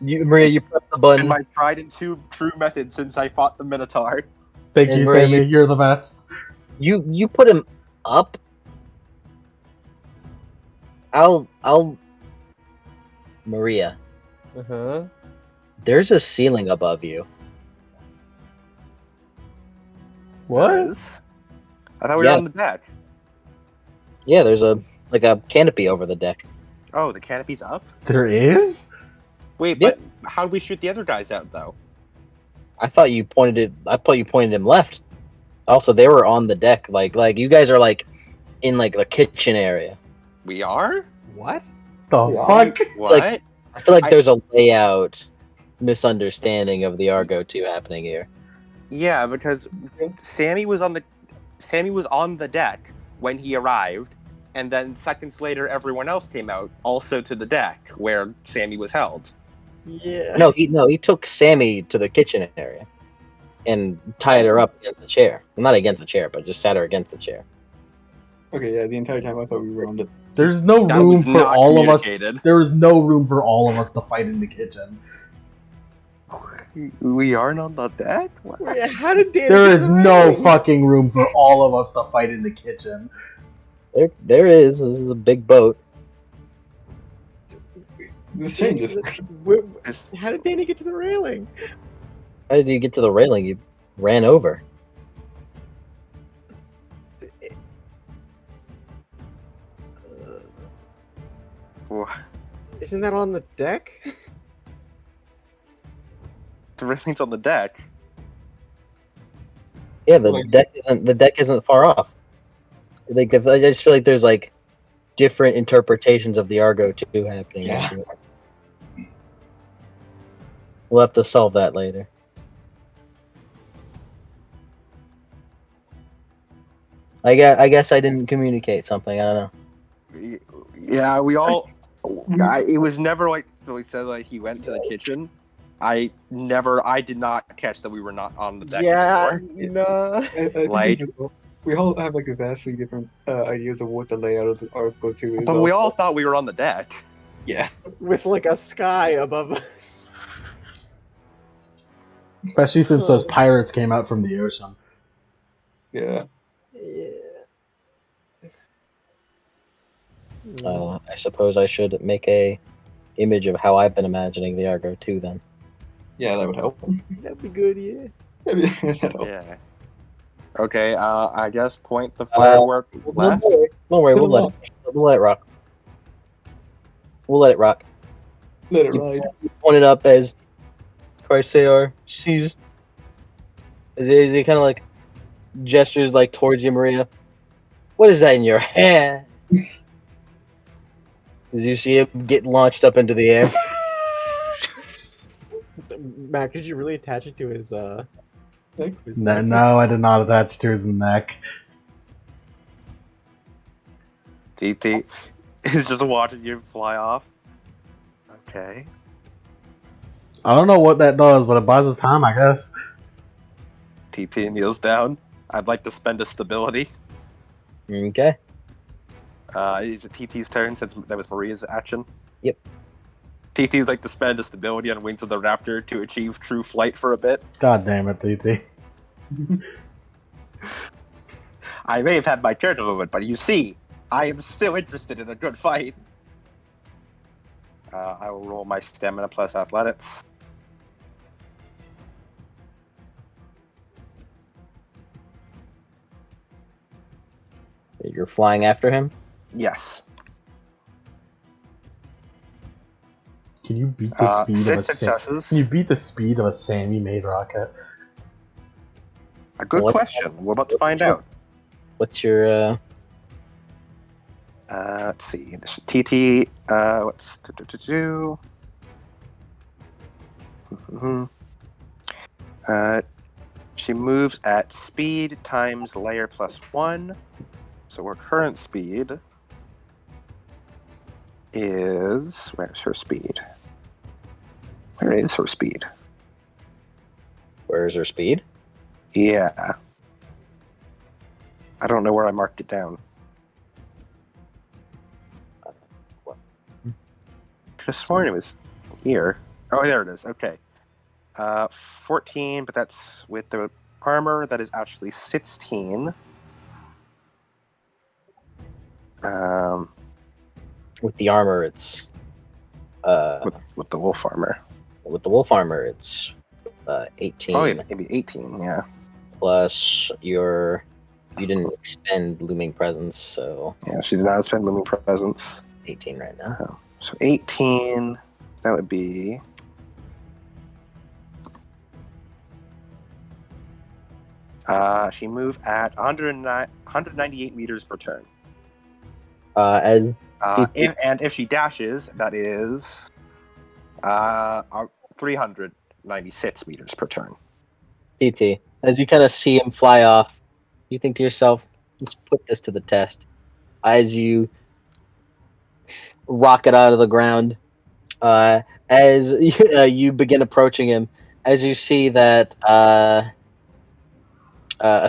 you, Maria, you press the And button. my tried and true method since I fought the Minotaur. Thank and you, Maria, Sammy. You're the best. You put him up. I'll Maria. uh-huh. There's a ceiling above you. What? I thought we were Yeah. on the deck. Yeah, there's a canopy over the deck. Oh, the canopy's up? There is? Wait, Yep. but how do we shoot the other guys out, though? I thought you pointed him left. Also, they were on the deck. Like you guys are like in like the kitchen area. We are? What? The Yeah. fuck? What? I feel like I- there's a layout misunderstanding of the Argo 2 happening here. Yeah, because Sammy was on the deck when he arrived, and then seconds later everyone else came out also to the deck where Sammy was held. Yeah. No, he took Sammy to the kitchen area and tied her up against a chair. Well, not against a chair, but just sat her against the chair. Okay, yeah, the entire time I thought we were on the. There's no That room was for not all of us. communicated. There was no room for all of us to fight in the kitchen. We aren't on the deck? What? Yeah, how did Danny There get is the no ring? fucking room for all of us to fight in the kitchen. There is. This is a big boat. This changes. How did Danny get to the railing? How did you get to the railing? You ran over. Isn't that on the deck? The railing's on the deck. Yeah, the Like- deck isn't far off. Like I just feel like there's like different interpretations of the Argo 2 happening. Yeah. Everywhere. We'll have to solve that later. I guess I didn't communicate something. I don't know. Yeah, we all. It was never like so. He said like he went to the kitchen. I did not catch that we were not on the deck anymore. no. I think Like- we all have like a vastly different ideas of what the layout of the Arco 2 is. But we all thought we were on the deck. yeah. With like a sky above us. Especially since those pirates came out from the ocean. Yeah. Yeah. I suppose I should make a image of how I've been imagining the Argo 2 then. Yeah, that would help. That'd be good, yeah. That'd help. Yeah. Okay. I guess point the firework left. Don't worry, we'll let it rock. We'll let it rock. Let it You ride. point it up as Chrysaor sees. As he kind of like gestures like towards you, Maria. What is that in your hand? As you see it get launched up into the air. Mac, did you really attach it to his his No, neck? no, I did not attach it to his neck. TT is just watching you fly off. Okay. I don't know what that does, but it buys us time, I guess. TT kneels down. I'd like to spend a stability. Okay. Is it TT's turn since that was Maria's action? Yep. TT'd like to spend a stability on Wings of the Raptor to achieve true flight for a bit. God damn it, TT. I may have had my turn a moment, but you see, I am still interested in a good fight. I will roll my stamina plus athletics. You're flying after him? Yes. Can you beat the speed of a 6 successes. Can you beat the speed of a Sammy-made rocket? A good What- question. We're about to find out. What's your Let's see. TT. What's do? She moves at speed times layer plus 1. So her current speed is. Where's her speed? Where is her speed? where's her speed? Yeah. I don't know where I marked it down. Could have sworn it was here. Oh, there it is. Okay. 14, but that's with the armor. That is actually 16. With the armor it's With the wolf armor. with the wolf armor it's 18 Oh, yeah, maybe 18. Yeah. plus you didn't expend looming presence, so Yeah, she did not spend looming presence. 18 right now. So 18. That would be. She moved at 198 meters per turn. As If she dashes, that is 396 meters per turn. TT, as you kind of see him fly off, you think to yourself, let's put this to the test. As you rocket out of the ground, as you begin approaching him, as you see that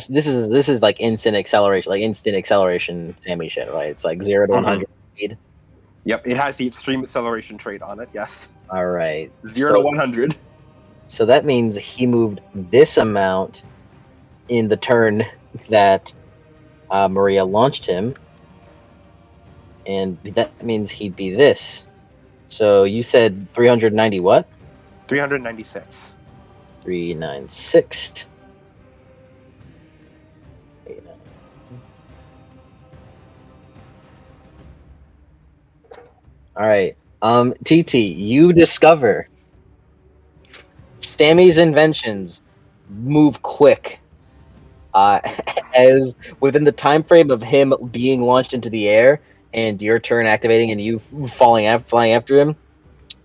this is like instant acceleration Sammy shit, right? It's like 0 to 100 speed. Yep, it has the extreme acceleration trait on it. Yes, All right, 0 to 100. So that means he moved this amount in the turn that Maria launched him, and that means he'd be this. So you said 390 what? 396. 396. All right. TT, you discover Sammy's inventions move quick. As within the time frame of him being launched into the air and your turn activating and you flying after him,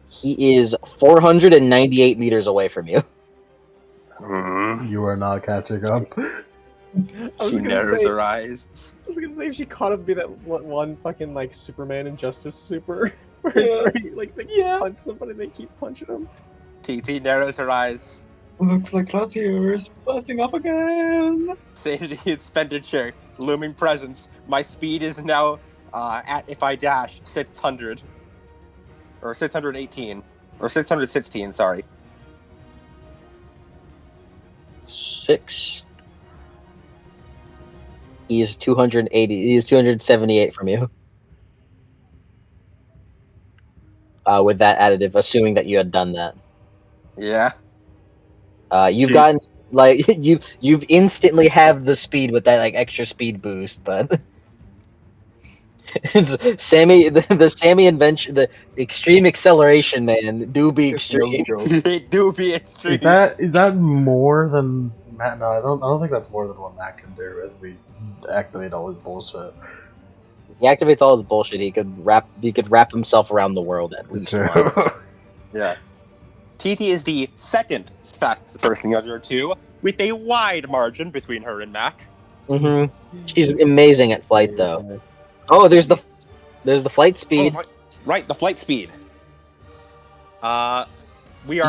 he is 498 meters away from you. You are not catching up. was She gonna narrows say- her eyes. I was gonna say if she caught up, be that one fucking like Superman Injustice super, where it's where he, like they punch somebody, they keep punching him. TT narrows her eyes. Looks like Crosshair is busting up again. Sanity expenditure, looming presence. My speed is now at, if I dash, 600. Or 618. Or 616, sorry. 6. He is 280. He is 278 from you. With that additive, assuming that you had done that. Yeah. You've gotten like you've instantly have the speed with that like extra speed boost, but it's Sammy the Sammy invention, the extreme acceleration man do be It's no extreme. joke. It do be extreme. Is that more than Matt? No, I don't think that's more than what Matt can do if we activate all his bullshit. He activates all his bullshit. He could wrap himself around the world at least once. Yeah. TT is the second fastest person of your two, with a wide margin between her and Mac. Mm-hmm. She's amazing at flight, though. Oh, there's the flight speed. Oh, right, the flight speed. We are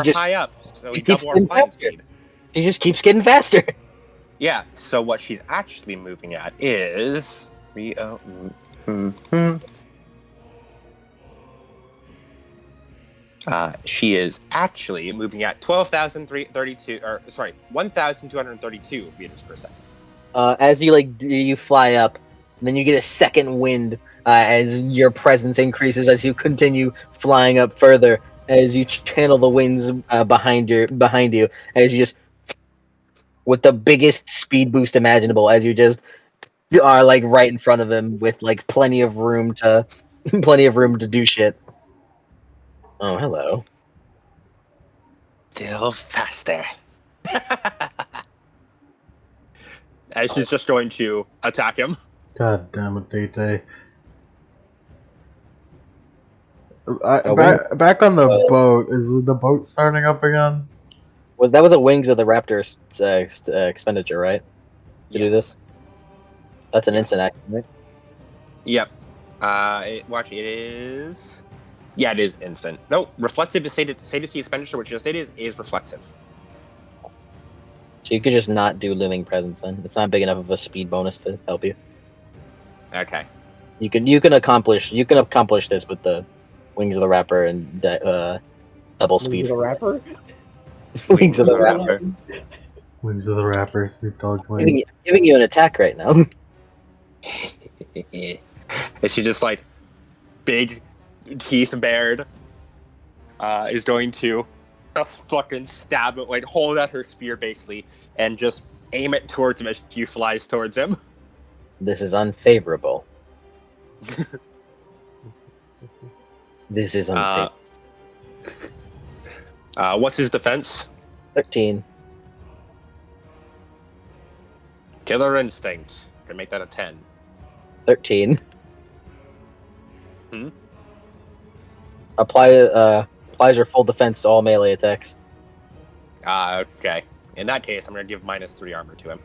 just- high up, so we he keeps double our getting flight faster. speed. She just keeps getting faster. Yeah, so what she's actually moving at is... she is actually moving at 1,232 meters per second. As you fly up, and then you get a second wind as your presence increases as you continue flying up further. As you channel the winds behind you, as you just with the biggest speed boost imaginable, as you are like right in front of him with like plenty of room to do shit. Oh, hello. Still faster. As she's just going to attack him. God damn it, Tay-Tay. Back on the boat. Is the boat starting up again? That was a Wings of the Raptors expenditure, right? To do this? That's an instant action, right? Yep. It is... Yeah, it is instant. No, reflexive is stated the expenditure, which just is reflexive. So you could just not do Living Presence then. It's not big enough of a speed bonus to help you. Okay. You can accomplish this with the Wings of the Rapper and double speed. Wings of the rapper. Wings of the Rapper. Wings of the Rapper, Snoop Dogg's wings. Giving you an attack right now. Is she just like big teeth bared? Is going to just fucking stab it, like hold out her spear basically, and just aim it towards him as she flies towards him. This is unfavorable. This is unfavorable. What's his defense? 13. Killer instinct. Can make that a 10. 13. Hmm? Applies your full defense to all melee attacks. Okay. In that case, I'm gonna give -3 armor to him.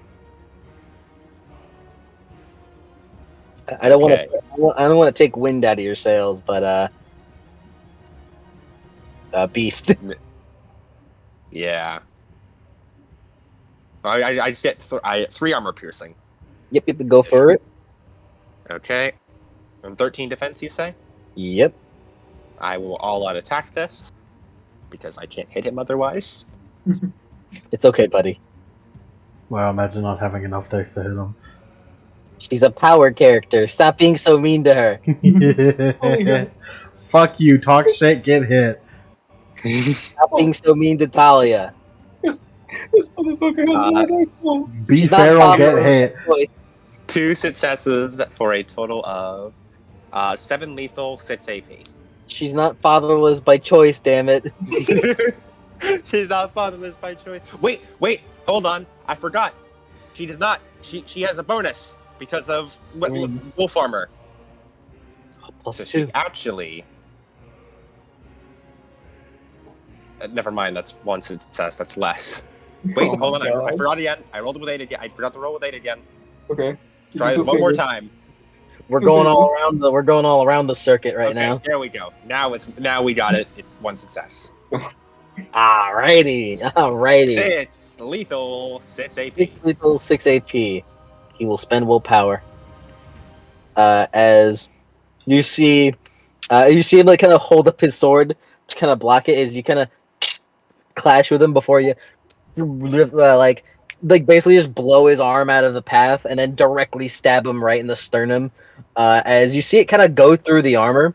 I don't Okay. want to take wind out of your sails, but beast. Yeah. I just get 3 armor piercing. Yep, go for it. Okay. And 13 defense, you say? Yep. I will all-out attack this because I can't hit him otherwise. It's okay, buddy. Wow, imagine not having enough dice to hit him. She's a power character. Stop being so mean to her. Fuck you, talk shit, get hit. Stop being so mean to Talia. This motherfucker has no dice pool. Be She's not fair or get fatherless hit. by choice. 2 successes for a total of 7 lethal, 6 AP. She's not fatherless by choice, damn it. She's not fatherless by choice. Wait, hold on. I forgot. She does not. She has a bonus because of Wolf Armor. Plus So she 2. actually. Never mind. That's 1 success. That's less. Wait, Oh hold my on. I God. forgot again. I rolled with 8 again. I forgot to roll with 8 again. Okay. Try this one more time. We're going all around the circuit right Okay, now. there we go. Now we got it. It's 1 success. Alrighty. 6 lethal, 6 AP. 6 lethal, 6 AP. He will spend willpower. As you see him like kind of hold up his sword to kind of block it as you kind of clash with him before you like basically just blow his arm out of the path and then directly stab him right in the sternum. As you see it kind of go through the armor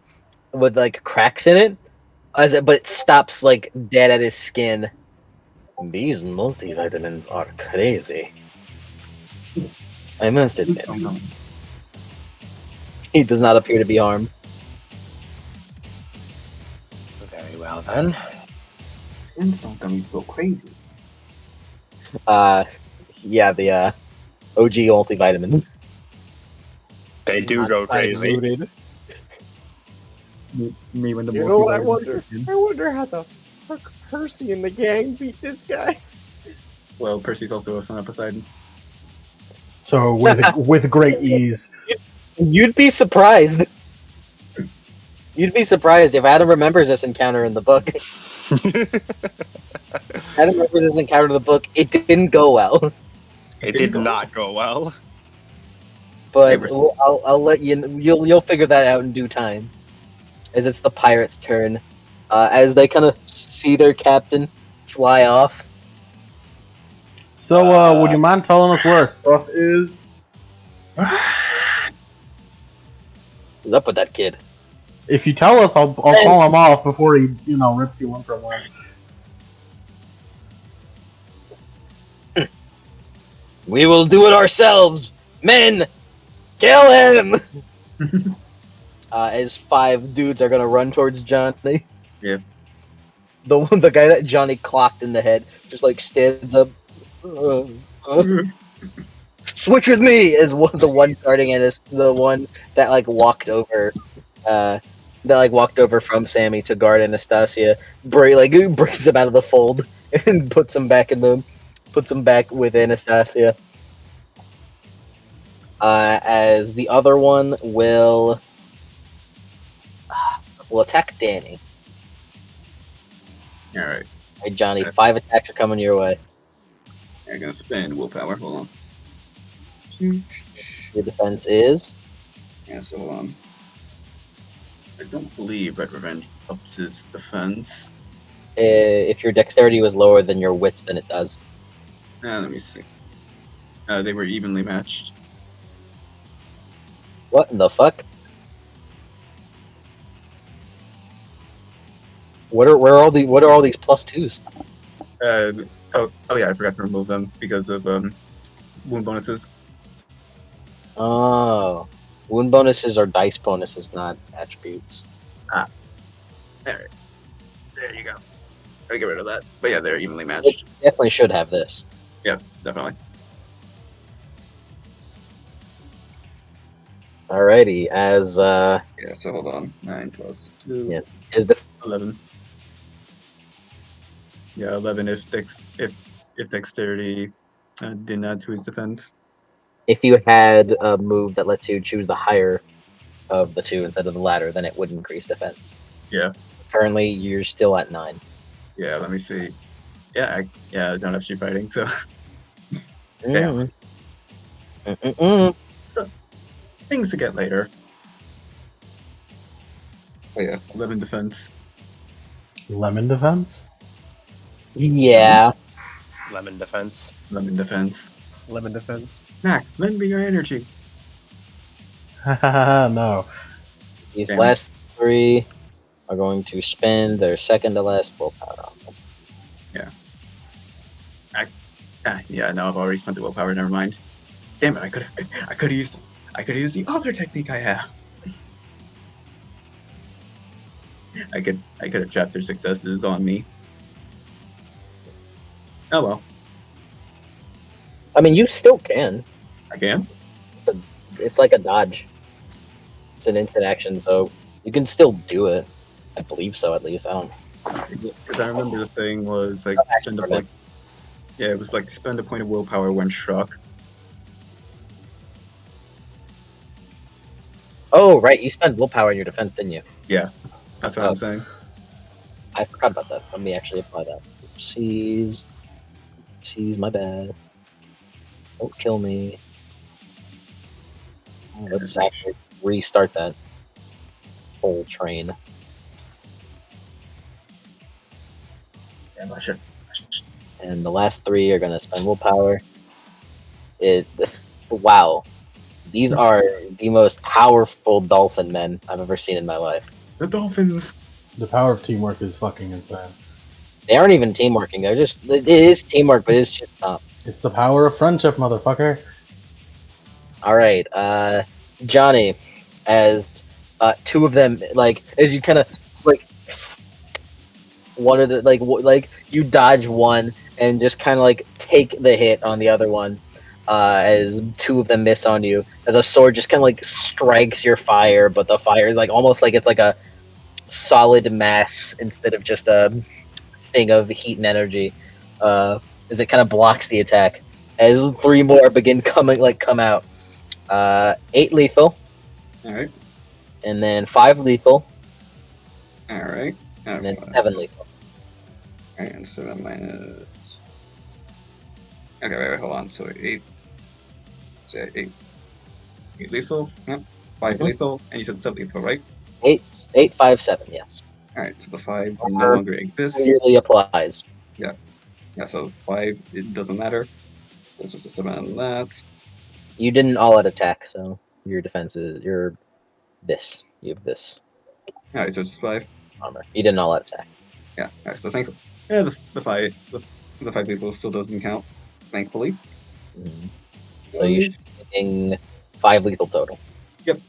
with like cracks in it, but it stops like dead at his skin. These multivitamins are crazy. I must admit, he does not appear to be harmed. Very well then. Flintstone gummies go crazy. Yeah, the OG multivitamins. They do go crazy. Diluted. Me when the You know what I multivitamins wonder? kick in. I wonder how the fuck Percy and the gang beat this guy. Well, Percy's also a son of Poseidon. So with great ease. You'd be surprised. You'd be surprised if Adam remembers this encounter in the book. Adam remembers this encounter in the book. It didn't go well, It did not go well. but Never- I'll let you. You'll figure that out in due time, as it's the pirates' turn. As they kind of see their captain fly off. So would you mind telling us where our stuff is? What's up with that kid? If you tell us, I'll call him off before he rips you one from one. We will do it ourselves, men. Kill him! As 5 dudes are gonna run towards Johnny. Yeah. The guy that Johnny clocked in the head just like stands up. Switch with me is the one guarding it is the one that like walked over from Sammy to guard Anastasia. Brings him out of the fold and puts him back with Anastasia. As the other one will attack Danny. All right. Hey Johnny, 5 attacks are coming your way. I'm gonna spend willpower. Hold on. Your defense is Yeah, so I don't believe Red Revenge ups his defense. if your dexterity was lower than your wits, then it does. Let me see. They were evenly matched. What in the fuck? What are all these plus 2s? Oh yeah, I forgot to remove them because of wound bonuses. Oh, wound bonuses are dice bonuses, not attributes. There you go. I get rid of that. But yeah, they're evenly matched. Definitely should have this. Yeah, definitely. Alrighty, as Yeah, so hold on. 9 plus 2. Yeah. is the 11. Yeah, 11 if dexterity didn't add to his defense. if you had a move that lets you choose the higher of the 2 instead of the latter, then it would increase defense. Yeah. Currently, you're still at 9. Yeah, let me see. Yeah, I don't have street fighting, so yeah. So things to get later. Oh yeah, 11 defense. Lemon defense? Yeah. Lemon defense. 11 defense. Lemon defense. Mac, lend me your energy. No. These Damn. last 3 are going to spend their second to last willpower on this. Yeah, no, I've already spent the willpower. Never mind. Damn it! I could use the other technique I have. I could have trapped their successes on me. Oh well, I mean, you still can. I can. It's like a dodge. It's an instant action, so you can still do it. I believe so, at least. I don't. Because I remember the thing was like spend a remember. point. Yeah, it was like spend a point of willpower when struck. Oh, right. You spent willpower in your defense, didn't you? Yeah, that's what Oh. I'm saying. I forgot about that. Let me actually apply that. Oopsies. Oopsies, my bad. Don't kill me. Oh, let's actually restart that whole train. Damn, I should. And the last 3 are gonna spend willpower. Wow. These are the most powerful dolphin men I've ever seen in my life. The dolphins. The power of teamwork is fucking insane. They aren't even teamworking. They're just, it is teamwork, but it's shit stop. It's the power of friendship, motherfucker. Alright, Johnny, as 2 of them, like, as you kind of, like, one of the, like, you dodge one and just kind of, like, take the hit on the other one, as 2 of them miss on you, as a sword just kind of, like, strikes your fire, but the fire is, like, almost like it's, like, a solid mass instead of just a thing of heat and energy, as it kind of blocks the attack. As 3 more begin come out. 8 lethal, All right. and then 5 lethal, All right. and then 7 lethal. And 7 minus. Okay, wait, hold on. So 8. Say 8. 8 lethal. Yep. 5 Mhm. lethal, and you said 7 lethal, right? 8, 5, 7, yes. All right. So the 5 no longer exists. Clearly applies. Yeah, so 5, it doesn't matter. So it's just a 7 on that. You didn't all-out attack, so your defense is, you have this Alright, so it's just 5. armor. You didn't all-out attack. Yeah, alright, so thankfully. Yeah, the 5 lethal still doesn't count, thankfully. Mhm. So you should be getting 5 lethal total. Yep.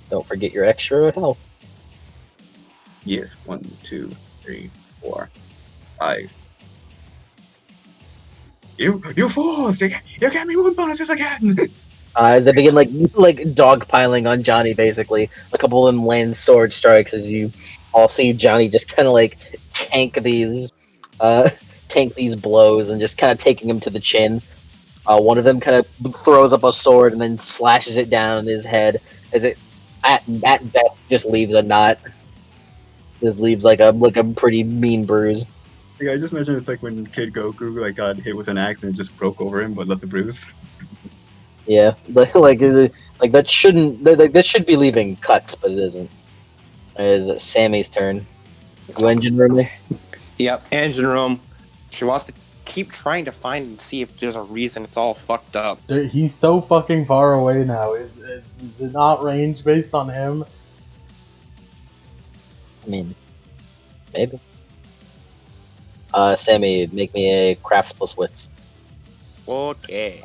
Don't forget your extra health. Yes, 1, 2, 3, 4, 5. You fools! You got me 1 bonuses again! As they begin like dogpiling on Johnny, basically. A couple of them land sword strikes as you all see Johnny just kind of like tank these blows and just kind of taking him to the chin. One of them kind of throws up a sword and then slashes it down on his head as it at best just leaves a knot. This leaves like a pretty mean bruise. I just imagine it's like when Kid Goku got hit with an axe and it just broke over him but left the bruise. Yeah, like that shouldn't that should be leaving cuts, but it isn't. It's Sammy's turn. You engine room there? Yep, engine room. She wants to keep trying to find and see if there's a reason it's all fucked up. He's so fucking far away now. Is it not range based on him? I mean, maybe. Sammy, make me a crafts plus wits. Okay.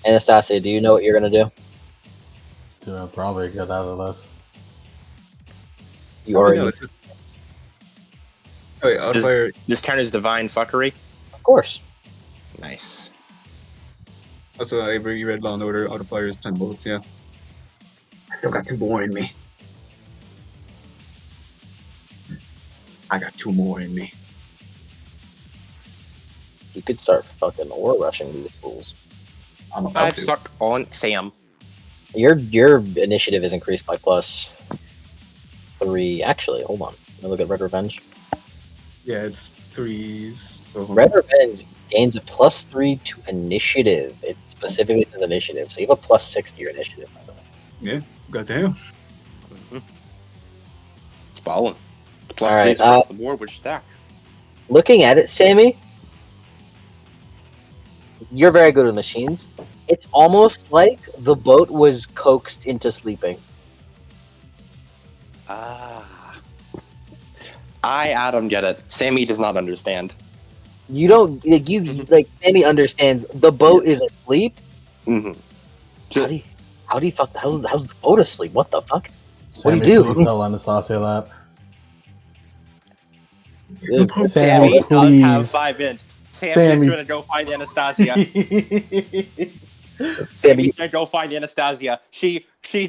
Anastasia, do you know what you're gonna do? To probably get out of this. You already, No, it's just... Oh, wait, Outfire... This count as divine fuckery? of course. Nice. Also, Avery, you read Law and Order, Outfire is 10 bullets, yeah. I still got 2 more in me. I got 2 more in me. You could start fucking ore rushing these fools. I'm about I'd to. suck on Sam. Your initiative is increased by plus 3. Actually, hold on. Let me look at Red Revenge. Yeah, it's 3s. So Red Revenge gains a plus 3 to initiative. It specifically says initiative, so you have a plus 6 to your initiative. By the way. Yeah, goddamn. It's ballin'. Plus All right, 3s across the board, which stack. Looking at it, Sammy, you're very good with machines. It's almost like the boat was coaxed into sleeping. Ah. Adam, get it. Sammy does not understand. You don't like Sammy understands the boat is asleep. hmm How do you fuck? How's the boat asleep? What the fuck? Sammy, What do you do? please tell Anastasia that. Uh, Sammy, Sammy does have please. 5 int. Sammy's Sammy. gonna go find Anastasia. Sammy, Sammy's gonna go find Anastasia. She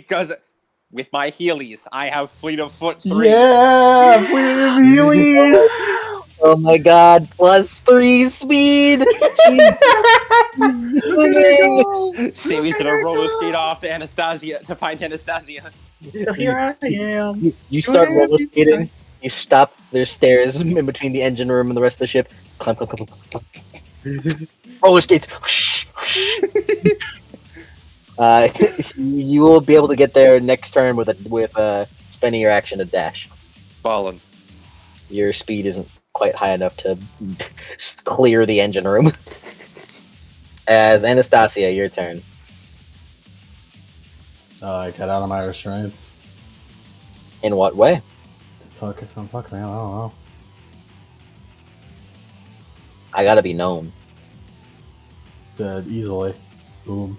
does it with my Heelys. I have fleet of foot 3. Yeah, Fleet of Heelys. oh my god! +3 speed. She's zooming. Sammy's gonna roller skate off to Anastasia to find Anastasia. Here I am. You start roller skating. You stop. There's stairs in between the engine room and the rest of the ship. Climb. Roller skates. You will be able to get there next turn with spending your action to dash. Ballin'. Your speed isn't quite high enough to clear the engine room. As Anastasia, your turn. I get out of my restraints. In what way? Fuck if I'm fucking, man, I don't know. I gotta be known. Dead easily. Boom.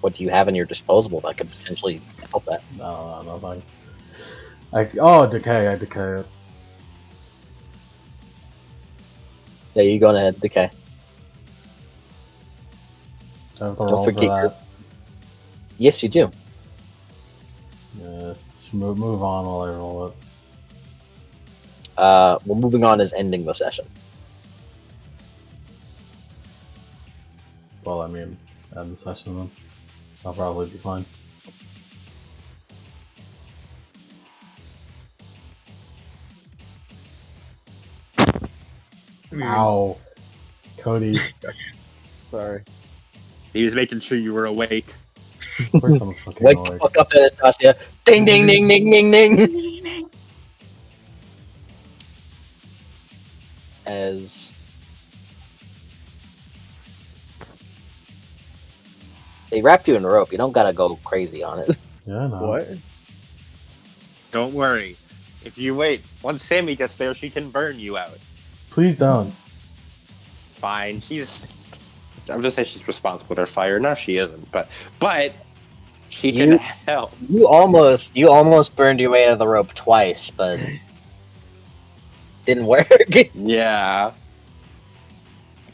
What do you have in your disposable that could potentially help that? No, nothing. Oh, decay. I decay it. Yeah, you go ahead. Okay. Do I have to Don't roll for forget that? Yes, you do. Yeah, just move on while I roll it. Well, moving on is ending the session. Well, I mean, end the session then. I'll probably be fine. Ow. Cody. Sorry. He was making sure you were awake. Of course I'm fucking Wake the awake. fuck up, Anastasia. Ding, ding, ding, ding, ding, ding. As they wrapped you in a rope, you don't gotta go crazy on it. Yeah, no. What? Don't worry. If you wait, once Sammy gets there, she can burn you out. Please don't. Fine. I'm just saying she's responsible for their fire. No, she isn't. But she can You- help. You almost burned your way out of the rope twice, but didn't work. Yeah.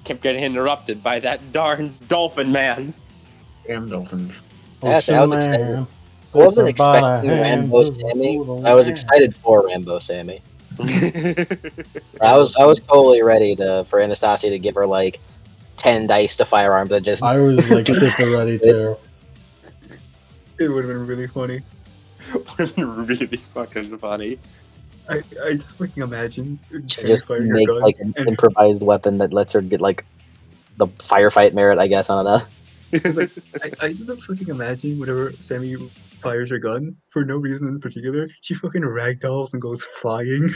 Kept getting interrupted by that darn dolphin man. Damn dolphins. Yes, I was excited. man. I wasn't It's about a expecting hand Rambo to the Sammy. poodle I was man. excited for Rambo Sammy. I was totally ready for Anastasia to give her like 10 dice to firearms that just I was like super ready too. It would have been really funny. Would have been really fucking funny. I just fucking imagine Sammy just firing her make gun like an and improvised weapon that lets her get like the firefight merit, I guess. I don't know. it's like I just fucking imagine whenever Sammy fires her gun for no reason in particular, she fucking ragdolls and goes flying.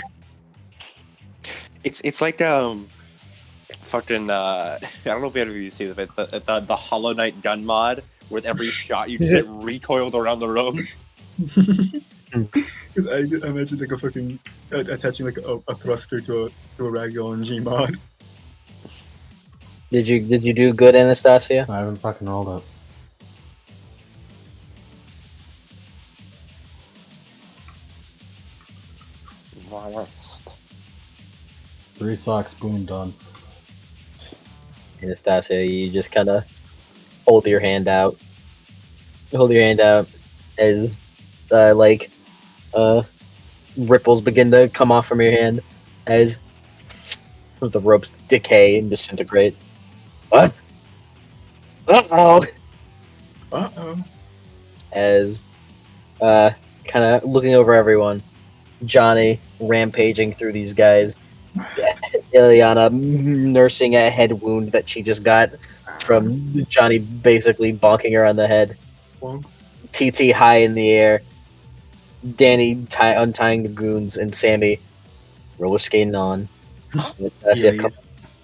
It's like fucking I don't know if any of you see it, but the Hollow Knight gun mod with every shot you just get recoiled around the room. Because I imagine like a fucking attaching like a thruster to a ragdoll in Gmod. Did you do good, Anastasia? I haven't fucking rolled it. Worst. 3 socks, boom, done. Anastasia, you just kind of hold your hand out. Hold your hand out as ripples begin to come off from your hand as the ropes decay and disintegrate. What? Uh-oh. Uh-oh. As kind of looking over everyone, Johnny rampaging through these guys, Ileana nursing a head wound that she just got from Johnny basically bonking her on the head. Bonk. TT high in the air, Danny untying the goons, and Sammy roller skating on.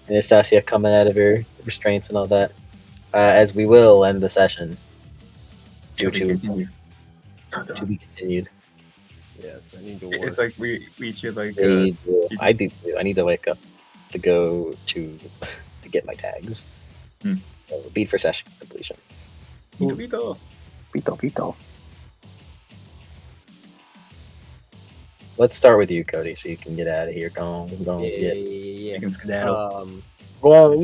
Anastasia coming out of her restraints and all that. As we will end the session. Due to be continued. Yes, I need to work. It's like we each get like I do. I do. I need to wake up to go to get my tags. Hmm. Beat for session completion. Vito. Vito. Let's start with you, Cody, so you can get out of here. Go on, Yeah. You can skedaddle. Go on,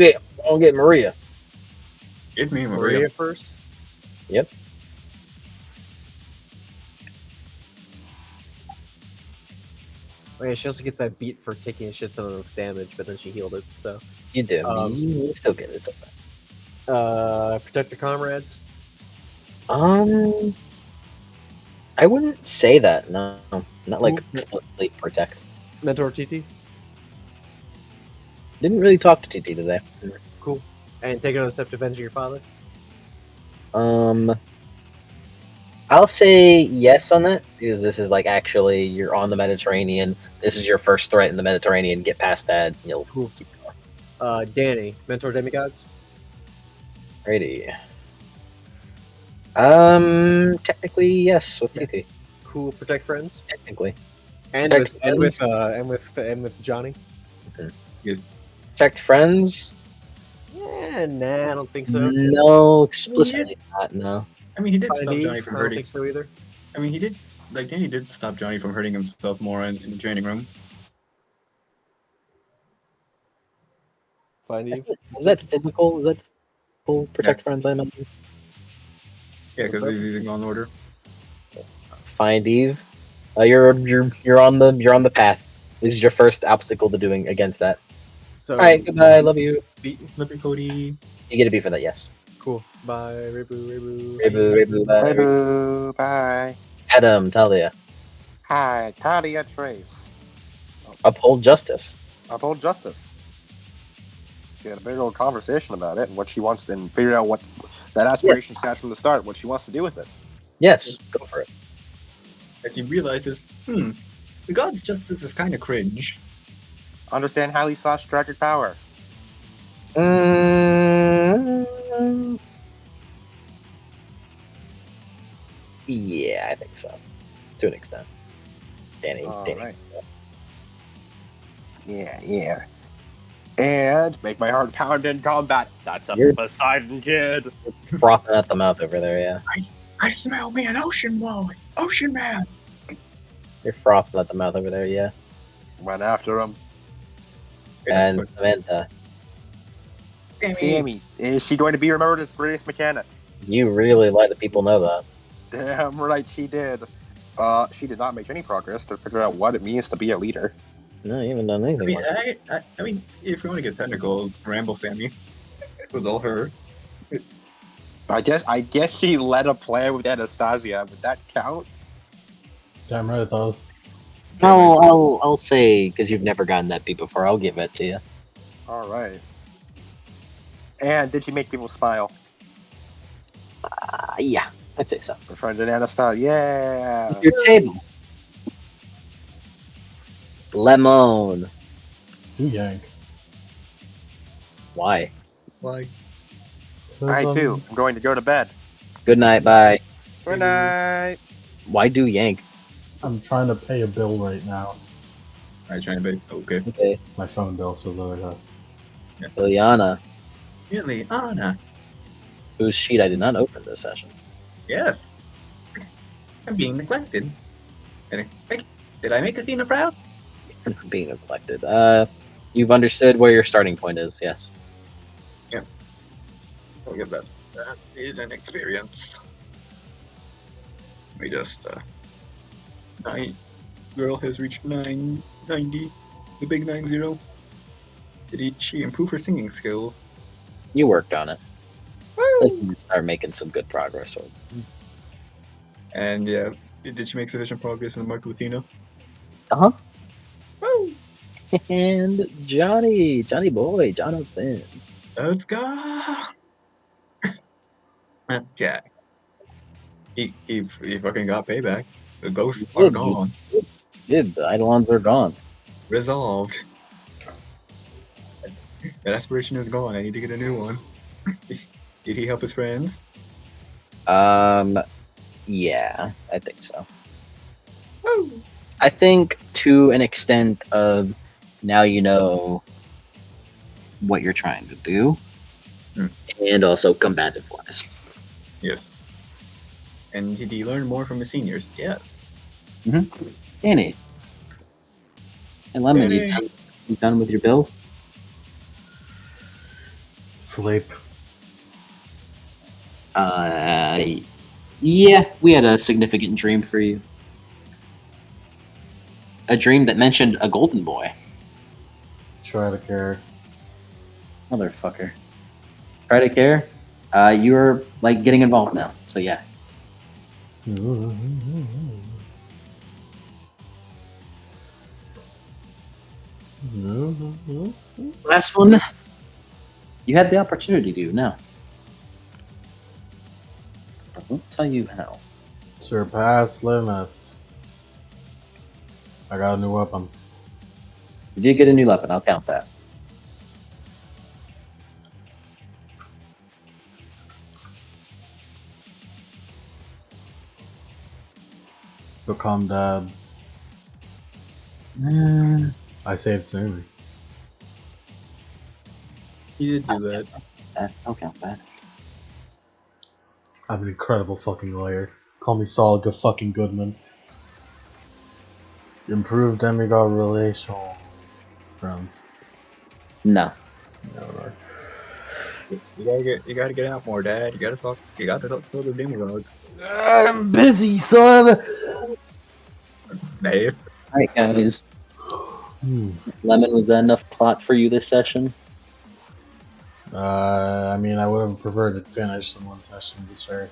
get Maria. Give me Maria Maria. first. Yep. Oh yeah, she also gets that beat for taking a shit ton of damage, but then she healed it. So, You do. You still get it. It's okay. protect your comrades. I wouldn't say that. No, not like Cool. explicitly protect. Mentor TT. Didn't really talk to TT today. Cool. And take another step to avenging your father. I'll say yes on that because this is like actually you're on the Mediterranean. This is your first threat in the Mediterranean. Get past that, and you'll keep going. Danny, mentor demigods. Righty. Technically yes with TT. Cool. Protect friends. Technically, And Protect with Johnny. protect friends. Yeah, nah, I don't think so. No, explicitly not. No. I mean, he did Find stop Johnny Eve, from I don't hurting. think so either. I mean, he did. Like Danny did stop Johnny from hurting himself more in the training room. Find Eve. Is that physical? Is that full protect friends? I imagine. Yeah, What's because up? he's using on order. Find Eve. You're on the path. This is your first obstacle to doing against that. So, All right, goodbye. Love you. beat. Love you, Cody. You get a beat for that. Yes. Cool. Bye. Rebu. Rebu, Bye, bye. boo. Bye. Adam, Talia, Hi, Talia Trace. uphold justice. Uphold justice. She had a big old conversation about it and what she wants, and figured out what that aspiration stats from the start, what she wants to do with it. Yes, go for it. As he realizes, the god's justice is kind of cringe. Understand highly sought tragic power. Yeah, I think so. To an extent. Danny. Alright. Yeah. And make my heart pound in combat. That's a You're- Poseidon kid. Frothing at the mouth over there, yeah. I smell me an ocean boy, ocean man. You're frothing at the mouth over there, yeah. Went after him. And Samantha, Sammy, is she going to be remembered as the greatest mechanic? you really let the people know that. Damn right she did. She did not make any progress to figure out what it means to be a leader. No, you haven't done anything. I mean, if you want to get technical, Ramble Sammy, it was all her. I guess she led a plan with Anastasia. Would that count? Damn right it does. I'll say because you've never gotten that beat before. I'll give it to you. All right. And did she make people smile? Yeah, I'd say so. Her friend Anastasia. Yeah. Your table. Lemon. Do yank. Why? Like, I too am going to go to bed. Good night. Bye. Good night. Why do yank? I'm trying to pay a bill right now. I trying to be okay. Okay. My phone bill specifically. Liliana, Really, Anna. whose sheet I did not open this session. Yes. I'm being neglected. Did I make Athena proud? Being neglected. You've understood where your starting point is. Yes. I guess that is an experience. We just girl has reached 990, the big 90. Did she improve her singing skills? You worked on it. Woo! You can start making some good progress. And yeah, did she make sufficient progress in the mark of Athena? Uh-huh. Woo! And Johnny boy, Jonathan. Let's go! Okay. He fucking got payback. The ghosts are gone. Dude, the Eidolons are gone. Resolved. That aspiration is gone. I need to get a new one. Did he help his friends? Yeah, I think so. I think to an extent of now you know what you're trying to do, and also combative wise. Yes. And did you learn more from the seniors? Yes. Danny and Lemon, Danny. you done with your bills? Sleep. Yeah, we had a significant dream for you. A dream that mentioned a golden boy. Try to care. Motherfucker. Try to care. You're like getting involved now, so yeah. Last one. You had the opportunity to now. I won't tell you how. Surpass limits. I got a new weapon. You did get a new weapon. I'll count that. Become dad. I saved Sammy. You did do that. I'll count that. I'm an incredible fucking lawyer. Call me Saul fucking Goodman. Improved demigod relational friends. No. No. You gotta get out more, Dad. You gotta talk to the demigods. I'm busy, son. Dave. Alright, guys. Lemon, was that enough plot for you this session? I mean, I would have preferred it finished in one session, but sure.